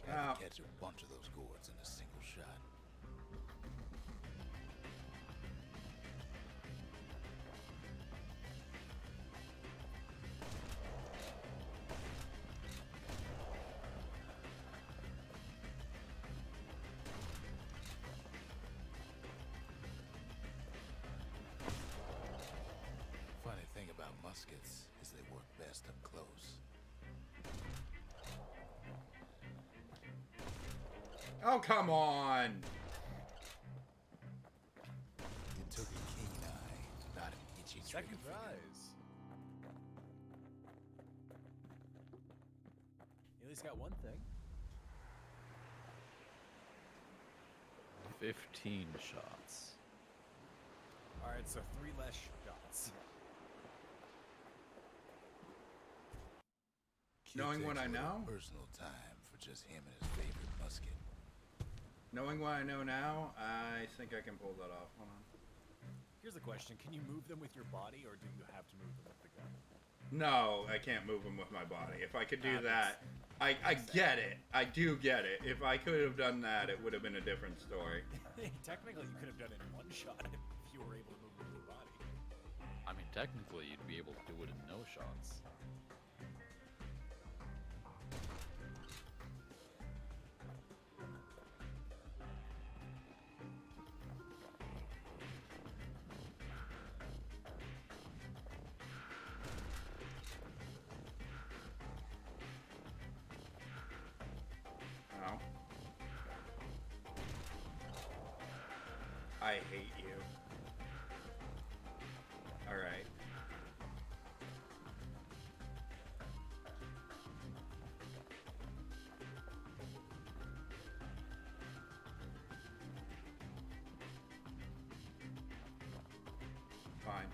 Ow. Catch a bunch of those gourds in a single shot. Funny thing about muskets is they work best up close. Oh, come on! It took a keen eye, not an itchy Second trigger finger. tries. You at least got one thing. 15 shots. Alright, so 3 less shots. Kid Knowing what takes I a little know? personal time for just him and his favorite musket. Knowing what I know now, I think I can pull that off. Hold on. Here's the question, can you move them with your body, or do you have to move them with the gun? No, I can't move them with my body. If I could do Ah, that, I get it. I do get it. If I could have done that, it would have been a different story. Technically, you could have done it in one shot if you were able to move them with your body. I mean, technically, you'd be able to do it in no shots. I hate you. Alright. Fine.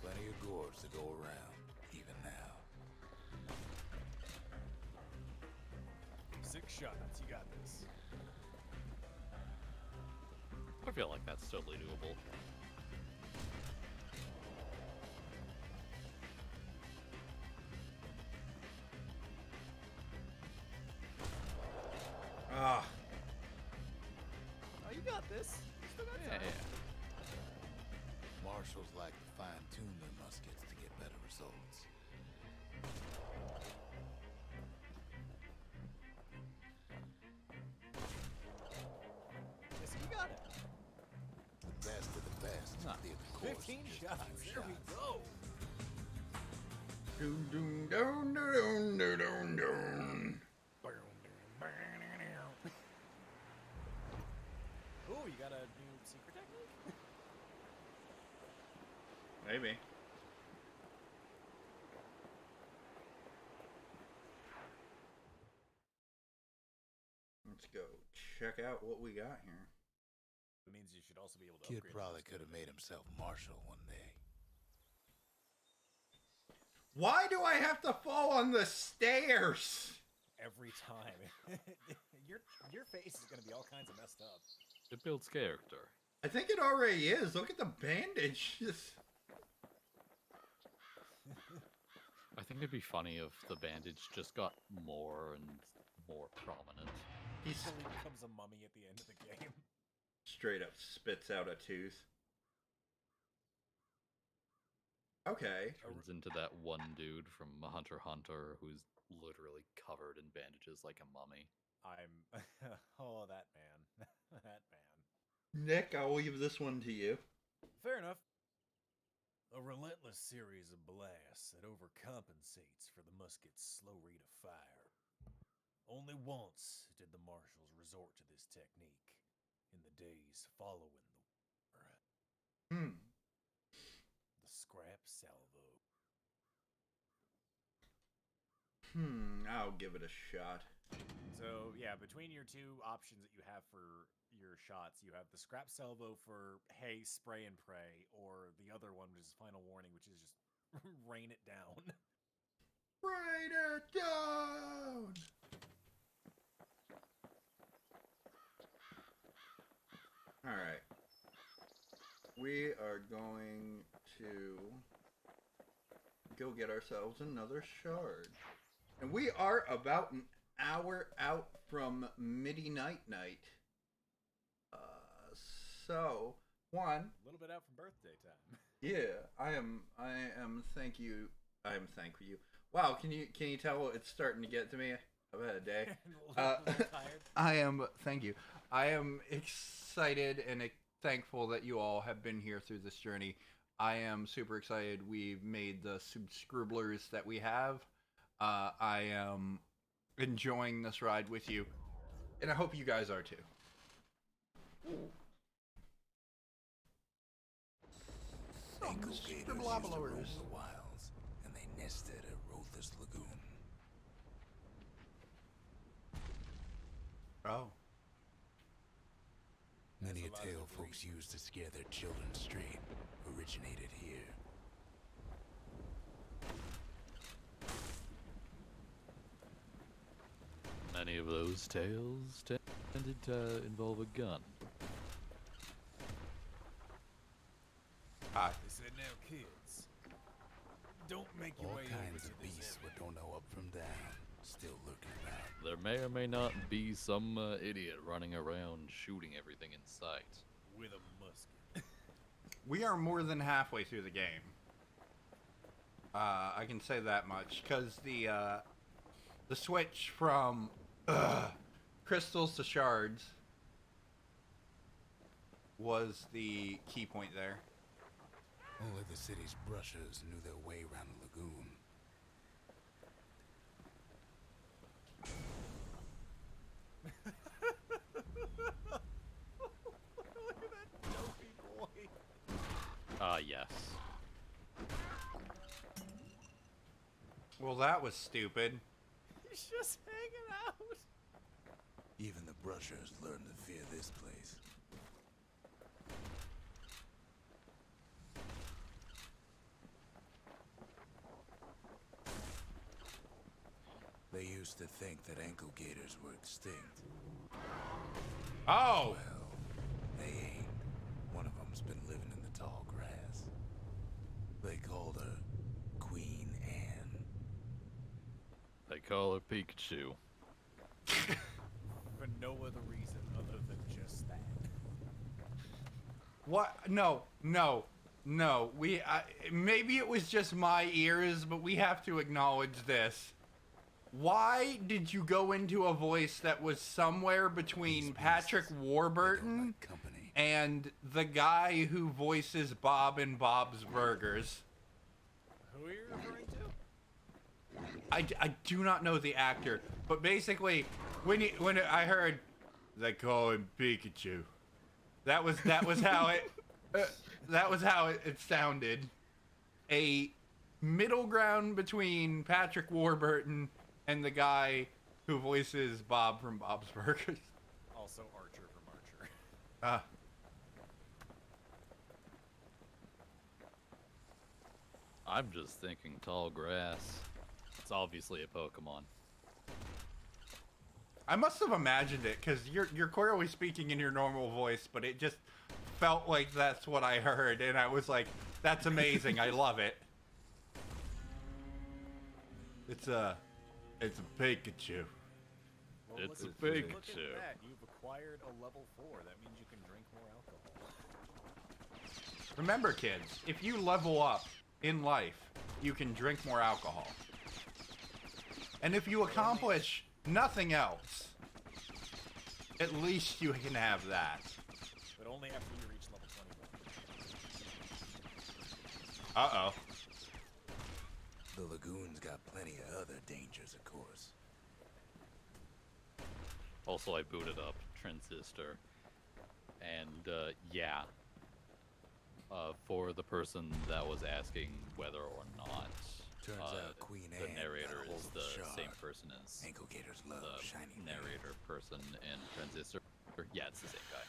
Plenty of gourds to go around, even now. 6 shots, you got this. I feel like that's totally doable. Ah. Oh, you got this. You still got time. Marshals like to fine-tune their muskets to get better results. Yes, you got it. The best of the best. They, of course, 15 just shots. few There we go. Doon, doon, doon, doon, doon, doon, doon. Ooh, you got a new secret technique? Maybe. Let's go check out what we got here. It means you should also be able to Kid upgrade probably your could have made himself marshal one day. Why do I have to fall on the stairs? every time. your face is gonna be all kinds of messed up. It builds character. I think it already is. Look at the bandage. I think it'd be funny if the bandage just got more and more prominent. He becomes a mummy at the end of the game. Straight up spits out a tooth. Okay. Turns into that one dude from Hunter x Hunter who's literally covered in bandages like a mummy. Oh, that man. That man. Nick, I'll leave this one to you. Fair enough. A relentless series of blasts that overcompensates for the musket's slow rate of fire. Only once did the marshals resort to this technique, in the days following the war. The scrap salvo. I'll give it a shot. So, yeah, between your two options that you have for your shots, you have the scrap salvo for, hey, spray and pray, or the other one, which is final warning, which is just rain it down. Rain it down! Alright. We are going to go get ourselves another shard. And we are about an hour out from Midi Night Night. So, one. A little bit out from birthday time. Yeah, I am thank you. Wow, can you tell it's starting to get to me? I've had a day. Tired. Thank you. I am excited and thankful that you all have been here through this journey. I am super excited we've made the subscribblers that we have. I am enjoying this ride with you, and I hope you guys are too. Ankle gators used to roam the wilds, and they nested at Rotha's Lagoon. Oh. Many a tale folks used to scare their children straight originated here. Many of those tales tended to involve a gun. They said, now kids, don't make your All way kinds over of to this beasts area. what don't know up from down, still lurking around. There may or may not be some idiot running around shooting everything in sight. With a musket. We are more than halfway through the game. I can say that much, because The switch from crystals to shards was the key point there. Only the city's brushers knew their way around the lagoon. Look at that dopey boy. Yes. Well, that was stupid. He's just hanging out. Even the brushers learned to fear this place. They used to think that ankle gators were extinct. Oh! Well, they ain't. One of them's been living in the tall grass. They called her Queen Anne. They call her Pikachu. For no other reason other than just that. What? No. Maybe it was just my ears, but we have to acknowledge this. Why did you go into a voice that was somewhere between Patrick Warburton and the guy who voices Bob in Bob's Burgers? Who are you referring to? I do not know the actor, but basically, when I heard they call him Pikachu, that was how it it sounded. A middle ground between Patrick Warburton and the guy who voices Bob from Bob's Burgers. Also Archer from Archer. I'm just thinking tall grass. It's obviously a Pokemon. I must have imagined it, because you're clearly speaking in your normal voice, but it just felt like that's what I heard, and I was like, that's amazing, I love it. It's a Pikachu. Well, It's listen, a big look at shoe. that. You've acquired a level 4. That means you can drink more alcohol. Remember, kids, if you level up in life, you can drink more alcohol. And if you accomplish nothing else, at least you can have that. But only after you reach level 21. Uh-oh. The lagoon's got plenty of other dangers, of course. Also, I booted up Transistor. And, yeah. For the person that was asking whether or not Turns out Queen the Anne narrator got a is hold of the the shard. same person as Ankle gators love the shiny narrator person in Transistor. Yeah, it's the same guy.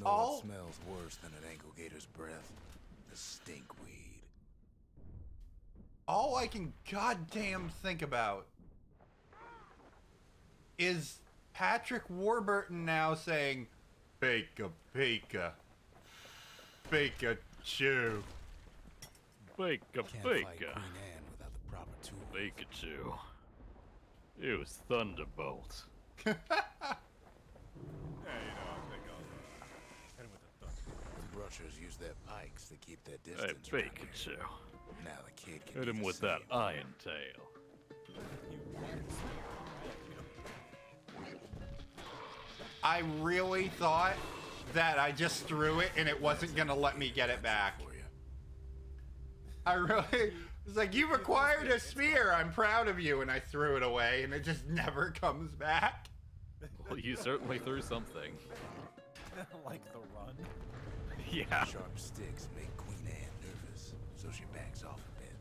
Know what smells worse than an ankle gator's breath? The stinkweed. All I can goddamn think about is Patrick Warburton now saying, Pika, Pika, Pikachu. Pika, Can't fight Queen Pika. Anne without the proper tools. Pikachu. Use Thunderbolt. Yeah, you know, I think I'll hit him with a thunder. The brushers use their pikes to keep their Hey, distance. around here. Pikachu. Now the kid can Hit do him the with that same. iron tail. You can spear. I really thought that I just threw it and it wasn't gonna let me get it back. For you. I really was like, you've acquired a spear, I'm proud of you, and I threw it away and it just never comes back. Well, you certainly threw something. Like the run. Yeah. Sharp sticks make Queen Anne nervous, so she backs off a bit.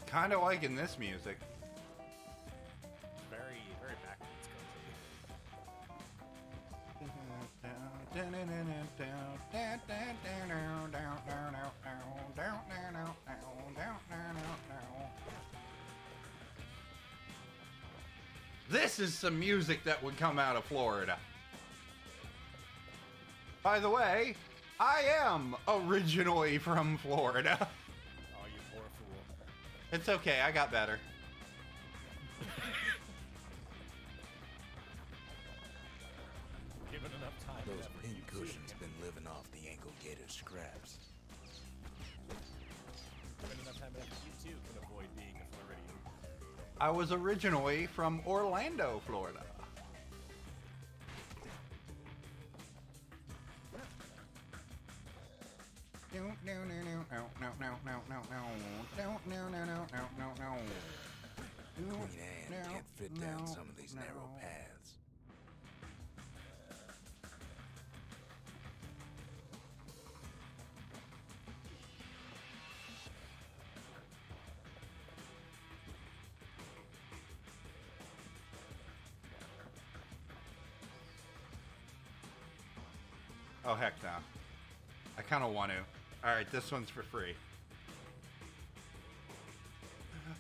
Kind of liking this music. Very, very backwards country. This is some music that would come out of Florida. By the way, I am originally from Florida. Oh, you poor fool. It's okay, I got better. Given enough time. Those pink cushions been living off the ankle gator scraps. Given enough time, you too can avoid being a Floridian. I was originally from Orlando, Florida. Queen Anne can't fit down some of these narrow paths. Oh, heck no. I kind of want to. Alright, this one's for free.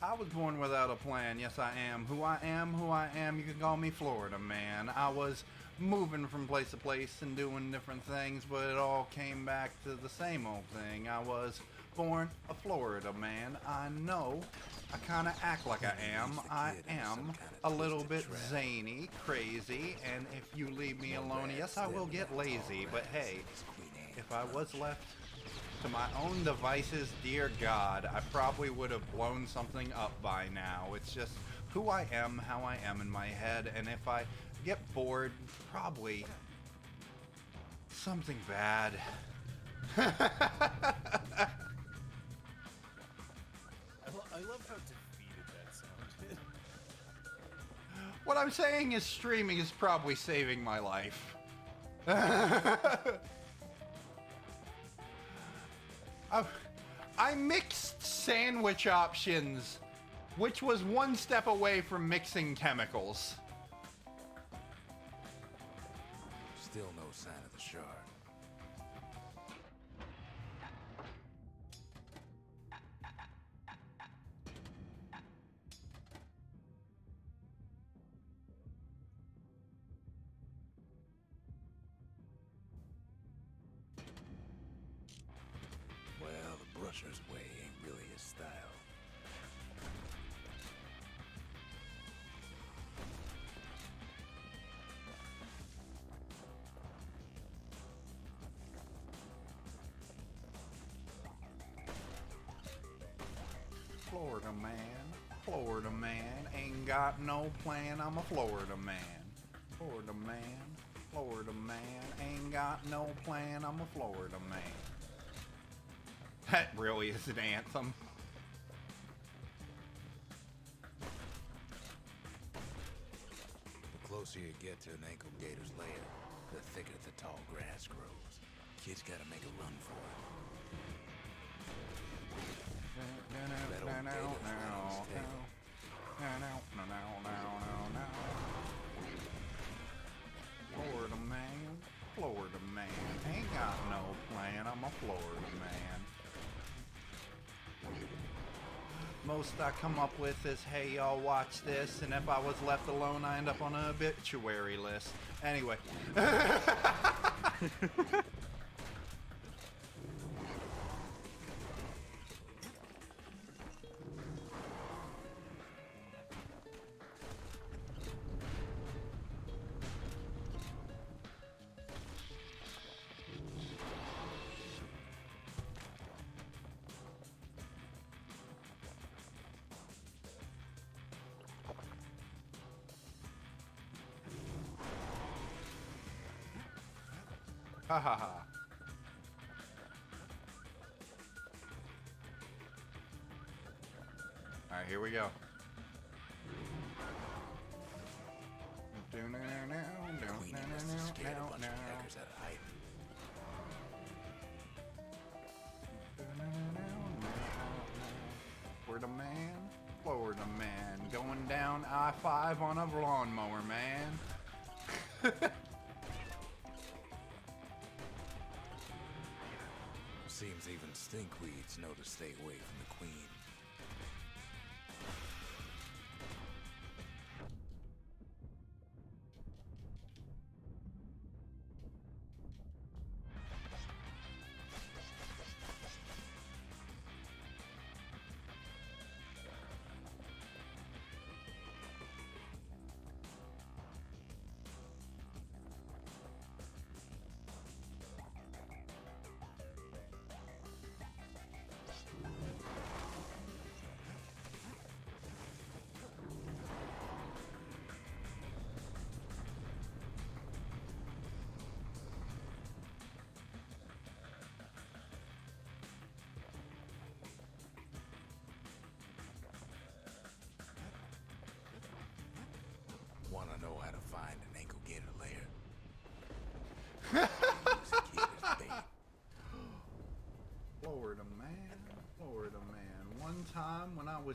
I was born without a plan. Yes, I am. Who I am, who I am. You can call me Florida man. I was moving from place to place and doing different things, but it all came back to the same old thing. I was born a Florida man. I know. I kind of act like I am. I am a little bit zany, crazy, and if you leave me alone, yes, I will get lazy. But hey, if I was left to my own devices, dear God, I probably would have blown something up by now. It's just who I am, how I am in my head, and if I get bored, probably something bad. I love how defeated that sounded. What I'm saying is streaming is probably saving my life. I mixed sandwich options, which was one step away from mixing chemicals. Still no sign of the shard. Well, the brusher's way ain't really his style. Florida man, ain't got no plan, I'm a Florida man. Florida man, ain't got no plan, I'm a Florida man. That really is an anthem. The closer you get to an ankle gator's lair, the thicker the tall grass grows. Kids gotta make a run for it. That old gator's right on his tail. Florida man, ain't got no plan, I'm a Florida man. Most I come up with is, hey y'all watch this, and if I was left alone I end up on an obituary list. Anyway. Ha ha ha. Alright, here we go. Queenie must have scared a bunch of hackers out of hiding. Florida man, going down I-5 on a lawnmower, man. Seems even stinkweeds know to stay away from the queen.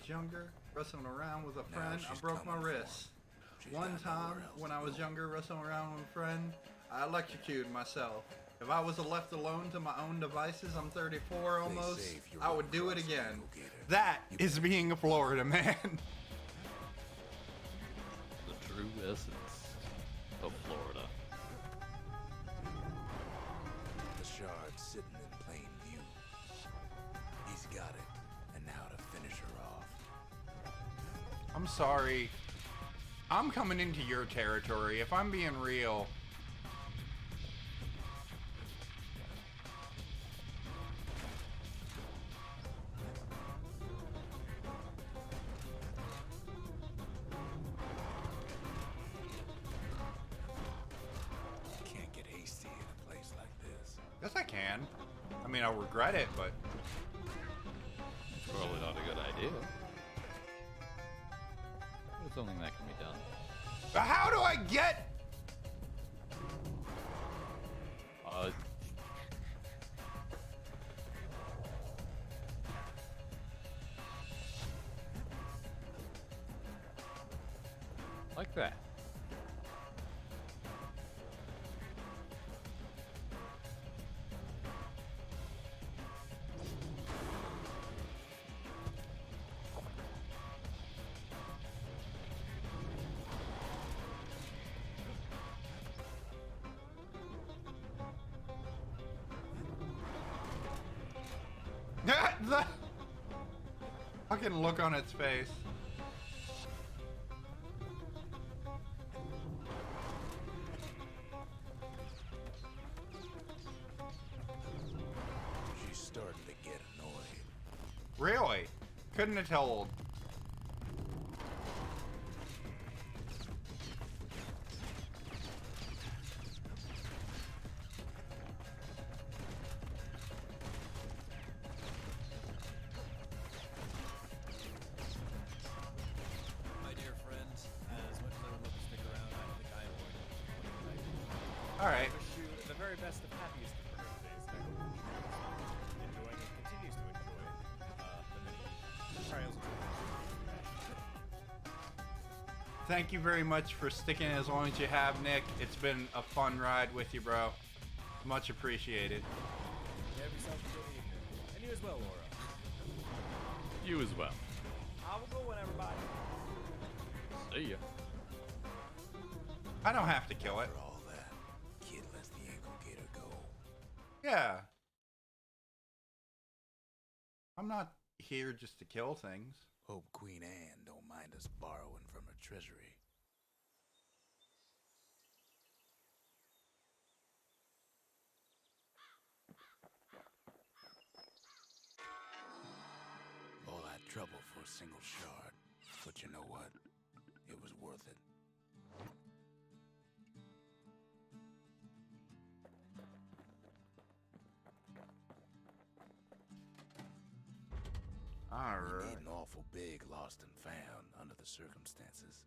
was younger, wrestling around with a Now friend, I she's broke my coming for him. wrist. She's One got time, nowhere else when to I was go. younger, wrestling around with a friend, I electrocuted myself. If I was left alone to my own devices, I'm 34 almost, say if you're I would do it across, again. go get her. That is being a Florida man. The true essence of Florida. The shard's sitting in plain view. He's got it, and now to finish her off. I'm sorry. I'm coming into your territory. If I'm being real, Can't get hasty in a place like this. yes I can. I mean, I'll regret it, but Probably not a good idea. There's something that can be done. how do I get? Like that. The fucking look on its face. She's starting to get annoyed. Really? Couldn't have told. My dear friend, as much as I would love to stick around, I think I am going to. All right. I wish you the very best of happiest of birthdays. I hope you're enjoying and continues to enjoy the many trials and tribulations. Thank you very much for sticking as long as you have, Nick. It's been a fun ride with you, bro. Much appreciated. You have yourself a good evening. And you as well, Laura. You as well. I will go when everybody. See ya. I don't have to kill it. For all that, kid lets the ankle gator go. Yeah. I'm not here just to kill things. Hope Queen Anne don't mind us borrowing from her treasury. All that trouble for a single shard. But you know what? It was worth it. All We right. need an awful big lost and found under the circumstances.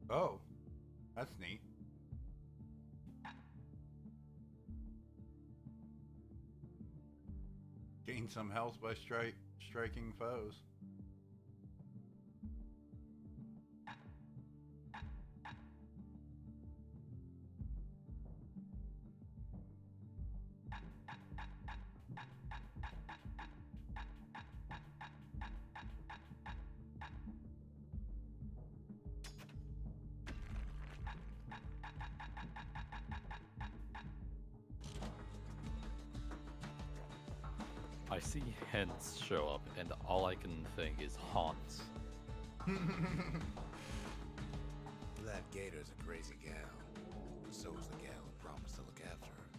Oh, that's neat. Gain some health by striking foes. I see hints show up, and all I can think is haunts. That gator's a crazy gal. So's the gal who promised to look after her.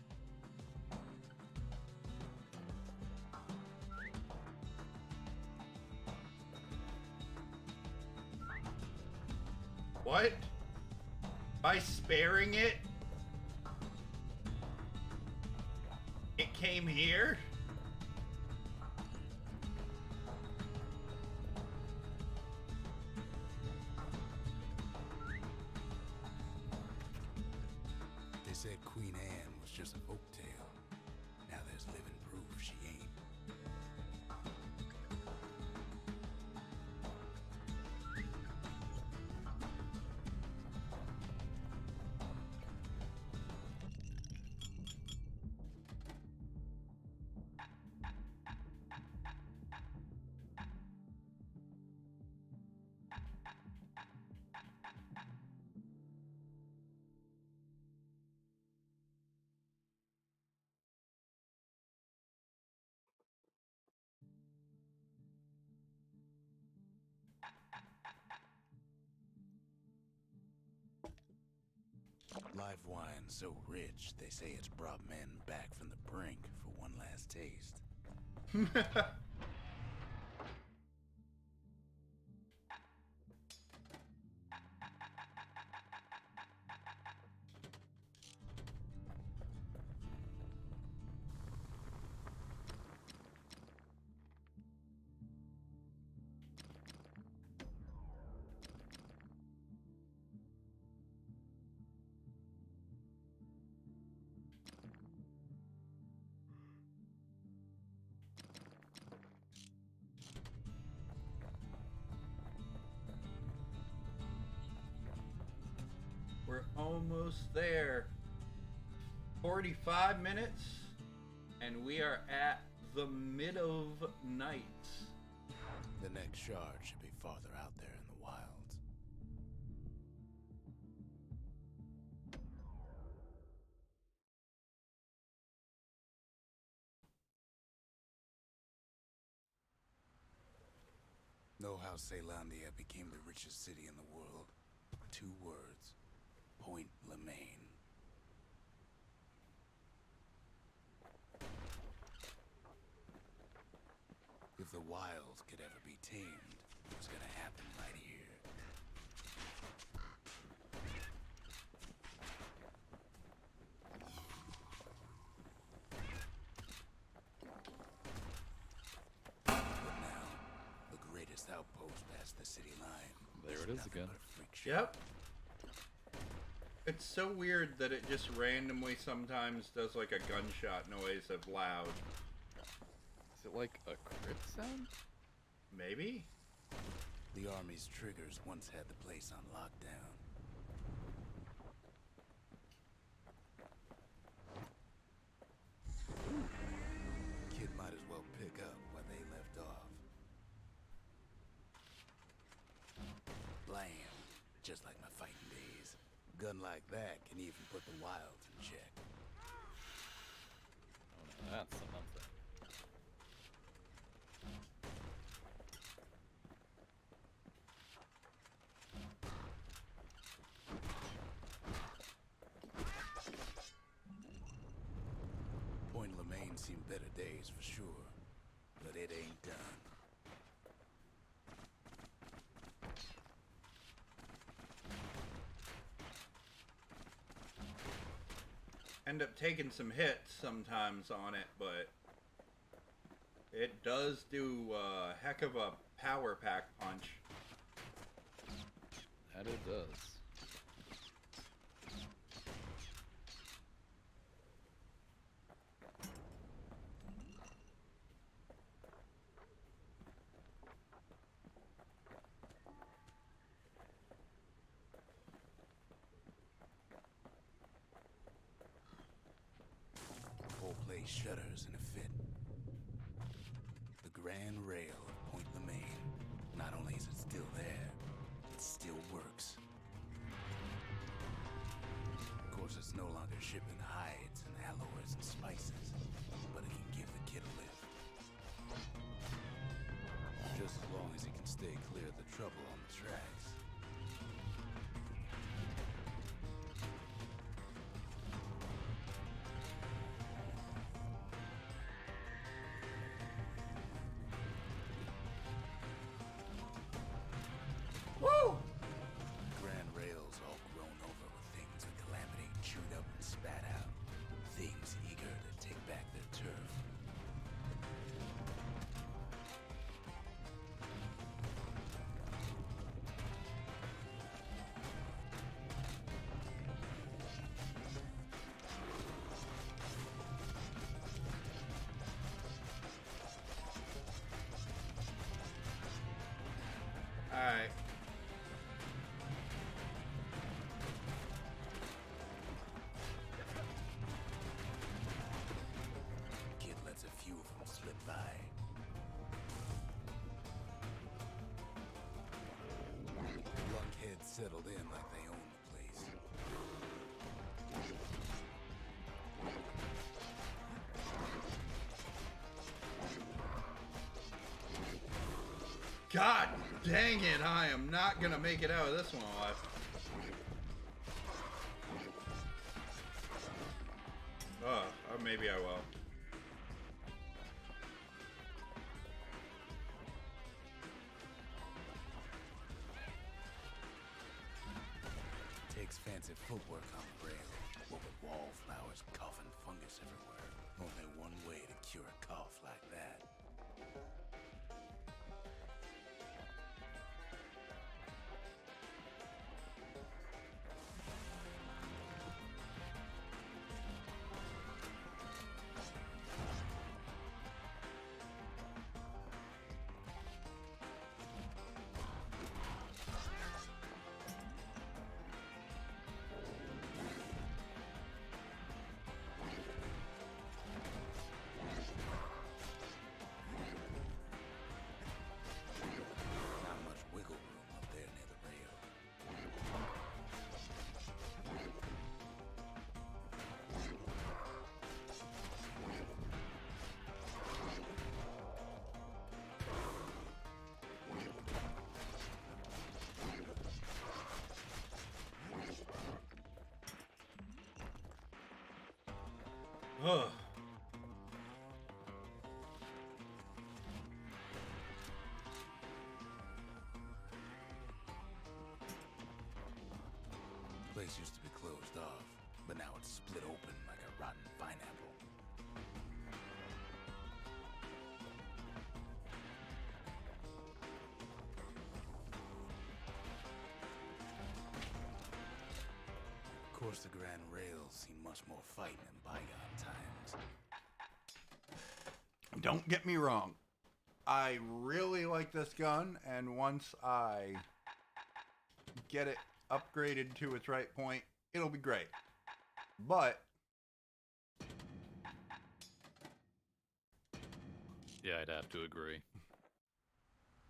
What? By sparing it? It came here? They said Queen Anne was just a folktale. Now there's living proof she ain't. Live wine so rich, they say it's brought men back from the brink for one last taste. We're almost there. 45 minutes, and we are at the mid of night. The next shard should be farther out there in the wilds. Know how Caelondia became the richest city in the world? 2 words. Point Lemaine. If the wilds could ever be tamed, it was gonna happen right here. But now, the greatest outpost past the city line. There it is again. Yep. It's so weird that it just randomly sometimes does like a gunshot noise of loud. Is it like a crit sound? Maybe? The Army's triggers once had the place on lockdown. Kid might as well pick up where they left off. Blam! Just like my fighting days. Gun like that can even put the wilds in check. Oh, now that's something. Point Lemaine seen better days for sure, but it ain't done. End up taking some hits sometimes on it, but it does do a heck of a power pack punch. That it does. Shudders in a fit. The grand rail of Point Lemaine. Not only is it still there, it still works. Of course, it's no longer shipping hides and alloys and spices, but it can give the kid a lift. Just as long as he can stay clear of the trouble on the trail. God dang it, I am not gonna make it out of this one alive. Or maybe I will. Takes fancy footwork on the rail. What with wallflowers, cough, and fungus everywhere. Only one way to cure a cough like that. Not much wiggle room up there near the rail. Ugh. Place used to be closed off, but now it's split open like a rotten pineapple. Of course, the Grand Rail's seen much more fighting in bygone times. Don't get me wrong. I really like this gun, and once I get it upgraded to its right point, it'll be great. But Yeah, I'd have to agree.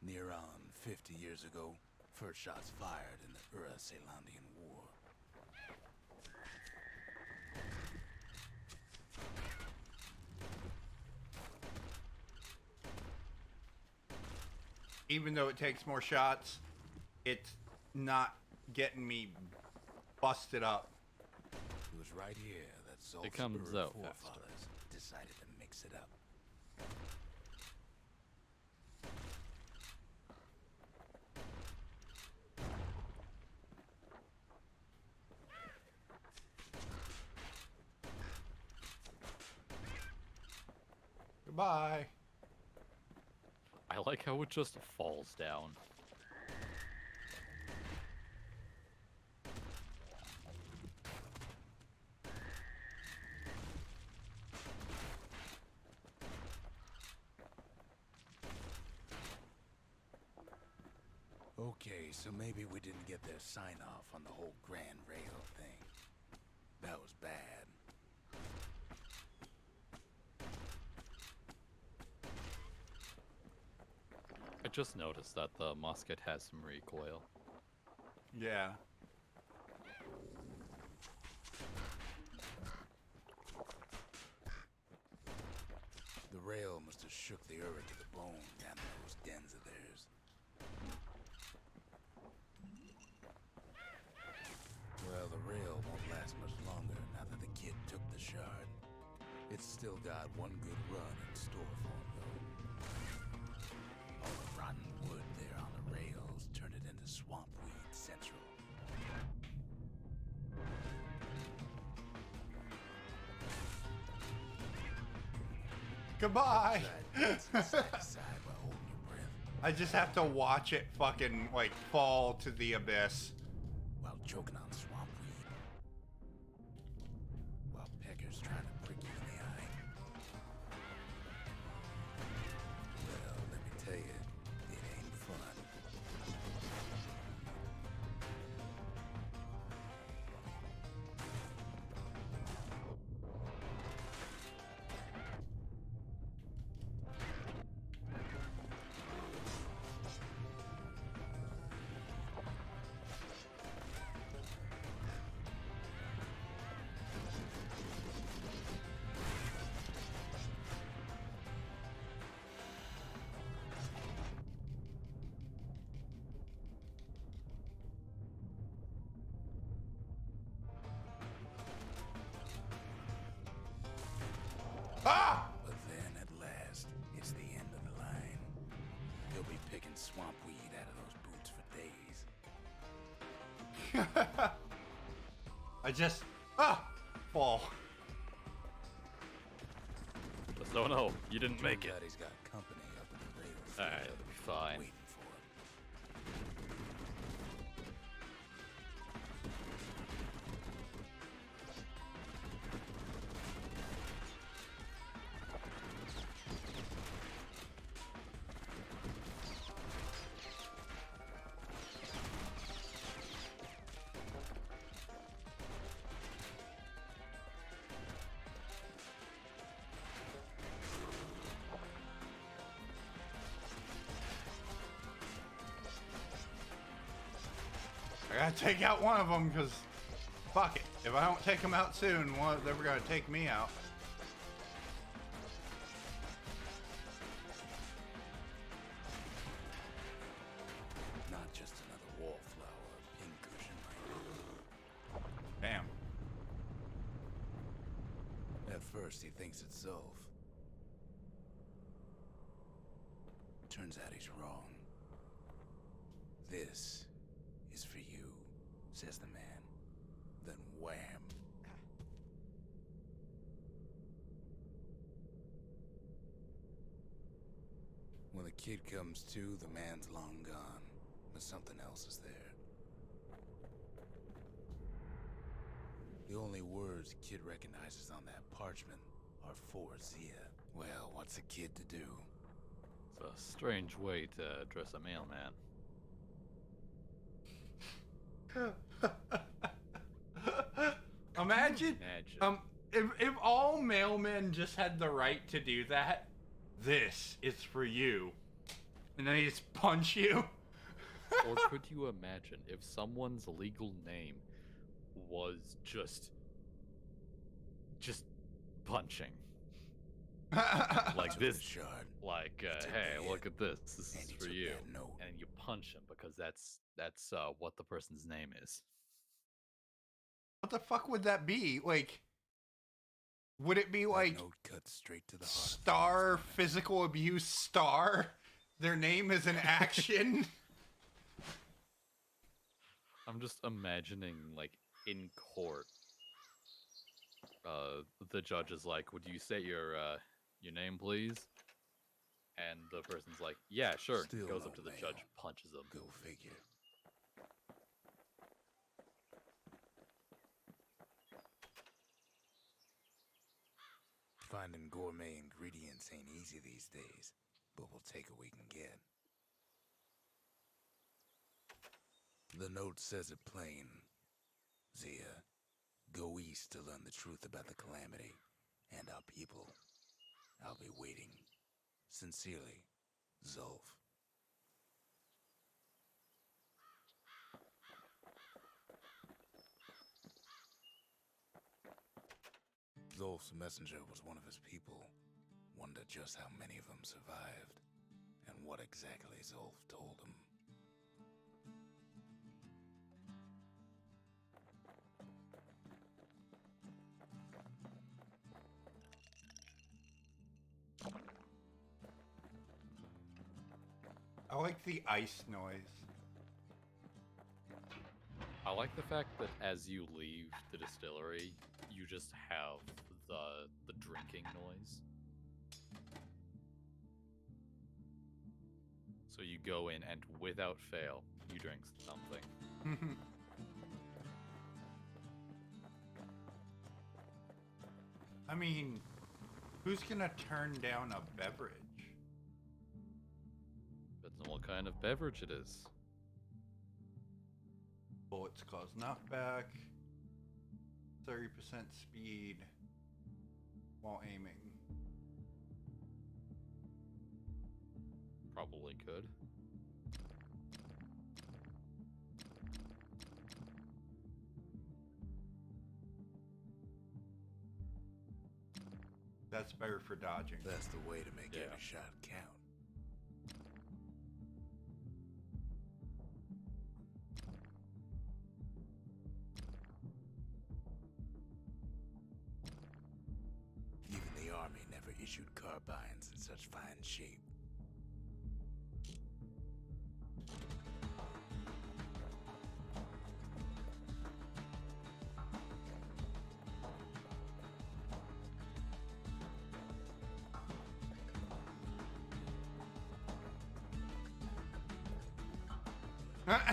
Near on 50 years ago, first shots fired in the Ura-Celandian War. even though it takes more shots, it's not getting me busted up. It was right here that Zolt's It comes Ura out faster. forefathers decided to mix it up. Goodbye. I like how it just falls down. Okay, so maybe we didn't get their sign-off on the whole Grand Rail thing. That was bad. I just noticed that the musket has some recoil. Yeah. The rail must have shook the Ura to the bone down in those dens of theirs. Well, the rail won't last much longer now that the kid took the shard. It's still got one good run in store for him, though. All the rotten wood there on the rails turned it into Swampweed Central. Goodbye. Side to side while holding your breath, I just have to watch it fucking like fall to the abyss. while choking on Swampweed. While Pecker's trying to prick you in the eye. Well, let me tell you, it ain't fun. swamp weed out of those boots for days. I just fall. Just don't know. You didn't make it. He's got company up in the rails. Alright, it'll be fine. Waiting for him. I gotta take out one of them because, fuck it. If I don't take them out soon, they're gonna take me out. Not just another wallflower or pincushion. Damn. At first, he thinks it's Zolf. Turns out he's wrong. This is for you, says the man. Then wham. When the kid comes to, the man's long gone, but something else is there. The only words kid recognizes on that parchment are for Zia. Well, what's a kid to do? It's a strange way to address a mailman. Imagine. If all mailmen just had the right to do that, this is for you. And then he just punch you. Or could you imagine if someone's legal name was just punching? Like this, like, hey, look at this. This is for you. And you punch him because that's what the person's name is. What the fuck would that be? Like, would it be like note cut straight to the heart. Star Physical Abuse Star? Their name is an action. I'm just imagining, like, in court, the judge is like, "Would you say your name, please?" And the person's like, "Yeah, sure." Still Goes no up to the mail. judge, punches him. Go figure. Finding gourmet ingredients ain't easy these days, but we'll take what we can get. The note says it plain. Zia, go east to learn the truth about the calamity and our people. I'll be waiting. Sincerely, Zolf. Zolf's messenger was one of his people. Wondered just how many of them survived, and what exactly Zolf told him. I like the ice noise. I like the fact that as you leave the distillery, you just have the drinking noise. So you go in and without fail, you drink something. I mean, who's gonna turn down a beverage? Depends on what kind of beverage it is. Bullets cause knockback. 30% speed while aiming. Probably could. That's better for dodging. That's the way to make every shot count. Even the army never issued carbines in such fine shape.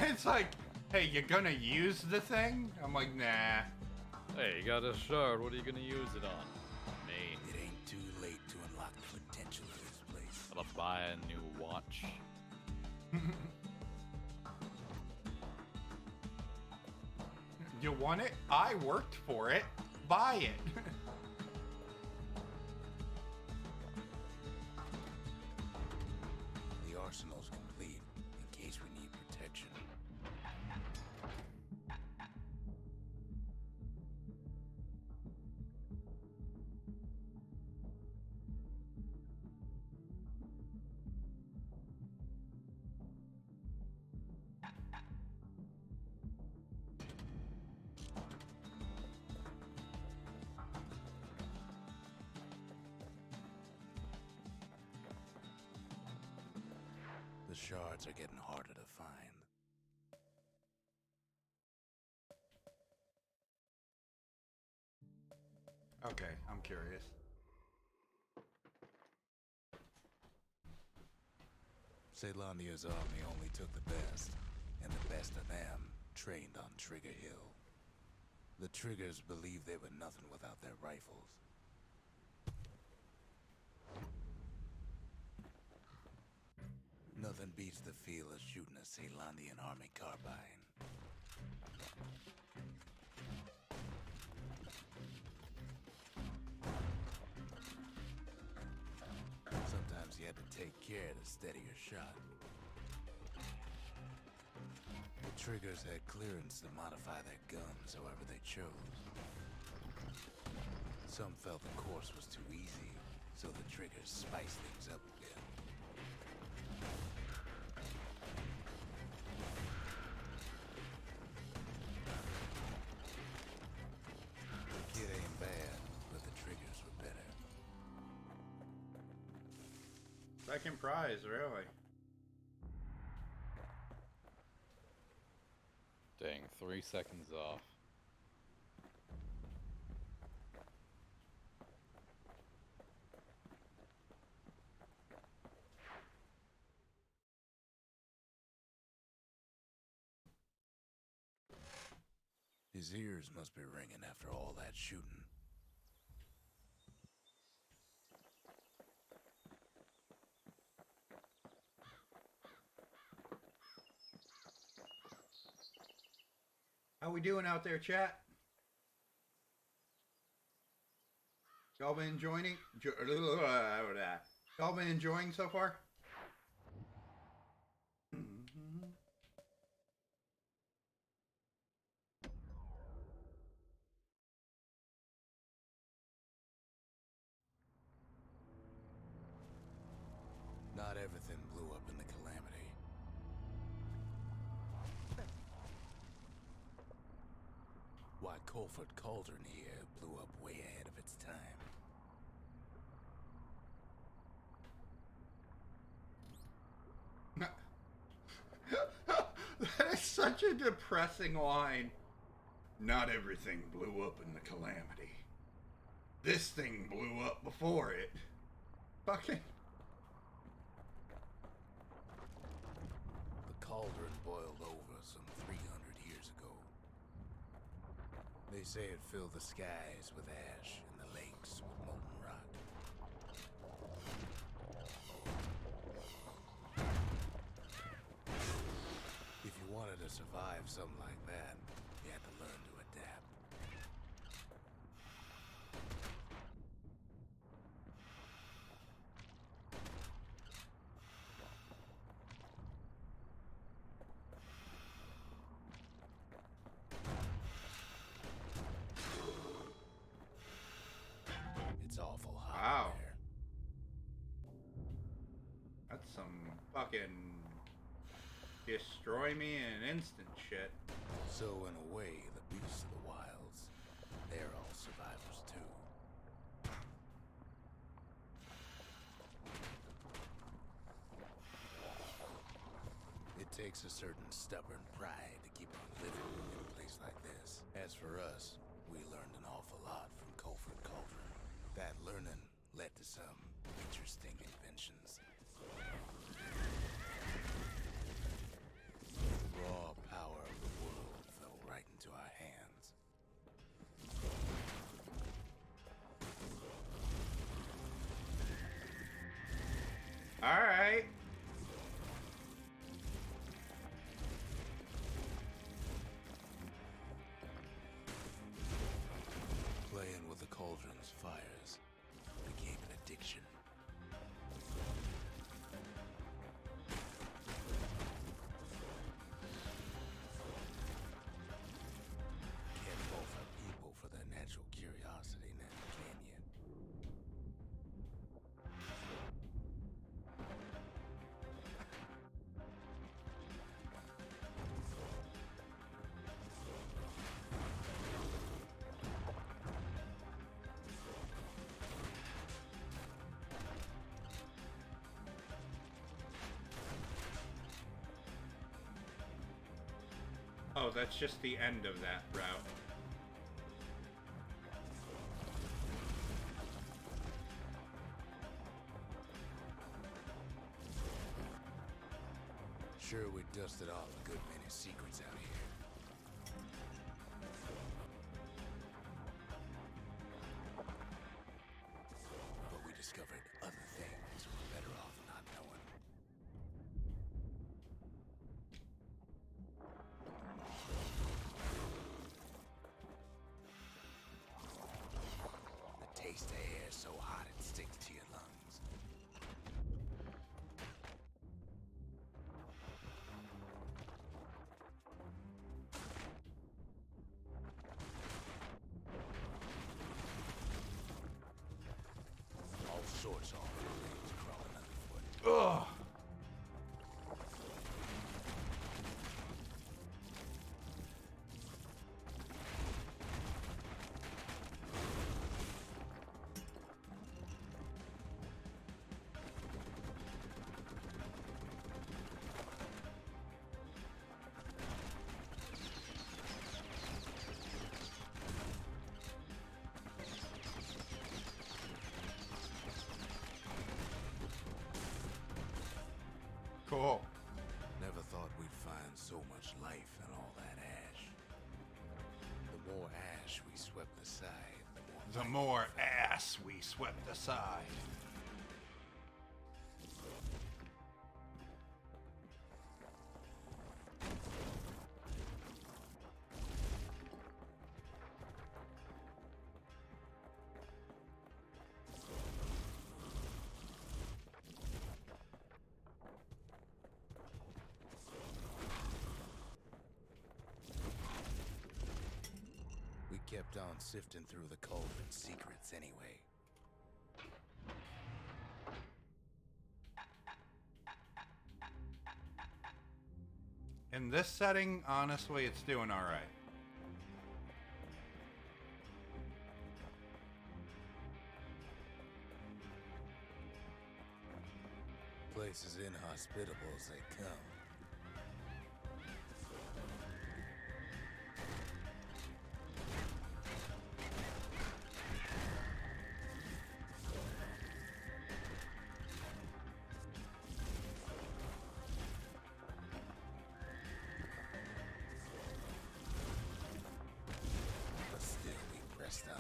It's like, hey, you gonna use the thing? I'm like, nah. Hey, you got a shard. What are you gonna use it on? Me. It ain't too late to unlock the potential of this place. I'll buy a new watch. You want it? I worked for it. Buy it. The arsenal's complete in case we need protection. The shards are getting harder to find. Okay, I'm curious. Caelondia's army only took the best, and the best of them trained on Trigger Hill. The Triggers believed they were nothing without their rifles. Nothing beats the feel of shooting a Caelondian army carbine. Sometimes you had to take care to steady your shot. The Triggers had clearance to modify their guns however they chose. Some felt the course was too easy, so the Triggers spiced things up a bit. The kid ain't bad, but the Triggers were better. Second prize, really. Dang, 3 seconds off. His ears must be ringing after all that shooting. How we doing out there, chat? Y'all been enjoying? Y'all been enjoying so far? Not everything blew up in the calamity. Why Colford Cauldron here blew up way ahead of its time. That is such a depressing line. Not everything blew up in the calamity. This thing blew up before it. Fucking. The cauldron boiled over some 300 years ago. They say it filled the skies with ash and the lakes with molten rock. If you wanted to survive something like that, you had to learn to adapt. It's awful hot Wow. there. That's some fucking destroy me in an instant shit. So in a way, the beasts of the wilds, they're all survivors too. It takes a certain stubborn pride to keep on living in a place like this. As for us, we learned an awful lot from Colford Cauldron. That learning led to some interesting inventions. The raw power of the world fell right into our hands. All right. Playing with the cauldron's fires became an addiction. Can't fault our people for their natural curiosity now, can you? Oh, that's just the end of that route. Sure, we dusted off a good many secrets out here. But we discovered other things we're better off not knowing. The taste of air so hot it sticks to your lungs. All sorts of awful things crawling underfoot. Ugh. Cool. Never thought we'd find so much life in all that ash. The more ash we swept aside, The life more we found. ass we swept aside. We kept on sifting through the cauldron's secrets anyway. In this setting, honestly, it's doing all right. Place as inhospitable as they come. But still we pressed on.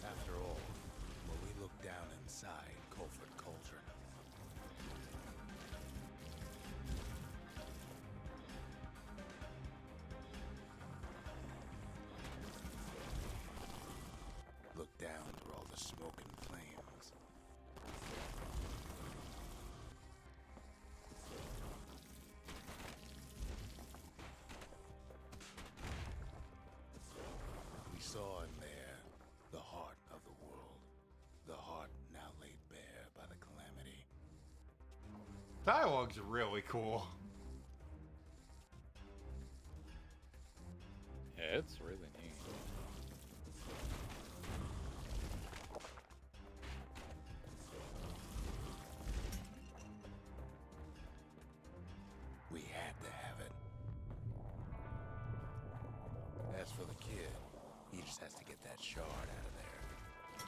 After all, when we look down inside Colford Cauldron, look down through all the smoke and flames. We saw in there the heart of the world. Dialogue's really cool. Yeah, it's really neat. We had to have it. As for the kid, he just has to get that shard out of there.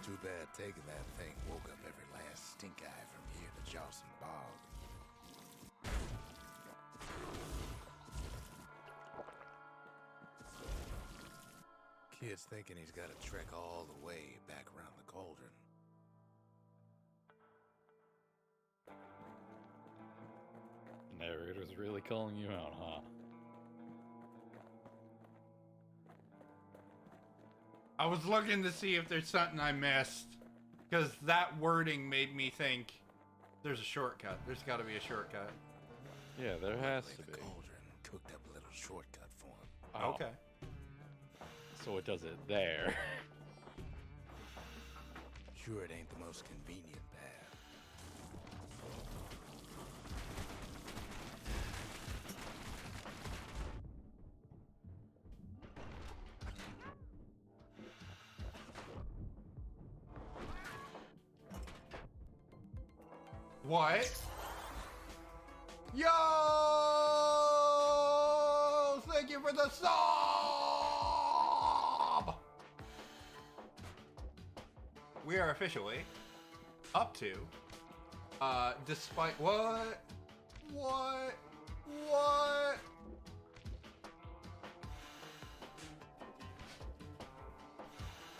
Too bad taking that thing woke up every last stink eye from here to Johnson Bog. Kid's thinking he's got to trek all the way back around the cauldron. Narrator's really calling you out, huh? I was looking to see if there's something I missed, because that wording made me think there's a shortcut. There's got to be a shortcut. Yeah, there has to The be. cauldron cooked up a little shortcut for him. Oh, Okay. so it does it there. Sure, it ain't the most convenient path. What? Yo! Thank you for the sub! We are officially up to, despite what?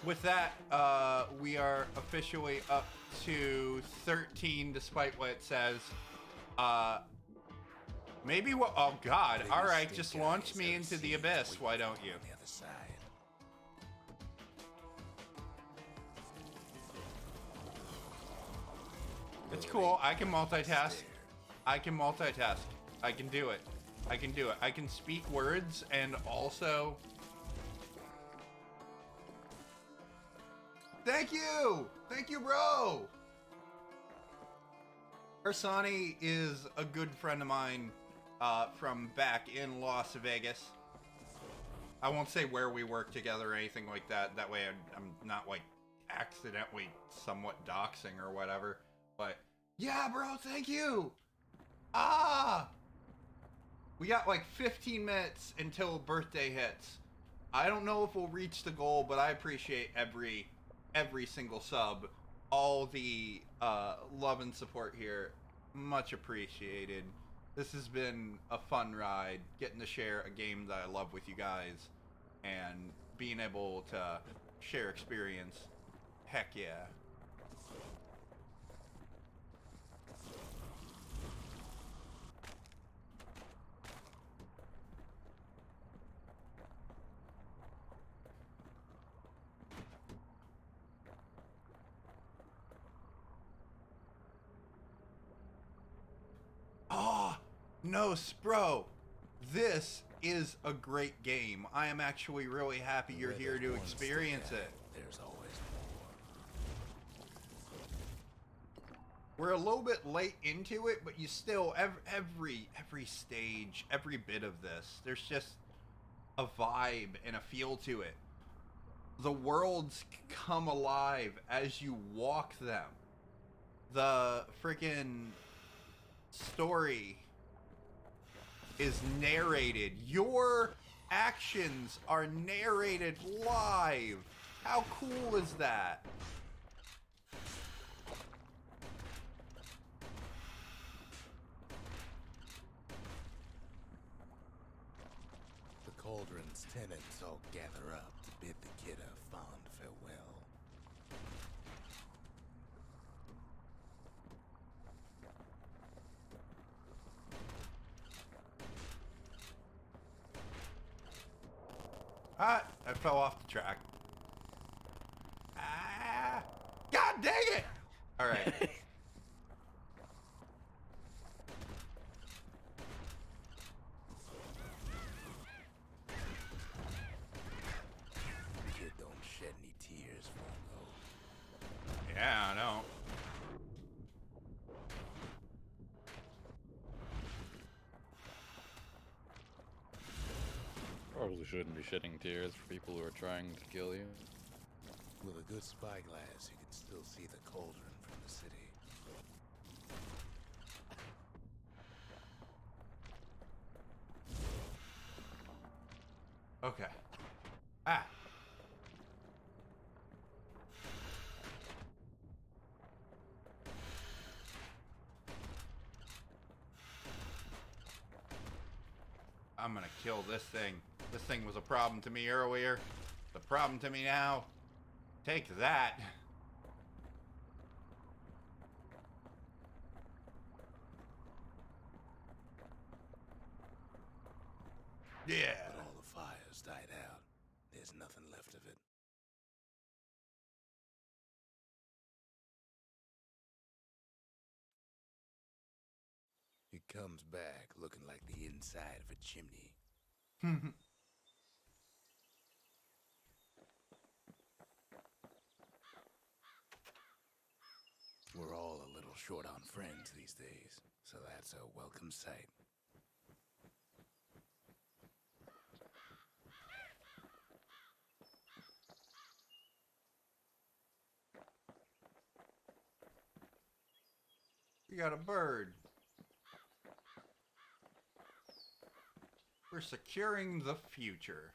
With that, we are officially up to 13, despite what it says. Maybe what? Oh God! All right, just launch me into the abyss. Why don't you? On the other side. It's cool. I can multitask. I can multitask. I can do it. I can do it. I can speak words and also. Thank you! Thank you, bro! Ursani is a good friend of mine from back in Las Vegas. I won't say where we work together or anything like that. That way I'm not, like, accidentally somewhat doxing or whatever. But, yeah, bro, thank you! Ah! We got, like, 15 minutes until birthday hits. I don't know if we'll reach the goal, but I appreciate every single sub, all the love and support here, much appreciated. This has been a fun ride, getting to share a game that I love with you guys, and being able to share experience. Heck yeah. Ah, no, bro. This is a great game. I am actually really happy you're Where here there's to one stick experience out, it. There's always more. We're a little bit late into it, but you still every stage, every bit of this, there's just a vibe and a feel to it. The worlds come alive as you walk them. The freaking story is narrated. Your actions are narrated live. How cool is that? The cauldron's tenants all gather up to bid the kid a fond farewell. Ah, I fell off the track. Ah, God dang it! All right. The kid don't shed any tears for him, though. Yeah, I know. shouldn't be shedding tears for people who are trying to kill you. With a good spyglass, you can still see the cauldron from the city. Okay. Ah. I'm gonna kill this thing. This thing was a problem to me earlier. The problem to me now. Take that. Yeah. But all the fires died out. There's nothing left of it. It comes back looking like the inside of a chimney. We're all a little short on friends these days, so that's a welcome sight. We got a bird. We're securing the future.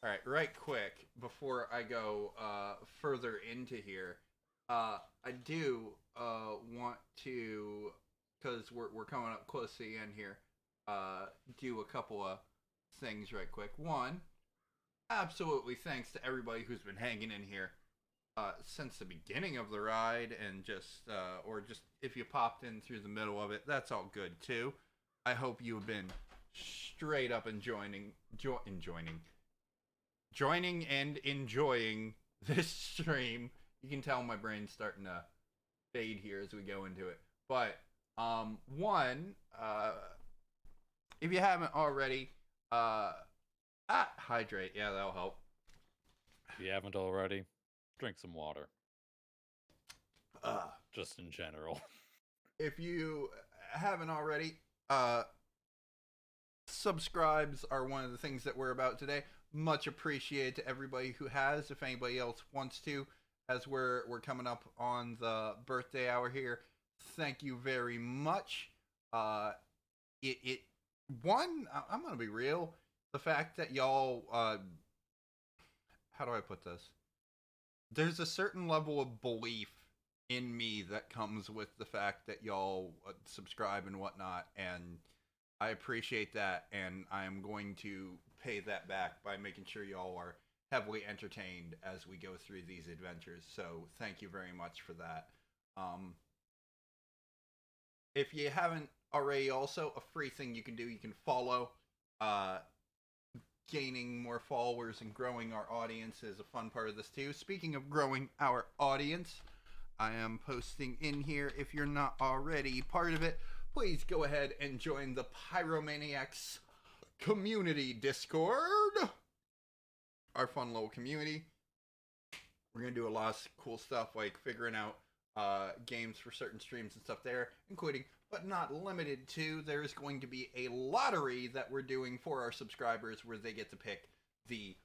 All right, right quick, before I go further into here, I do want to, because we're coming up close to the end here, do a couple of things right quick. One, absolutely thanks to everybody who's been hanging in here since the beginning of the ride, and just or just if you popped in through the middle of it, that's all good too. I hope you've been straight up joining and enjoying this stream. You can tell my brain's starting to fade here as we go into it. But one, if you haven't already, hydrate. Yeah, that'll help. If you haven't already, drink some water. Just in general. If you haven't already, subscribes are one of the things that we're about today. Much appreciated to everybody who has. If anybody else wants to, as we're coming up on the birthday hour here, thank you very much. I'm gonna be real. The fact that y'all, how do I put this? There's a certain level of belief in me that comes with the fact that y'all subscribe and whatnot, and I appreciate that, and I'm going to pay that back by making sure y'all are heavily entertained as we go through these adventures. So thank you very much for that. If you haven't already, also a free thing you can do, you can follow. Gaining more followers and growing our audience is a fun part of this too. Speaking of growing our audience, I am posting in here, if you're not already part of it, please go ahead and join the Pyromaniacs community Discord. Our fun little community. We're going to do a lot of cool stuff like figuring out games for certain streams and stuff there, including, but not limited to, there's going to be a lottery that we're doing for our subscribers where they get to pick the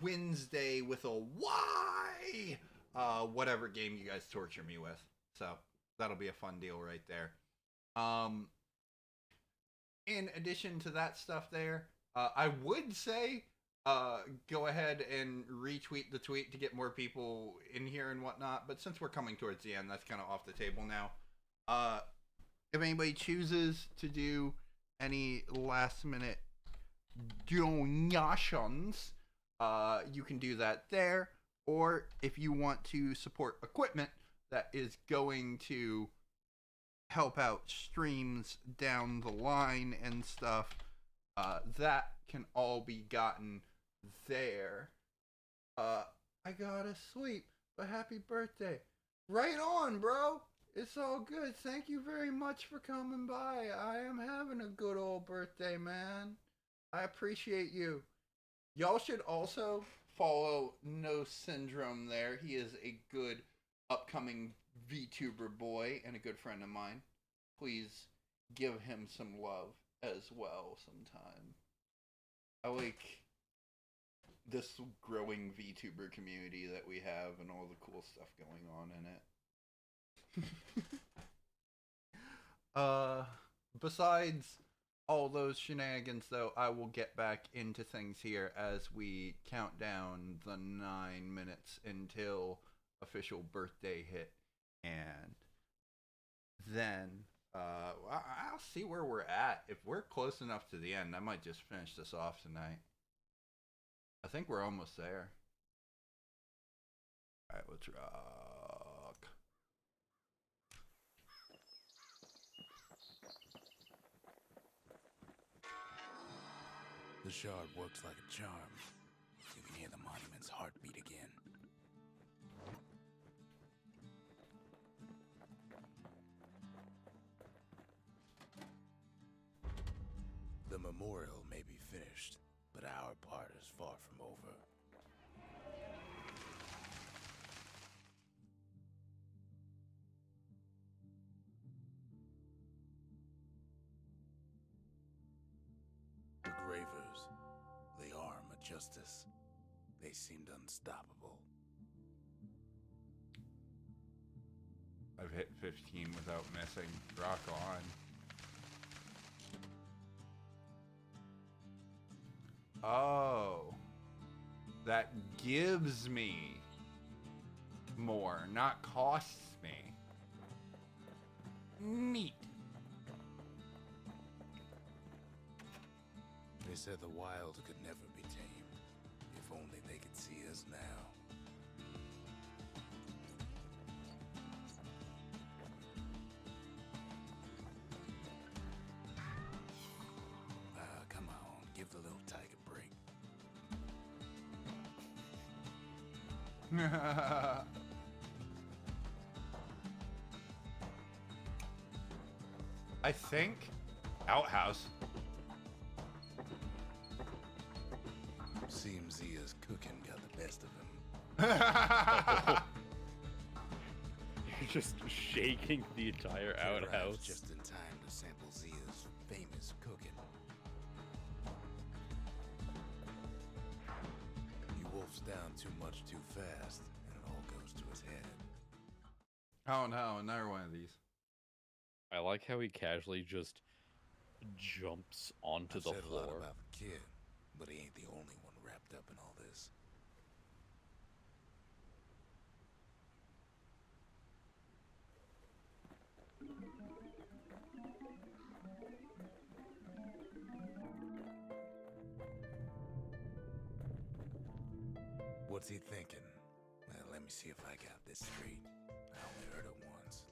Wednesday with a Y, whatever game you guys torture me with. So that'll be a fun deal right there. In addition to that stuff there, I would say go ahead and retweet the tweet to get more people in here and whatnot, but since we're coming towards the end, that's kind of off the table now. If anybody chooses to do any last minute donations, you can do that there, or if you want to support equipment that is going to help out streams down the line and stuff, that can all be gotten there. I gotta sleep, but happy birthday. Right on, bro. It's all good. Thank you very much for coming by. I am having a good old birthday, man. I appreciate you. Y'all should also follow No Syndrome there. He is a good upcoming VTuber boy and a good friend of mine. Please give him some love as well sometime. I like this growing VTuber community that we have and all the cool stuff going on in it. Besides all those shenanigans, though, I will get back into things here as we count down the 9 minutes until official birthday hit. And then I'll see where we're at. If we're close enough to the end, I might just finish this off tonight. I think we're almost there. Alright, let's rock. The shard works like a charm. You can hear the monument's heartbeat again. The memorial may be finished, but our part is far from over. The Gravers, the arm of justice, they seemed unstoppable. I've hit 15 without missing. Rock on. Oh, that gives me more, not costs me. Neat. They said the wild could never be tamed. If only they could see us now. Come on, give the little tiger a break. I think outhouse. Seems Zia's cooking got the best of him. You're just shaking the entire Arrived outhouse. just in time to sample Zia's famous cooking. He wolfs down too much too fast, and it all goes to his head. Oh no, another one of these. I like how he casually just jumps onto I've the said a lot floor. about the kid, but he ain't the only one wrapped up in all this. What's he thinking? Well, let me see if I got this straight. I only heard it once.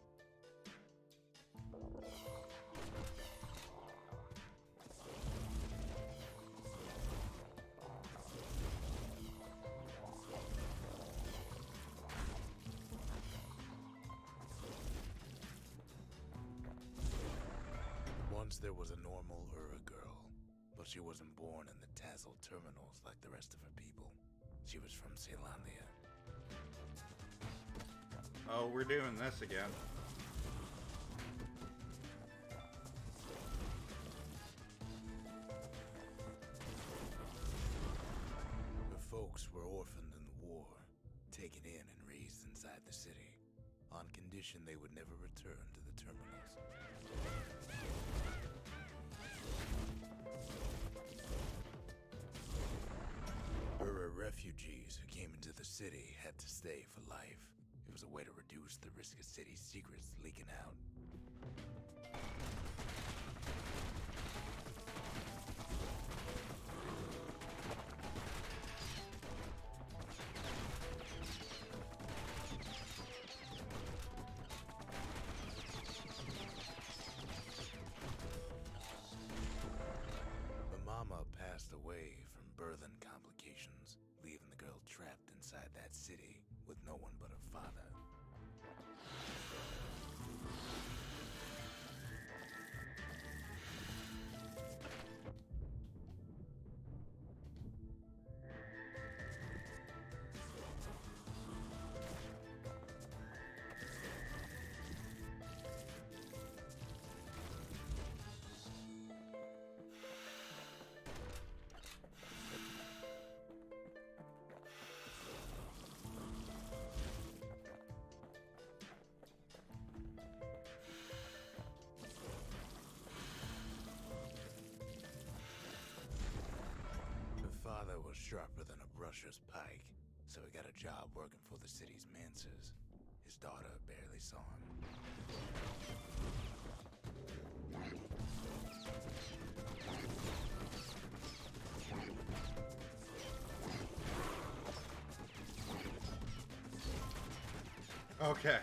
Once there was a normal Ura girl, but she wasn't born in the Tassel terminals like the rest of her people. She was from Celandia. Oh, we're doing this again. Her folks were orphaned in the war, taken in and raised inside the city, on condition they would never return to the terminals. Refugees who came into the city had to stay for life. It was a way to reduce the risk of city secrets leaking out. The mama passed away from birthing complications, leaving the girl trapped inside that city with no one but her father. was sharper than a brusher's pike, so he got a job working for the city's mancers. His daughter barely saw him. Okay.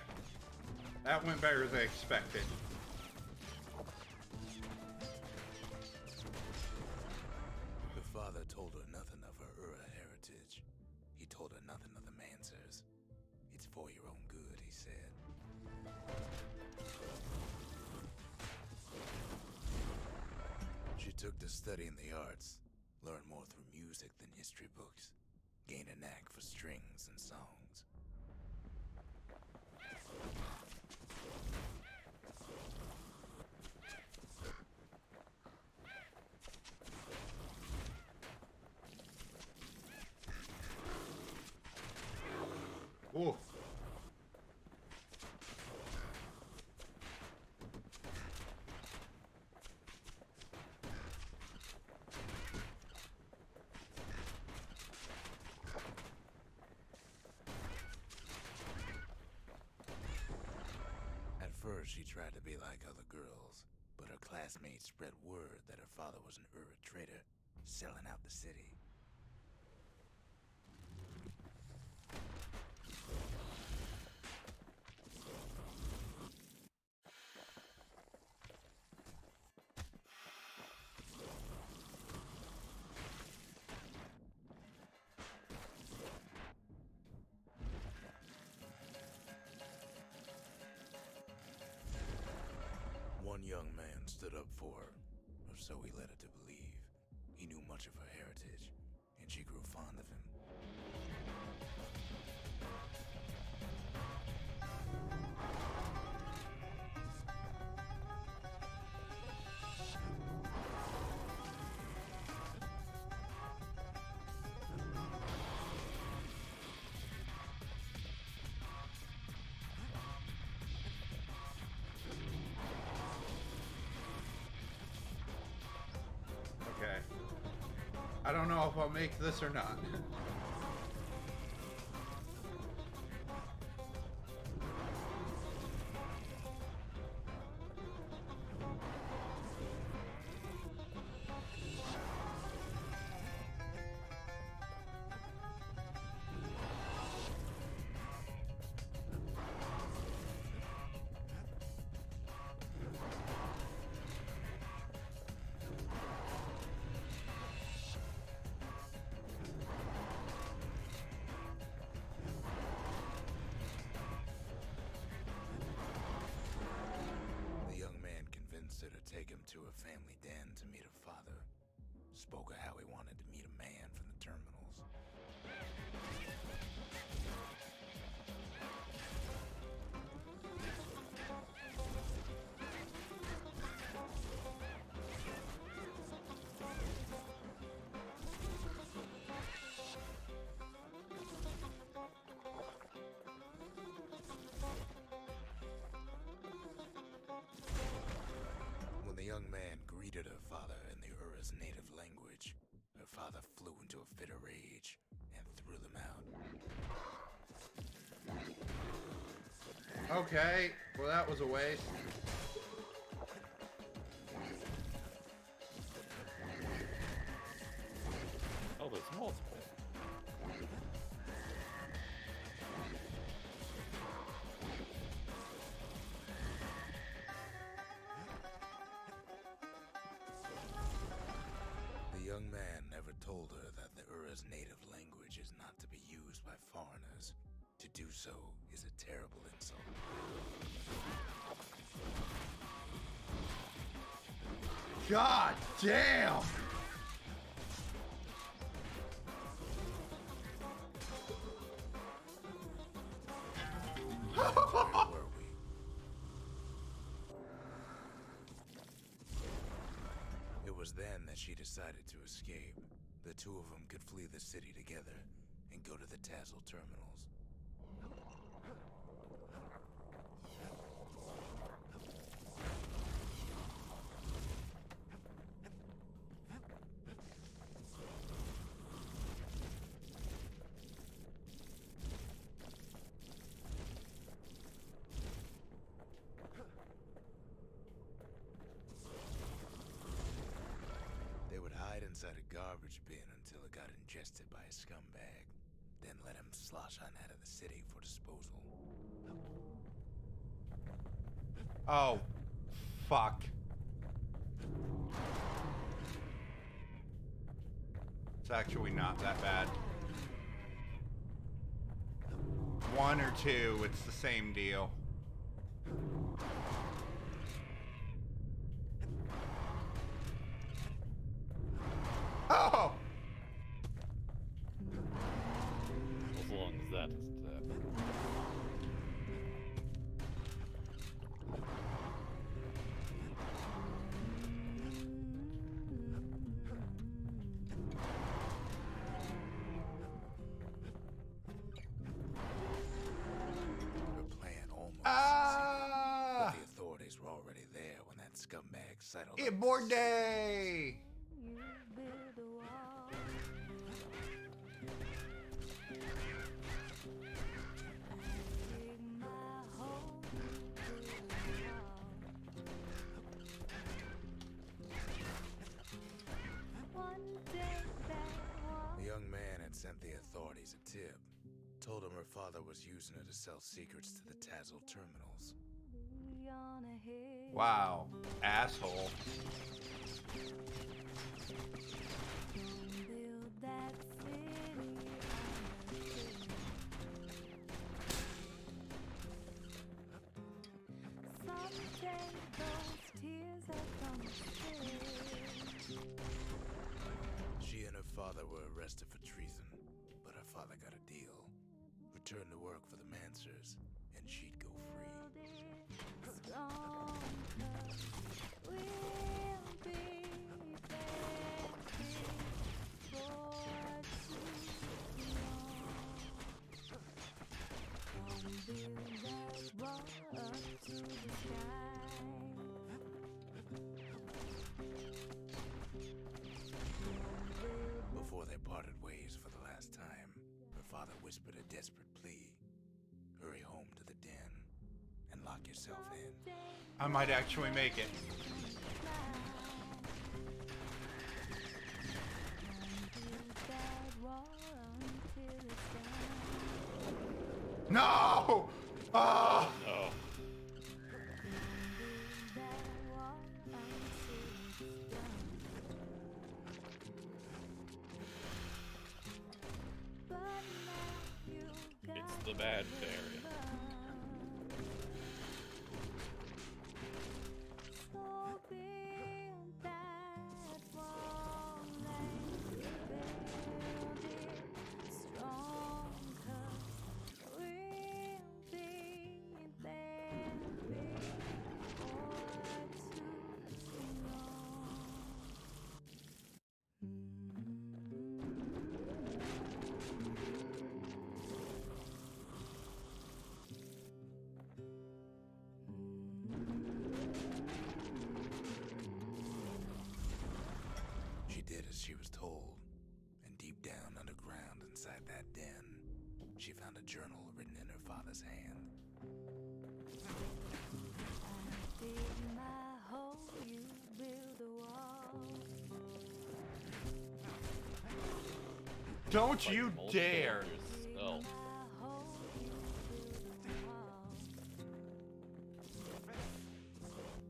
That went better than expected. The father told her nothing of her Ura heritage. He told her nothing of the mancers. It's for your own good, he said. She took to studying the arts, learned more through music than history books, gained a knack for strings and songs. Ooh. At first, she tried to be like other girls, but her classmates spread word that her father was an Ura trader, selling out the city. One young man stood up for her, or so he led her to believe. He knew much of her heritage, and she grew fond of him. Okay. I don't know if I'll make this or not. Take him to a family den to meet her father. Spoke of how he wanted to meet a man from the terminals. The young man greeted her father in the Ura's native language. Her father flew into a fit of rage and threw them out. Okay, well that was a waste. Oh, there's multiple. The young man never told her that the Ura's native language is not to be used by foreigners. To do so is a terrible insult. God damn! Where were we? It was then that she decided to escape. The two of them could flee the city together and go to the Tassel terminals. inside a garbage bin until it got ingested by a scumbag. Then let him slosh on out of the city for disposal. Oh, fuck. It's actually not that bad. 1 or 2, it's the same deal. Oh! As long as that isn't that. Her plan almost Ah! but the authorities were already there when that scumbag settled. It board day! The young man had sent the authorities a tip. Told him her father was using her to sell secrets to the Tazzle terminals. Wow, asshole. She and her father were arrested for treason, but her father got a deal. Return to work for the Mansers, and she'd go free. Before they parted ways for the last time, her father whispered a desperate plea. Hurry home to the den and lock yourself in. I might actually make it. No! Oh! No. It's the bad fairy. She did as she was told, and deep down underground inside that den, she found a journal written in her father's hand. Don't you dare! Yourself.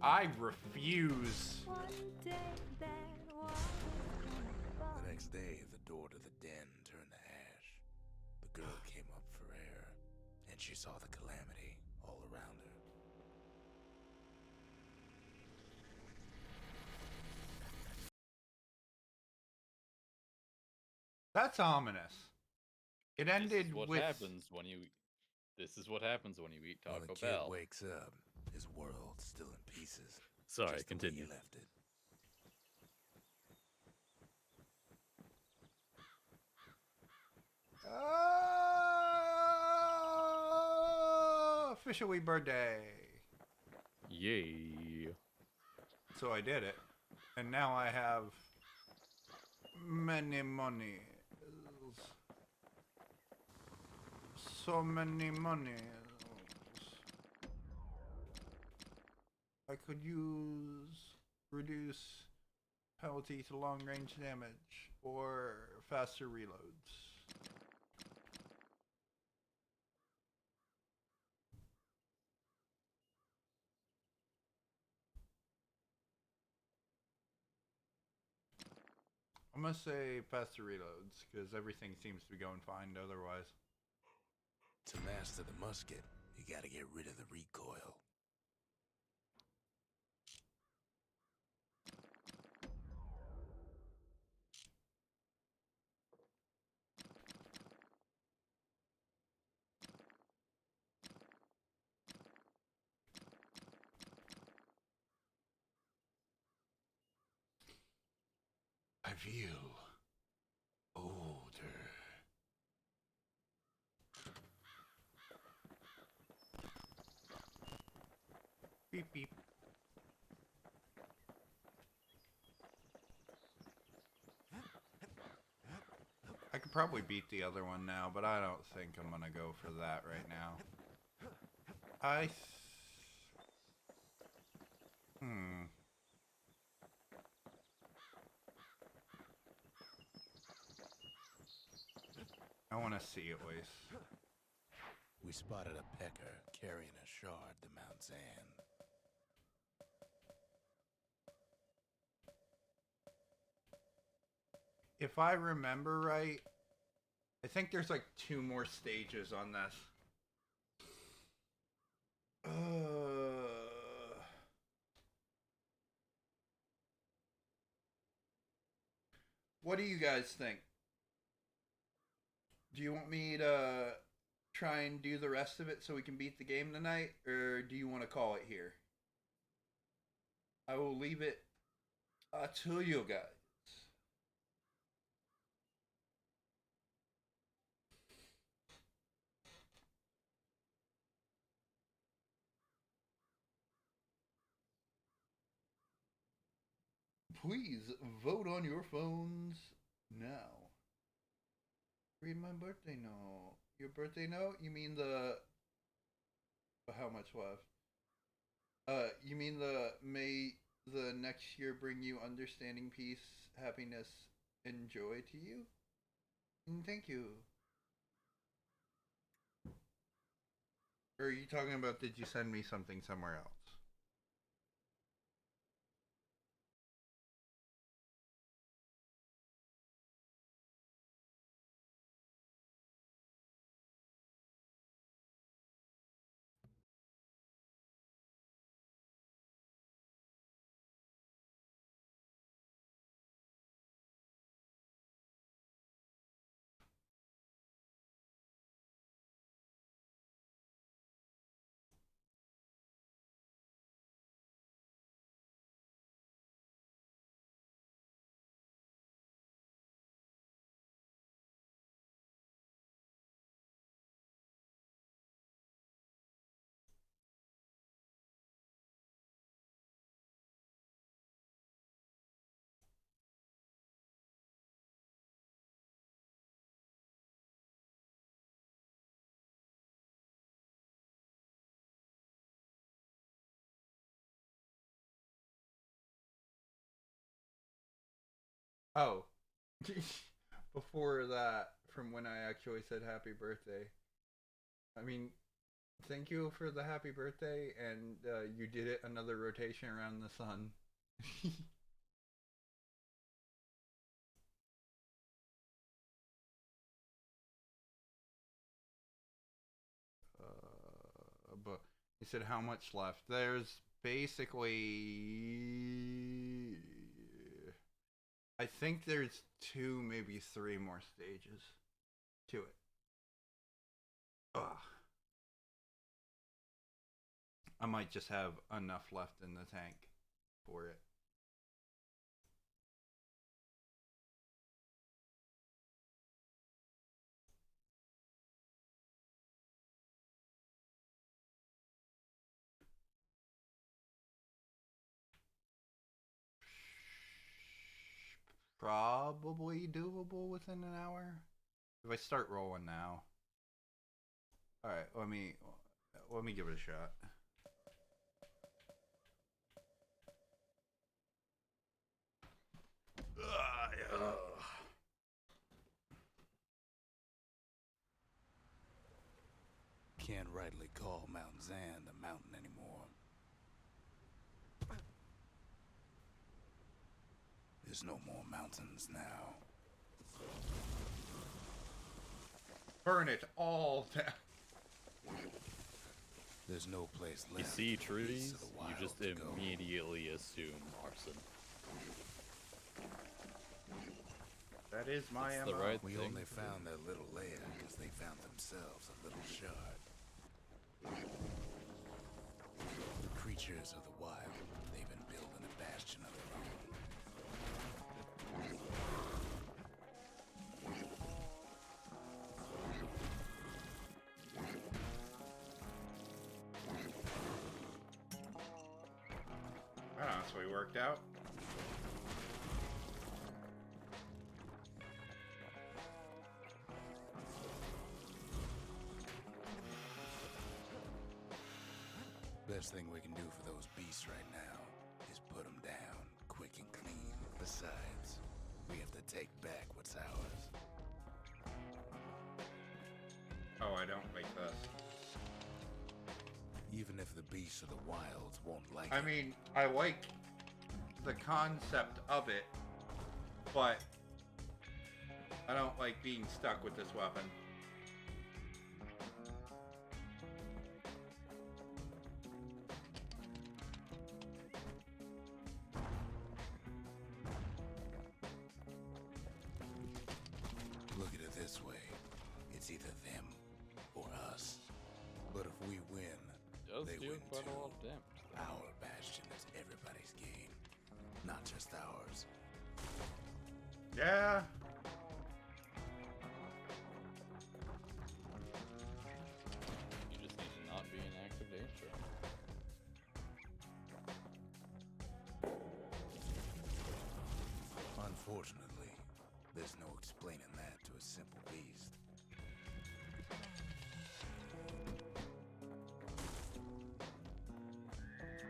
I refuse. The next day, the door to the den turned to ash. The girl came up for air, and she saw the calamity all around her. That's ominous. It ended This is what with. happens when you. This is what happens when you eat When Taco the kid Bell. wakes up, his world's still in pieces. Sorry, just the way continue. he left it. Officially birthday. Yay. So I did it. And now I have many monies. So many monies. I could use reduce penalty to long range damage, or faster reloads. I'm gonna say faster reloads, because everything seems to be going fine otherwise. To master the musket, you gotta get rid of the recoil. I feel older. Beep beep. I could probably beat the other one now, but I don't think I'm gonna go for that right now. I want to see at least. We spotted a pecker carrying a shard to Mount Zan. If I remember right, I think there's like 2 more stages on this. What do you guys think? Do you want me to try and do the rest of it so we can beat the game tonight, or do you want to call it here? I will leave it to you guys. Please vote on your phones now. Read my birthday note. Your birthday note? You mean the... How much left? You mean the may the next year bring you understanding, peace, happiness, and joy to you? Thank you. Or are you talking about, did you send me something somewhere else? Oh, before that, from when I actually said happy birthday. I mean, thank you for the happy birthday, and you did it another rotation around the sun. But he said how much left? There's basically, I think there's 2, maybe 3 more stages to it. Ugh. I might just have enough left in the tank for it. Probably doable within an hour. If I start rolling now. Alright, let me give it a shot. can't rightly call Mount Zand a mountain anymore. There's no more mountains now. Burn it all down. There's no place You left. see for the beasts trees, of the you wild just to go. immediately assume arson. That is my It's MO. the right We thing only to do. found their little lair because they found themselves a little shard. The creatures of the wild, they've been building a bastion of their own. Ah, so we worked out. Best thing we can do for those beasts right now is put them down, quick and clean. Besides, we have to take back what's ours. Oh, I don't like this. Even if the beasts of the wilds won't like I it. mean, I like the concept of it, but I don't like being stuck with this weapon. Look at it this way. It's either them or us. But if we win, Does they do win quite too. a lot of damage. though. Our bastion is everybody's game, not just ours. Yeah. You just need to not be in active danger. Unfortunately, there's no explaining that to a simple beast.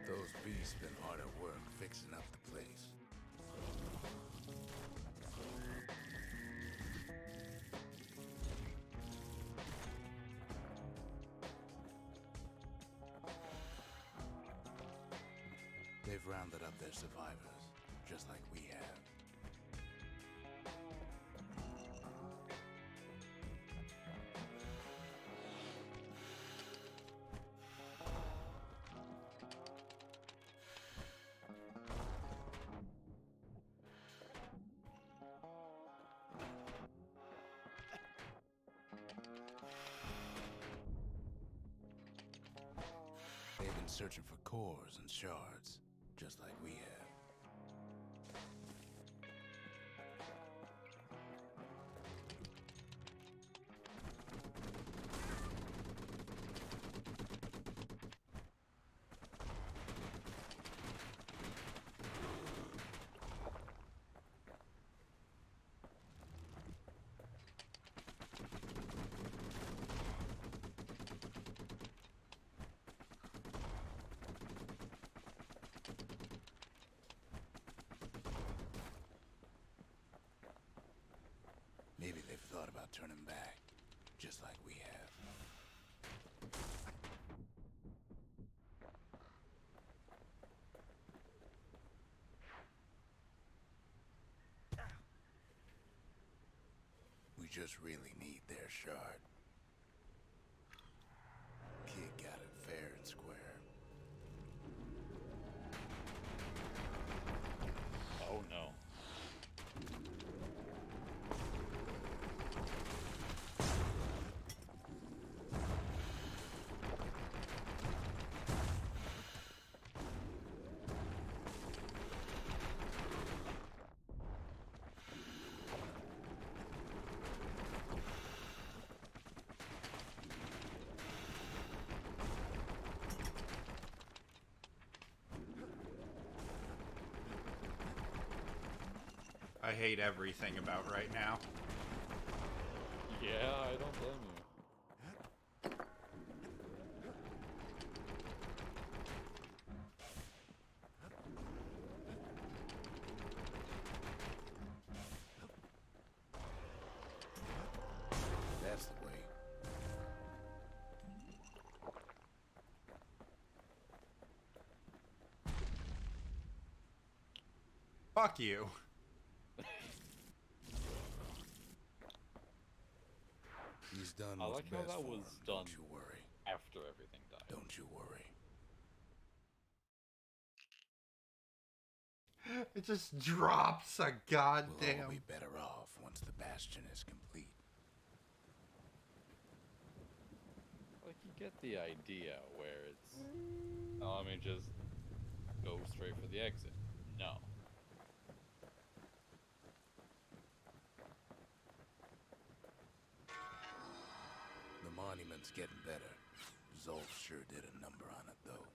Those beasts been hard at work fixing up the place. They've rounded up their survivors, just like we have. They've been searching for cores and shards, just like we have. Maybe they've thought about turning back, just like we have. We just really need their shard. Kid got it fair and square. Oh no. I hate everything about right now. Yeah, I don't blame you. That's the way. Fuck you. He's done I what's like how best that for was him, done don't you worry. after everything died. Don't you worry. It just drops a We'll goddamn. all be better off once the Bastion is complete. Like, you get the idea where it's, oh, let me just go straight for the exit. No. The monument's getting better. Zolf sure did a number on it, though.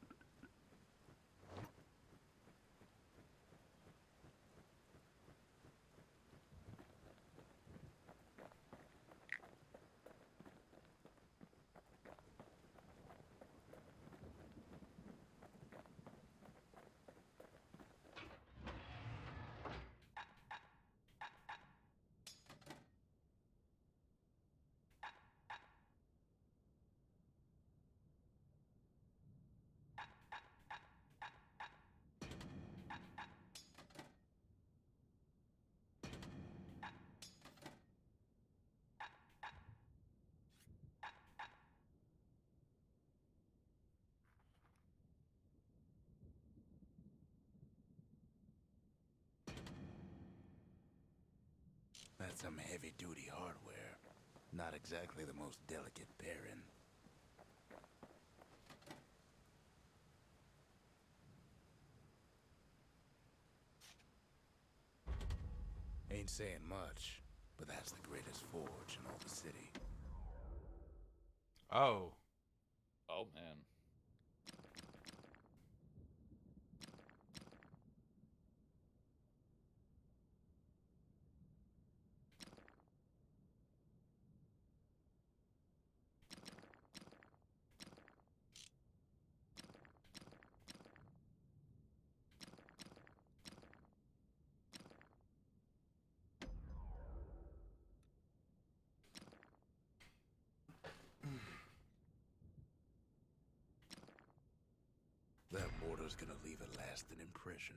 That's some heavy-duty hardware. Not exactly the most delicate pairing. Ain't saying much, but that's the greatest forge in all the city. Oh. Oh, man. That mortar's gonna leave a lasting impression.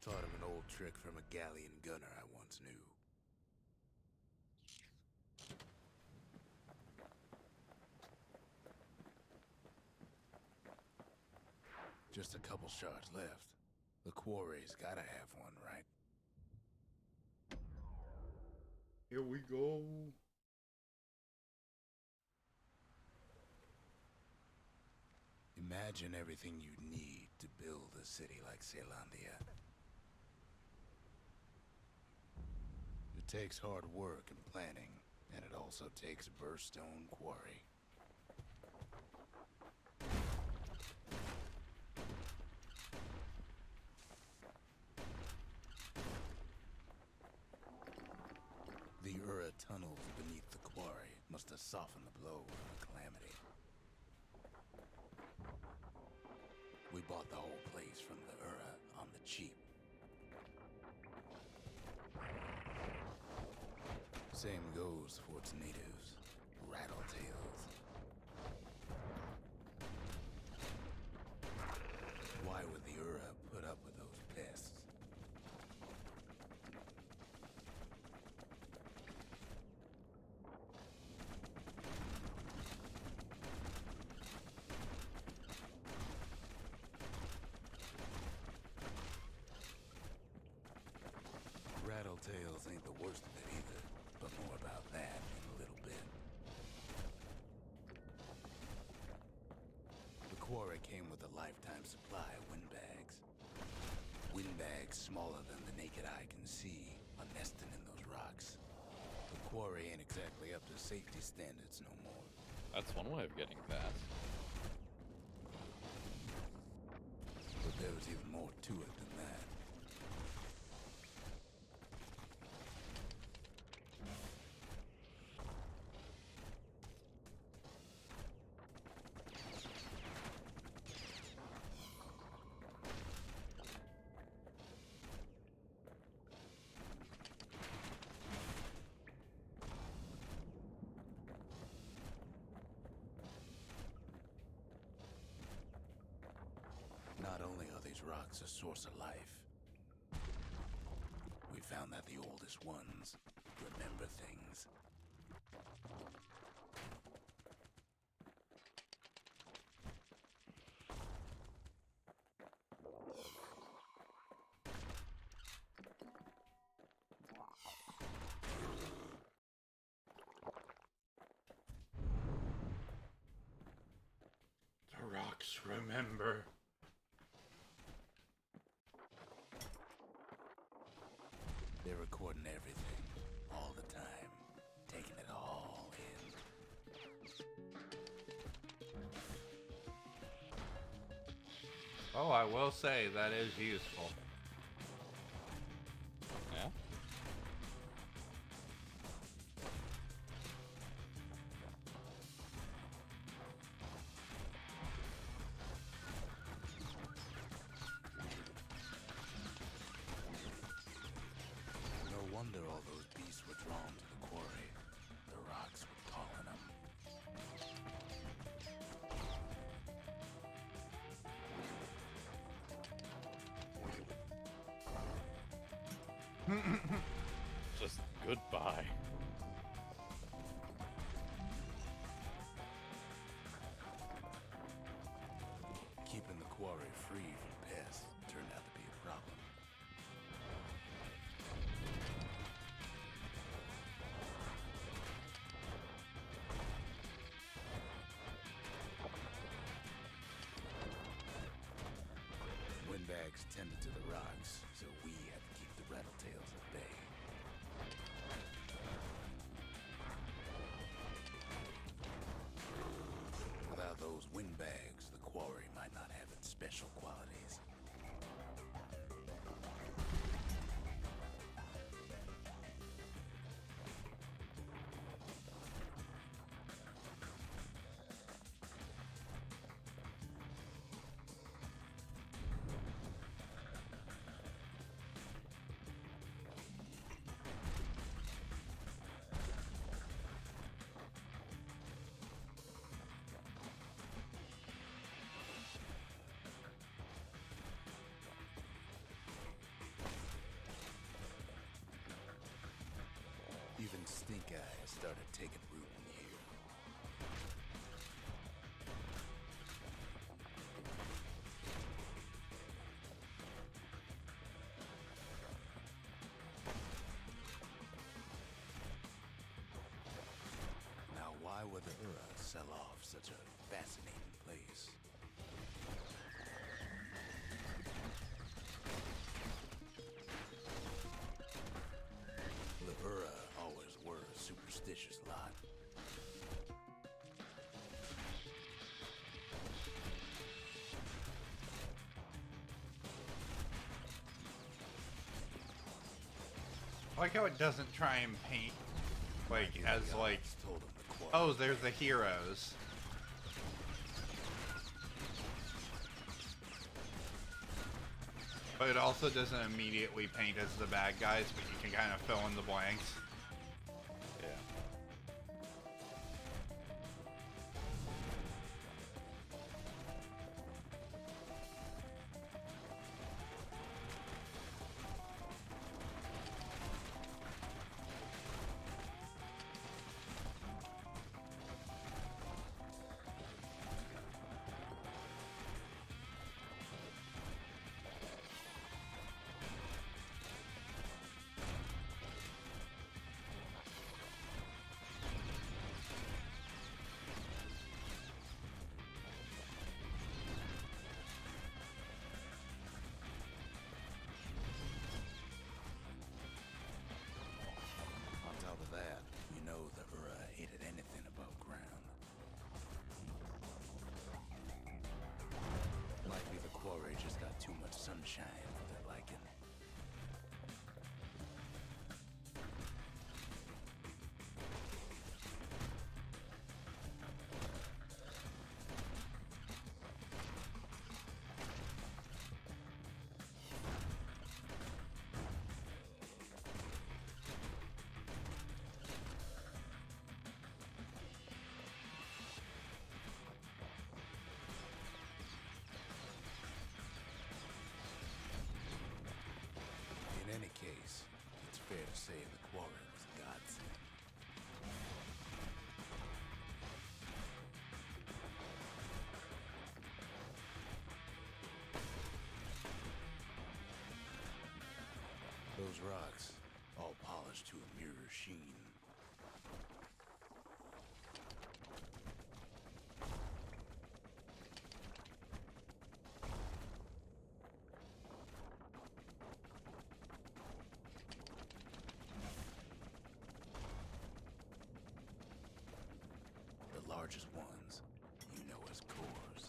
Taught him an old trick from a galleon gunner I once knew. Just a couple shards left. The quarry's gotta have one, right? Here we go. Imagine everything you'd need to build a city like Zealandia. It takes hard work and planning, and it also takes burstone quarry. The Ura tunnels beneath the quarry must have softened the blow of the calamity. We bought the whole place from the Ura on the cheap. Same goes for its natives, rattletails. Why would the Ura put up with those pests? quarry came with a lifetime supply of windbags. Windbags smaller than the naked eye can see are nesting in those rocks. The quarry ain't exactly up to safety standards no more. That's one way of getting past. But there was even more to it than that. Not only are these rocks a source of life, we found that the oldest ones remember things. The rocks remember. They're recording everything, all the time, taking it all in. Oh, I will say that is useful. Yeah? No wonder all those beasts were drawn to the quarry. The rocks were calling them. Just goodbye. Keeping the quarry free from pests turned out to be a problem. Windbags tended to the rocks, so we had to keep the rattletails at bay. Without those windbags, the quarry might not have its special qualities. Even stink eye started taking root in here. Now, why would the Ura sell off such a fascinating place? The Ura always were a superstitious lot. I like how it doesn't try and paint, like, as, like, Told them the quarry oh, there's the heroes. But it also doesn't immediately paint as the bad guys, but you can kind of fill in the blanks. Yeah. those rocks, all polished to a mirror sheen. The largest ones, you know as cores.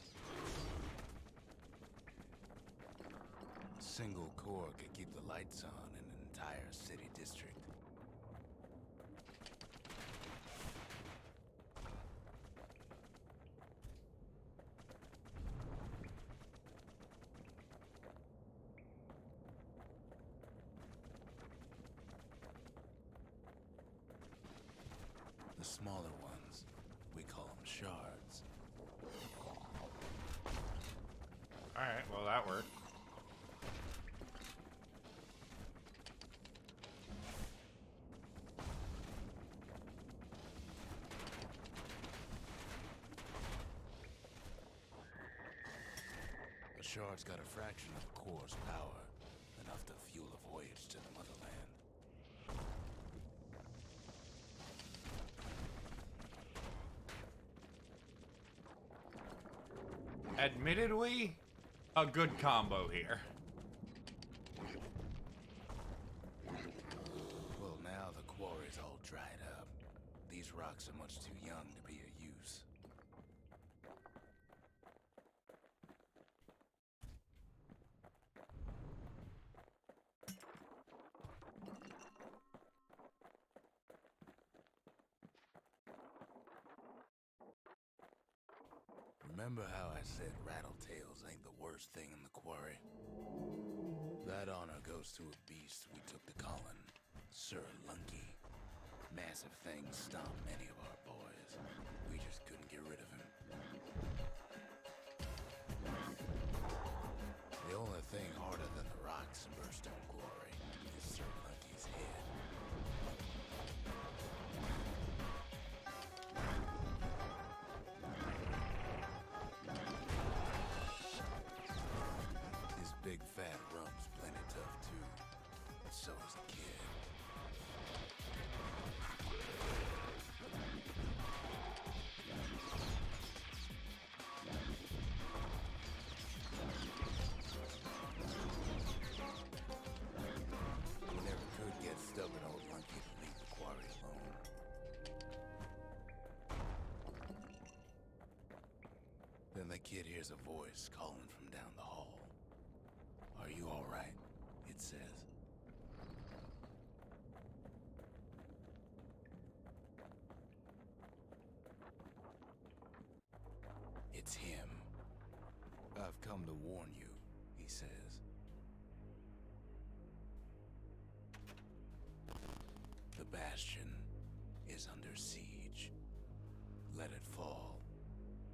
A single core could keep the lights on in an entire city district. The smaller ones, we call them shards. Alright, well that worked. A shard's got a fraction of the core's power, enough to fuel a voyage to the motherland. Admittedly, a good combo here. Well, now the quarry's all dried up. These rocks are much too young to be of use. Remember how I said rattletails ain't the worst thing in the quarry? That honor goes to a beast we took to Colin, Sir Lunky. Massive things stomped many of our boys. We just couldn't get rid of him. The only thing harder than the rocks in Burstone Quarry is Sir Lunky's head. His big fat rump's plenty tough too. So is the kid. We never could get stubborn old Lunky to leave the quarry alone. Then the kid hears a voice calling from down the hall. Are you all right? It says. It's him. I've come to warn you, he says. The Bastion is under siege. Let it fall.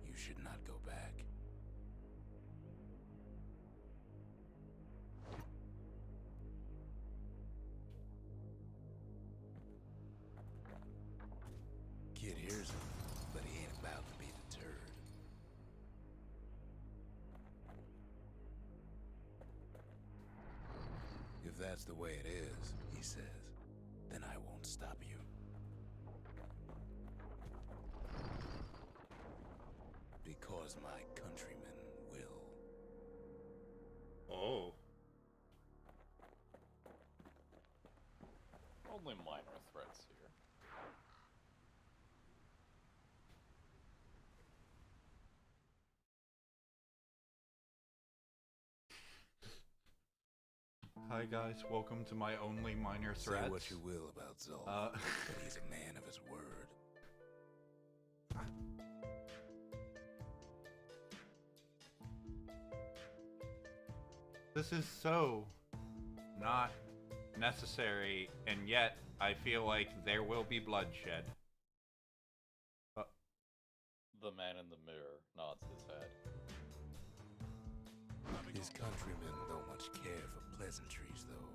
You should not go back. Kid hears him, but he ain't about to be deterred. If that's the way it is, he says, then I won't stop you. Because my countrymen will. Oh. Only minor threats here. Hi guys, welcome to my only minor threats. Say what you will about Zol, but he's a man of his word. This is so not necessary, and yet I feel like there will be bloodshed. The man in the mirror nods his head. His countrymen don't much care for pleasantries, though.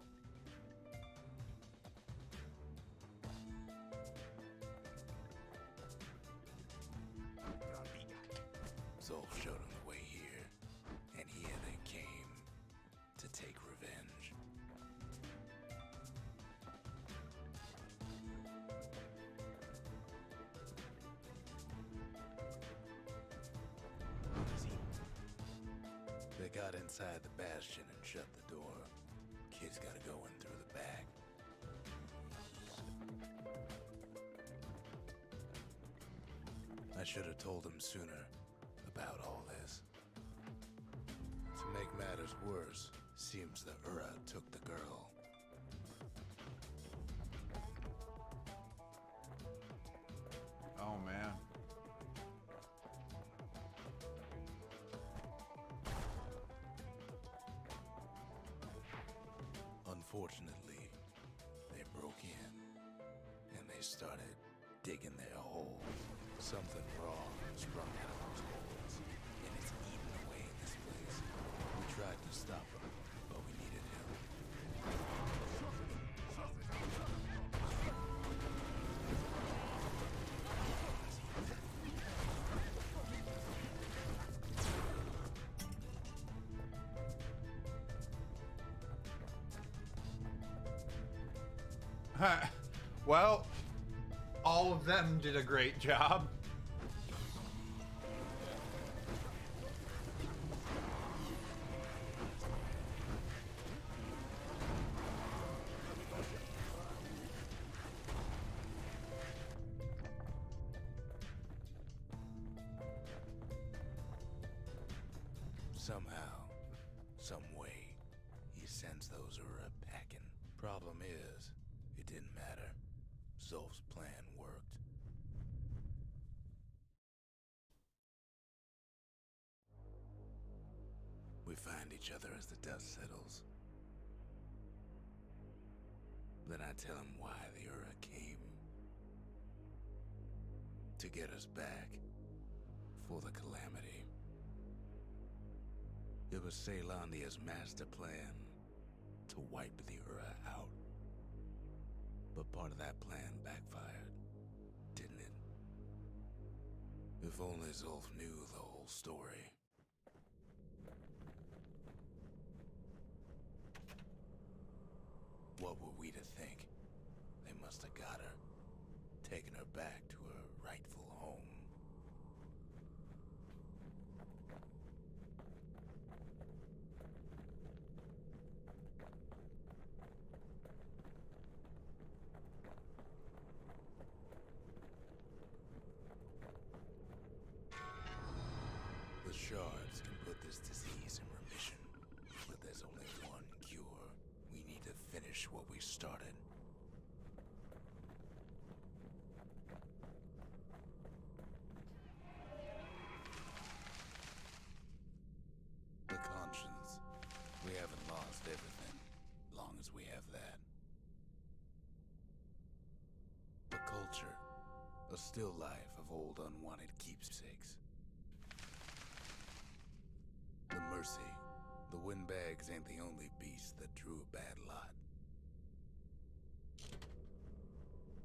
Zolf showed him the way here, and here they came to take revenge. got inside the Bastion and shut the door. Kid's gotta go in through the back. I should have told him sooner about all this. To make matters worse, seems the Ura took the girl. Oh man. Unfortunately, they broke in and they started digging their hole. Something wrong sprung out of those holes, and it's eating away in this place. We tried to stop them, but we needed help. Well, all of them did a great job. Somehow, some way, he sends those Ura packing. Problem is, it didn't matter. Zolf's plan worked. We find each other as the dust settles. Then I tell him why the Ura came. To get us back. For the calamity. It was Caelondia's master plan to wipe the Ura out. But part of that plan backfired, didn't it? If only Zolf knew the whole story. What were we to think? They must have got her, taken her back to her rightful home. The shards can put this disease in remission, but there's only one cure. We need to finish what we started. The conscience. We haven't lost everything, long as we have that. The culture. A still life of old unwanted keepsakes. The mercy. The windbags ain't the only beast that drew a bad lot.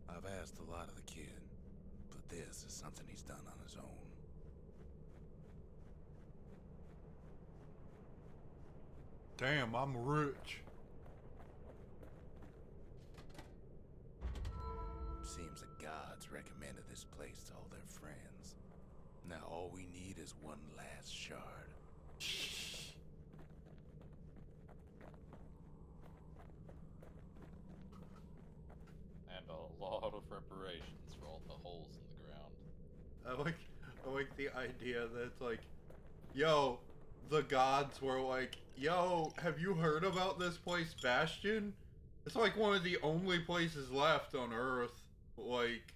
I've asked a lot of the kid, but this is something he's done on his own. Damn, I'm rich. Seems the gods recommended this place to all their friends. Now all we need is one last shard. And a lot of reparations for all the holes in the ground. I like the idea that it's like, yo, the gods were like, yo, have you heard about this place, Bastion? It's like one of the only places left on Earth. Like,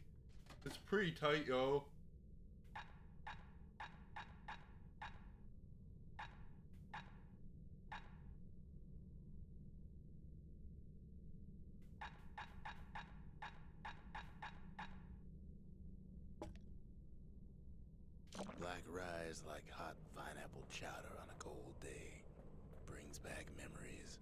it's pretty tight, yo. Black rye is like hot pineapple chowder on a cold day. Brings back memories.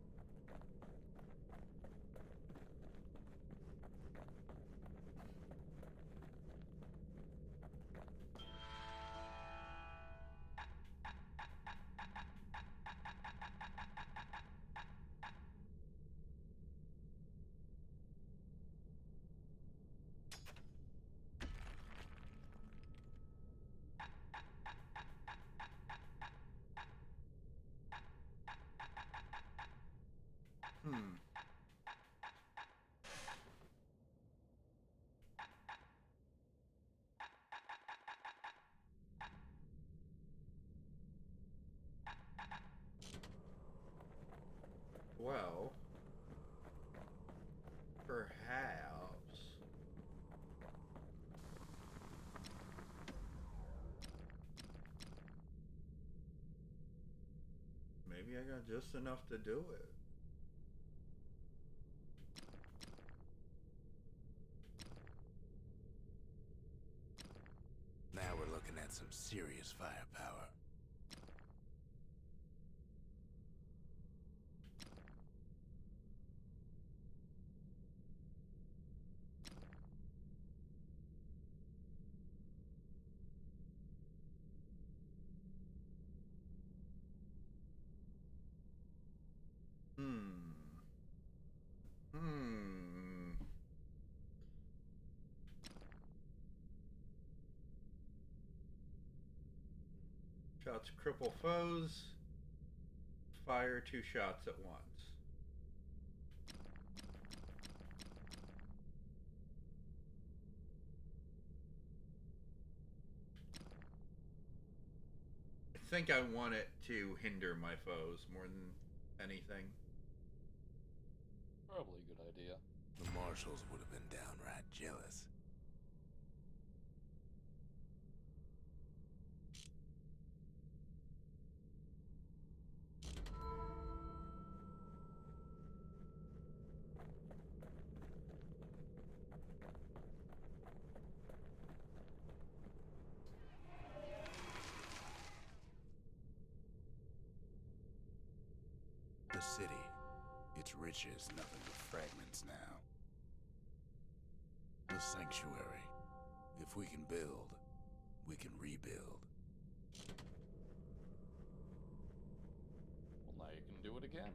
Maybe I got just enough to do it. Now we're looking at some serious firepower. Shots cripple foes. Fire 2 shots at once. I think I want it to hinder my foes more than anything. Probably a good idea. The marshals would have been downright jealous. The city, its riches nothing but fragments now. The sanctuary, if we can build, we can rebuild. Well, now you can do it again.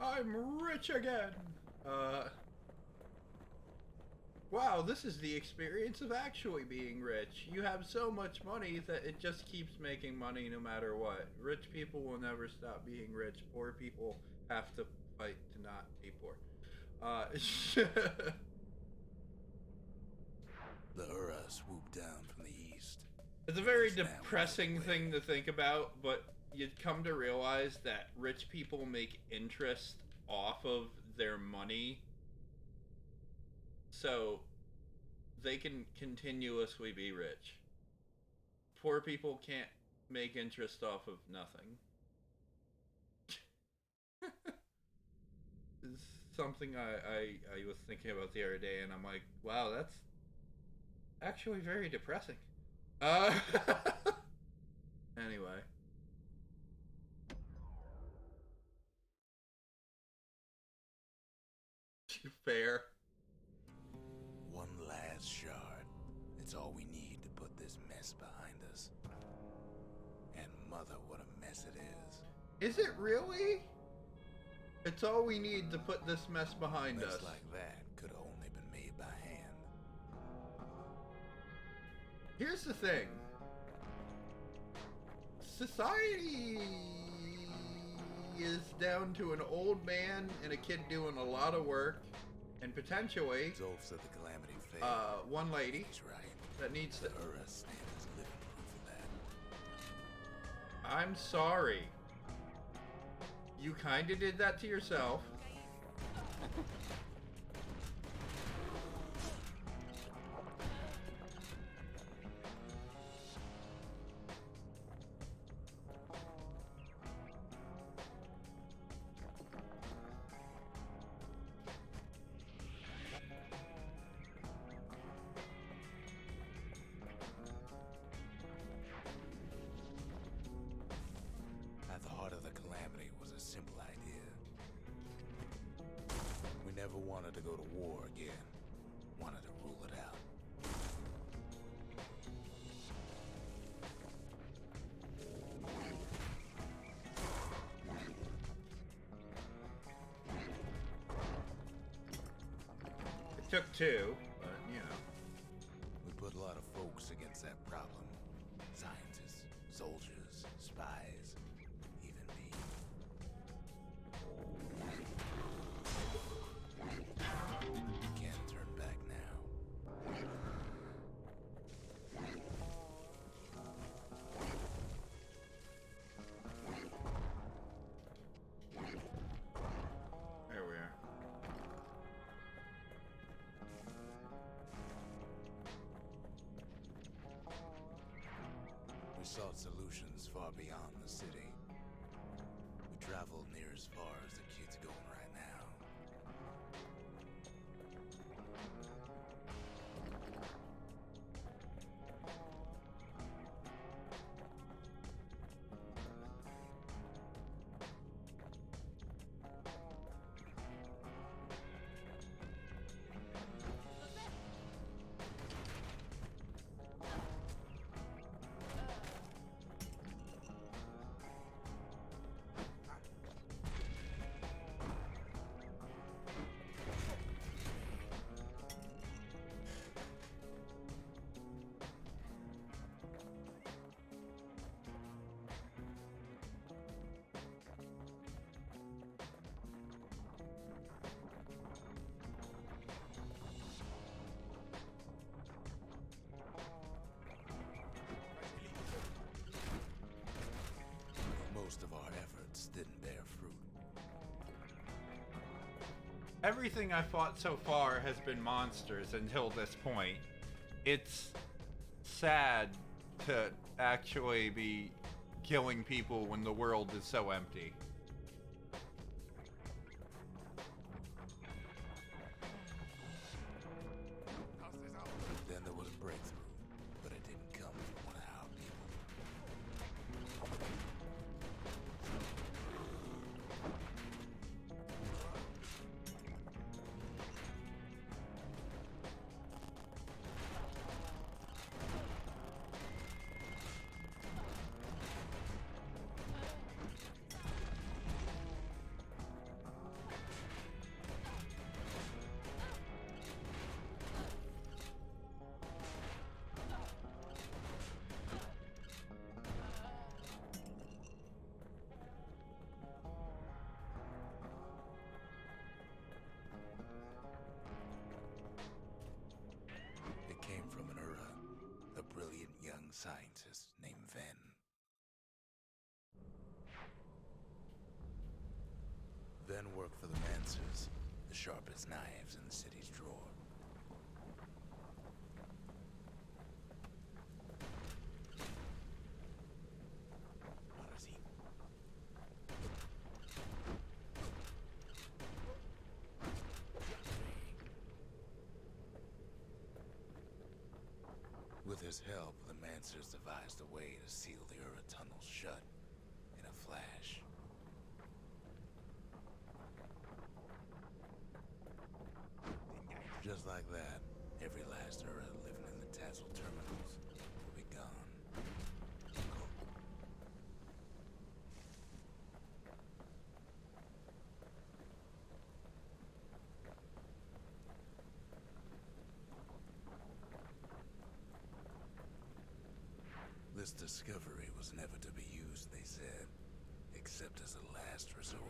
I'm rich again. Wow, this is the experience of actually being rich. You have so much money that it just keeps making money no matter what. Rich people will never stop being rich. Poor people have to fight to not be poor. The Ura swooped down from the east. It's a very depressing thing to think about, but you'd come to realize that rich people make interest off of their money, so they can continuously be rich. Poor people can't make interest off of nothing. It's something I was thinking about the other day, and I'm like, wow, that's actually very depressing. Anyway. Fair. One last shard. It's all we need to put this mess behind us. And mother, what a mess it is. Is it really? It's all we need to put this mess behind Mess us. like that could have only been made by hand. Here's the thing. Society is down to an old man and a kid doing a lot of work, and potentially Zolf said the calamity failed. one lady He's right. that needs to. The Ura stand is living proof of that. I'm sorry. You kinda did that to yourself. At the heart of the calamity was a simple idea. We never wanted to go to war again. Wanted to rule it out. It took two, but you know. We put a lot of folks against that problem. Scientists, soldiers, spies, even me. Can't turn back now. There we are. sought solutions far beyond the city. We traveled near as far as the kid's going right now. Most of our efforts didn't bear fruit. Everything I fought so far has been monsters until this point. It's sad to actually be killing people when the world is so empty. Then there was a breakthrough, but it didn't come from one of our people. It came from an Ura, a brilliant young scientist named Ven. Ven worked for the Mancers, the sharpest knives in the city's drawer. What is he? With his help, the Mancers devised a way to seal the Ura tunnels shut in a flash. Just like that, every last Ura living in the Tassel terminals will be gone. This discovery was never to be used, they said, except as a last resort.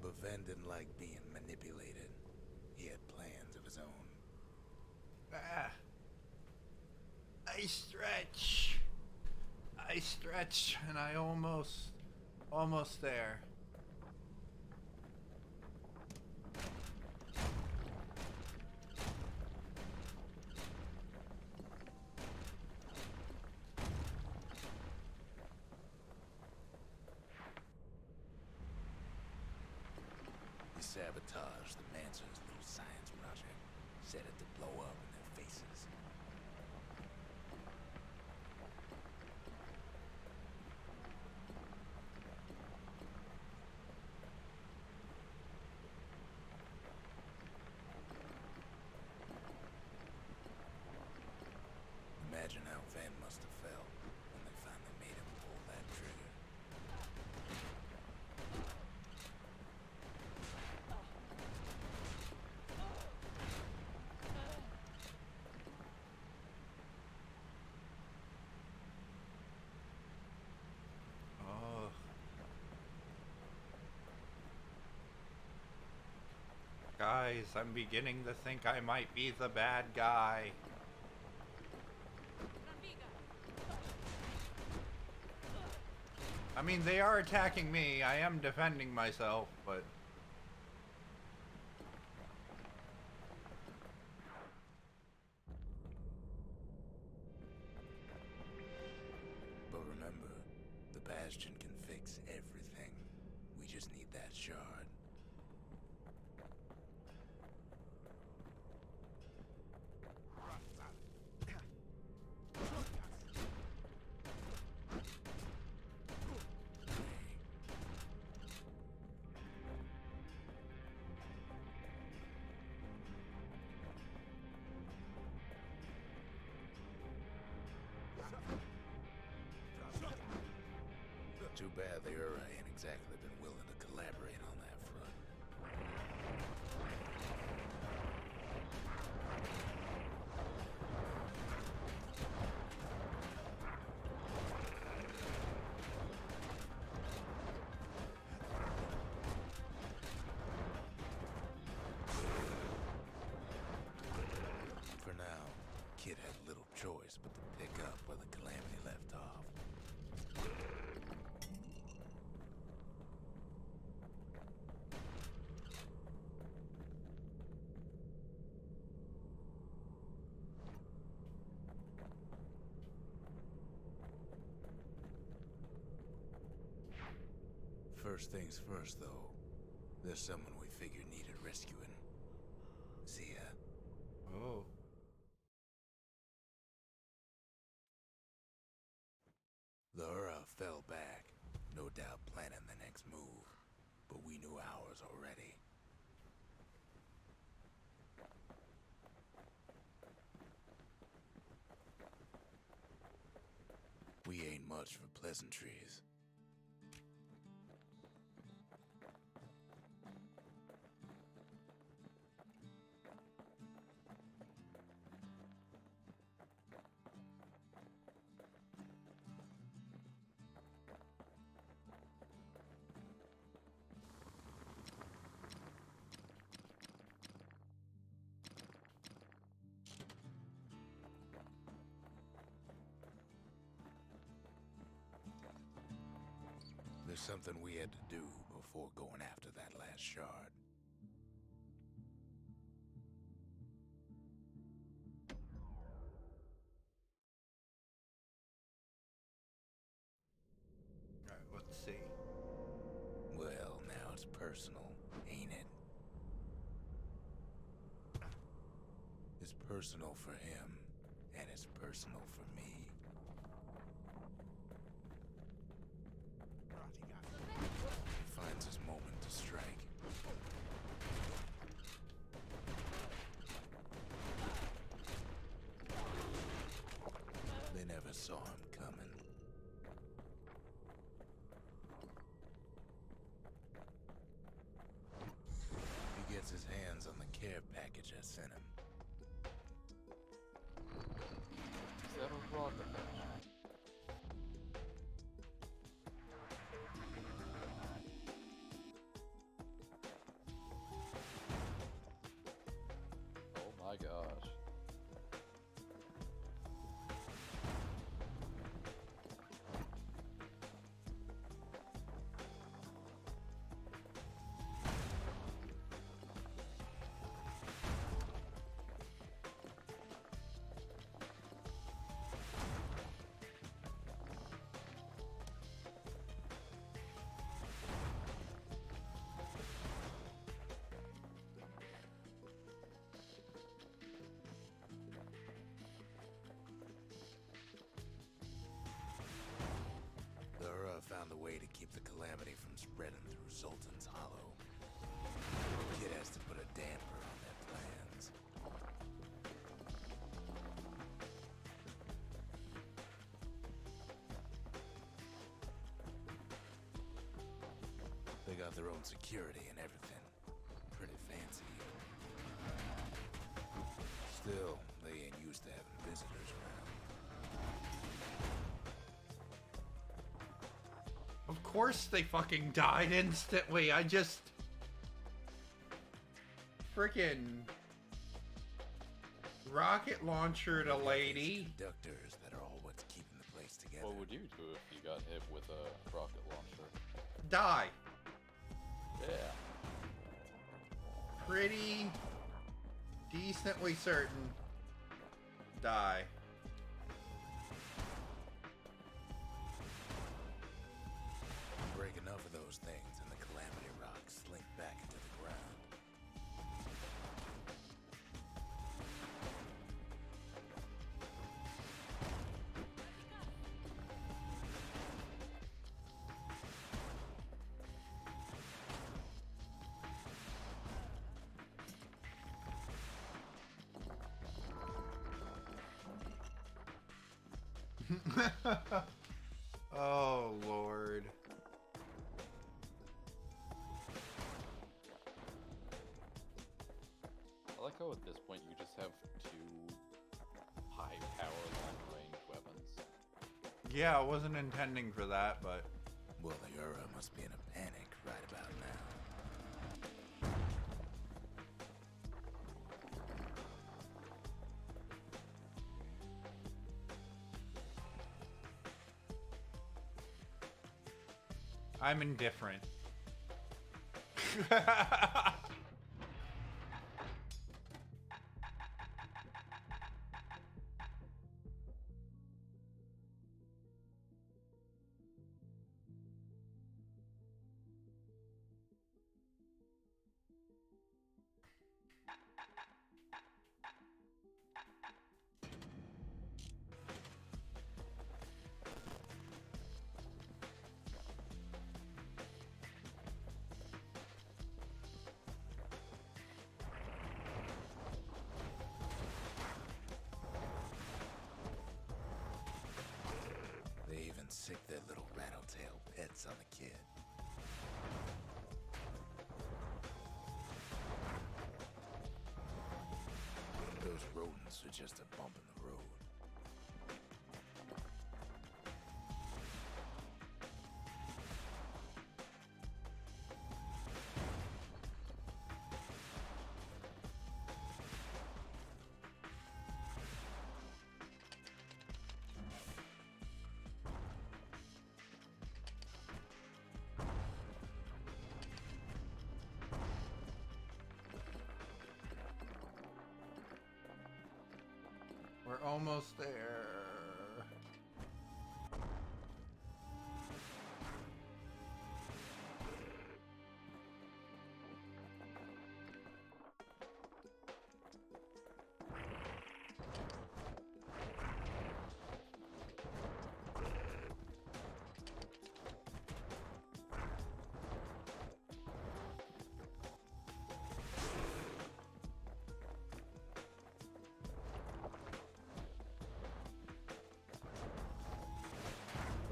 But Ven didn't like being manipulated. He had plans of his own. Ah. I stretch. I stretch, and I almost there. He sabotaged the Mancer's little science project, set it to blow up in their faces. guys. I'm beginning to think I might be the bad guy. I mean, they are attacking me. I am defending myself, but... But remember, the Bastion can fix everything. We just need that shard. Too bad the Ura ain't exactly been willing to collaborate on that front. For now, Kid had little choice but to pick up where the Calamity left off. First things first, though. There's someone we figured needed rescuing. See ya. Oh. The Ura fell back, no doubt planning the next move, but we knew ours already. We ain't much for pleasantries. There's something we had to do before going after that last shard. Alright, let's see. Well, now it's personal, ain't it? It's personal for him, and it's personal for me. He finds his moment to strike. They never saw him coming. He gets his hands on the care package I sent him. Oh my gosh. The Ura found a way to keep the calamity from spreading through Sultan's Hollow. Kid has to put a damper on their plans. They got their own security and everything. Pretty fancy. Still, they ain't used to having visitors around. Of course they fucking died instantly. I just... freaking rocket launcher to lady. Conductors that are all what's keeping the place together. What would you do if you got hit with a rocket launcher? Die. Yeah. Pretty decently certain. Die. Break enough of those things and the calamity rocks slink back into the ground. Oh, Lord. I like how at this point you just have 2 high-power, long-range weapons. Yeah, I wasn't intending for that, but... Well, the Ura must be in a panic right about now. I'm indifferent. They even sick their little rattletail pets on the kid. Those rodents are just a bump in the road. We're almost there.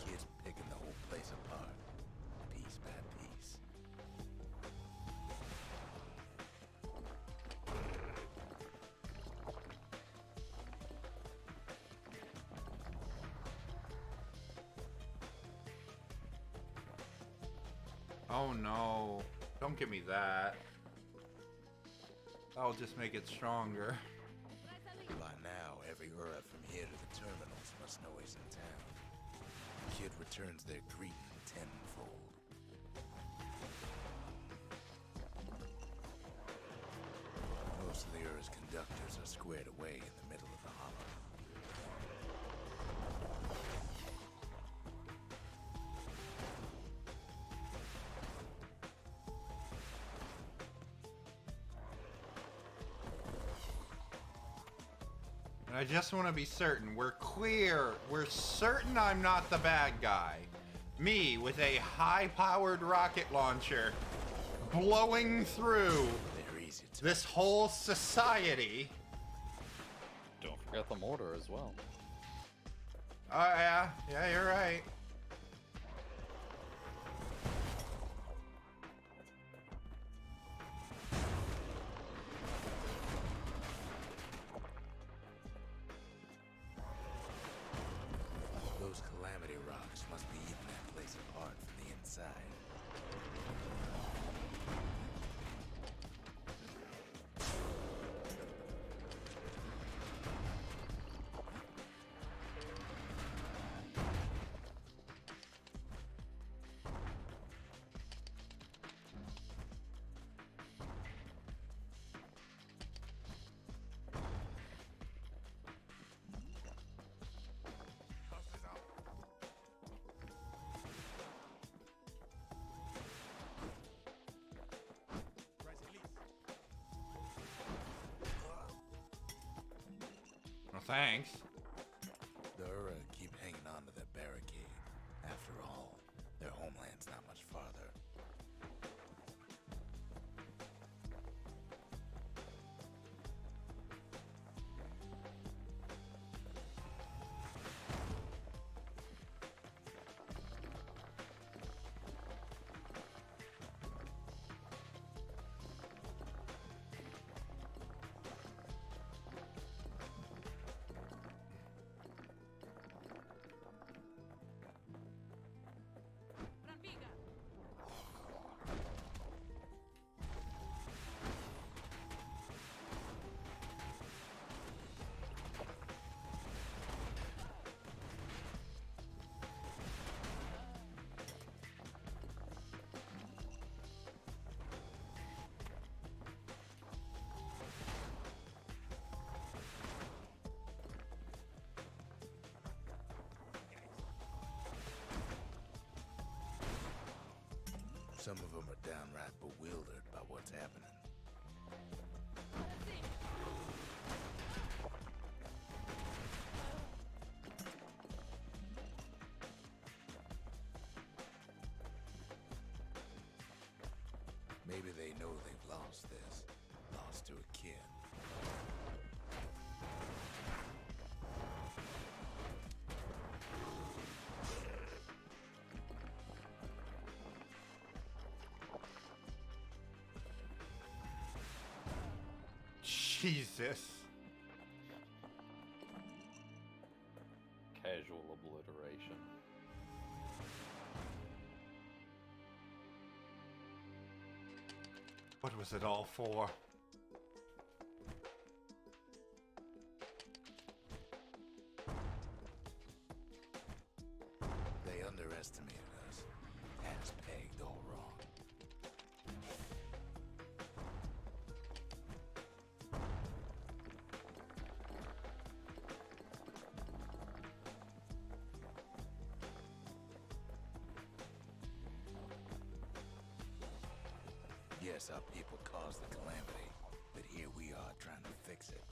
Kids picking the whole place apart, piece by piece. Oh no. Don't give me that. That'll just make it stronger. By now, every Ura from here to the terminals must know he's in town. Kid returns their greeting tenfold. Most of the Ura's conductors are squared away in the middle of the hollow. And I just want to be certain. We're clear. We're certain I'm not the bad guy. Me with a high-powered rocket launcher blowing through They're easy to this whole society. Don't forget the mortar as well. Oh, yeah. Yeah, you're right. Those calamity rocks must be eating that place apart from the inside. thanks. The Ura keep hanging on to their barricade. After all, their homeland's not much farther. Some of them are downright bewildered by what's happening. Maybe they know they've lost this, lost to a kid. Jesus. Casual obliteration. What was it all for? They underestimated us. Had us pegged all wrong. Yes, our people caused the calamity, but here we are trying to fix it.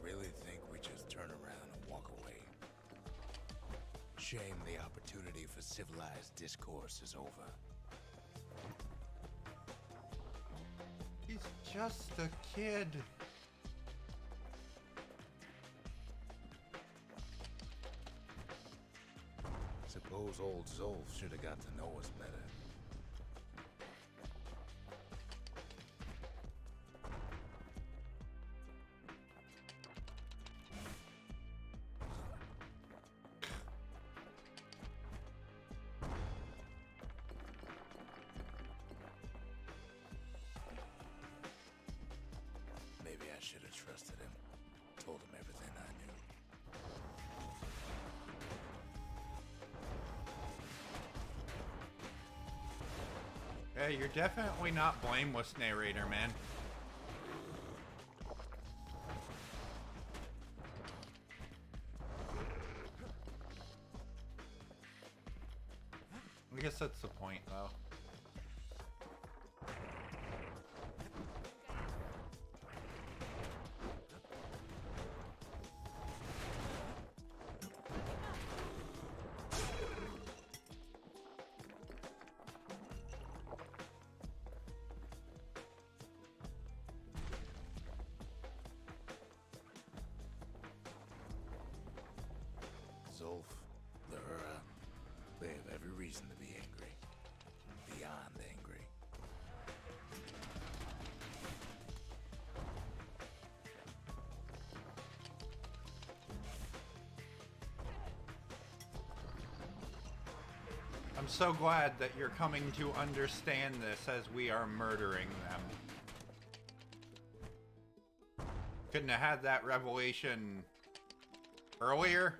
Really think we just turn around and walk away. Shame the opportunity for civilized discourse is over. He's just a kid. Suppose old Zolf should have got to know us better. Maybe I should have trusted him. Told him everything I knew. Hey, you're definitely not blameless, narrator, man. I guess that's the point, though. Zolf, the Ura, they have every reason to be angry. so glad that you're coming to understand this as we are murdering them. Couldn't have had that revelation earlier.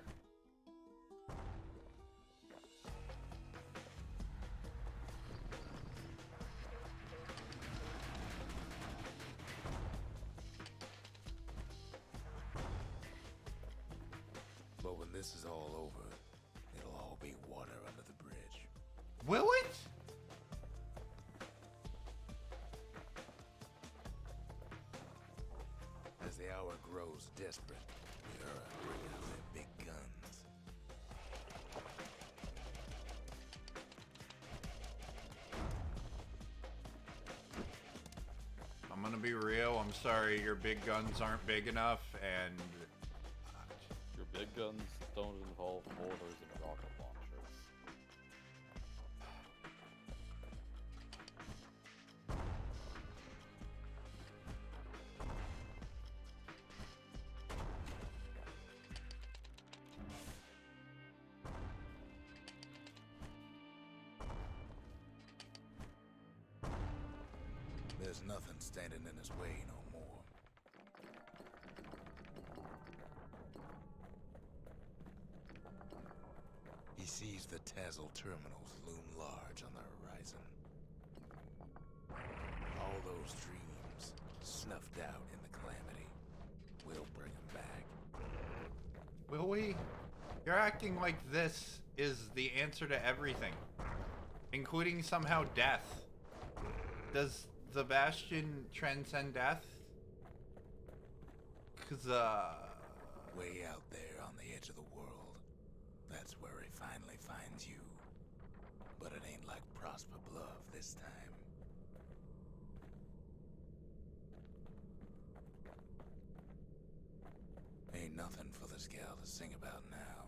But when this is all over, it'll all be water under the bridge. Will it? As the hour grows desperate, the Ura bring out their big guns. I'm gonna be real, I'm sorry, your big guns aren't big enough, and... Your big guns don't involve mortars and rocket launchers. There's nothing standing in his way no more. He sees the Tazzle terminals loom large on the horizon. All those dreams, snuffed out in the calamity, will bring him back. Will we? You're acting like this is the answer to everything, including somehow death. Does the Bastion transcend death? Cause, Way out there on the edge of the world, that's where he finally finds you. But it ain't like Prosper Bluff this time. Ain't nothing for this gal to sing about now.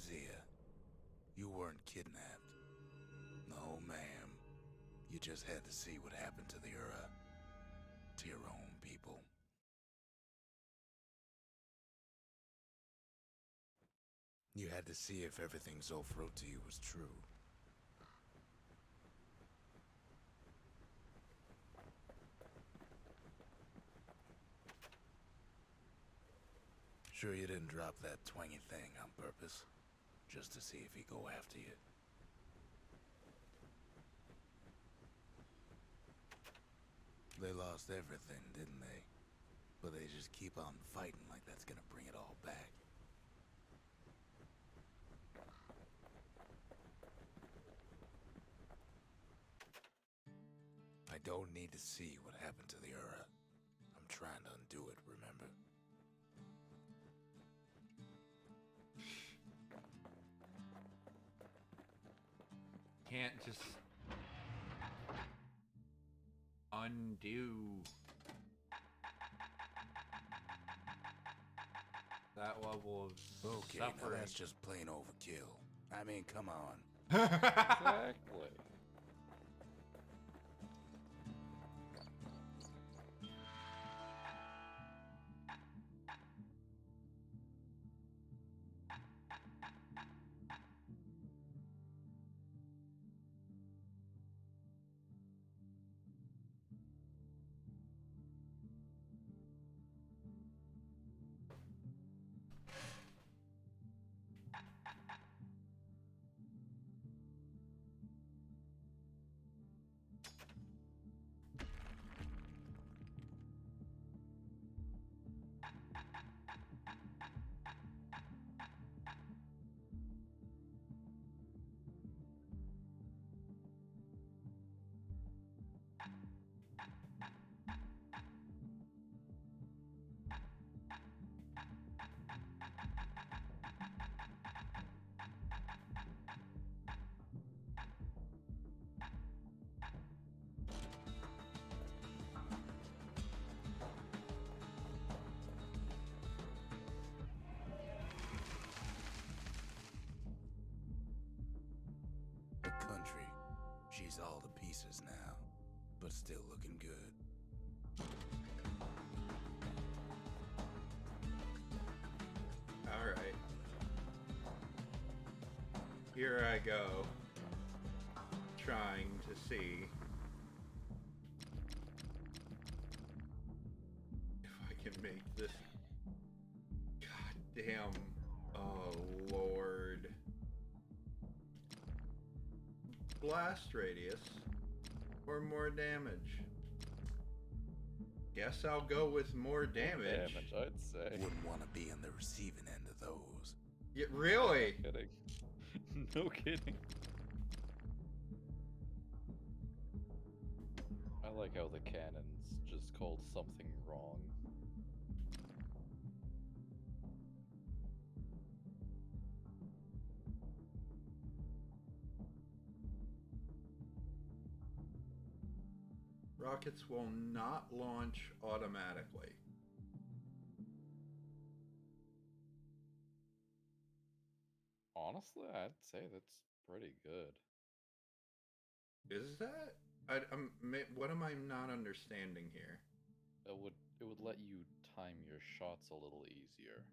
Zia, you weren't kidnapped. No, ma'am. You just had to see what happened to the Ura. To your own people. You had to see if everything Zolf wrote to you was true. Sure you didn't drop that twangy thing on purpose? Just to see if he'd go after you? They lost everything, didn't they? But they just keep on fighting like that's gonna bring it all back. I don't need to see what happened to the Ura. I'm trying to undo it, remember? can't just undo that level of Okay, now suffering. that's just plain overkill. I mean, come on. Exactly. The country, she's all to pieces now, but still looking good. All right. here I go. Trying to see if I can make this. God damn. Oh, Lord. Blast radius or more damage? Guess I'll go with more damage. I'd say. Wouldn't want to be on the receiving end of those. Yeah, really? No kidding. No kidding. I like how the cannons just called something wrong. Rockets will not launch automatically. Honestly, I'd say that's pretty good. Is that? What am I not understanding here? It would let you time your shots a little easier.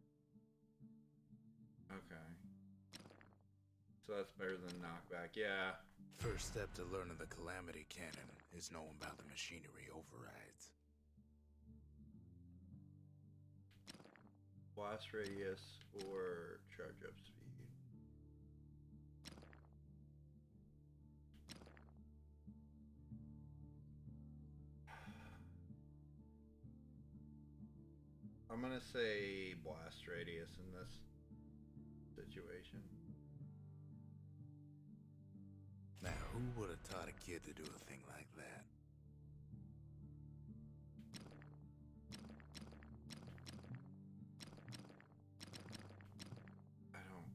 Okay. So that's better than knockback. Yeah. First step to learning the Calamity Cannon is knowing about the machinery overrides. Blast radius or charge up speed. I'm gonna say blast radius in this situation. Now, who would have taught a kid to do a thing like that? I don't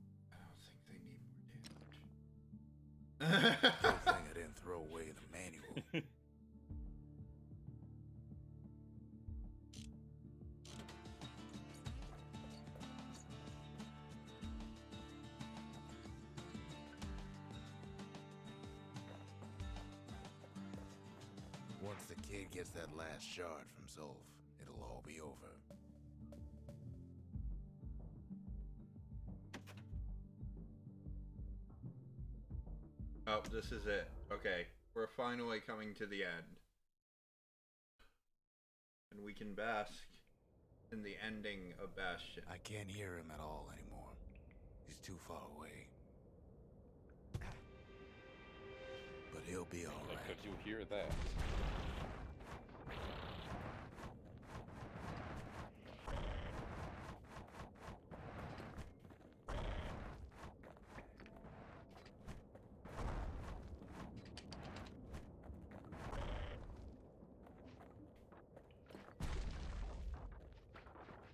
think they need more damage. Good thing I didn't throw away the manual. Once the kid gets that last shard from Zolf, it'll all be over. Oh, this is it. Okay, we're finally coming to the end. And we can bask in the ending of Bastion. I can't hear him at all anymore. He's too far away. But he'll be alright. Could you hear that?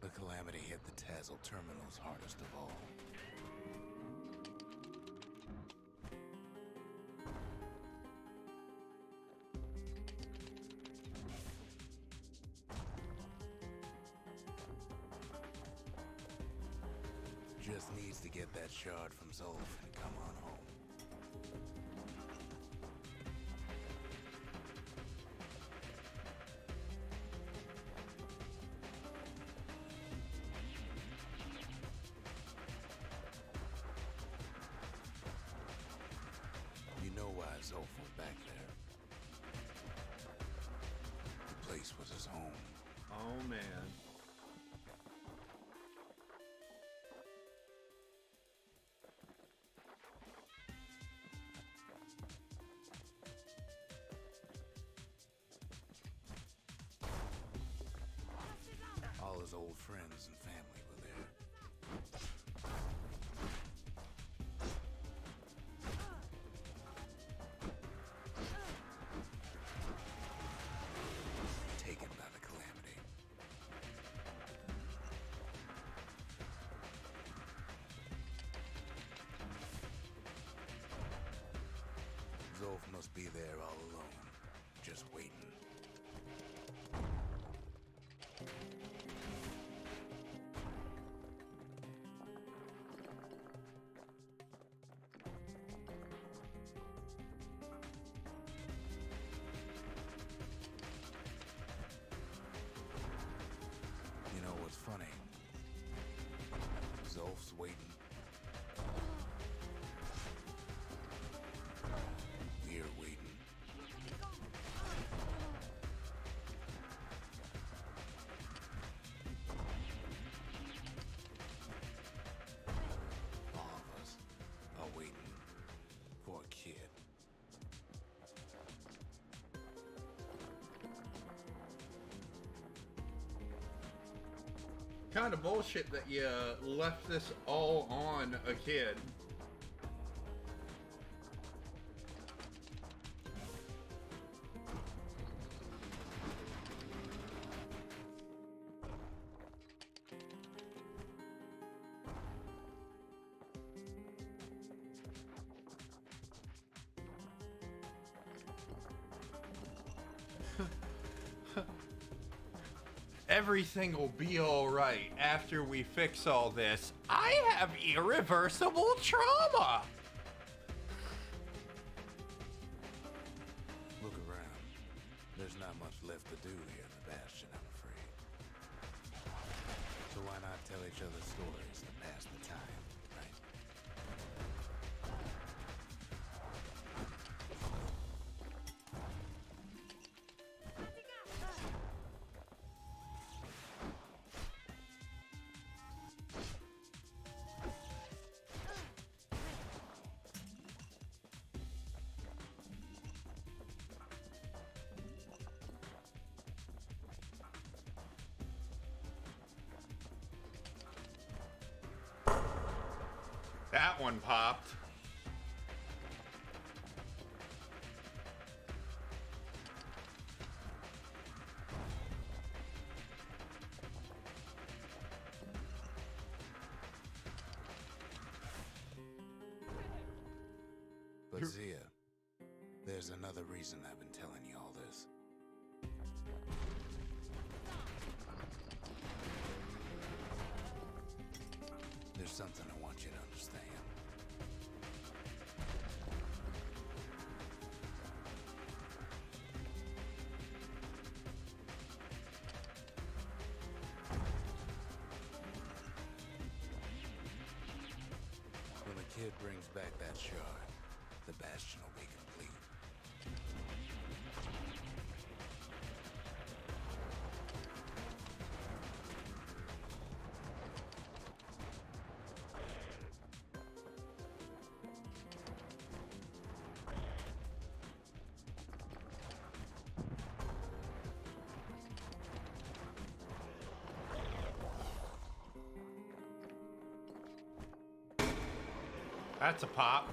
The Calamity hit the Tazzle terminals hardest of all. Just needs to get that shard from Zolf and come on home. You know why Zolf was back there. The place was his home. Oh man. All his old friends and family were there. Taken by the Calamity. Zolf must be there all alone, just waiting. You know what's funny? Zolf's waiting. kind of bullshit that you left this all on a kid. Everything will be alright after we fix all this. I have irreversible trauma! Look around. There's not much left to do here in the Bastion, I'm afraid. So why not tell each other stories to pass the time, right? That one popped. But Zia, there's another reason I've been telling you all this. There's something I want you to understand. When the kid brings back that shard, the Bastion will be complete. That's a pop.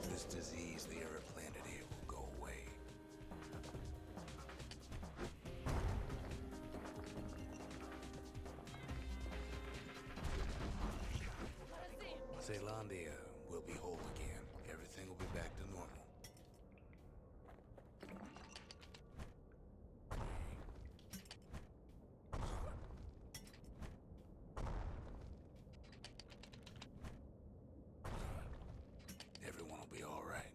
This disease the Earth planted here will go away. Zealandia will be whole again. Everything will be back to normal. Everyone will be all right.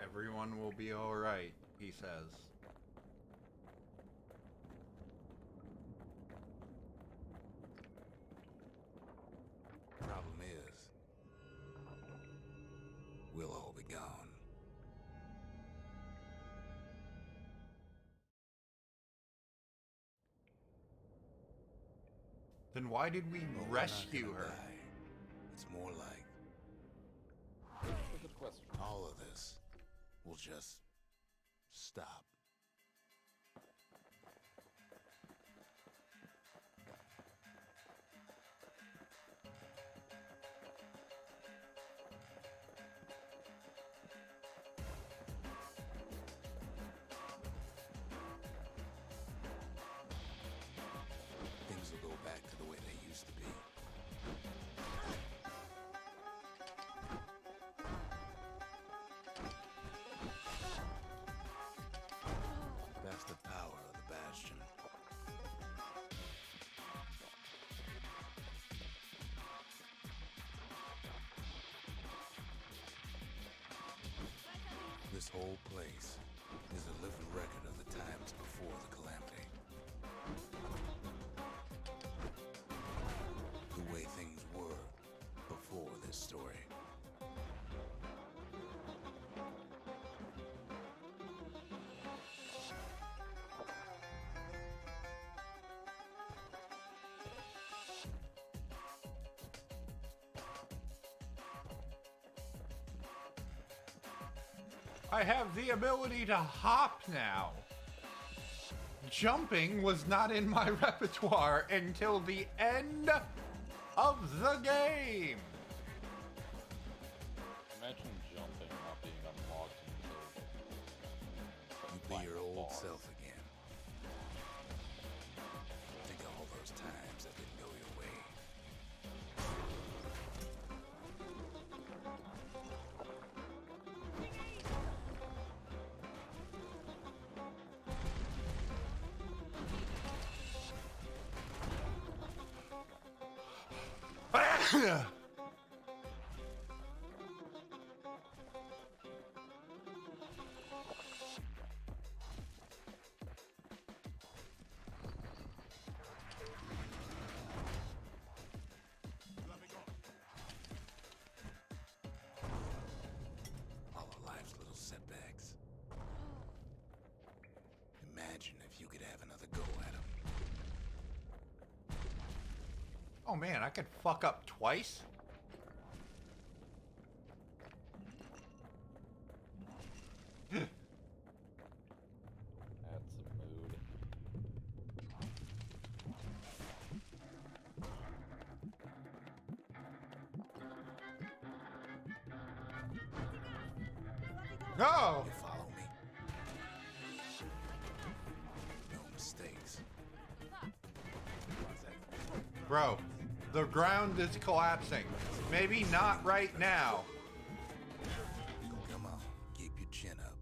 Everyone will be alright, he says. Problem is, we'll all be gone. Then why did we But we're not rescue gonna her? die. It's more like That's a good question. all of this will just stop. Things will go back to the way they used to be. whole place is a living record of the times before the calamity. The way things were before this story. I have the ability to hop now. Jumping was not in my repertoire until the end of the game. Imagine jumping not being unlocked until You be your old self again. Think of all those times that didn't go your way. All of life's little setbacks. Imagine if you could have another go at them. Oh man, I could fuck up twice? That's a mood. No! You follow me? No mistakes. Bro, the ground is collapsing. Maybe not right now. Come on, keep your chin up.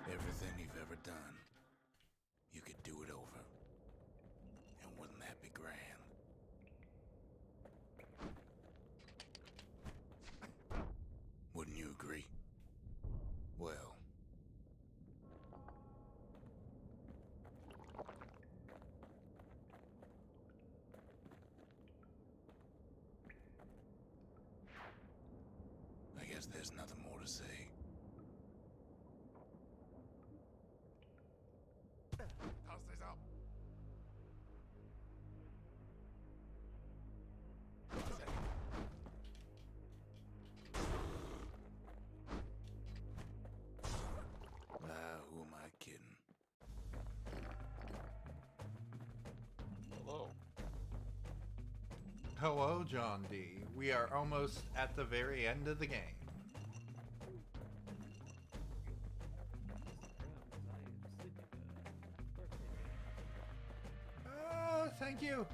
Everything you've ever done, you could do it over. And wouldn't that be grand? Wouldn't you agree? Well, I guess there's nothing more to say. Who am I kidding? Hello. Hello, John D. We are almost at the very end of the game. Thank you.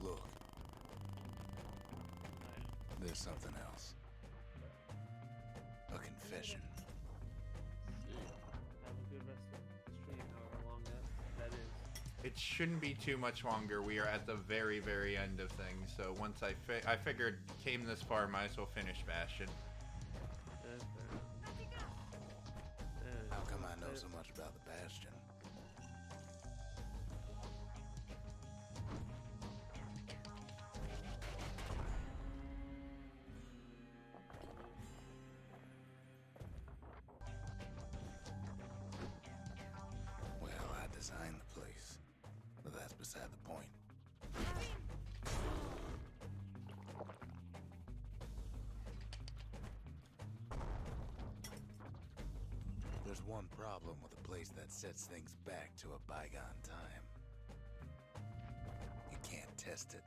Look. There's something else. A confession. Have a good rest of the stream, however long that is. It shouldn't be too much longer. We are at the very, very end of things. So once I figured came this far, might as well finish Bastion. How come I know so much about the Bastion? Well, I designed the place, but that's beside the point. There's one problem with a place that sets things back to a bygone time. You can't test it.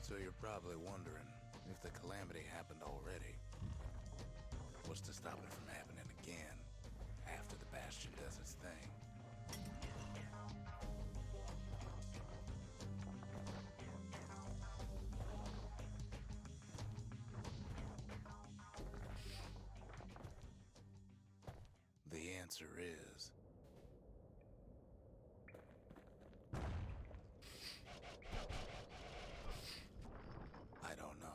So you're probably wondering if the calamity happened already. What's to stop it from happening again after the Bastion does its thing? answer is... I don't know.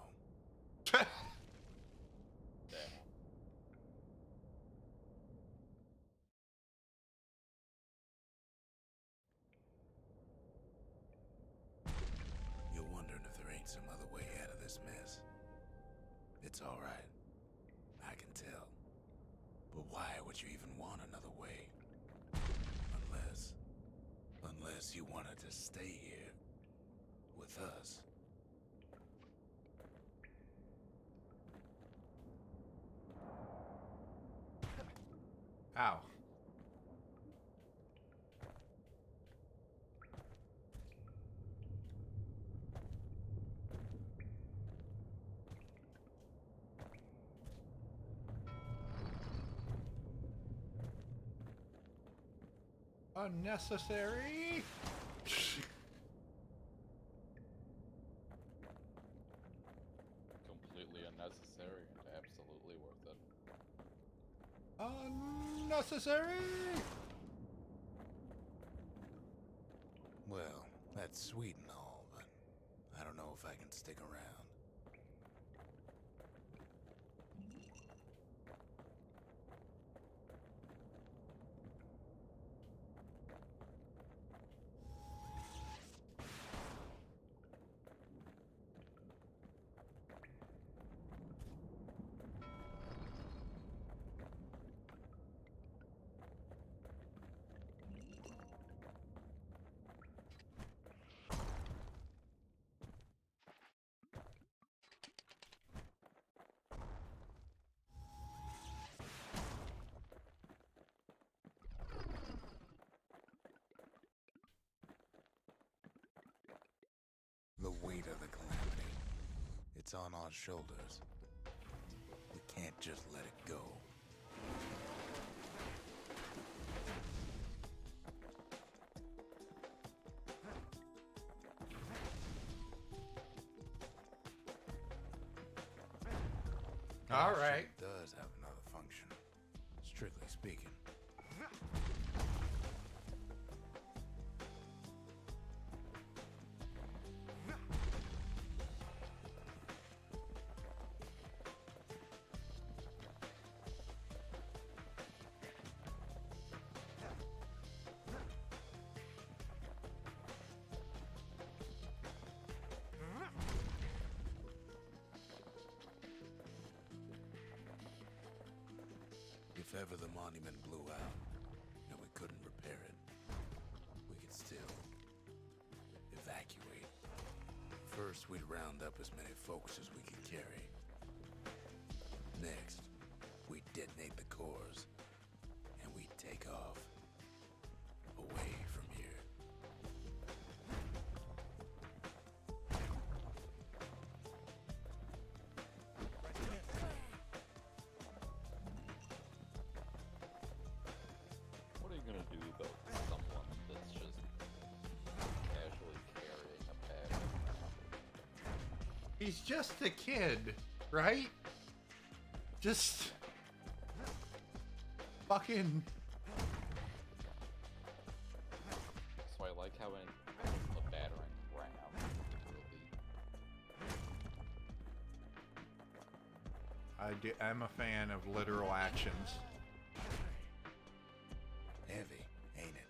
You're wondering if there ain't some other way out of this mess. It's alright. I can tell. But why would you even want another way? Unless you wanted to stay here with us. Ow. Unnecessary. Completely unnecessary and absolutely worth it. Unnecessary. Well, that's sweet and all, but I don't know if I can stick around. The weight of the calamity. It's on our shoulders. We can't just let it go. All right. It does have another function, strictly speaking. If ever the monument blew out and we couldn't repair it, we could still evacuate. First, we'd round up as many folks as we could carry. Next, we'd detonate the cores and we'd take off away from here. What are you gonna do about someone that's just casually carrying a bag around? He's just a kid, right? Just fucking. So I like how in a battering ram, really. I'm a fan of literal actions. Heavy, ain't it?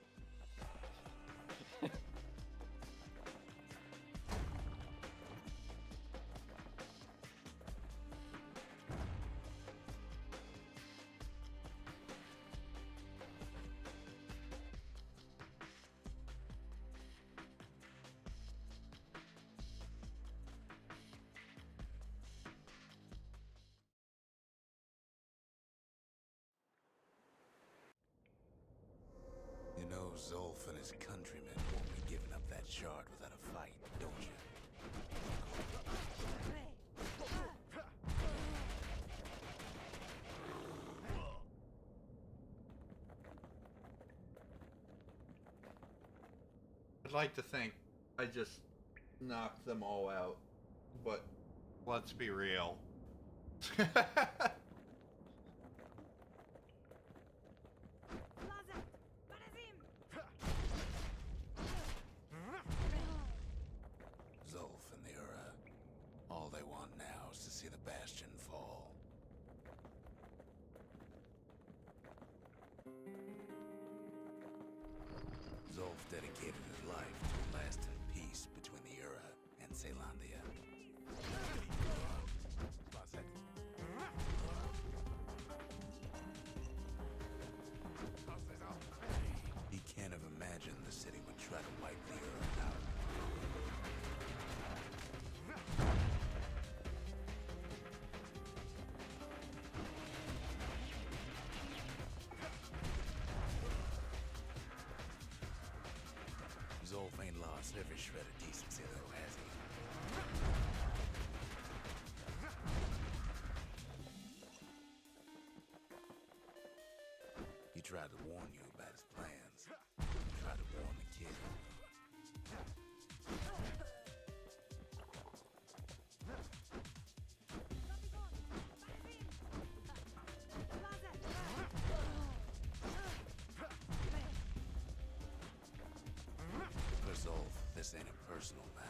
You know Zolf and his countrymen won't be giving up that shard without a fight, don't you? I'd like to think I just knocked them all out, but let's be real. dedicated his life to a lasting peace between the Ura and Caelondia. He can't have imagined the city would try to wipe the Ura out. Zolf ain't lost every shred of decency though, has he? He tried to warn you about his plans. He tried to warn the kid. For Zolf, this ain't a personal matter.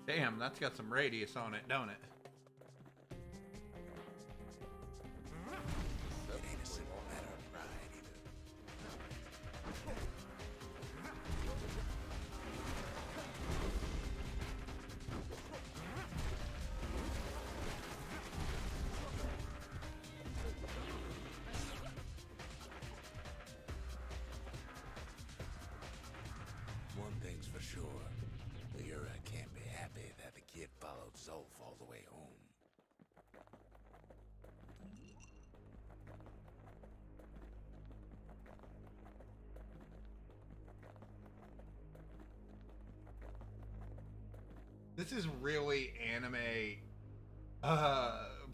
Damn, that's got some radius on it, don't it? It ain't a simple matter of pride either. One thing's for sure. The Ura can't be happy that the kid followed Zolf all the way home. This is really anime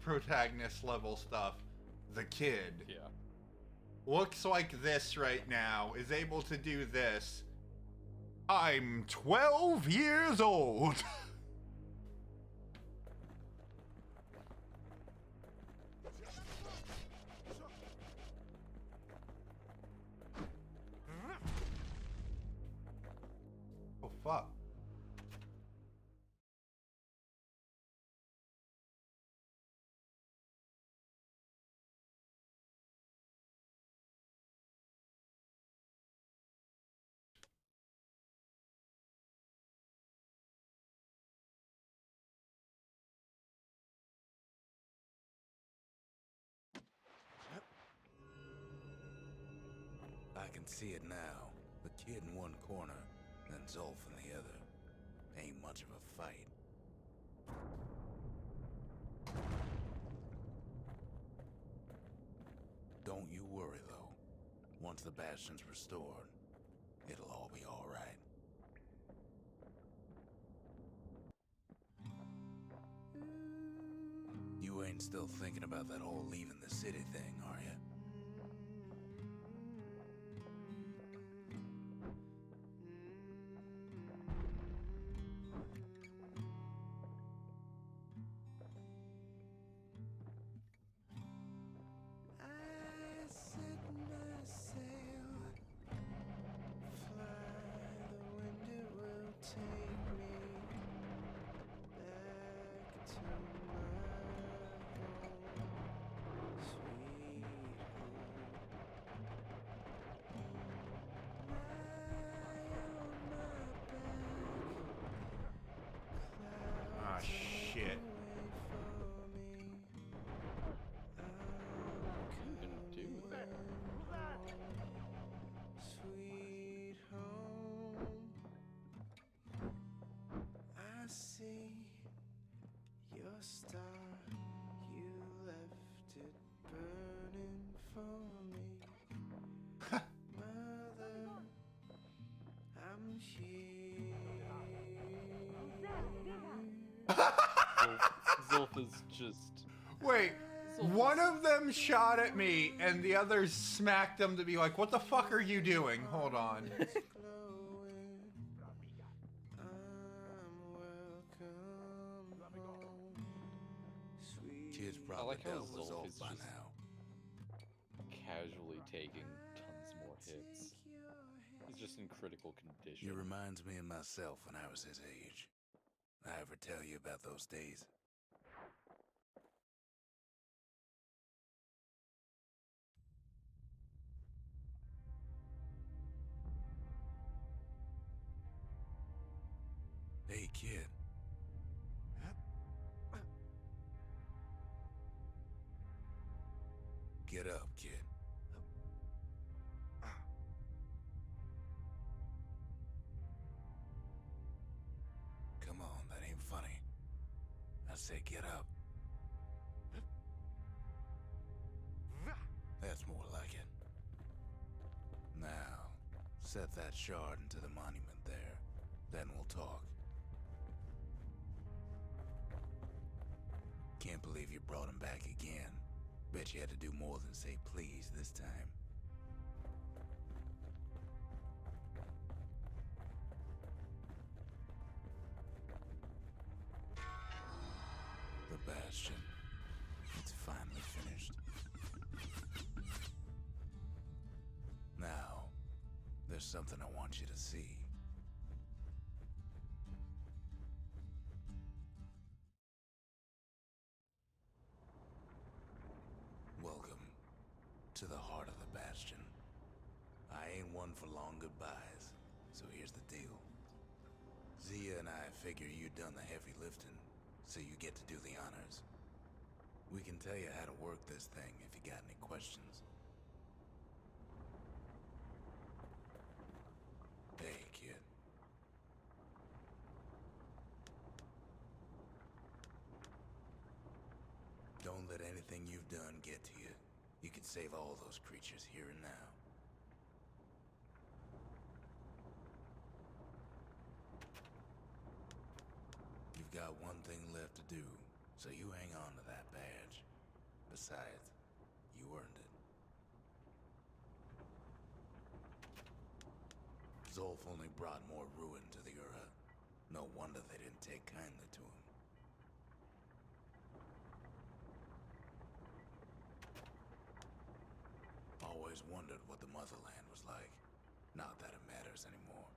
protagonist level stuff. The kid Yeah. looks like this right now, is able to do this. I'm 12 years old. Oh fuck. I can see it now. The kid in one corner, and Zolf in the other. Ain't much of a fight. Don't you worry, though. Once the Bastion's restored, it'll all be alright. You ain't still thinking about that whole leaving the city thing, are you? Ah, shit. You can do that. Sweet home, I see your star. You left it burning for me. Mother, I'm here. Zolf is just. Wait, one of them shot at me and the others smacked them to be like, what the fuck are you doing? Hold on. Kid's I probably like how dealt with Zolf Zolf is by just now. casually taking tons more hits. He's just in critical condition. He reminds me of myself when I was his age. I ever tell you about those days? Hey, kid. Get up, kid. Come on, that ain't funny. I say get up. That's more like it. Now, set that shard into the monument there. Then we'll talk. Can't believe you brought him back again. Bet you had to do more than say please this time. The Bastion. It's finally finished. Now, there's something I want you to see. Welcome to the heart of the Bastion. I ain't one for long goodbyes, so here's the deal. Zia and I figure you done the heavy lifting, so you get to do the honors. We can tell you how to work this thing if you got any questions. Hey, kid. Don't let anything you've done get to you. You can save all those creatures here and now. You've got one thing left to do, so you hang on to that badge. Besides, you earned it. Zolf only brought more ruin to the Ura. No wonder they didn't take kindly to him. Always wondered what the motherland was like. Not that it matters anymore.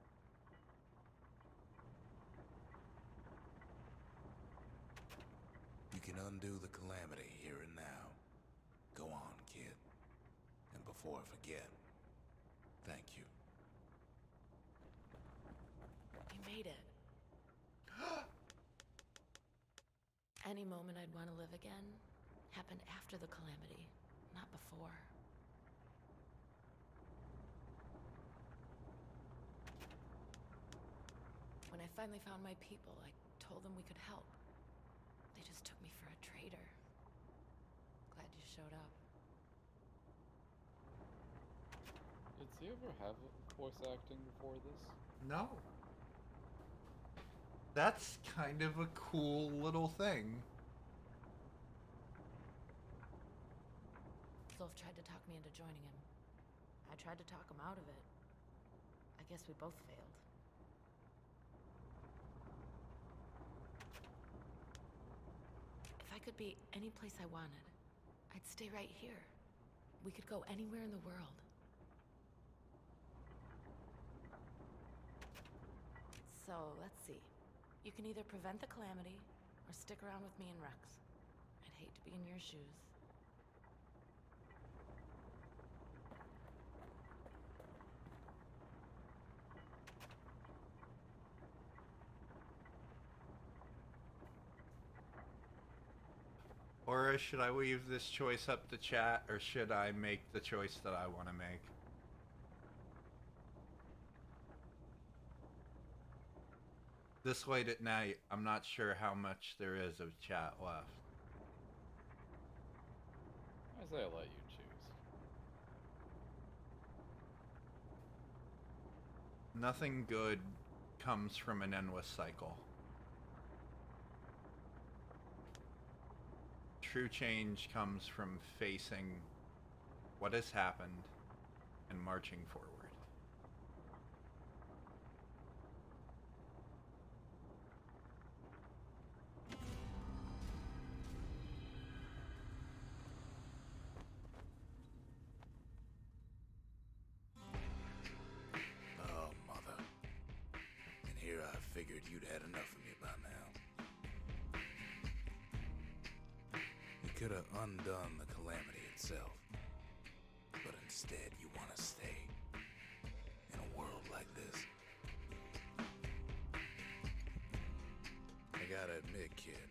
You can undo the calamity here and now. Go on, kid. And before I forget, thank you. You made it. Any moment I'd want to live again happened after the calamity, not before. When I finally found my people, I told them we could help. They just took me for a traitor. Glad you showed up. Did you ever have voice acting before this? No. That's kind of a cool little thing. Zolf tried to talk me into joining him. I tried to talk him out of it. I guess we both failed. If I could be any place I wanted, I'd stay right here. We could go anywhere in the world. So, let's see. You can either prevent the calamity, or stick around with me and Rex. I'd hate to be in your shoes. Or should I leave this choice up to chat, or should I make the choice that I want to make? This late at night, I'm not sure how much there is of chat left. I say I let you choose. Nothing good comes from an endless cycle. True change comes from facing what has happened and marching forward. figured you'd had enough of me by now. You could have undone the calamity itself, but instead you want to stay in a world like this. I gotta admit, kid,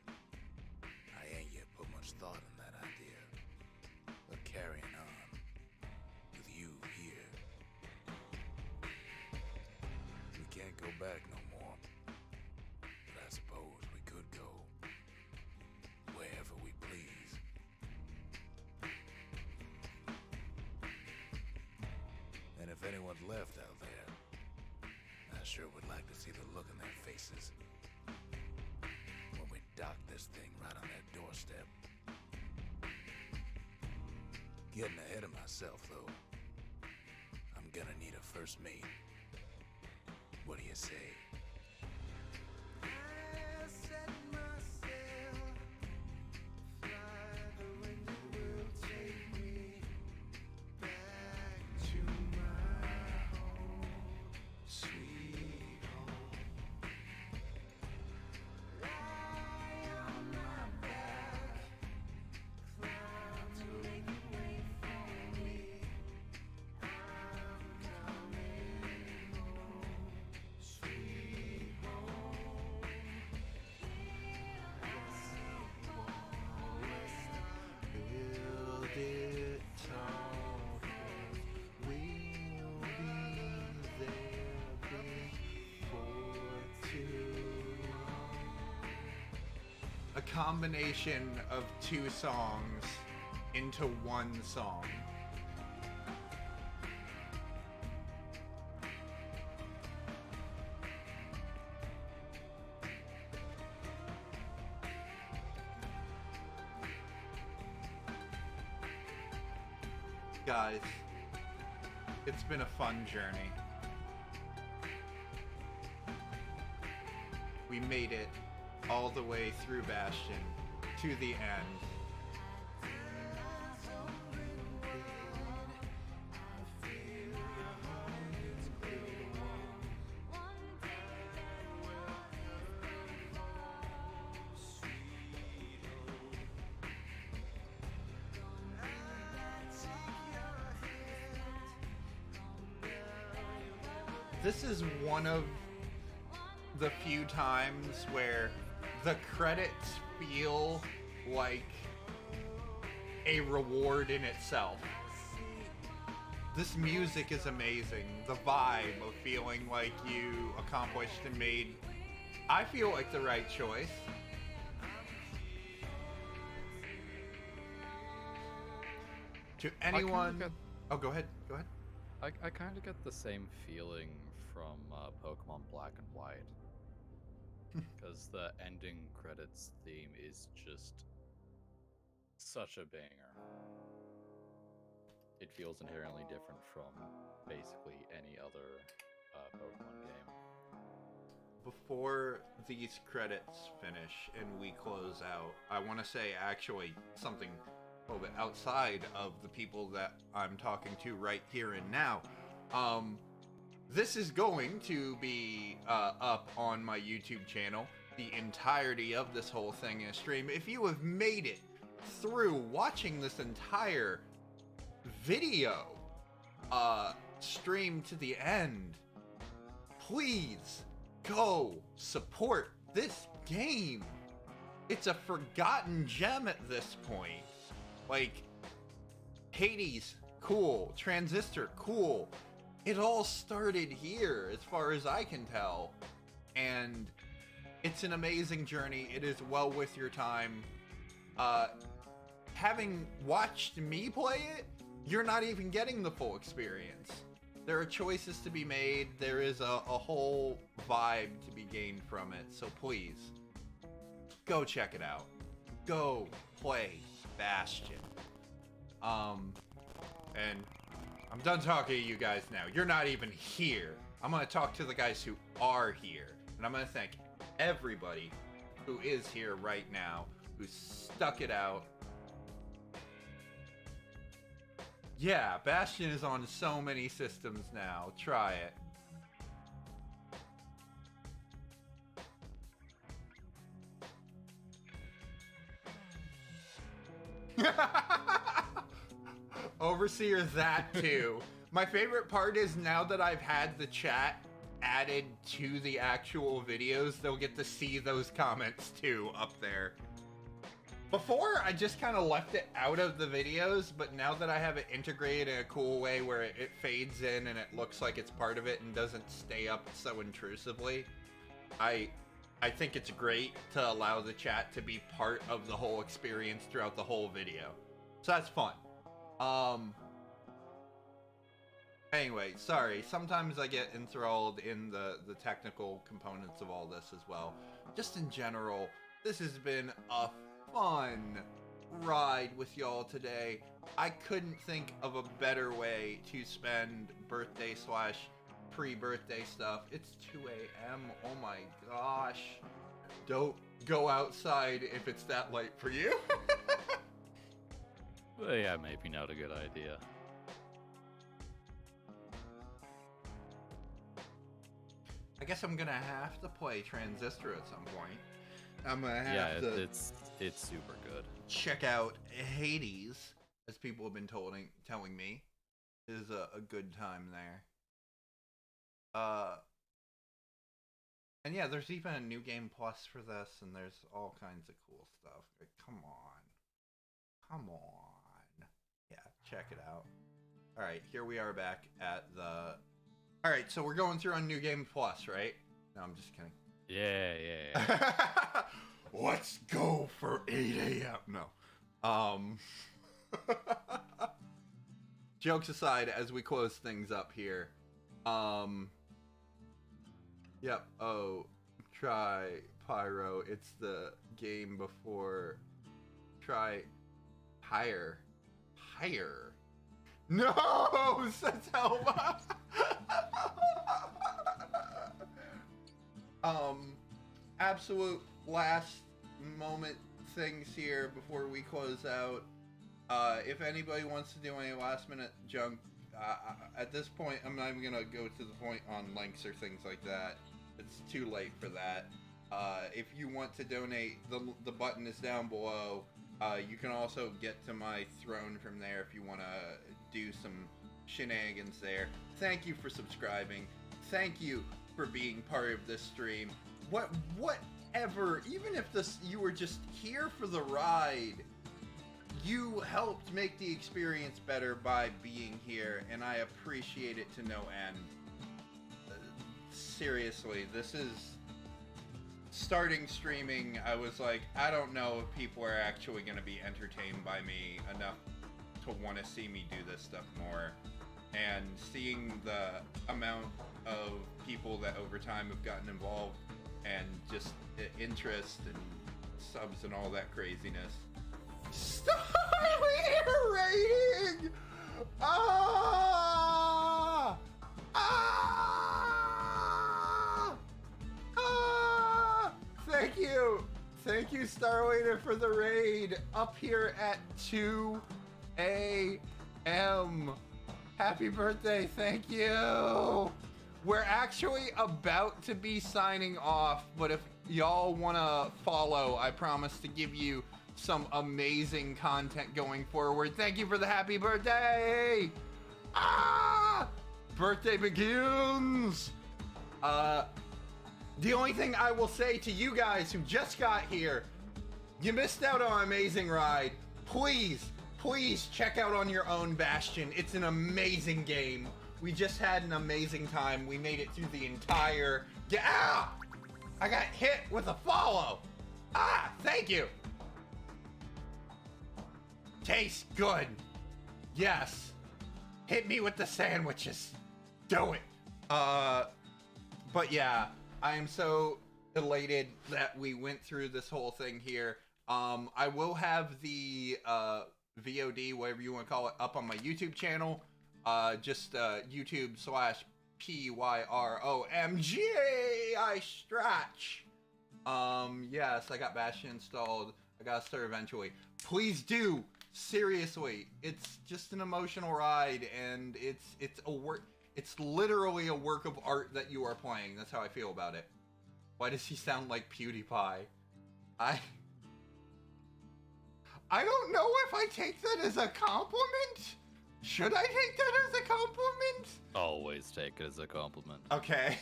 I ain't yet put much thought in that idea, but carrying on with you here, we can't go back no more, but I suppose we could go wherever we please. And if anyone's left out there, I sure would like to see the look in their faces when we dock this thing right on their doorstep. Getting ahead of myself, though. I'm gonna need a first mate. What do you say? A combination of two songs into one song. Guys, it's been a fun journey. We made it all the way through Bastion to the end. This is one of the few times where the credits feel like a reward in itself. This music is amazing. The vibe of feeling like you accomplished and made, I feel like the right choice. To anyone... Oh, go ahead. Go ahead. I kind of get the same feeling from Pokemon Black and White. Because the ending credits theme is just such a banger. It feels inherently different from basically any other Pokemon game. Before these credits finish and we close out, I want to say actually something a little bit outside of the people that I'm talking to right here and now. This is going to be up on my YouTube channel, the entirety of this whole thing in a stream. If you have made it through watching this entire video stream to the end, please go support this game. It's a forgotten gem at this point. Like, Hades, cool. Transistor, cool. It all started here, as far as I can tell. And it's an amazing journey. It is well worth your time. Having watched me play it, you're not even getting the full experience. There are choices to be made. There is a whole vibe to be gained from it. So please, go check it out. Go play Bastion. And I'm done talking to you guys now. You're not even here. I'm going to talk to the guys who are here. And I'm going to thank everybody who is here right now, who stuck it out. Yeah, Bastion is on so many systems now. Try it. Overseer, that too. My favorite part is now that I've had the chat added to the actual videos, they'll get to see those comments too up there. Before, I just kind of left it out of the videos, but now that I have it integrated in a cool way where it fades in and it looks like it's part of it and doesn't stay up so intrusively, I think it's great to allow the chat to be part of the whole experience throughout the whole video. So that's fun. Anyway, sorry, sometimes I get enthralled in the technical components of all this as well. Just in general, this has been a fun ride with y'all today. I couldn't think of a better way to spend birthday / pre-birthday stuff. It's 2 a.m. Oh my gosh. Don't go outside if it's that late for you. Well, yeah, maybe not a good idea. I guess I'm gonna have to play Transistor at some point. I'm gonna have to. It's super good. Check out Hades, as people have been telling me, is a good time there. And yeah, there's even a new game plus for this, and there's all kinds of cool stuff. Like, come on. Yeah, check it out. All right, here we are back at the. All right, so we're going through on New Game Plus, right? No, I'm just kidding. Yeah. Let's go for 8 a.m. No. Jokes aside, as we close things up here. Yep. Oh, try Pyro. It's the game before. Try higher. No, says Helma. Absolute last moment things here before we close out. If anybody wants to do any last minute junk, at this point, I'm not even gonna go to the point on links or things like that. It's too late for that. If you want to donate, the button is down below. You can also get to my throne from there if you want to do some shenanigans there. Thank you for subscribing. Thank you for being part of this stream. Whatever, even if you were just here for the ride, you helped make the experience better by being here, and I appreciate it to no end. Seriously, this is starting streaming. I was like, I don't know if people are actually going to be entertained by me enough to want to see me do this stuff more. And seeing the amount of people that over time have gotten involved and just interest and subs and all that craziness. Star rating! Thank you, Starwaiter, for the raid. Up here at 2 a.m. Happy birthday, thank you. We're actually about to be signing off, but if y'all want to follow, I promise to give you some amazing content going forward. Thank you for the happy birthday. Birthday begins. The only thing I will say to you guys who just got here, you missed out on an amazing ride. Please check out on your own Bastion. It's an amazing game. We just had an amazing time. We made it through the entire... I got hit with a follow. Thank you. Tastes good. Yes. Hit me with the sandwiches. Do it. But yeah, I am so elated that we went through this whole thing here. I will have the VOD, whatever you want to call it, up on my YouTube channel. Just YouTube/PYRO'S stretch. Yes, I got Bastion installed. I gotta start eventually. Please do. Seriously, it's just an emotional ride, and it's a work. It's literally a work of art that you are playing. That's how I feel about it. Why does he sound like PewDiePie? I don't know if I take that as a compliment. Should I take that as a compliment? Always take it as a compliment. Okay.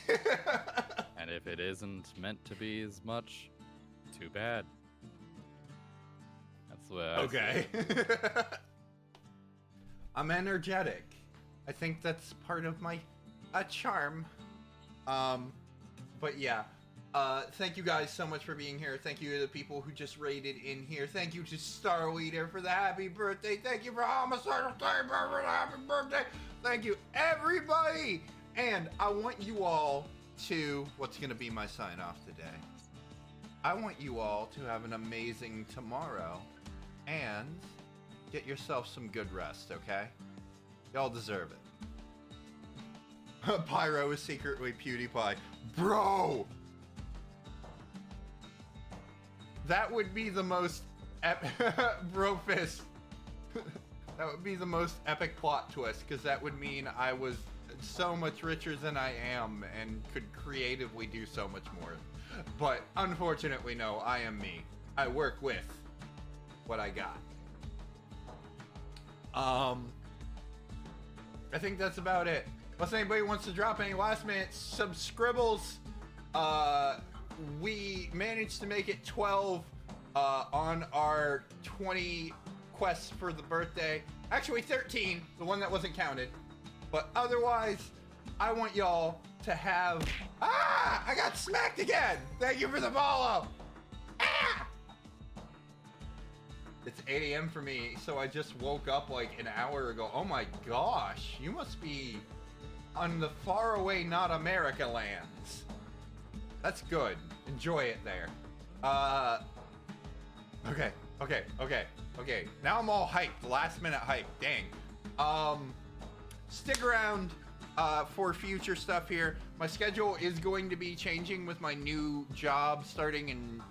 And if it isn't meant to be as much, too bad. That's the way I Okay. I'm energetic. I think that's part of my charm. But yeah. Thank you guys so much for being here. Thank you to the people who just raided in here. Thank you to Star Leader for the happy birthday. Thank you for Homicidal Time for the happy birthday. Thank you, everybody. And I want you all to, what's going to be my sign off today? I want you all to have an amazing tomorrow and get yourself some good rest, okay? Y'all deserve it. Pyro is secretly PewDiePie. Bro! That would be the most Brofist. That would be the most epic plot twist, because that would mean I was so much richer than I am and could creatively do so much more. But unfortunately, no, I am me. I work with what I got. I think that's about it. Unless anybody wants to drop any last minute subscribbles, we managed to make it 12 on our 20 quests for the birthday. Actually 13, the one that wasn't counted. But otherwise, I want y'all to have... Ah! I got smacked again! Thank you for the follow! Ah! It's 8 a.m. for me, so I just woke up like an hour ago. Oh my gosh, you must be on the faraway not America lands. That's good. Enjoy it there. Okay. Now I'm all hyped. Last minute hype. Dang. Stick around for future stuff here. My schedule is going to be changing with my new job starting in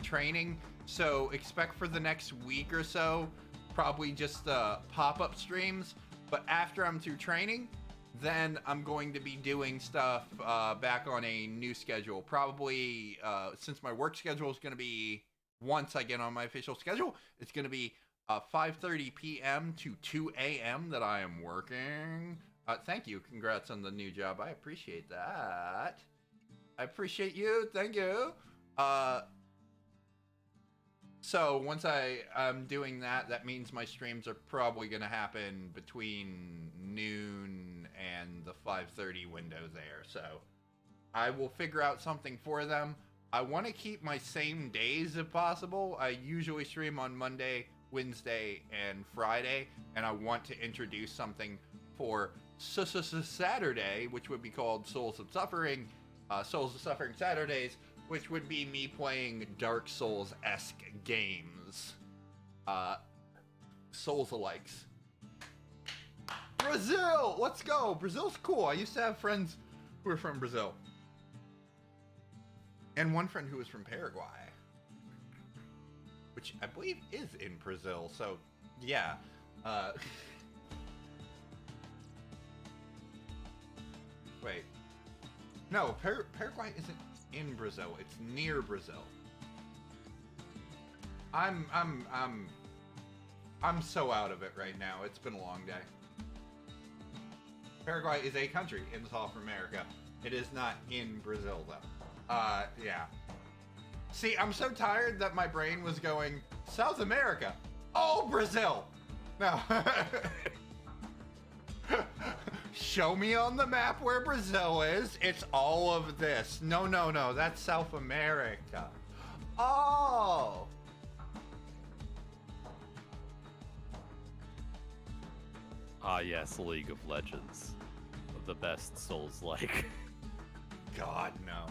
training. So expect for the next week or so, probably just pop-up streams. But after I'm through training, then I'm going to be doing stuff back on a new schedule. Probably, since my work schedule is going to be, once I get on my official schedule, it's going to be 5:30 p.m. to 2 a.m. that I am working. Thank you. Congrats on the new job. I appreciate that. I appreciate you. Thank you. So once I'm doing that, that means my streams are probably going to happen between noon and the 5:30 window there. So I will figure out something for them. I want to keep my same days if possible. I usually stream on Monday, Wednesday, and Friday, and I want to introduce something for Saturday, which would be called Souls of Suffering Saturdays, which would be me playing Dark Souls-esque games. Souls-alikes. Brazil! Let's go! Brazil's cool. I used to have friends who were from Brazil. And one friend who was from Paraguay. Which I believe is in Brazil, so yeah. Wait. No, Paraguay isn't in Brazil. It's near Brazil. I'm so out of it right now. It's been a long day. Paraguay is a country in South America. It is not in Brazil though. Yeah. See, I'm so tired that my brain was going, South America. Oh, Brazil. No. Show me on the map where Brazil is. It's all of this. No, that's South America. Oh. Ah, yes, League of Legends. The best Souls-like. God, no.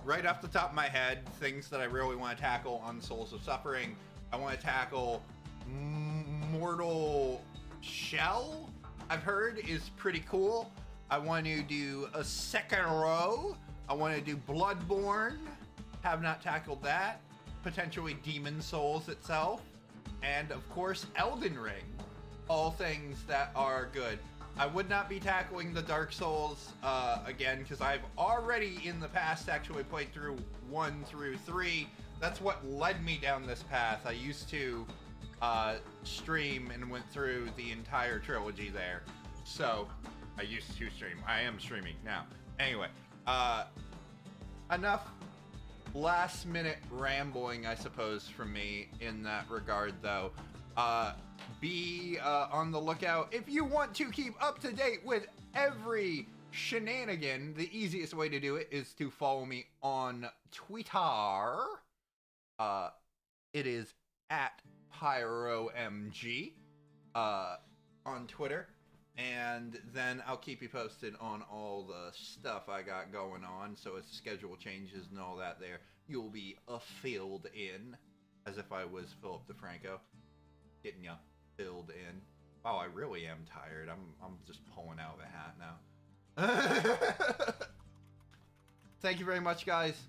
Right off the top of my head, things that I really want to tackle on Souls of Suffering. I want to tackle Mortal Shell, I've heard is pretty cool. I want to do a Sekiro. I want to do Bloodborne. Have not tackled that. Potentially Demon Souls itself. And of course, Elden Ring. All things that are good. I would not be tackling the Dark Souls again, because I've already in the past actually played through 1 through 3. that's what led me down this path. I used to stream and went through the entire trilogy there. So I used to stream. I am streaming now. Anyway, enough last minute rambling, I suppose, from me in that regard, though. Be on the lookout. If you want to keep up to date with every shenanigan, the easiest way to do it is to follow me on Twitter. It is at PyroMG on Twitter. And then I'll keep you posted on all the stuff I got going on. So as schedule changes and all that there, you'll be filled in. As if I was Philip DeFranco. Getting you filled in. Wow, I really am tired. I'm just pulling out of a hat now. Thank you very much, guys.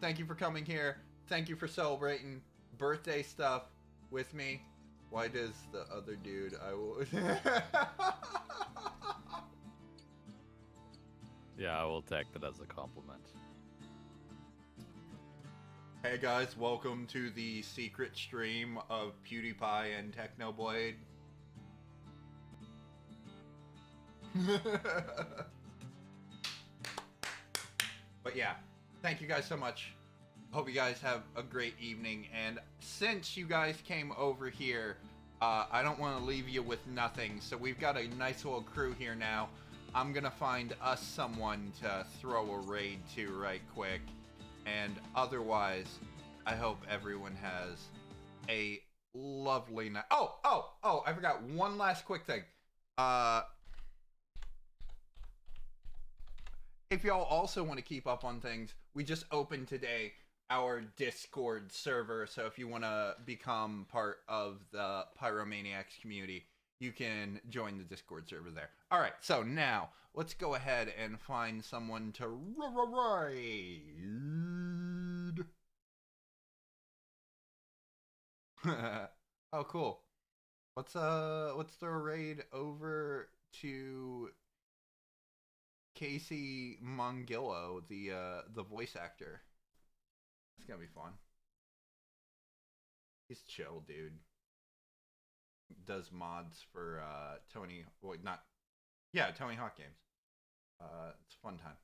Thank you for coming here. Thank you for celebrating birthday stuff with me. Why does the other dude I will... Yeah, I will take that as a compliment. Hey guys, welcome to the secret stream of PewDiePie and Technoblade. But yeah, thank you guys so much. Hope you guys have a great evening. And since you guys came over here, I don't want to leave you with nothing. So we've got a nice little crew here now. I'm gonna find us someone to throw a raid to right quick. And otherwise, I hope everyone has a lovely night. Oh, I forgot one last quick thing. If y'all also want to keep up on things, we just opened today our Discord server. So if you want to become part of the Pyromaniacs community, you can join the Discord server there. All right, so now let's go ahead and find someone to raid. Oh, cool. Let's throw a raid over to Casey Mongillo, the voice actor. It's gonna be fun. He's chill, dude. Does mods for Tony Hawk games. It's a fun time.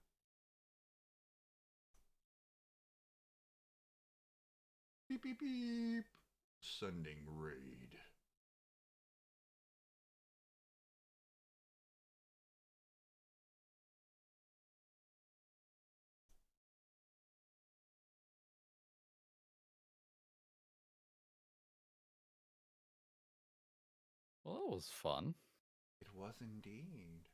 Beep beep beep. Sending raid. Well, that was fun. It was indeed.